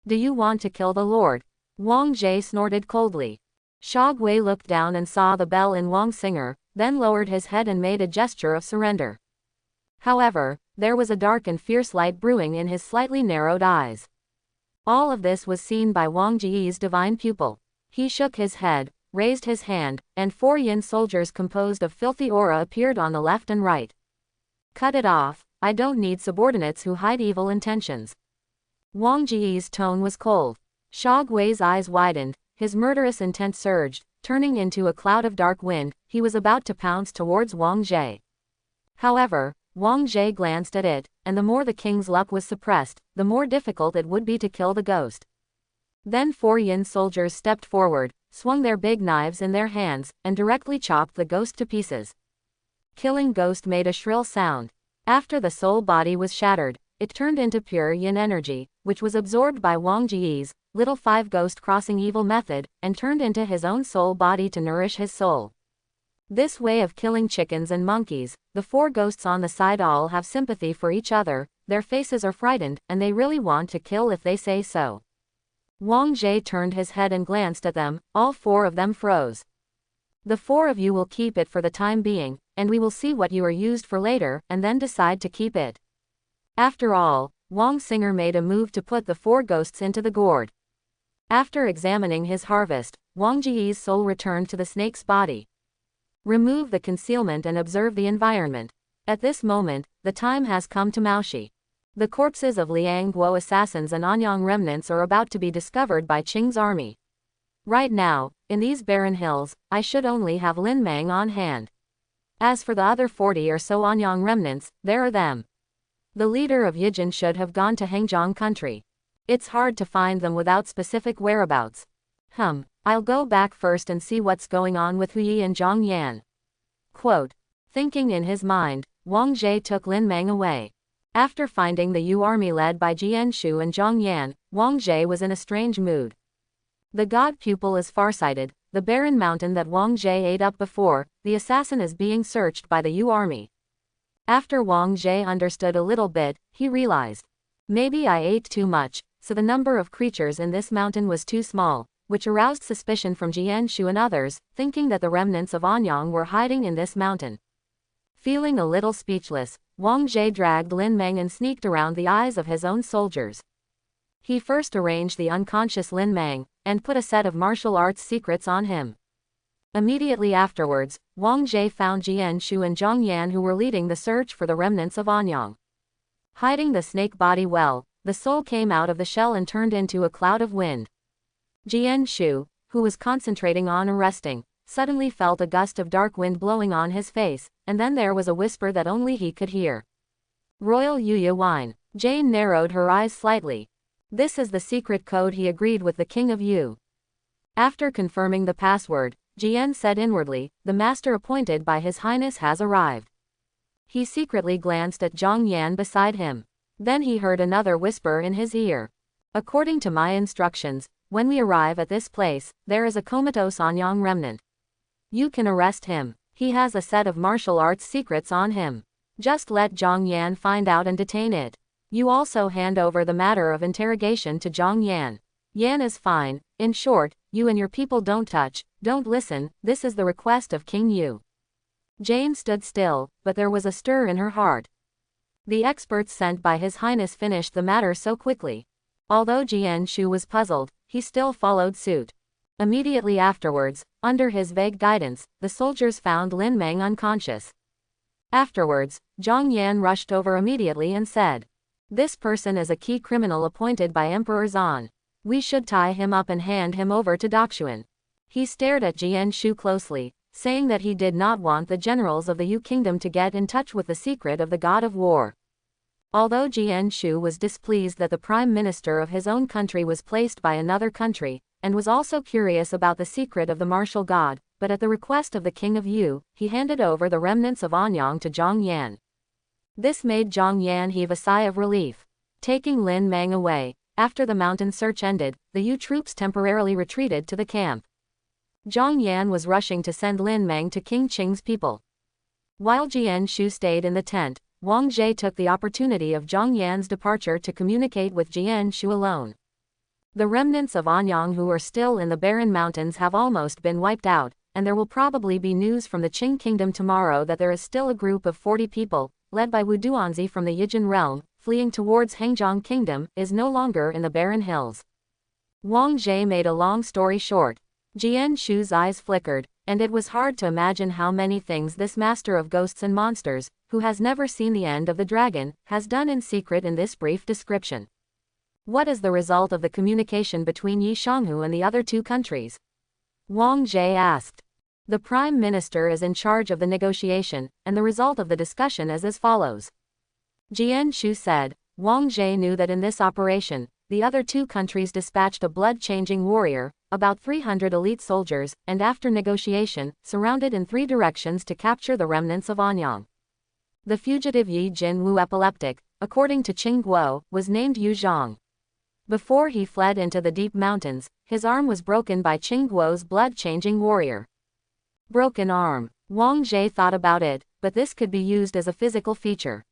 "Do you want to kill the Lord?" Wang Jie snorted coldly. Shagui looked down and saw the bell in Wang's singer, then lowered his head and made a gesture of surrender. However, there was a dark and fierce light brewing in his slightly narrowed eyes. All of this was seen by Wang Jie's divine pupil. He shook his head, raised his hand, and 4 yin soldiers composed of filthy aura appeared on the left and right. "Cut it off, I don't need subordinates who hide evil intentions." Wang Jie's tone was cold. Shagui's eyes widened, his murderous intent surged, turning into a cloud of dark wind. He was about to pounce towards Wang Jie. However, Wang Jie glanced at it, and the more the king's luck was suppressed, the more difficult it would be to kill the ghost. Then 4 yin soldiers stepped forward, swung their big knives in their hands, and directly chopped the ghost to pieces. Killing ghost made a shrill sound. After the soul body was shattered, it turned into pure yin energy, which was absorbed by Wang Jie's little 5 ghost crossing evil method, and turned into his own soul body to nourish his soul. This way of killing chickens and monkeys, the 4 ghosts on the side all have sympathy for each other, their faces are frightened, and they really want to kill if they say so. Wang Jie turned his head and glanced at them, all 4 of them froze. "The 4 of you will keep it for the time being, and we will see what you are used for later, and then decide to keep it." After all, Wang Singer made a move to put the 4 ghosts into the gourd. After examining his harvest, Wang Jie's soul returned to the snake's body. Remove the concealment and observe the environment. At this moment, the time has come to Maoshi. The corpses of Liang Guo assassins and Anyang remnants are about to be discovered by Qing's army. Right now, in these barren hills, I should only have Lin Mang on hand. As for the other 40 or so Anyang remnants, there are them. The leader of Yijin should have gone to Hengjiang country. It's hard to find them without specific whereabouts. I'll go back first and see what's going on with Huyi and Zhang Yan. Quote. Thinking in his mind, Wang Jie took Lin Mang away. After finding the Yu army led by Jian Shu and Zhang Yan, Wang Jie was in a strange mood. The god pupil is farsighted, the barren mountain that Wang Jie ate up before, the assassin is being searched by the Yu army. After Wang Jie understood a little bit, he realized. Maybe I ate too much, so the number of creatures in this mountain was too small, which aroused suspicion from Jian Shu and others, thinking that the remnants of Anyang were hiding in this mountain. Feeling a little speechless, Wang Jie dragged Lin Mang and sneaked around the eyes of his own soldiers. He first arranged the unconscious Lin Mang, and put a set of martial arts secrets on him. Immediately afterwards, Wang Jie found Jian Shu and Zhang Yan who were leading the search for the remnants of Anyang. Hiding the snake body well, the soul came out of the shell and turned into a cloud of wind. Jian Shu, who was concentrating on arresting, suddenly felt a gust of dark wind blowing on his face, and then there was a whisper that only he could hear. Royal Yuya wine. Jane narrowed her eyes slightly. This is the secret code he agreed with the King of Yu. After confirming the password, Jian said inwardly, the master appointed by His Highness has arrived. He secretly glanced at Zhang Yan beside him. Then he heard another whisper in his ear. According to my instructions, when we arrive at this place, there is a comatose Anyang remnant. You can arrest him. He has a set of martial arts secrets on him. Just let Zhang Yan find out and detain it. You also hand over the matter of interrogation to Zhang Yan. Yan is fine. In short, you and your people don't touch, don't listen, this is the request of King Yu. Jane stood still, but there was a stir in her heart. The experts sent by His Highness finished the matter so quickly. Although Jian Shu was puzzled, he still followed suit. Immediately afterwards, under his vague guidance, the soldiers found Lin Meng unconscious. Afterwards, Zhang Yan rushed over immediately and said, "This person is a key criminal appointed by Emperor Zan. We should tie him up and hand him over to Daxuan." He stared at Jian Shu closely, saying that he did not want the generals of the Yu Kingdom to get in touch with the secret of the God of War. Although Jian Shu was displeased that the prime minister of his own country was placed by another country, and was also curious about the secret of the martial god, but at the request of the King of Yu, he handed over the remnants of Anyang to Zhang Yan. This made Zhang Yan heave a sigh of relief. Taking Lin Meng away, after the mountain search ended, the Yu troops temporarily retreated to the camp. Zhang Yan was rushing to send Lin Meng to King Qing's people. While Jian Shu stayed in the tent, Wang Jie took the opportunity of Zhang Yan's departure to communicate with Jian Shu alone. The remnants of Anyang who are still in the barren mountains have almost been wiped out, and there will probably be news from the Qing kingdom tomorrow that there is still a group of 40 people, led by Wu Duanzi from the Yijin realm, fleeing towards Hengzhong kingdom, is no longer in the barren hills. Wang Jie made a long story short. Jian Shu's eyes flickered, and it was hard to imagine how many things this master of ghosts and monsters, who has never seen the end of the dragon, has done in secret in this brief description. What is the result of the communication between Yi Shanghu and the other two countries? Wang Jie asked. The prime minister is in charge of the negotiation, and the result of the discussion is as follows. Jian Shu said. Wang Jie knew that in this operation, the other two countries dispatched a blood-changing warrior, about 300 elite soldiers, and after negotiation, surrounded in 3 directions to capture the remnants of Anyang. The fugitive Yi Jin Wu epileptic, according to Qing Guo, was named Yu Zhang. Before he fled into the deep mountains, his arm was broken by Qing Guo's blood-changing warrior. Broken arm. Wang Jie thought about it, but this could be used as a physical feature.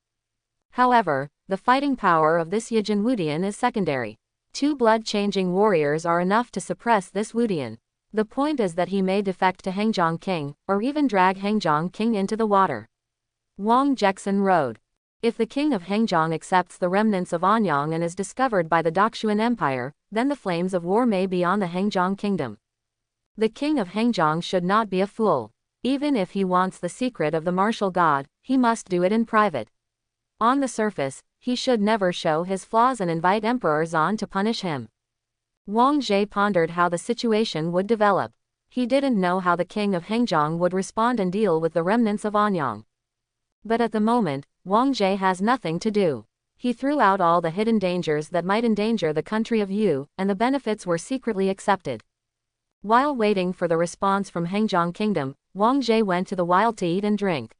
However, the fighting power of this Yijin Wudian is secondary. 2 blood-changing warriors are enough to suppress this Wudian. The point is that he may defect to Hengzhong King, or even drag Hengzhong King into the water. Wang Jexin wrote. If the king of Hengzhong accepts the remnants of Anyang and is discovered by the Daxuan Empire, then the flames of war may be on the Hengzhong kingdom. The king of Hengzhong should not be a fool. Even if he wants the secret of the martial god, he must do it in private. On the surface, he should never show his flaws and invite Emperor Zan to punish him. Wang Jie pondered how the situation would develop. He didn't know how the king of Hengzhong would respond and deal with the remnants of Anyang. But at the moment, Wang Jie has nothing to do. He threw out all the hidden dangers that might endanger the country of Yu, and the benefits were secretly accepted. While waiting for the response from Hengzhong kingdom, Wang Jie went to the wild to eat and drink.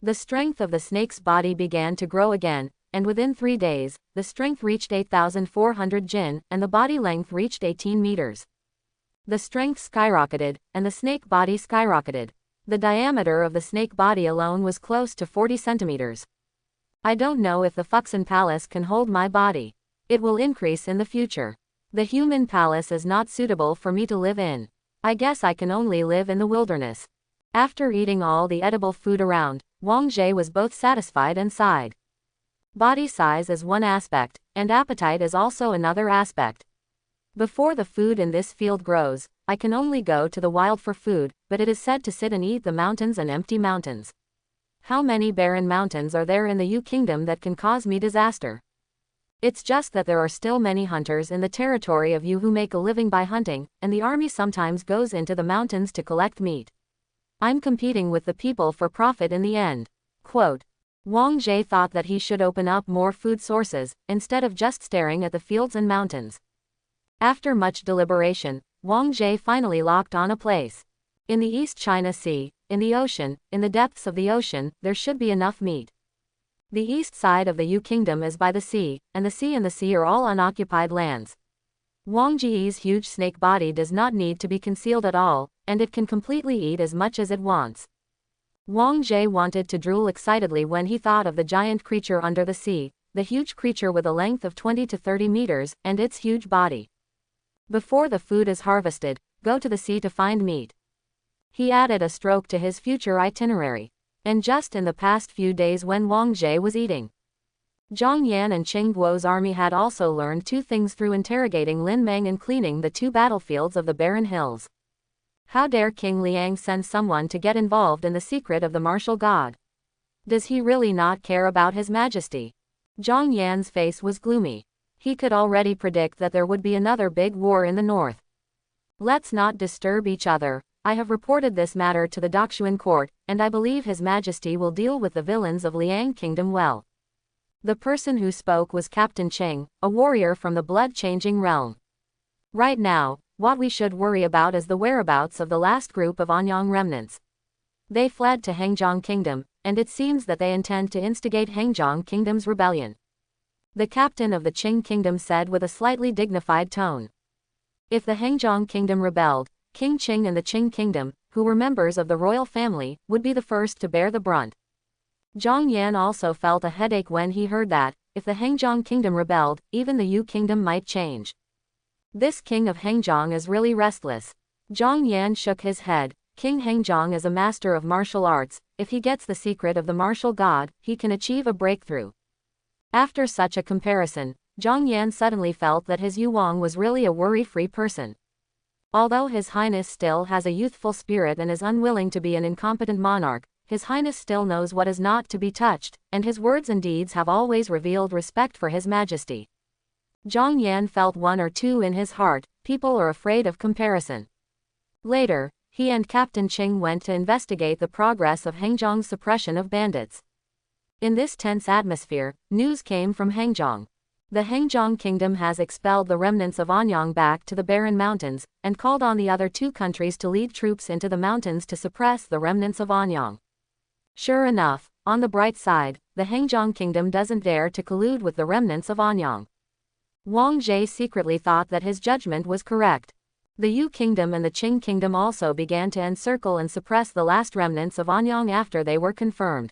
The strength of the snake's body began to grow again, and within 3 days, the strength reached 8,400 jin, and the body length reached 18 meters. The strength skyrocketed, and the snake body skyrocketed. The diameter of the snake body alone was close to 40 centimeters. I don't know if the Fuxin Palace can hold my body. It will increase in the future. The human palace is not suitable for me to live in. I guess I can only live in the wilderness. After eating all the edible food around, Wang Jie was both satisfied and sighed. Body size is one aspect, and appetite is also another aspect. Before the food in this field grows, I can only go to the wild for food, but it is said to sit and eat the mountains and empty mountains. How many barren mountains are there in the Yu Kingdom that can cause me disaster? It's just that there are still many hunters in the territory of Yu who make a living by hunting, and the army sometimes goes into the mountains to collect meat. I'm competing with the people for profit in the end. Quote. Wang Jie thought that he should open up more food sources, instead of just staring at the fields and mountains. After much deliberation, Wang Jie finally locked on a place. In the East China Sea, in the ocean, in the depths of the ocean, there should be enough meat. The east side of the Yu Kingdom is by the sea, and the sea are all unoccupied lands. Wang Jie's huge snake body does not need to be concealed at all, and it can completely eat as much as it wants. Wang Jie wanted to drool excitedly when he thought of the giant creature under the sea, the huge creature with a length of 20 to 30 meters, and its huge body. Before the food is harvested, go to the sea to find meat. He added a stroke to his future itinerary. And just in the past few days when Wang Jie was eating, Zhang Yan and Qing Guo's army had also learned two things through interrogating Lin Meng and cleaning the two battlefields of the barren hills. How dare King Liang send someone to get involved in the secret of the martial god? Does he really not care about his majesty? Zhang Yan's face was gloomy. He could already predict that there would be another big war in the north. Let's not disturb each other. I have reported this matter to the Daxuan court, and I believe His Majesty will deal with the villains of Liang Kingdom well. The person who spoke was Captain Qing, a warrior from the blood-changing realm. Right now, what we should worry about is the whereabouts of the last group of Anyang remnants. They fled to Hengzhong Kingdom, and it seems that they intend to instigate Hengzhong Kingdom's rebellion. The captain of the Qing Kingdom said with a slightly dignified tone. If the Hengzhong Kingdom rebelled, King Qing and the Qing Kingdom, who were members of the royal family, would be the first to bear the brunt. Zhang Yan also felt a headache when he heard that, if the Hengzhong Kingdom rebelled, even the Yu Kingdom might change. This king of Hengzhong is really restless. Zhang Yan shook his head. King Hengzhong is a master of martial arts. If he gets the secret of the martial god, he can achieve a breakthrough. After such a comparison, Zhang Yan suddenly felt that his Yu Wang was really a worry-free person. Although His Highness still has a youthful spirit and is unwilling to be an incompetent monarch, His Highness still knows what is not to be touched, and his words and deeds have always revealed respect for His Majesty. Zhang Yan felt one or two in his heart. People are afraid of comparison. Later, he and Captain Qing went to investigate the progress of Hengzhong's suppression of bandits. In this tense atmosphere, news came from Hengzhong. The Hengzhong Kingdom has expelled the remnants of Anyang back to the barren mountains, and called on the other two countries to lead troops into the mountains to suppress the remnants of Anyang. Sure enough, on the bright side, the Hengzhong Kingdom doesn't dare to collude with the remnants of Anyang. Wang Jie secretly thought that his judgment was correct. The Yu Kingdom and the Qing Kingdom also began to encircle and suppress the last remnants of Anyang after they were confirmed.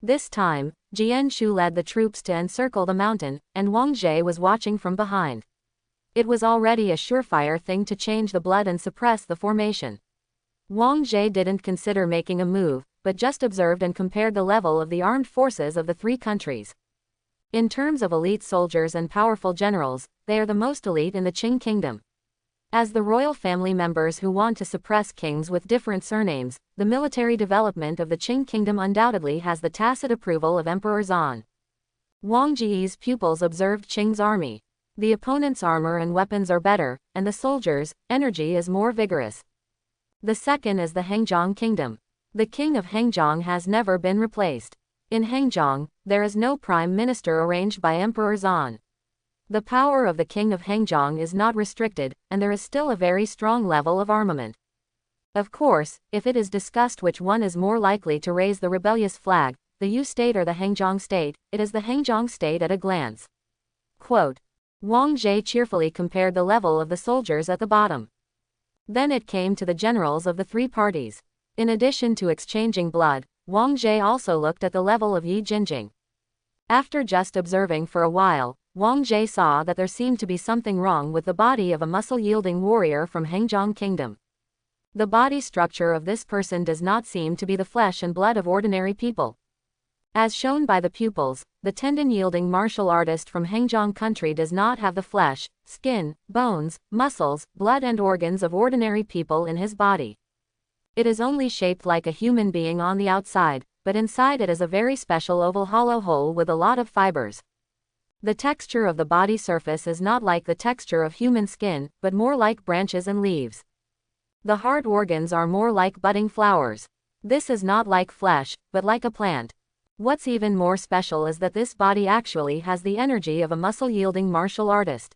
This time, Jian Shu led the troops to encircle the mountain, and Wang Jie was watching from behind. It was already a surefire thing to change the blood and suppress the formation. Wang Jie didn't consider making a move, but just observed and compared the level of the armed forces of the three countries. In terms of elite soldiers and powerful generals, they are the most elite in the Qing Kingdom. As the royal family members who want to suppress kings with different surnames, the military development of the Qing Kingdom undoubtedly has the tacit approval of Emperor Zan. Wang Jie's pupils observed Qing's army. The opponent's armor and weapons are better, and the soldiers' energy is more vigorous. The second is the Hengzhong Kingdom. The king of Hengzhong has never been replaced. In Hengzhong, there is no prime minister arranged by Emperor Zan. The power of the king of Hengzhong is not restricted, and there is still a very strong level of armament. Of course, if it is discussed which one is more likely to raise the rebellious flag, the Yu state or the Hengzhong state, it is the Hengzhong state at a glance. Quote. Wang Jie cheerfully compared the level of the soldiers at the bottom. Then it came to the generals of the three parties. In addition to exchanging blood, Wang Jie also looked at the level of Yi Jinjing. After just observing for a while, Wang Jie saw that there seemed to be something wrong with the body of a muscle-yielding warrior from Hengzhong Kingdom. The body structure of this person does not seem to be the flesh and blood of ordinary people. As shown by the pupils, the tendon-yielding martial artist from Hengzhong country does not have the flesh, skin, bones, muscles, blood and organs of ordinary people in his body. It is only shaped like a human being on the outside, but inside it is a very special oval hollow hole with a lot of fibers. The texture of the body surface is not like the texture of human skin, but more like branches and leaves. The heart organs are more like budding flowers. This is not like flesh, but like a plant. What's even more special is that this body actually has the energy of a muscle-yielding martial artist.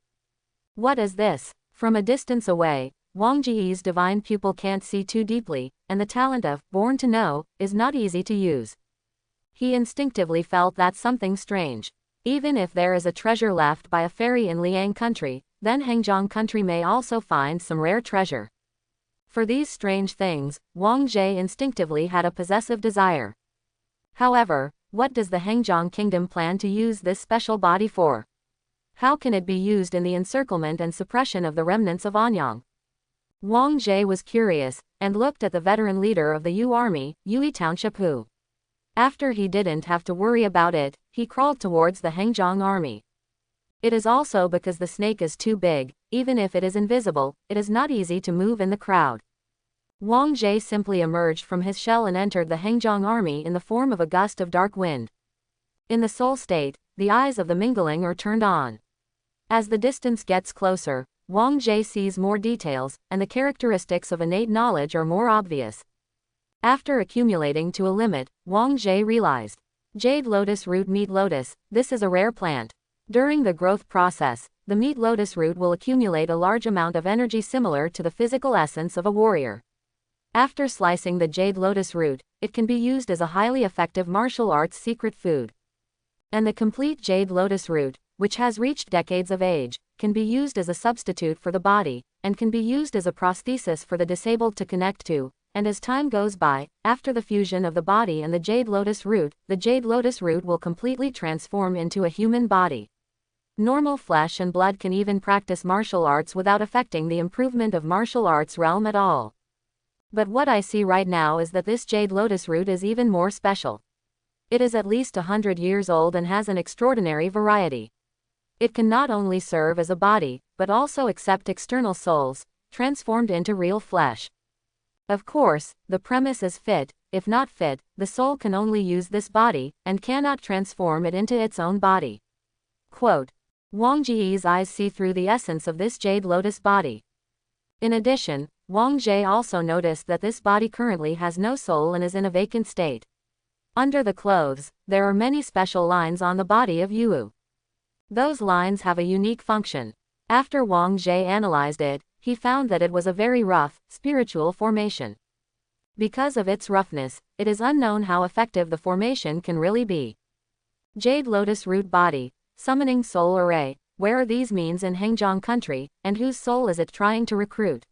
What is this? From a distance away, Wang Ji's divine pupil can't see too deeply, and the talent of born to know is not easy to use. He instinctively felt that something strange. Even if there is a treasure left by a fairy in Liang country, then Hengjiang country may also find some rare treasure. For these strange things, Wang Ji instinctively had a possessive desire. However, what does the Hengjiang kingdom plan to use this special body for? How can it be used in the encirclement and suppression of the remnants of Anyang? Wang Ji was curious, and looked at the veteran leader of the Yu army, Yui Township Hu. After he didn't have to worry about it, he crawled towards the Hengjiang army. It is also because the snake is too big, even if it is invisible, it is not easy to move in the crowd. Wang Ji simply emerged from his shell and entered the Hengjiang army in the form of a gust of dark wind. In the soul state, the eyes of the Mingling are turned on. As the distance gets closer, Wang Ji sees more details, and the characteristics of innate knowledge are more obvious. After accumulating to a limit, Wang Ji realized. Jade lotus root meat lotus, this is a rare plant. During the growth process, the meat lotus root will accumulate a large amount of energy similar to the physical essence of a warrior. After slicing the jade lotus root, it can be used as a highly effective martial arts secret food. And the complete jade lotus root, which has reached decades of age, can be used as a substitute for the body, and can be used as a prosthesis for the disabled to connect to, and as time goes by, after the fusion of the body and the jade lotus root will completely transform into a human body. Normal flesh and blood can even practice martial arts without affecting the improvement of martial arts realm at all. But what I see right now is that this jade lotus root is even more special. It is at least 100 years old and has an extraordinary variety. It can not only serve as a body, but also accept external souls, transformed into real flesh. Of course, the premise is fit. If not fit, the soul can only use this body, and cannot transform it into its own body. Quote, Wang Ji's eyes see through the essence of this jade lotus body. In addition, Wang Ji also noticed that this body currently has no soul and is in a vacant state. Under the clothes, there are many special lines on the body of Yu. Those lines have a unique function. After Wang Ji analyzed it, he found that it was a very rough, spiritual formation. Because of its roughness, it is unknown how effective the formation can really be. Jade lotus root body, summoning soul array, where are these means in Hengjiang country, and whose soul is it trying to recruit?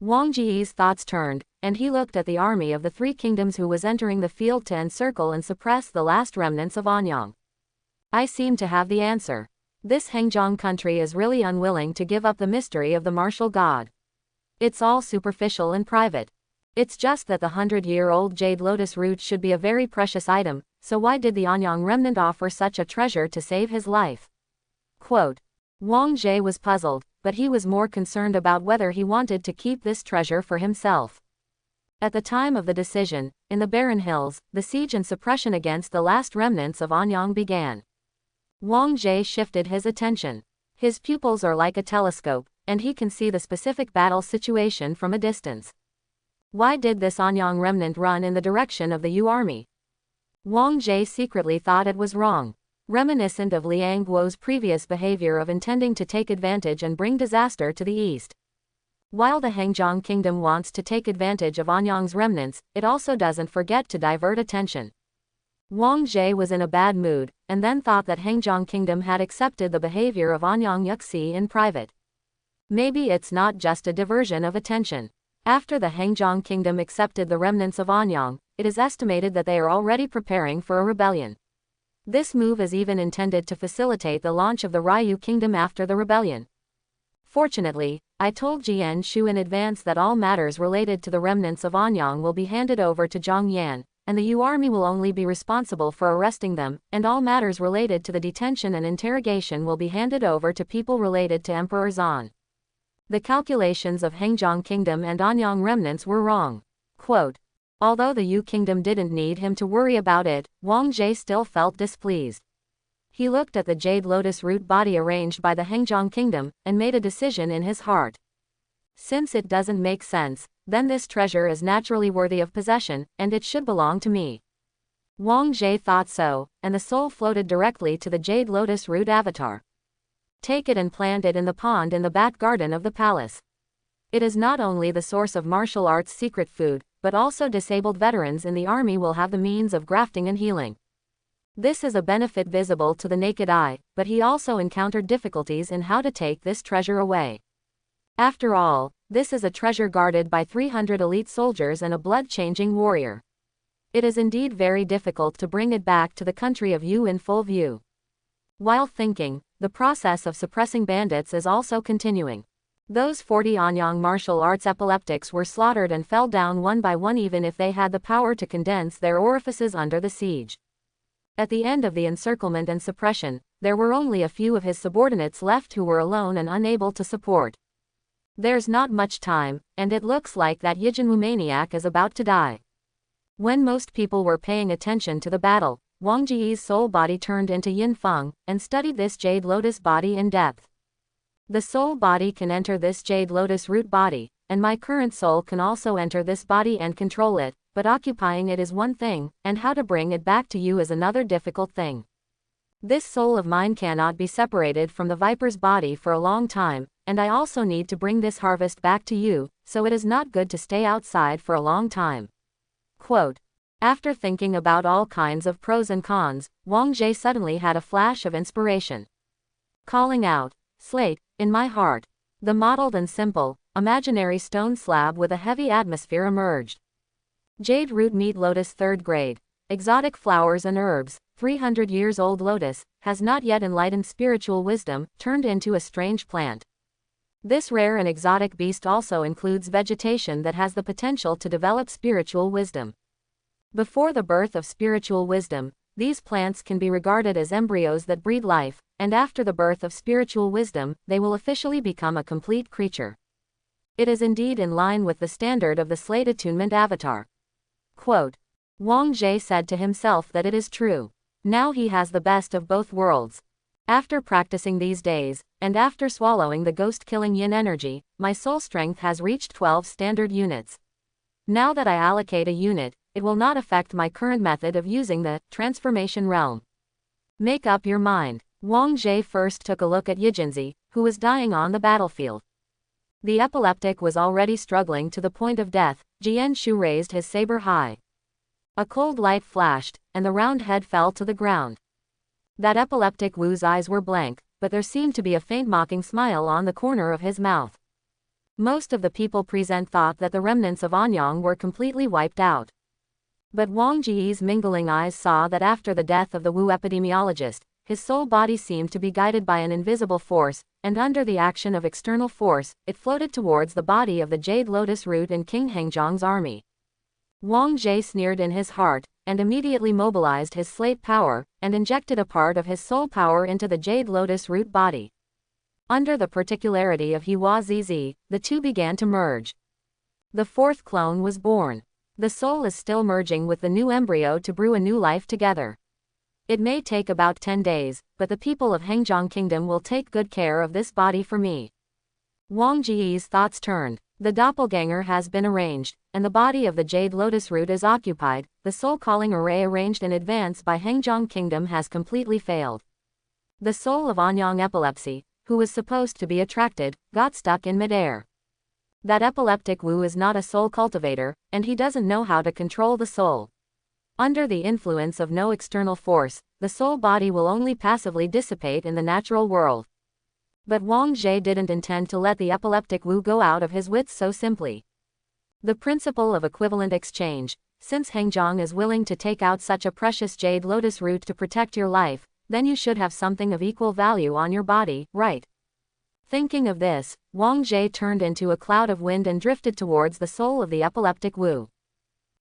Wang Ji's thoughts turned, and he looked at the army of the three kingdoms who was entering the field to encircle and suppress the last remnants of Anyang. I seem to have the answer. This Hengjiang country is really unwilling to give up the mystery of the martial god. It's all superficial and private. It's just that the 100-year-old jade lotus root should be a very precious item, so why did the Anyang remnant offer such a treasure to save his life? Quote, Wang Ji was puzzled, but he was more concerned about whether he wanted to keep this treasure for himself. At the time of the decision, in the barren hills, the siege and suppression against the last remnants of Anyang began. Wang Ji shifted his attention. His pupils are like a telescope, and he can see the specific battle situation from a distance. Why did this Anyang remnant run in the direction of the Yu army? Wang Ji secretly thought it was wrong. Reminiscent of Liang Guo's previous behavior of intending to take advantage and bring disaster to the east. While the Hengjiang kingdom wants to take advantage of Anyang's remnants, it also doesn't forget to divert attention. Wang Ji was in a bad mood, and then thought that Hengjiang kingdom had accepted the behavior of Anyang Yuxi in private. Maybe it's not just a diversion of attention. After the Hengjiang kingdom accepted the remnants of Anyang, it is estimated that they are already preparing for a rebellion. This move is even intended to facilitate the launch of the Ryu kingdom after the rebellion. Fortunately, I told Jian Shu in advance that all matters related to the remnants of Anyang will be handed over to Zhang Yan, and the Yu army will only be responsible for arresting them, and all matters related to the detention and interrogation will be handed over to people related to Emperor Zan. The calculations of Hengjiang kingdom and Anyang remnants were wrong. Quote, although the Yu kingdom didn't need him to worry about it, Wang Ji still felt displeased. He looked at the jade lotus root body arranged by the Hengjiang kingdom, and made a decision in his heart. Since it doesn't make sense, then this treasure is naturally worthy of possession, and it should belong to me. Wang Jie thought so, and the soul floated directly to the jade lotus root avatar. Take it and plant it in the pond in the back garden of the palace. It is not only the source of martial arts secret food, but also disabled veterans in the army will have the means of grafting and healing. This is a benefit visible to the naked eye, but he also encountered difficulties in how to take this treasure away. After all, this is a treasure guarded by 300 elite soldiers and a blood-changing warrior. It is indeed very difficult to bring it back to the country of Yu in full view. While thinking, the process of suppressing bandits is also continuing. Those 40 Anyang martial arts epileptics were slaughtered and fell down one by one even if they had the power to condense their orifices under the siege. At the end of the encirclement and suppression, there were only a few of his subordinates left who were alone and unable to support. There's not much time, and it looks like that Yijinwu maniac is about to die. When most people were paying attention to the battle, Wang Ji's soul body turned into Yin Feng, and studied this jade lotus body in depth. The soul body can enter this jade lotus root body, and my current soul can also enter this body and control it, but occupying it is one thing, and how to bring it back to you is another difficult thing. This soul of mine cannot be separated from the viper's body for a long time, and I also need to bring this harvest back to you, so it is not good to stay outside for a long time. Quote. After thinking about all kinds of pros and cons, Wang Jie suddenly had a flash of inspiration. Calling out, "Slate, in my heart." The mottled and simple, imaginary stone slab with a heavy atmosphere emerged. Jade root meat lotus 3rd grade. Exotic flowers and herbs, 300 years old lotus, has not yet enlightened spiritual wisdom, turned into a strange plant. This rare and exotic beast also includes vegetation that has the potential to develop spiritual wisdom. Before the birth of spiritual wisdom, these plants can be regarded as embryos that breed life, and after the birth of spiritual wisdom, they will officially become a complete creature. It is indeed in line with the standard of the Slate Attunement Avatar. Quote. Wang Jie said to himself that it is true. Now he has the best of both worlds. After practicing these days, and after swallowing the ghost-killing yin energy, my soul strength has reached 12 standard units. Now that I allocate a unit, it will not affect my current method of using the transformation realm. Make up your mind. Wang Jie first took a look at Yijinzi, who was dying on the battlefield. The epileptic was already struggling to the point of death. Jian Shu raised his saber high. A cold light flashed, and the round head fell to the ground. That epileptic Wu's eyes were blank, but there seemed to be a faint mocking smile on the corner of his mouth. Most of the people present thought that the remnants of Anyang were completely wiped out. But Wang Ji's mingling eyes saw that after the death of the Wu epidemiologist, his soul body seemed to be guided by an invisible force, and under the action of external force, it floated towards the body of the jade lotus root in King Hengzhang's army. Wang Jie sneered in his heart, and immediately mobilized his slate power, and injected a part of his soul power into the jade lotus root body. Under the particularity of Hua Zizi, the two began to merge. The 4th clone was born. The soul is still merging with the new embryo to brew a new life together. It may take about 10 days, but the people of Hengzhang Kingdom will take good care of this body for me. Wang Ji's thoughts turned. The doppelganger has been arranged, and the body of the jade lotus root is occupied. The soul-calling array arranged in advance by Hengzhang Kingdom has completely failed. The soul of Anyang epilepsy, who was supposed to be attracted, got stuck in midair. That epileptic Wu is not a soul cultivator, and he doesn't know how to control the soul. Under the influence of no external force, the soul body will only passively dissipate in the natural world. But Wang Jie didn't intend to let the epileptic Wu go out of his wits so simply. The principle of equivalent exchange, since Hengzhang is willing to take out such a precious jade lotus root to protect your life, then you should have something of equal value on your body, right? Thinking of this, Wang Jie turned into a cloud of wind and drifted towards the soul of the epileptic Wu.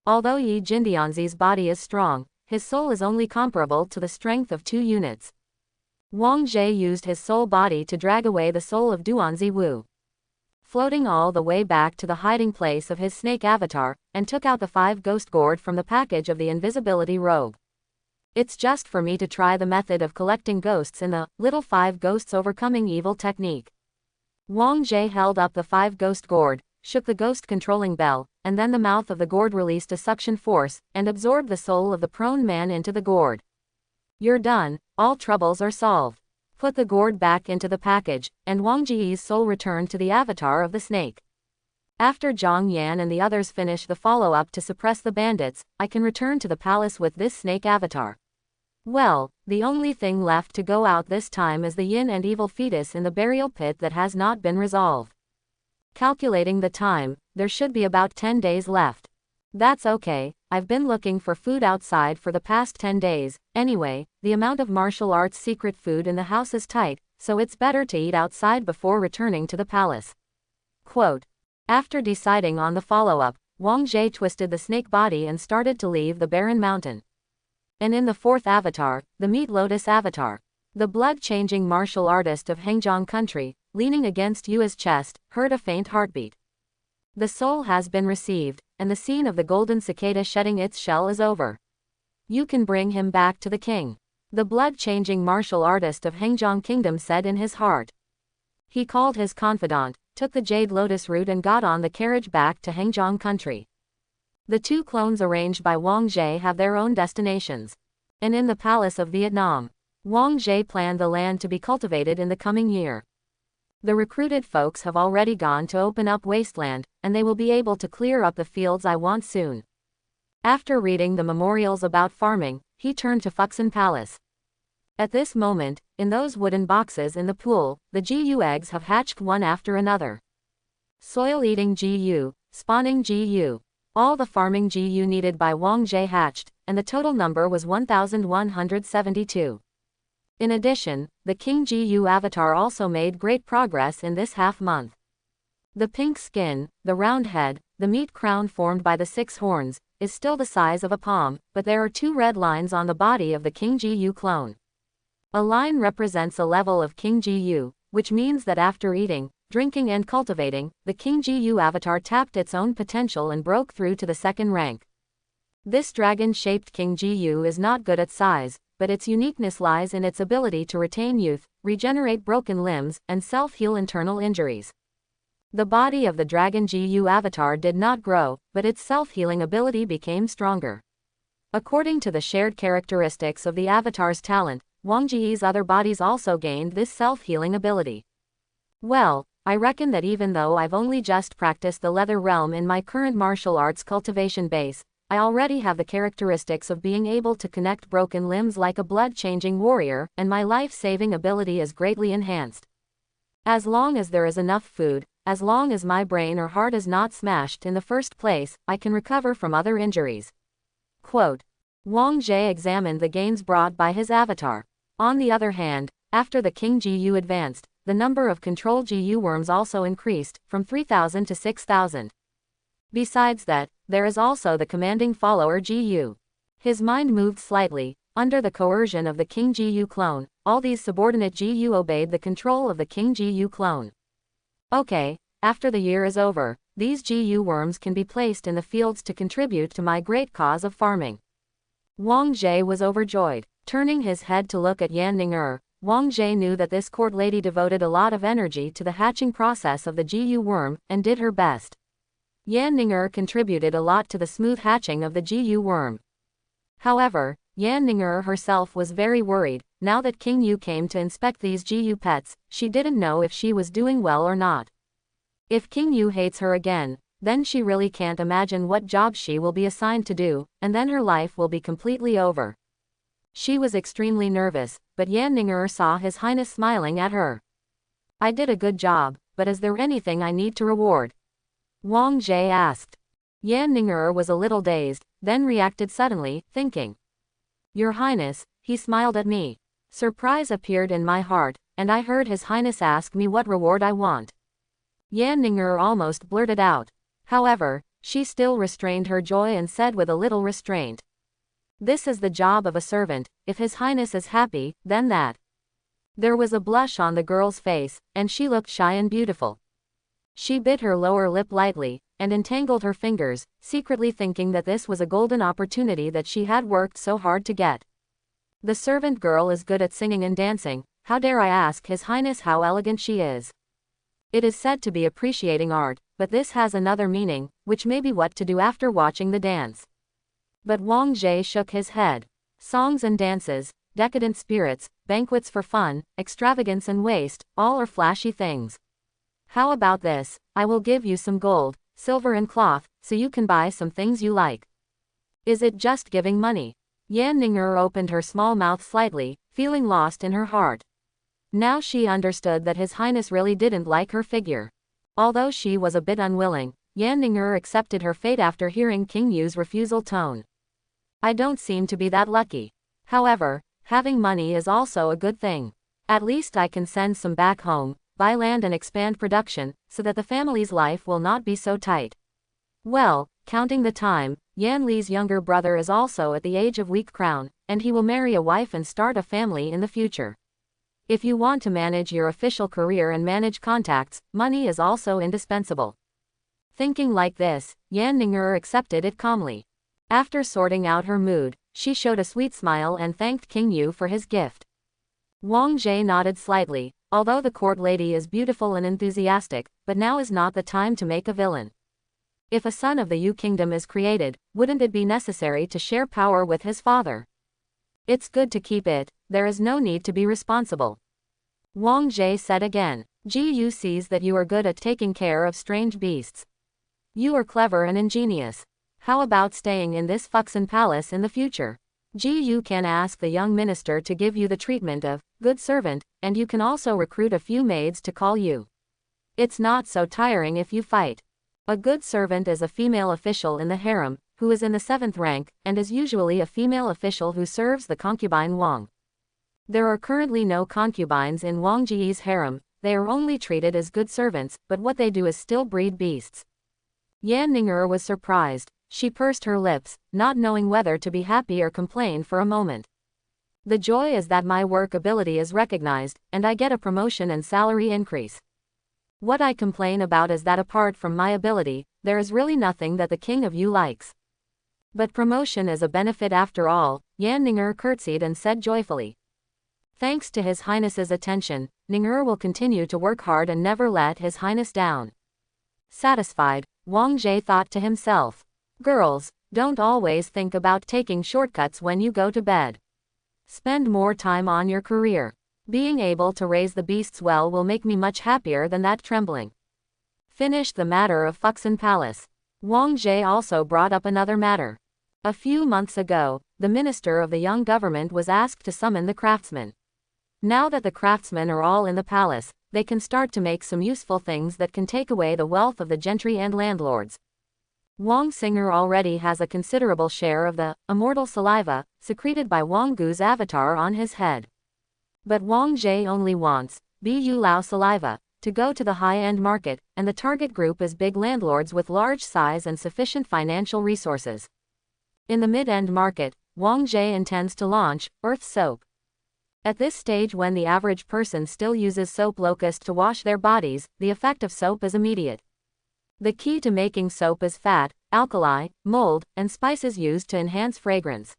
Although Yi Jindianzi's body is strong, his soul is only comparable to the strength of 2 units. Wang Jie used his soul body to drag away the soul of Duanzi Wu. Floating all the way back to the hiding place of his snake avatar, and took out the 5 ghost gourd from the package of the invisibility robe. It's just for me to try the method of collecting ghosts in the little 5 ghosts overcoming evil technique. Wang Jie held up the 5 ghost gourd, shook the ghost-controlling bell, and then the mouth of the gourd released a suction force, and absorbed the soul of the prone man into the gourd. You're done, all troubles are solved. Put the gourd back into the package, and Wang Ji's soul returned to the avatar of the snake. After Zhang Yan and the others finish the follow-up to suppress the bandits, I can return to the palace with this snake avatar. Well, the only thing left to go out this time is the yin and evil fetus in the burial pit that has not been resolved. Calculating the time, there should be about 10 days left. That's okay, I've been looking for food outside for the past 10 days, anyway, the amount of martial arts secret food in the house is tight, so it's better to eat outside before returning to the palace. Quote. After deciding on the follow-up, Wang Jie twisted the snake body and started to leave the barren mountain. And in the fourth avatar, the Meat Lotus avatar, the blood-changing martial artist of Hengjiang country, leaning against Yue's chest, heard a faint heartbeat. The soul has been received, and the scene of the golden cicada shedding its shell is over. You can bring him back to the king. The blood-changing martial artist of Hengjiang kingdom said in his heart. He called his confidant, took the jade lotus root and got on the carriage back to Hengjiang country. The two clones arranged by Wang Jie have their own destinations. And in the palace of Vietnam, Wang Jie planned the land to be cultivated in the coming year. The recruited folks have already gone to open up wasteland, and they will be able to clear up the fields I want soon. After reading the memorials about farming, he turned to Fuxin Palace. At this moment, in those wooden boxes in the pool, the GU eggs have hatched one after another. Soil-eating GU, spawning GU. All the farming GU needed by Wang Jie hatched, and the total number was 1,172. In addition, the King GU avatar also made great progress in this half-month. The pink skin, the round head, the meat crown formed by the 6 horns, is still the size of a palm, but there are 2 red lines on the body of the King GU clone. A line represents a level of King GU, which means that after eating, drinking and cultivating, the King GU avatar tapped its own potential and broke through to the 2nd rank. This dragon-shaped King GU is not good at size, but its uniqueness lies in its ability to retain youth, regenerate broken limbs, and self-heal internal injuries. The body of the Dragon GU avatar did not grow, but its self-healing ability became stronger. According to the shared characteristics of the avatar's talent, Wang Ji's other bodies also gained this self-healing ability. Well, I reckon that even though I've only just practiced the leather realm in my current martial arts cultivation base, I already have the characteristics of being able to connect broken limbs like a blood-changing warrior, and my life-saving ability is greatly enhanced. As long as there is enough food, as long as my brain or heart is not smashed in the first place, I can recover from other injuries. Quote. Wang Jie examined the gains brought by his avatar. On the other hand, after the King GU advanced, the number of control GU worms also increased, from 3,000 to 6,000. Besides that, there is also the commanding follower GU. His mind moved slightly. Under the coercion of the King GU clone, all these subordinate GU obeyed the control of the King GU clone. Okay, after the year is over, these GU worms can be placed in the fields to contribute to my great cause of farming. Wang Jie was overjoyed. Turning his head to look at Yan Ning'er, Wang Jie knew that this court lady devoted a lot of energy to the hatching process of the GU worm, and did her best. Yan Ning'er contributed a lot to the smooth hatching of the GU worm. However, Yan Ning'er herself was very worried. Now that King Yu came to inspect these GU pets, she didn't know if she was doing well or not. If King Yu hates her again, then she really can't imagine what job she will be assigned to do, and then her life will be completely over. She was extremely nervous, but Yan Ning'er saw His Highness smiling at her. I did a good job, but is there anything I need to reward? Wang Jie asked. Yan Ning'er was a little dazed, then reacted suddenly, thinking. Your Highness, he smiled at me. Surprise appeared in my heart, and I heard His Highness ask me what reward I want. Yan Ning'er almost blurted out. However, she still restrained her joy and said with a little restraint. This is the job of a servant. If His Highness is happy, then that. There was a blush on the girl's face, and she looked shy and beautiful. She bit her lower lip lightly, and entangled her fingers, secretly thinking that this was a golden opportunity that she had worked so hard to get. The servant girl is good at singing and dancing. How dare I ask His Highness how elegant she is? It is said to be appreciating art, but this has another meaning, which may be what to do after watching the dance. But Wang Jie shook his head. Songs and dances, decadent spirits, banquets for fun, extravagance and waste, all are flashy things. How about this? I will give you some gold, silver and cloth, so you can buy some things you like. Is it just giving money? Yan Ning'er opened her small mouth slightly, feeling lost in her heart. Now she understood that His Highness really didn't like her figure. Although she was a bit unwilling, Yan Ning'er accepted her fate after hearing King Yu's refusal tone. I don't seem to be that lucky. However, having money is also a good thing. At least I can send some back home, buy land and expand production, so that the family's life will not be so tight. Well, counting the time, Yan Li's younger brother is also at the age of weak crown, and he will marry a wife and start a family in the future. If you want to manage your official career and manage contacts, money is also indispensable. Thinking like this, Yan Ning'er accepted it calmly. After sorting out her mood, she showed a sweet smile and thanked King Yu for his gift. Wang Jie nodded slightly, although the court lady is beautiful and enthusiastic, but now is not the time to make a villain. If a son of the Yu kingdom is created, wouldn't it be necessary to share power with his father? It's good to keep it, there is no need to be responsible. Wang Jie said again. Ji Yu sees that you are good at taking care of strange beasts. You are clever and ingenious. How about staying in this Fuxin palace in the future? Ji Yu can ask the young minister to give you the treatment of good servant, and you can also recruit a few maids to call you. It's not so tiring if you fight. A good servant is a female official in the harem, who is in the 7th rank, and is usually a female official who serves the concubine Wang. There are currently no concubines in Wang Ji's harem, they are only treated as good servants, but what they do is still breed beasts. Yan Ning'er was surprised. She pursed her lips, not knowing whether to be happy or complain for a moment. The joy is that my work ability is recognized, and I get a promotion and salary increase. What I complain about is that apart from my ability, there is really nothing that the King of Yu likes. But promotion is a benefit after all, Yan Ning'er curtsied and said joyfully. Thanks to His Highness's attention, Ning'er will continue to work hard and never let His Highness down. Satisfied, Wang Jie thought to himself. Girls, don't always think about taking shortcuts when you go to bed. Spend more time on your career. Being able to raise the beasts well will make me much happier than that trembling. Finished the matter of Fuxin Palace. Wang Jie also brought up another matter. A few months ago, the minister of the young government was asked to summon the craftsmen. Now that the craftsmen are all in the palace, they can start to make some useful things that can take away the wealth of the gentry and landlords. Wang Singer already has a considerable share of the immortal saliva secreted by Wang Gu's avatar on his head. But Wang Jie only wants Bu Lao saliva to go to the high-end market, and the target group is big landlords with large size and sufficient financial resources. In the mid-end market, Wang Jie intends to launch Earth Soap. At this stage, when the average person still uses soap locust to wash their bodies, the effect of soap is immediate. The key to making soap is fat, alkali, mold, and spices used to enhance fragrance.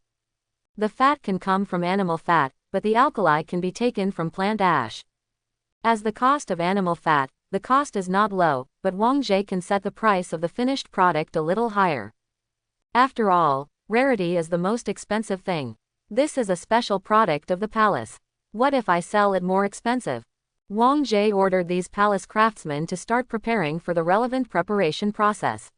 The fat can come from animal fat, but the alkali can be taken from plant ash. As the cost of animal fat, the cost is not low, but Wang Jie can set the price of the finished product a little higher. After all, rarity is the most expensive thing. This is a special product of the palace. What if I sell it more expensive? Wang Jie ordered these palace craftsmen to start preparing for the relevant preparation process.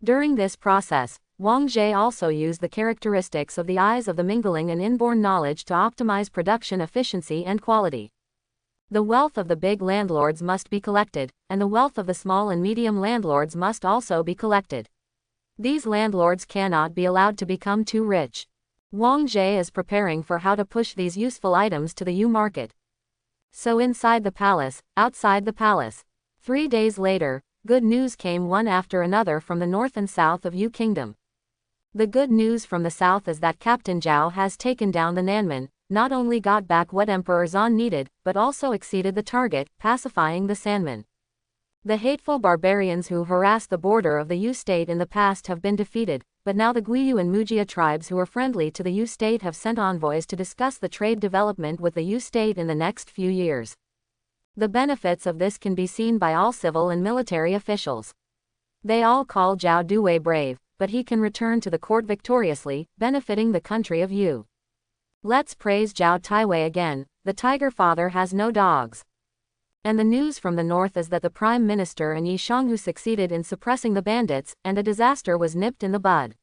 During this process, Wang Jie also used the characteristics of the eyes of the mingling and inborn knowledge to optimize production efficiency and quality. The wealth of the big landlords must be collected, and the wealth of the small and medium landlords must also be collected. These landlords cannot be allowed to become too rich. Wang Jie is preparing for how to push these useful items to the Yu market. So inside the palace, outside the palace. 3 days later, good news came one after another from the north and south of Yu Kingdom. The good news from the south is that Captain Zhao has taken down the Nanman, not only got back what Emperor Zan needed, but also exceeded the target, pacifying the Sandmen. The hateful barbarians who harassed the border of the Yu state in the past have been defeated, but now the Guiyu and Mujia tribes who are friendly to the Yu state have sent envoys to discuss the trade development with the Yu state in the next few years. The benefits of this can be seen by all civil and military officials. They all call Zhao Duwei brave, but he can return to the court victoriously, benefiting the country of Yu. Let's praise Zhao Taiwei again, the tiger father has no dogs. And the news from the north is that the prime minister and Yi Shanghu succeeded in suppressing the bandits, and a disaster was nipped in the bud.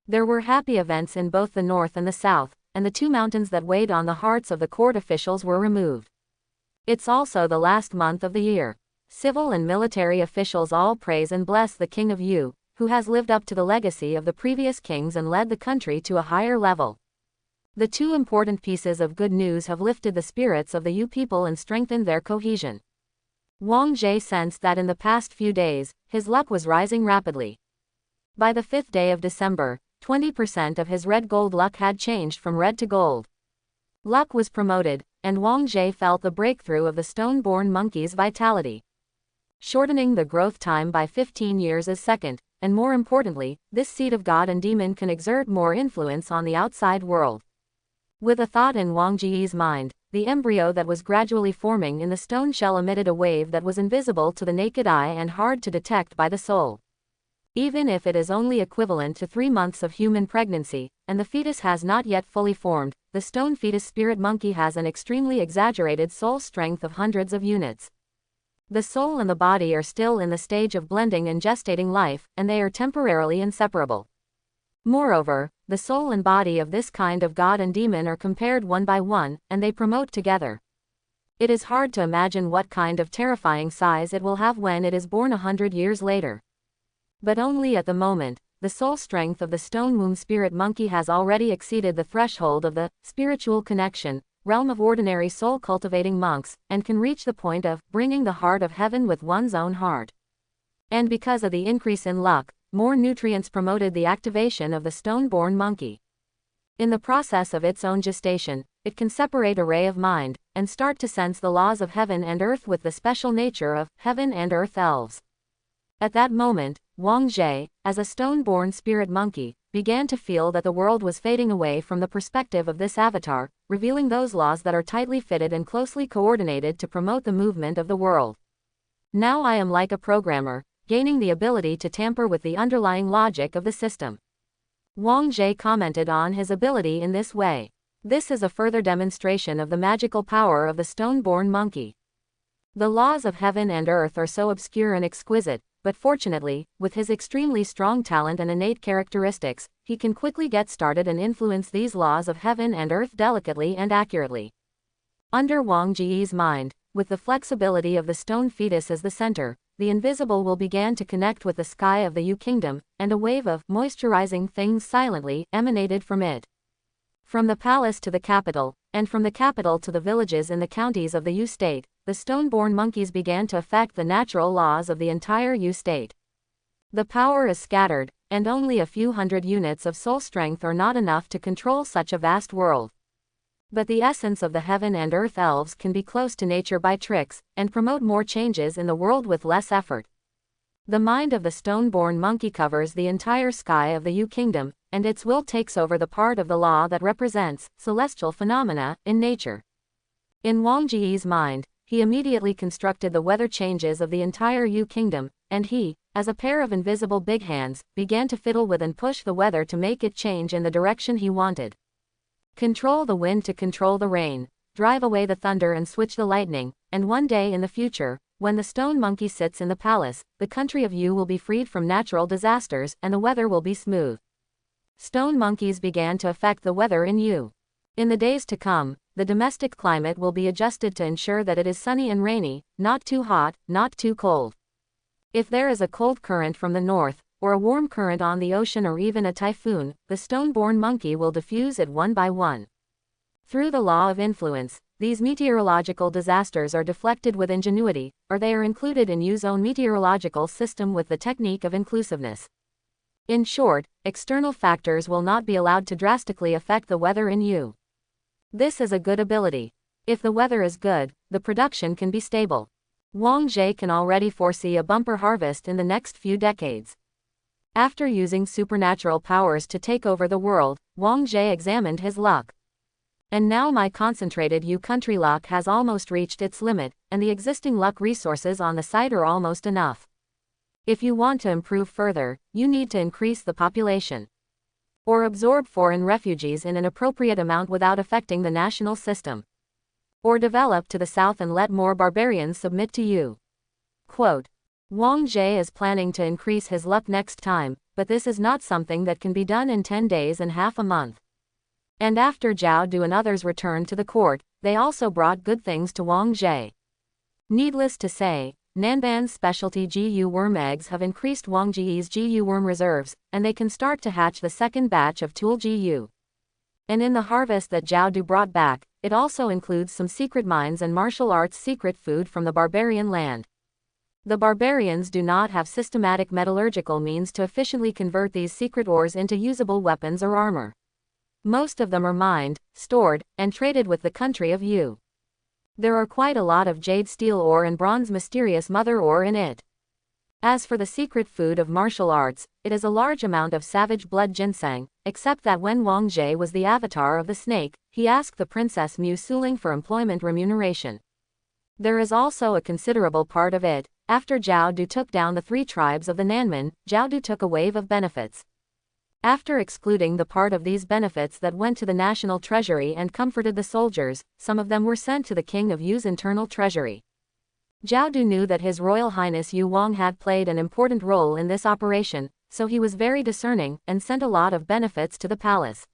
There were happy events in both the north and the south, and the two mountains that weighed on the hearts of the court officials were removed. It's also the last month of the year. Civil and military officials all praise and bless the king of Yu, who has lived up to the legacy of the previous kings and led the country to a higher level. The two important pieces of good news have lifted the spirits of the Yu people and strengthened their cohesion. Wang Jie sensed that in the past few days, his luck was rising rapidly. By the 5th day of December, 20% of his red gold luck had changed from red to gold. Luck was promoted, and Wang Jie felt the breakthrough of the stone-born monkey's vitality. Shortening the growth time by 15 years is second, and more importantly, this seed of God and demon can exert more influence on the outside world. With a thought in Wang Jie's mind, the embryo that was gradually forming in the stone shell emitted a wave that was invisible to the naked eye and hard to detect by the soul. Even if it is only equivalent to 3 months of human pregnancy, and the fetus has not yet fully formed, the stone fetus spirit monkey has an extremely exaggerated soul strength of hundreds of units. The soul and the body are still in the stage of blending and gestating life, and they are temporarily inseparable. Moreover, the soul and body of this kind of god and demon are compared one by one, and they promote together. It is hard to imagine what kind of terrifying size it will have when it is born 100 years later. But only at the moment, the soul strength of the stone womb spirit monkey has already exceeded the threshold of the spiritual connection realm of ordinary soul cultivating monks, and can reach the point of bringing the heart of heaven with one's own heart. And because of the increase in luck, more nutrients promoted the activation of the stone-born monkey. In the process of its own gestation, it can separate a ray of mind, and start to sense the laws of heaven and earth with the special nature of heaven and earth elves. At that moment, Wang Jie, as a stone-born spirit monkey, began to feel that the world was fading away from the perspective of this avatar, revealing those laws that are tightly fitted and closely coordinated to promote the movement of the world. Now I am like a programmer, gaining the ability to tamper with the underlying logic of the system. Wang Jie commented on his ability in this way. This is a further demonstration of the magical power of the stone-born monkey. The laws of heaven and earth are so obscure and exquisite, but fortunately, with his extremely strong talent and innate characteristics, he can quickly get started and influence these laws of heaven and earth delicately and accurately. Under Wang Jie's mind, with the flexibility of the stone fetus as the center, the invisible will begin to connect with the sky of the Yu kingdom, and a wave of moisturizing things silently emanated from it. From the palace to the capital, and from the capital to the villages in the counties of the Yu state, the stone-born monkeys began to affect the natural laws of the entire Yu state. The power is scattered, and only a few hundred units of soul strength are not enough to control such a vast world. But the essence of the heaven and earth elves can be close to nature by tricks, and promote more changes in the world with less effort. The mind of the stone-born monkey covers the entire sky of the Yu kingdom, and its will takes over the part of the law that represents celestial phenomena in nature. In Wang Jie's mind, he immediately constructed the weather changes of the entire Yu kingdom, and he, as a pair of invisible big hands, began to fiddle with and push the weather to make it change in the direction he wanted. Control the wind to control the rain, drive away the thunder and switch the lightning, and one day in the future, when the stone monkey sits in the palace, the country of Yu will be freed from natural disasters and the weather will be smooth. Stone monkeys began to affect the weather in Yu. In the days to come, the domestic climate will be adjusted to ensure that it is sunny and rainy, not too hot, not too cold. If there is a cold current from the north, or a warm current on the ocean or even a typhoon, the stone-born monkey will diffuse it one by one. Through the law of influence, these meteorological disasters are deflected with ingenuity, or they are included in Yu's own meteorological system with the technique of inclusiveness. In short, external factors will not be allowed to drastically affect the weather in Yu. This is a good ability. If the weather is good, the production can be stable. Wang Jie can already foresee a bumper harvest in the next few decades. After using supernatural powers to take over the world, Wang Jie examined his luck. And now my concentrated Yu country luck has almost reached its limit, and the existing luck resources on the site are almost enough. If you want to improve further, you need to increase the population. Or absorb foreign refugees in an appropriate amount without affecting the national system. Or develop to the south and let more barbarians submit to you. Quote, Wang Jie is planning to increase his luck next time, but this is not something that can be done in 10 days and half a month. And after Zhao Du and others returned to the court, they also brought good things to Wang Jie. Needless to say, Nanban's specialty GU worm eggs have increased Wang Jie's GU worm reserves, and they can start to hatch the second batch of Tool GU. And in the harvest that Zhao Du brought back, it also includes some secret mines and martial arts secret food from the barbarian land. The barbarians do not have systematic metallurgical means to efficiently convert these secret ores into usable weapons or armor. Most of them are mined, stored, and traded with the country of Yu. There are quite a lot of jade steel ore and bronze mysterious mother ore in it. As for the secret food of martial arts, it is a large amount of savage blood ginseng, except that when Wang Jie was the avatar of the snake, he asked the Princess Mu Suling for employment remuneration. There is also a considerable part of it. After Zhao Du took down the 3 tribes of the Nanman, Zhao Du took a wave of benefits. After excluding the part of these benefits that went to the national treasury and comforted the soldiers, some of them were sent to the king of Yu's internal treasury. Zhao Du knew that His Royal Highness Yu Wang had played an important role in this operation, so he was very discerning and sent a lot of benefits to the palace.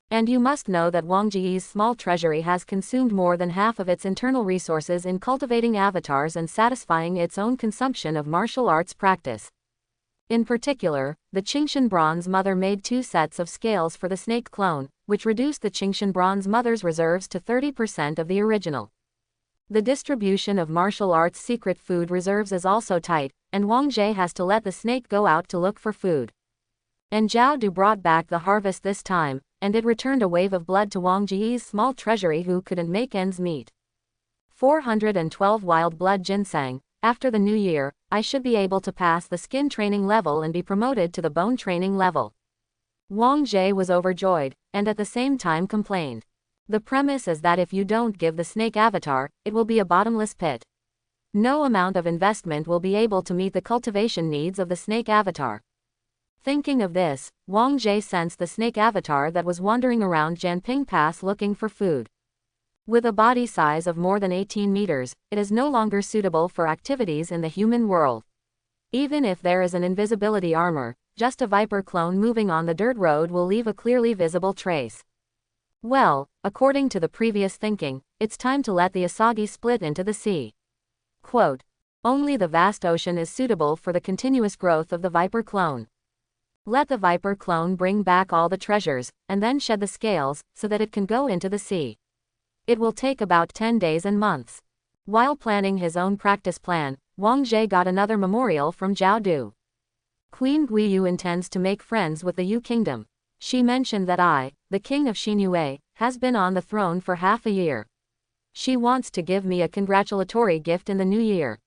And you must know that Wang Jie's small treasury has consumed more than half of its internal resources in cultivating avatars and satisfying its own consumption of martial arts practice. In particular, the Qingshan Bronze Mother made 2 sets of scales for the snake clone, which reduced the Qingshan Bronze Mother's reserves to 30% of the original. The distribution of martial arts secret food reserves is also tight, and Wang Jie has to let the snake go out to look for food. And Zhao Du brought back the harvest this time, and it returned a wave of blood to Wang Jie's small treasury who couldn't make ends meet. 412 wild blood ginseng. After the new year, I should be able to pass the skin training level and be promoted to the bone training level. Wang Jie was overjoyed, and at the same time complained. The premise is that if you don't give the snake avatar, it will be a bottomless pit. No amount of investment will be able to meet the cultivation needs of the snake avatar. Thinking of this, Wang Jie sensed the snake avatar that was wandering around Jianping Pass looking for food. With a body size of more than 18 meters, it is no longer suitable for activities in the human world. Even if there is an invisibility armor, just a viper clone moving on the dirt road will leave a clearly visible trace. Well, according to the previous thinking, it's time to let the Asagi split into the sea. Quote, only the vast ocean is suitable for the continuous growth of the viper clone. Let the viper clone bring back all the treasures, and then shed the scales, so that it can go into the sea. It will take about 10 days and months. While planning his own practice plan, Wang Jie got another memorial from Zhao Du. Queen Guiyu intends to make friends with the Yu kingdom. She mentioned that I, the king of Xinyue, has been on the throne for half a year. She wants to give me a congratulatory gift in the new year.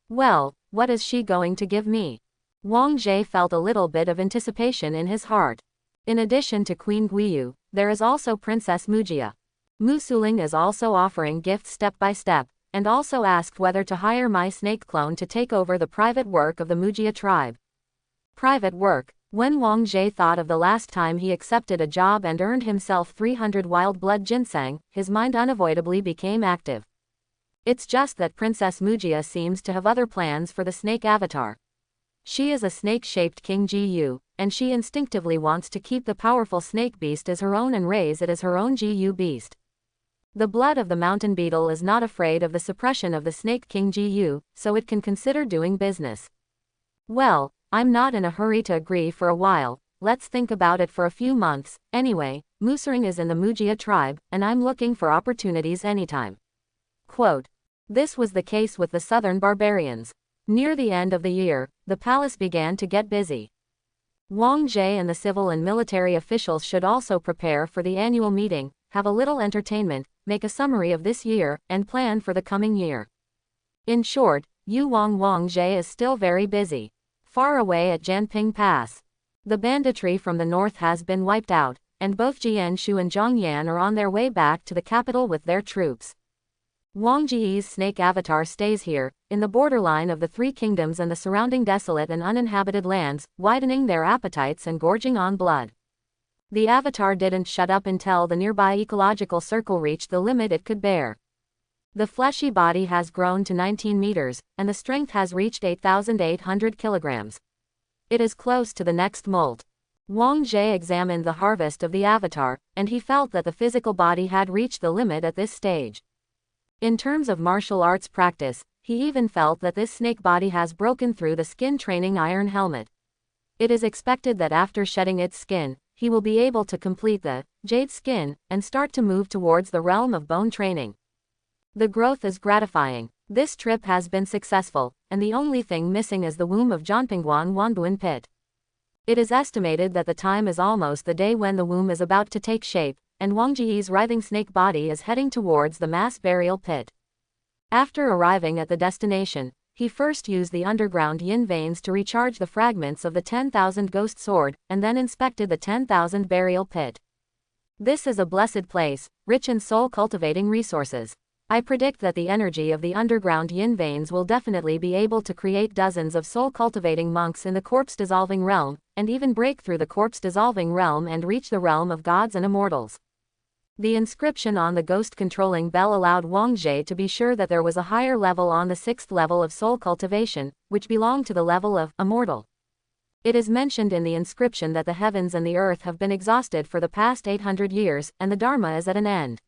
Well, what is she going to give me? Wang Jie felt a little bit of anticipation in his heart. In addition to Queen Guiyu, there is also Princess Mujia. Mu Suling is also offering gifts step by step, and also asked whether to hire my snake clone to take over the private work of the Mujia tribe. Private work. When Wang Jie thought of the last time he accepted a job and earned himself 300 wild blood ginseng, his mind unavoidably became active. It's just that Princess Mujia seems to have other plans for the snake avatar. She is a snake-shaped King Gu, and she instinctively wants to keep the powerful snake beast as her own and raise it as her own Gu beast. The blood of the mountain beetle is not afraid of the suppression of the snake King Gu, so it can consider doing business. Well, I'm not in a hurry to agree for a while, let's think about it for a few months. Anyway, Musering is in the Mujia tribe, and I'm looking for opportunities anytime. Quote, this was the case with the southern barbarians. Near the end of the year, the palace began to get busy. Wang Jie and the civil and military officials should also prepare for the annual meeting, have a little entertainment, make a summary of this year, and plan for the coming year. In short, Wang Jie is still very busy. Far away at Jianping Pass. The banditry from the north has been wiped out, and both Jianshu and Zhongyan are on their way back to the capital with their troops. Wang Ji's snake avatar stays here, in the borderline of the three kingdoms and the surrounding desolate and uninhabited lands, widening their appetites and gorging on blood. The avatar didn't shut up until the nearby ecological circle reached the limit it could bear. The fleshy body has grown to 19 meters, and the strength has reached 8,800 kilograms. It is close to the next molt. Wang Jie examined the harvest of the avatar, and he felt that the physical body had reached the limit at this stage. In terms of martial arts practice, he even felt that this snake body has broken through the skin training iron helmet. It is expected that after shedding its skin, he will be able to complete the jade skin and start to move towards the realm of bone training. The growth is gratifying. This trip has been successful, and the only thing missing is the womb of Zhanpingguan Wanbuan pit. It is estimated that the time is almost the day when the womb is about to take shape, and Wang Ji's writhing snake body is heading towards the mass burial pit. After arriving at the destination, he first used the underground yin veins to recharge the fragments of the 10,000 ghost sword, and then inspected the 10,000 burial pit. This is a blessed place, rich in soul-cultivating resources. I predict that the energy of the underground yin veins will definitely be able to create dozens of soul-cultivating monks in the corpse-dissolving realm, and even break through the corpse-dissolving realm and reach the realm of gods and immortals. The inscription on the ghost-controlling bell allowed Wang Jie to be sure that there was a higher level on the 6th level of soul cultivation, which belonged to the level of immortal. It is mentioned in the inscription that the heavens and the earth have been exhausted for the past 800 years, and the Dharma is at an end.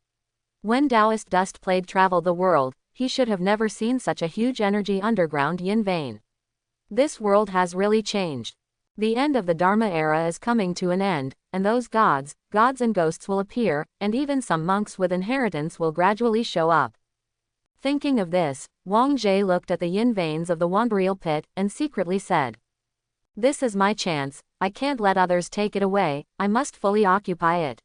When Taoist dust plague traveled the world, he should have never seen such a huge energy underground yin vein. This world has really changed. The end of the Dharma era is coming to an end, and those gods and ghosts will appear, and even some monks with inheritance will gradually show up. Thinking of this, Wang Jie looked at the yin veins of the Wanburial pit, and secretly said, "This is my chance, I can't let others take it away, I must fully occupy it."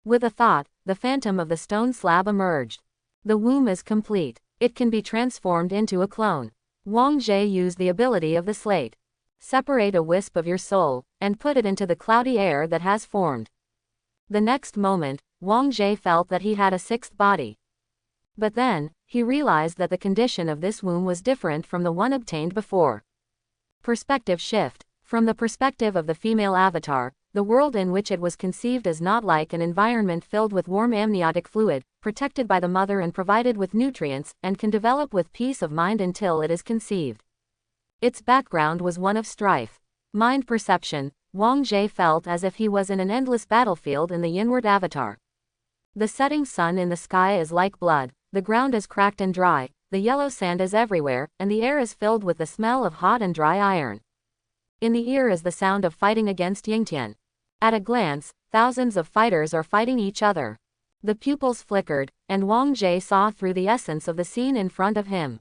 With a thought, the phantom of the stone slab emerged. The womb is complete. It can be transformed into a clone. Wang Jie used the ability of the slate. Separate a wisp of your soul, and put it into the cloudy air that has formed. The next moment, Wang Jie felt that he had a sixth body. But then, he realized that the condition of this womb was different from the one obtained before. Perspective shift. From the perspective of the female avatar, the world in which it was conceived is not like an environment filled with warm amniotic fluid, protected by the mother and provided with nutrients, and can develop with peace of mind until it is conceived. Its background was one of strife. Mind perception. Wang Jie felt as if he was in an endless battlefield in the inward avatar. The setting sun in the sky is like blood, the ground is cracked and dry, the yellow sand is everywhere, and the air is filled with the smell of hot and dry iron. In the ear is the sound of fighting against Yingtian. At a glance, thousands of fighters are fighting each other. The pupils flickered, and Wang Jie saw through the essence of the scene in front of him.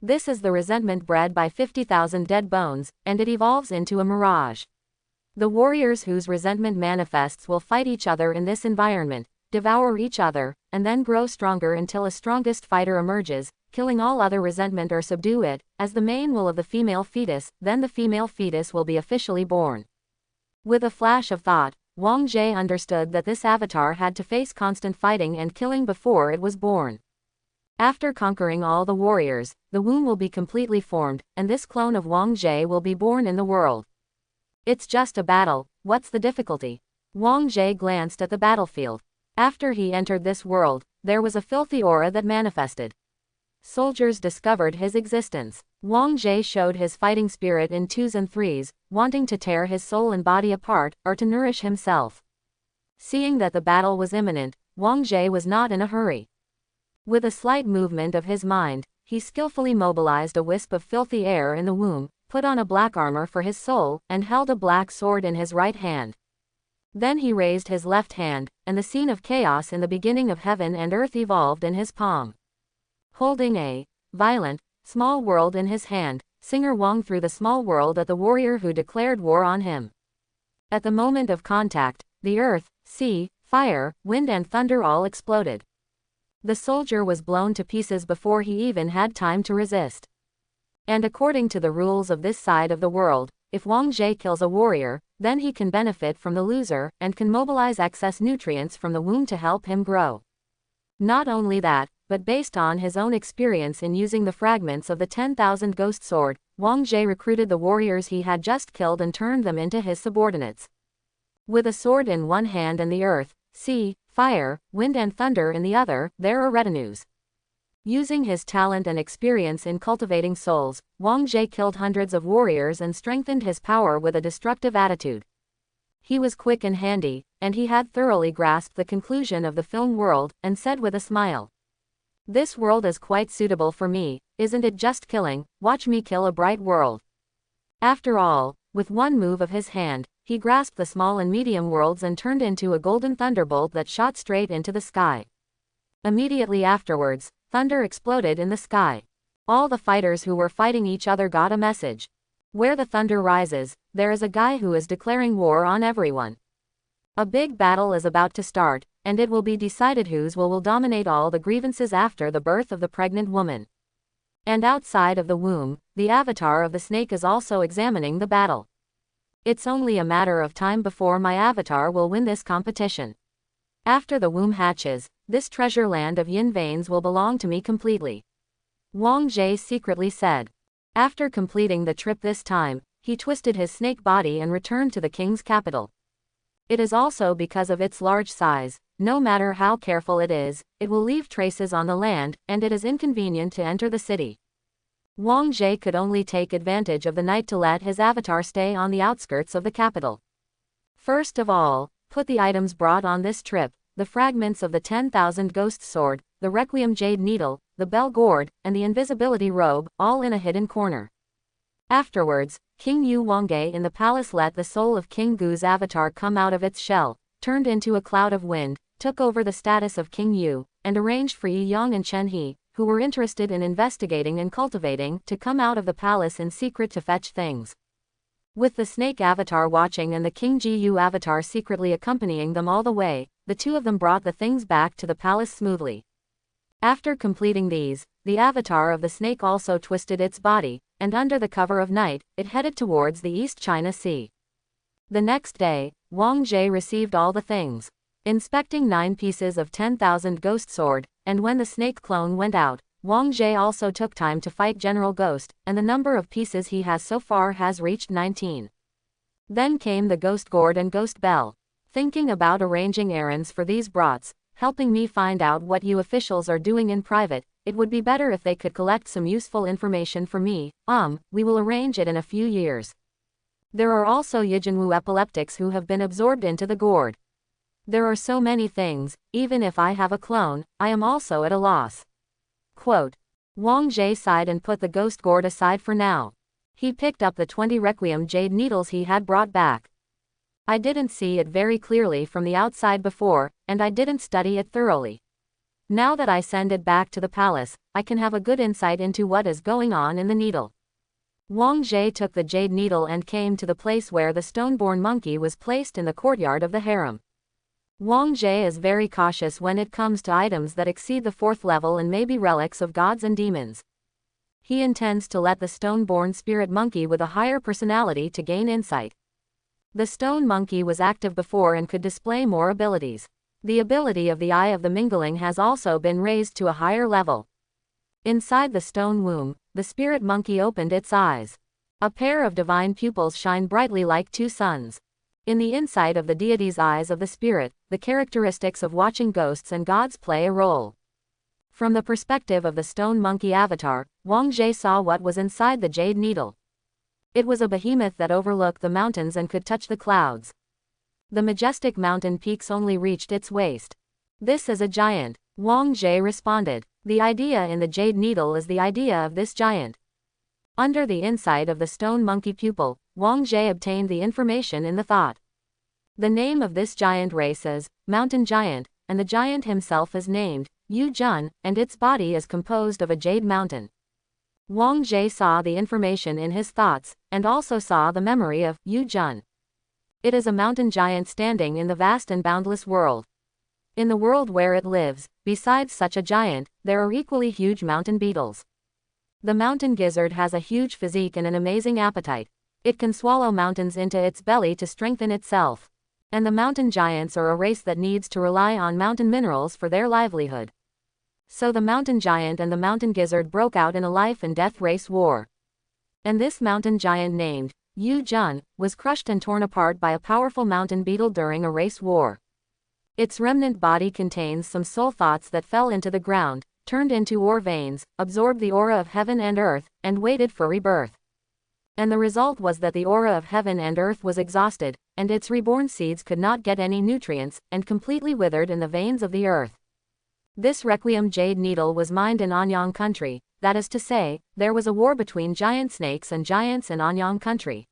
This is the resentment bred by 50,000 dead bones, and it evolves into a mirage. The warriors whose resentment manifests will fight each other in this environment, devour each other, and then grow stronger until a strongest fighter emerges, killing all other resentment or subdue it, as the main will of the female fetus, then the female fetus will be officially born. With a flash of thought, Wang Jie understood that this avatar had to face constant fighting and killing before it was born. After conquering all the warriors, the womb will be completely formed, and this clone of Wang Jie will be born in the world. It's just a battle, what's the difficulty? Wang Jie glanced at the battlefield. After he entered this world, there was a filthy aura that manifested. Soldiers discovered his existence. Wang Jie showed his fighting spirit in 2s and 3s, wanting to tear his soul and body apart, or to nourish himself. Seeing that the battle was imminent, Wang Jie was not in a hurry. With a slight movement of his mind, he skillfully mobilized a wisp of filthy air in the womb, put on a black armor for his soul, and held a black sword in his right hand. Then he raised his left hand, and the scene of chaos in the beginning of heaven and earth evolved in his palm. Holding a violent, small world in his hand, Singer Wang threw the small world at the warrior who declared war on him. At the moment of contact, the earth, sea, fire, wind and thunder all exploded. The soldier was blown to pieces before he even had time to resist. And according to the rules of this side of the world, if Wang Jie kills a warrior, then he can benefit from the loser, and can mobilize excess nutrients from the womb to help him grow. Not only that, but based on his own experience in using the fragments of the 10,000 ghost sword, Wang Jie recruited the warriors he had just killed and turned them into his subordinates. With a sword in one hand and the earth, sea, fire, wind and thunder in the other, there are retinues. Using his talent and experience in cultivating souls, Wang Jie killed hundreds of warriors and strengthened his power with a destructive attitude. He was quick and handy, and he had thoroughly grasped the conclusion of the film world, and said with a smile, "This world is quite suitable for me, isn't it just killing? Watch me kill a bright world." After all, with one move of his hand, he grasped the small and medium worlds and turned into a golden thunderbolt that shot straight into the sky. Immediately afterwards, thunder exploded in the sky. All the fighters who were fighting each other got a message. Where the thunder rises, there is a guy who is declaring war on everyone. A big battle is about to start, and it will be decided whose will dominate all the grievances after the birth of the pregnant woman. And outside of the womb, the avatar of the snake is also examining the battle. It's only a matter of time before my avatar will win this competition. After the womb hatches, this treasure land of yin veins will belong to me completely. Wang Jie secretly said. After completing the trip this time, he twisted his snake body and returned to the king's capital. It is also because of its large size, no matter how careful it is, it will leave traces on the land, and it is inconvenient to enter the city. Wang Jie could only take advantage of the night to let his avatar stay on the outskirts of the capital. First of all, put the items brought on this trip, the fragments of the 10,000 ghost sword, the Requiem jade needle, the bell gourd, and the invisibility robe, all in a hidden corner. Afterwards, King Yu Wangge in the palace let the soul of King Gu's avatar come out of its shell, turned into a cloud of wind, took over the status of King Yu, and arranged for Yi Yang and Chen He, who were interested in investigating and cultivating, to come out of the palace in secret to fetch things. With the snake avatar watching and the King Ji Yu avatar secretly accompanying them all the way, the two of them brought the things back to the palace smoothly. After completing these, the avatar of the snake also twisted its body, and under the cover of night, it headed towards the East China Sea. The next day, Wang Jie received all the things, inspecting 9 pieces of 10,000 ghost sword, and when the snake clone went out, Wang Jie also took time to fight General Ghost, and the number of pieces he has so far has reached 19. Then came the Ghost Gourd and Ghost Bell. Thinking about arranging errands for these brats, helping me find out what you officials are doing in private, it would be better if they could collect some useful information for me. We will arrange it in a few years. There are also Yijinwu epileptics who have been absorbed into the gourd. There are so many things, even if I have a clone, I am also at a loss. Quote. Wang Jie sighed and put the ghost gourd aside for now. He picked up the 20 Requiem jade needles he had brought back. I didn't see it very clearly from the outside before, and I didn't study it thoroughly. Now that I send it back to the palace, I can have a good insight into what is going on in the needle. Wang Jie took the jade needle and came to the place where the stone-born monkey was placed in the courtyard of the harem. Wang Jie is very cautious when it comes to items that exceed the 4th level and may be relics of gods and demons. He intends to let the stone-born spirit monkey with a higher personality to gain insight. The stone monkey was active before and could display more abilities. The ability of the Eye of the Mingling has also been raised to a higher level. Inside the stone womb, the spirit monkey opened its eyes. A pair of divine pupils shine brightly like 2 suns. In the inside of the deity's eyes of the spirit, the characteristics of watching ghosts and gods play a role. From the perspective of the stone monkey avatar, Wang Jie saw what was inside the jade needle. It was a behemoth that overlooked the mountains and could touch the clouds. The majestic mountain peaks only reached its waist. This is a giant, Wang Jie responded. The idea in the jade needle is the idea of this giant. Under the inside of the stone monkey pupil, Wang Jie obtained the information in the thought. The name of this giant race is Mountain Giant, and the giant himself is named Yu Jun, and its body is composed of a jade mountain. Wang Jie saw the information in his thoughts, and also saw the memory of Yu Jun. It is a mountain giant standing in the vast and boundless world. In the world where it lives, besides such a giant, there are equally huge mountain beetles. The mountain gizzard has a huge physique and an amazing appetite. It can swallow mountains into its belly to strengthen itself. And the mountain giants are a race that needs to rely on mountain minerals for their livelihood. So the mountain giant and the mountain gizzard broke out in a life and death race war. And this mountain giant named Yu Jun was crushed and torn apart by a powerful mountain beetle during a race war. Its remnant body contains some soul thoughts that fell into the ground, turned into ore veins, absorbed the aura of heaven and earth, and waited for rebirth. And the result was that the aura of heaven and earth was exhausted, and its reborn seeds could not get any nutrients, and completely withered in the veins of the earth. This Requiem jade needle was mined in Anyang country, that is to say, there was a war between giant snakes and giants in Anyang country.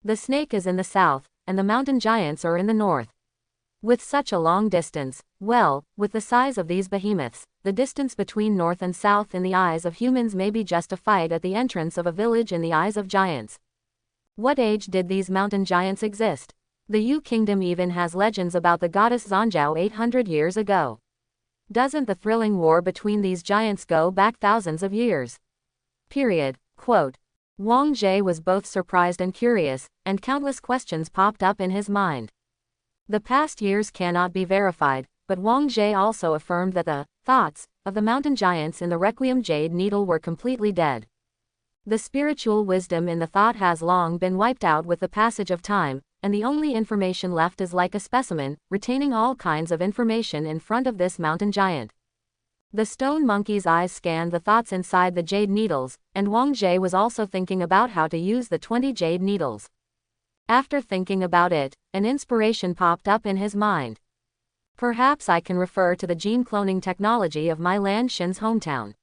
The snake is in the south, and the mountain giants are in the north. With such a long distance, well, with the size of these behemoths, the distance between north and south in the eyes of humans may be just a fight at the entrance of a village in the eyes of giants. What age did these mountain giants exist? The Yu kingdom even has legends about the goddess Zanjiao 800 years ago. Doesn't the thrilling war between these giants go back thousands of years? Period. Quote. Wang Jie was both surprised and curious, and countless questions popped up in his mind. The past years cannot be verified, but Wang Jie also affirmed that the thoughts of the mountain giants in the Requiem jade needle were completely dead. The spiritual wisdom in the thought has long been wiped out with the passage of time, and the only information left is like a specimen, retaining all kinds of information in front of this mountain giant. The stone monkey's eyes scanned the thoughts inside the jade needles, and Wang Jie was also thinking about how to use the 20 jade needles. After thinking about it, an inspiration popped up in his mind. Perhaps I can refer to the gene cloning technology of my Lan Xin's hometown.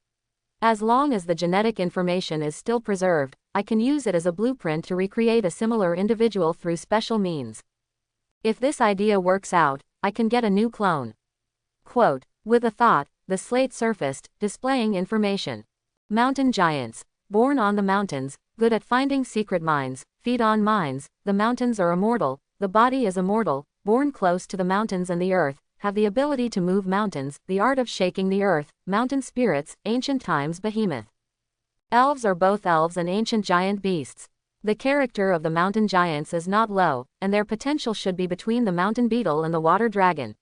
As long as the genetic information is still preserved, I can use it as a blueprint to recreate a similar individual through special means. If this idea works out, I can get a new clone. Quote. With a thought, the slate surfaced, displaying information. Mountain giants. Born on the mountains, good at finding secret mines, feed on mines, the mountains are immortal, the body is immortal, born close to the mountains and the earth, have the ability to move mountains, the art of shaking the earth, mountain spirits, ancient times behemoth. Elves are both elves and ancient giant beasts. The character of the mountain giants is not low, and their potential should be between the mountain beetle and the water dragon.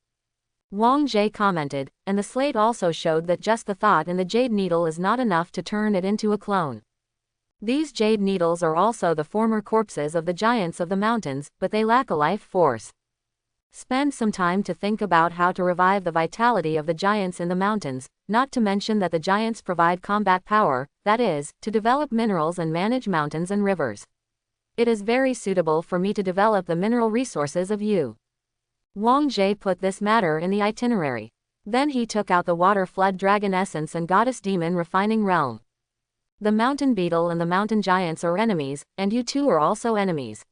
Wang Jie commented, and the slate also showed that just the thought in the jade needle is not enough to turn it into a clone. These jade needles are also the former corpses of the giants of the mountains, but they lack a life force. Spend some time to think about how to revive the vitality of the giants in the mountains, not to mention that the giants provide combat power, that is, to develop minerals and manage mountains and rivers. It is very suitable for me to develop the mineral resources of Yu. Wang Jie put this matter in the itinerary. Then he took out the water flood dragon essence and goddess demon refining realm. The mountain beetle and the mountain giants are enemies, and you two are also enemies.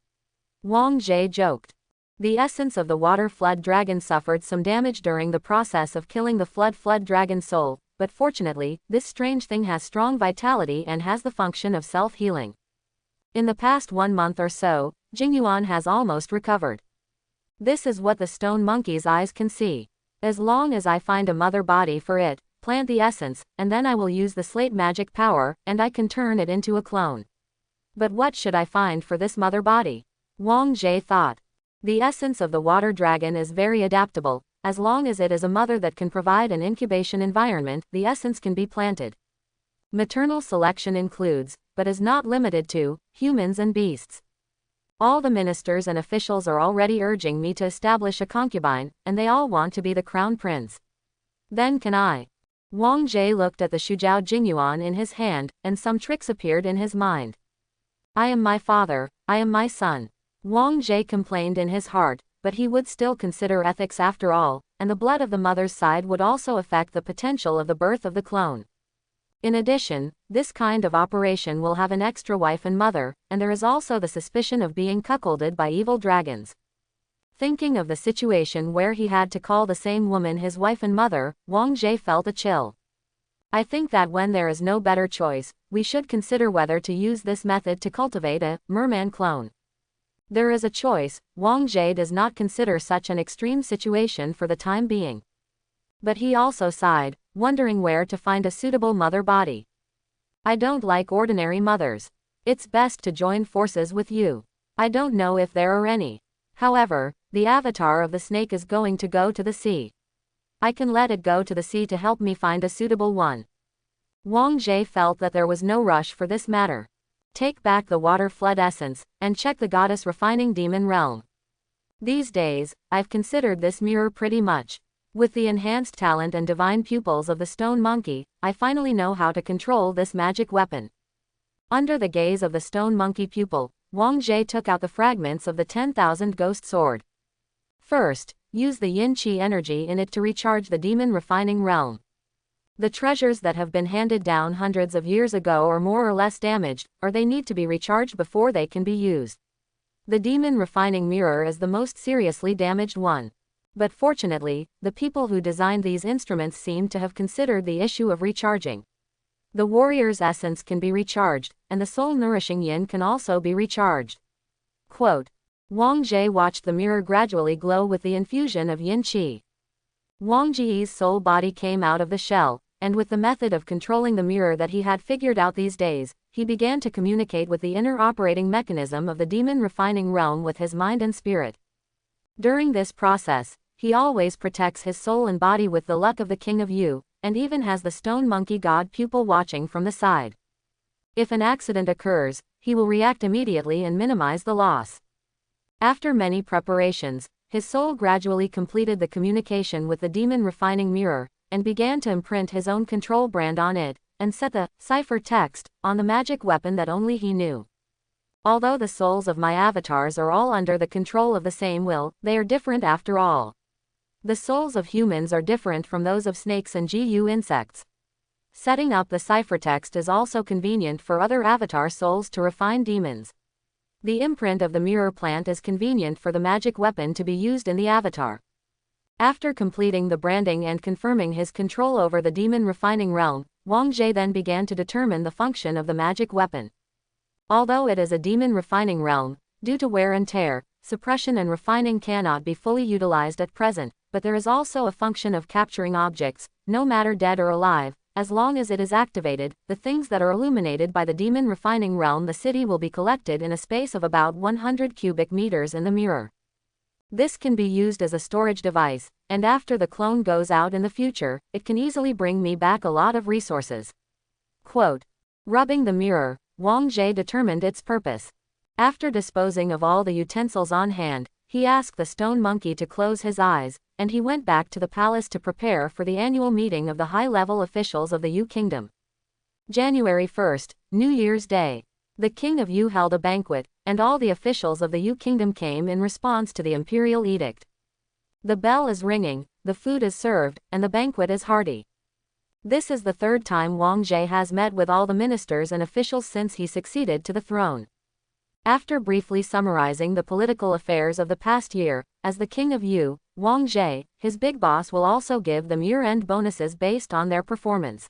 Wang Jie joked. The essence of the water flood dragon suffered some damage during the process of killing the flood dragon soul, but fortunately, this strange thing has strong vitality and has the function of self-healing. In the past 1 month or so, Jingyuan has almost recovered. This is what the stone monkey's eyes can see. As long as I find a mother body for it, plant the essence, and then I will use the slate magic power, and I can turn it into a clone. But what should I find for this mother body? Wang Jie thought. The essence of the water dragon is very adaptable. As long as it is a mother that can provide an incubation environment, the essence can be planted. Maternal selection includes, but is not limited to, humans and beasts. All the ministers and officials are already urging me to establish a concubine, and they all want to be the crown prince. Then can I? Wang Jie looked at the Shujiao Jingyuan in his hand, and some tricks appeared in his mind. I am my father, I am my son. Wang Jie complained in his heart, but he would still consider ethics after all, and the blood of the mother's side would also affect the potential of the birth of the clone. In addition, this kind of operation will have an extra wife and mother, and there is also the suspicion of being cuckolded by evil dragons. Thinking of the situation where he had to call the same woman his wife and mother, Wang Jie felt a chill. I think that when there is no better choice, we should consider whether to use this method to cultivate a merman clone. There is a choice. Wang Jie does not consider such an extreme situation for the time being. But he also sighed, wondering where to find a suitable mother body. I don't like ordinary mothers. It's best to join forces with you. I don't know if there are any. However, the avatar of the snake is going to go to the sea. I can let it go to the sea to help me find a suitable one. Wang Jie felt that there was no rush for this matter. Take back the water flood essence, and check the goddess refining demon realm. These days, I've considered this mirror pretty much. With the enhanced talent and divine pupils of the stone monkey, I finally know how to control this magic weapon. Under the gaze of the stone monkey pupil, Wang Jie took out the fragments of the 10,000 ghost sword. First, use the yin qi energy in it to recharge the demon refining realm. The treasures that have been handed down hundreds of years ago are more or less damaged, or they need to be recharged before they can be used. The demon refining mirror is the most seriously damaged one. But fortunately, the people who designed these instruments seem to have considered the issue of recharging. The warrior's essence can be recharged, and the soul-nourishing yin can also be recharged. Quote. Wang Jie watched the mirror gradually glow with the infusion of yin qi. Wang Jie's soul body came out of the shell, and with the method of controlling the mirror that he had figured out these days, he began to communicate with the inner operating mechanism of the demon refining realm with his mind and spirit. During this process, he always protects his soul and body with the luck of the King of Yu, and even has the stone monkey god pupil watching from the side. If an accident occurs, he will react immediately and minimize the loss. After many preparations, his soul gradually completed the communication with the demon refining mirror, and began to imprint his own control brand on it, and set the cipher text on the magic weapon that only he knew. Although the souls of my avatars are all under the control of the same will, they are different after all. The souls of humans are different from those of snakes and GU insects. Setting up the ciphertext is also convenient for other avatar souls to refine demons. The imprint of the mirror plant is convenient for the magic weapon to be used in the avatar. After completing the branding and confirming his control over the demon refining realm, Wang Jie then began to determine the function of the magic weapon. Although it is a demon refining realm, due to wear and tear, suppression and refining cannot be fully utilized at present, but there is also a function of capturing objects, no matter dead or alive. As long as it is activated, the things that are illuminated by the demon refining realm the city will be collected in a space of about 100 cubic meters in the mirror. This can be used as a storage device, and after the clone goes out in the future, it can easily bring me back a lot of resources. Quote. Rubbing the mirror, Wang Jie determined its purpose. After disposing of all the utensils on hand, he asked the stone monkey to close his eyes, and he went back to the palace to prepare for the annual meeting of the high-level officials of the Yu Kingdom. January 1st, New Year's Day. The King of Yu held a banquet, and all the officials of the Yu Kingdom came in response to the imperial edict. The bell is ringing, the food is served, and the banquet is hearty. This is the third time Wang Jie has met with all the ministers and officials since he succeeded to the throne. After briefly summarizing the political affairs of the past year, as the King of Yu, Wang Jie, his big boss, will also give them year-end bonuses based on their performance.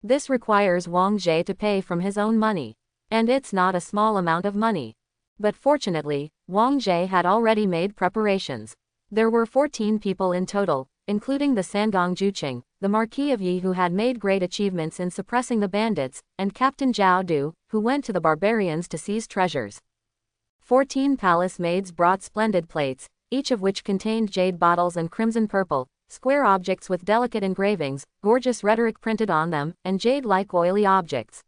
This requires Wang Jie to pay from his own money. And it's not a small amount of money. But fortunately, Wang Jie had already made preparations. There were 14 people in total, including the Sangong Juqing, the Marquis of Yi, who had made great achievements in suppressing the bandits, and Captain Zhao Du, who went to the barbarians to seize treasures. 14 palace maids brought splendid plates, each of which contained jade bottles and crimson purple, square objects with delicate engravings, gorgeous rhetoric printed on them, and jade-like oily objects.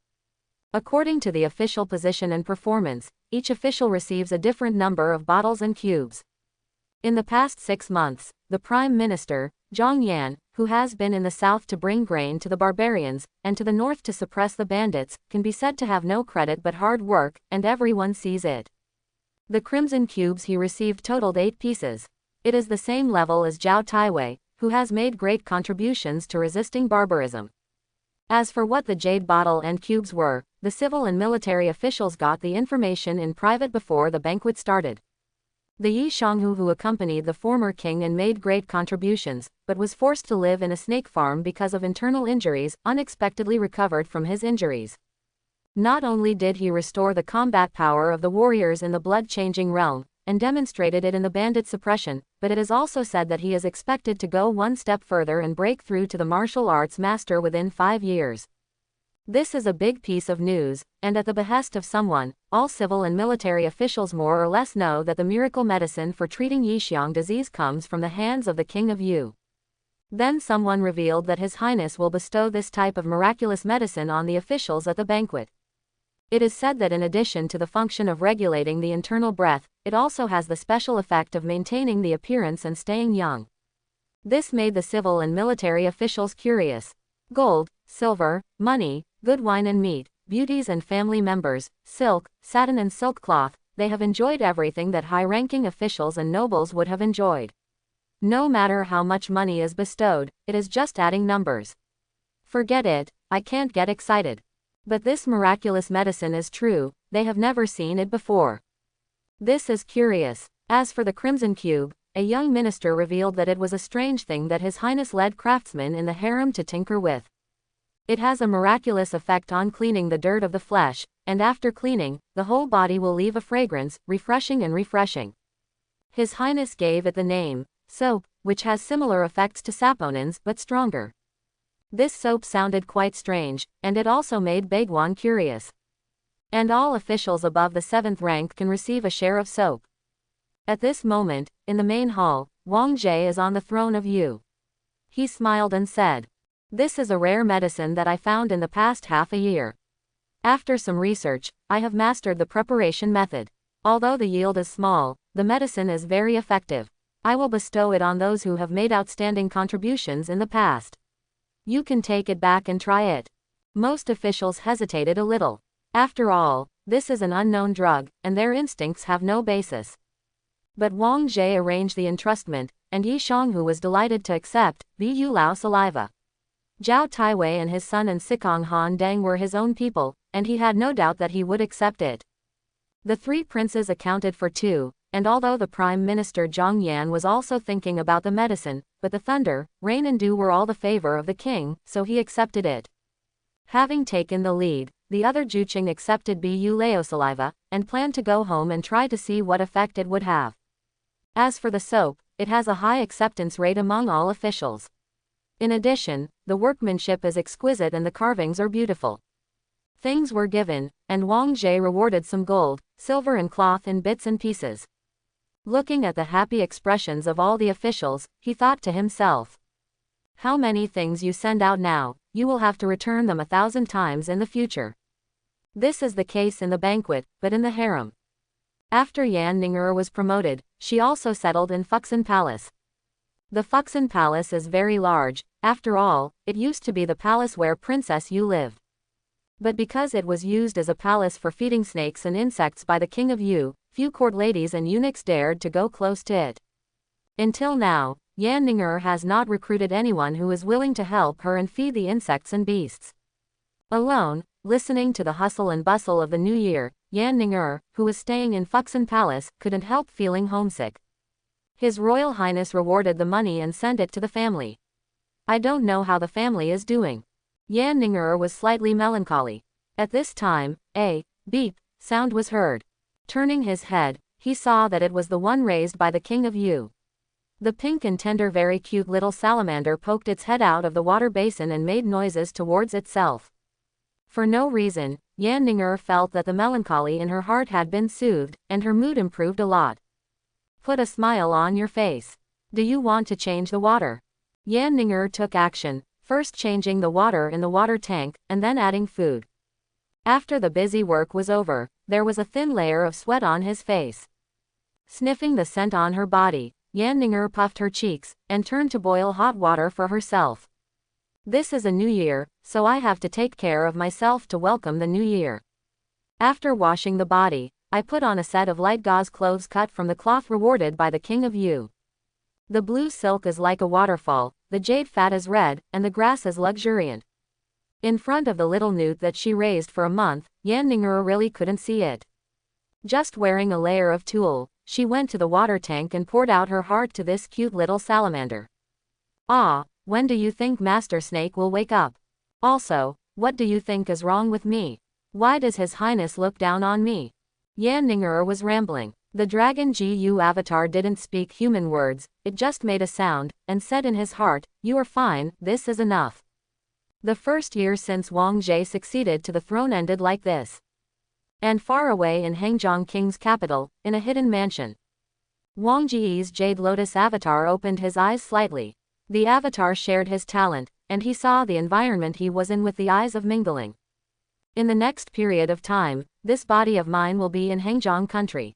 According to the official position and performance, each official receives a different number of bottles and cubes. In the past 6 months, the Prime Minister, Zhang Yan, who has been in the south to bring grain to the barbarians, and to the north to suppress the bandits, can be said to have no credit but hard work, and everyone sees it. The crimson cubes he received totaled 8 pieces. It is the same level as Zhao Taiwei, who has made great contributions to resisting barbarism. As for what the jade bottle and cubes were, the civil and military officials got the information in private before the banquet started. The Yi Shanghu, who accompanied the former king and made great contributions, but was forced to live in a snake farm because of internal injuries, unexpectedly recovered from his injuries. Not only did he restore the combat power of the warriors in the blood-changing realm, and demonstrated it in the bandit suppression, but it is also said that he is expected to go one step further and break through to the martial arts master within 5 years. This is a big piece of news, and at the behest of someone, all civil and military officials more or less know that the miracle medicine for treating Yixiang disease comes from the hands of the King of Yu. Then someone revealed that His Highness will bestow this type of miraculous medicine on the officials at the banquet. It is said that in addition to the function of regulating the internal breath, it also has the special effect of maintaining the appearance and staying young. This made the civil and military officials curious. Gold, silver, money, good wine and meat, beauties and family members, silk, satin and silk cloth, they have enjoyed everything that high-ranking officials and nobles would have enjoyed. No matter how much money is bestowed, it is just adding numbers. Forget it, I can't get excited. But this miraculous medicine is true, they have never seen it before. This is curious. As for the Crimson Cube, a young minister revealed that it was a strange thing that His Highness led craftsmen in the harem to tinker with. It has a miraculous effect on cleaning the dirt of the flesh, and after cleaning, the whole body will leave a fragrance, refreshing and refreshing. His Highness gave it the name, soap, which has similar effects to saponins but stronger. This soap sounded quite strange, and it also made Bhagwan curious. And all officials above the 7th rank can receive a share of soap. At this moment, in the main hall, Wang Jie is on the throne of Yu. He smiled and said, "This is a rare medicine that I found in the past half a year. After some research, I have mastered the preparation method. Although the yield is small, the medicine is very effective. I will bestow it on those who have made outstanding contributions in the past. You can take it back and try it." Most officials hesitated a little. After all, this is an unknown drug, and their instincts have no basis. But Wang Jie arranged the entrustment, and Yi Shanghu was delighted to accept Vu Lao saliva. Zhao Taiwei and his son and Sikong Han Deng were his own people, and he had no doubt that he would accept it. The 3 princes accounted for 2, and although the Prime Minister Zhang Yan was also thinking about the medicine, but the thunder, rain and dew were all the favor of the king, so he accepted it. Having taken the lead, the other Juqing accepted Bu Lao saliva, and planned to go home and try to see what effect it would have. As for the soap, it has a high acceptance rate among all officials. In addition, the workmanship is exquisite and the carvings are beautiful. Things were given, and Wang Jie rewarded some gold, silver and cloth in bits and pieces. Looking at the happy expressions of all the officials, he thought to himself, "How many things you send out now, you will have to return them 1,000 times in the future." This is the case in the banquet, but in the harem. After Yan Ning'er was promoted, she also settled in Fuxin Palace. The Fuxin Palace is very large. After all, it used to be the palace where Princess Yu lived. But because it was used as a palace for feeding snakes and insects by the king of Yu, few court ladies and eunuchs dared to go close to it. Until now, Yan Ning'er has not recruited anyone who is willing to help her and feed the insects and beasts. Alone, listening to the hustle and bustle of the new year, Yan Ning'er, who was staying in Fuxin Palace, couldn't help feeling homesick. His Royal Highness rewarded the money and sent it to the family. "I don't know how the family is doing." Yan Ning'er was slightly melancholy. At this time, a beep sound was heard. Turning his head, he saw that it was the one raised by the king of Yu. The pink and tender, very cute little salamander poked its head out of the water basin and made noises towards itself. For no reason, Yan Ning'er felt that the melancholy in her heart had been soothed, and her mood improved a lot. "Put a smile on your face. Do you want to change the water?" Yan Ning'er took action, first changing the water in the water tank, and then adding food. After the busy work was over, there was a thin layer of sweat on his face. Sniffing the scent on her body, Yan Ning'er puffed her cheeks, and turned to boil hot water for herself. "This is a new year, so I have to take care of myself to welcome the new year. After washing the body, I put on a set of light gauze clothes cut from the cloth rewarded by the king of Yu. The blue silk is like a waterfall, the jade fat is red, and the grass is luxuriant." In front of the little newt that she raised for a month, Yan Ning'er really couldn't see it. Just wearing a layer of tulle, she went to the water tank and poured out her heart to this cute little salamander. "Ah, when do you think Master Snake will wake up? Also, what do you think is wrong with me? Why does His Highness look down on me?" Yan Ning'er was rambling. The dragon Gu avatar didn't speak human words, it just made a sound, and said in his heart, "You are fine, this is enough." The first year since Wang Jie succeeded to the throne ended like this. And far away in Hengzhong King's capital, in a hidden mansion, Wang Jie's Jade Lotus avatar opened his eyes slightly. The avatar shared his talent, and he saw the environment he was in with the eyes of mingling. In the next period of time, this body of mine will be in Hangzhong country.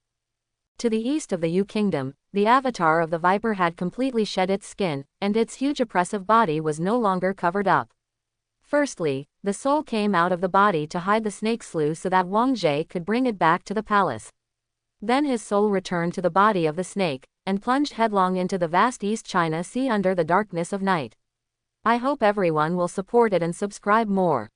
To the east of the Yu Kingdom, the avatar of the viper had completely shed its skin, and its huge oppressive body was no longer covered up. Firstly, the soul came out of the body to hide the snake slough so that Wang Zhe could bring it back to the palace. Then his soul returned to the body of the snake, and plunged headlong into the vast East China Sea under the darkness of night. I hope everyone will support it and subscribe more.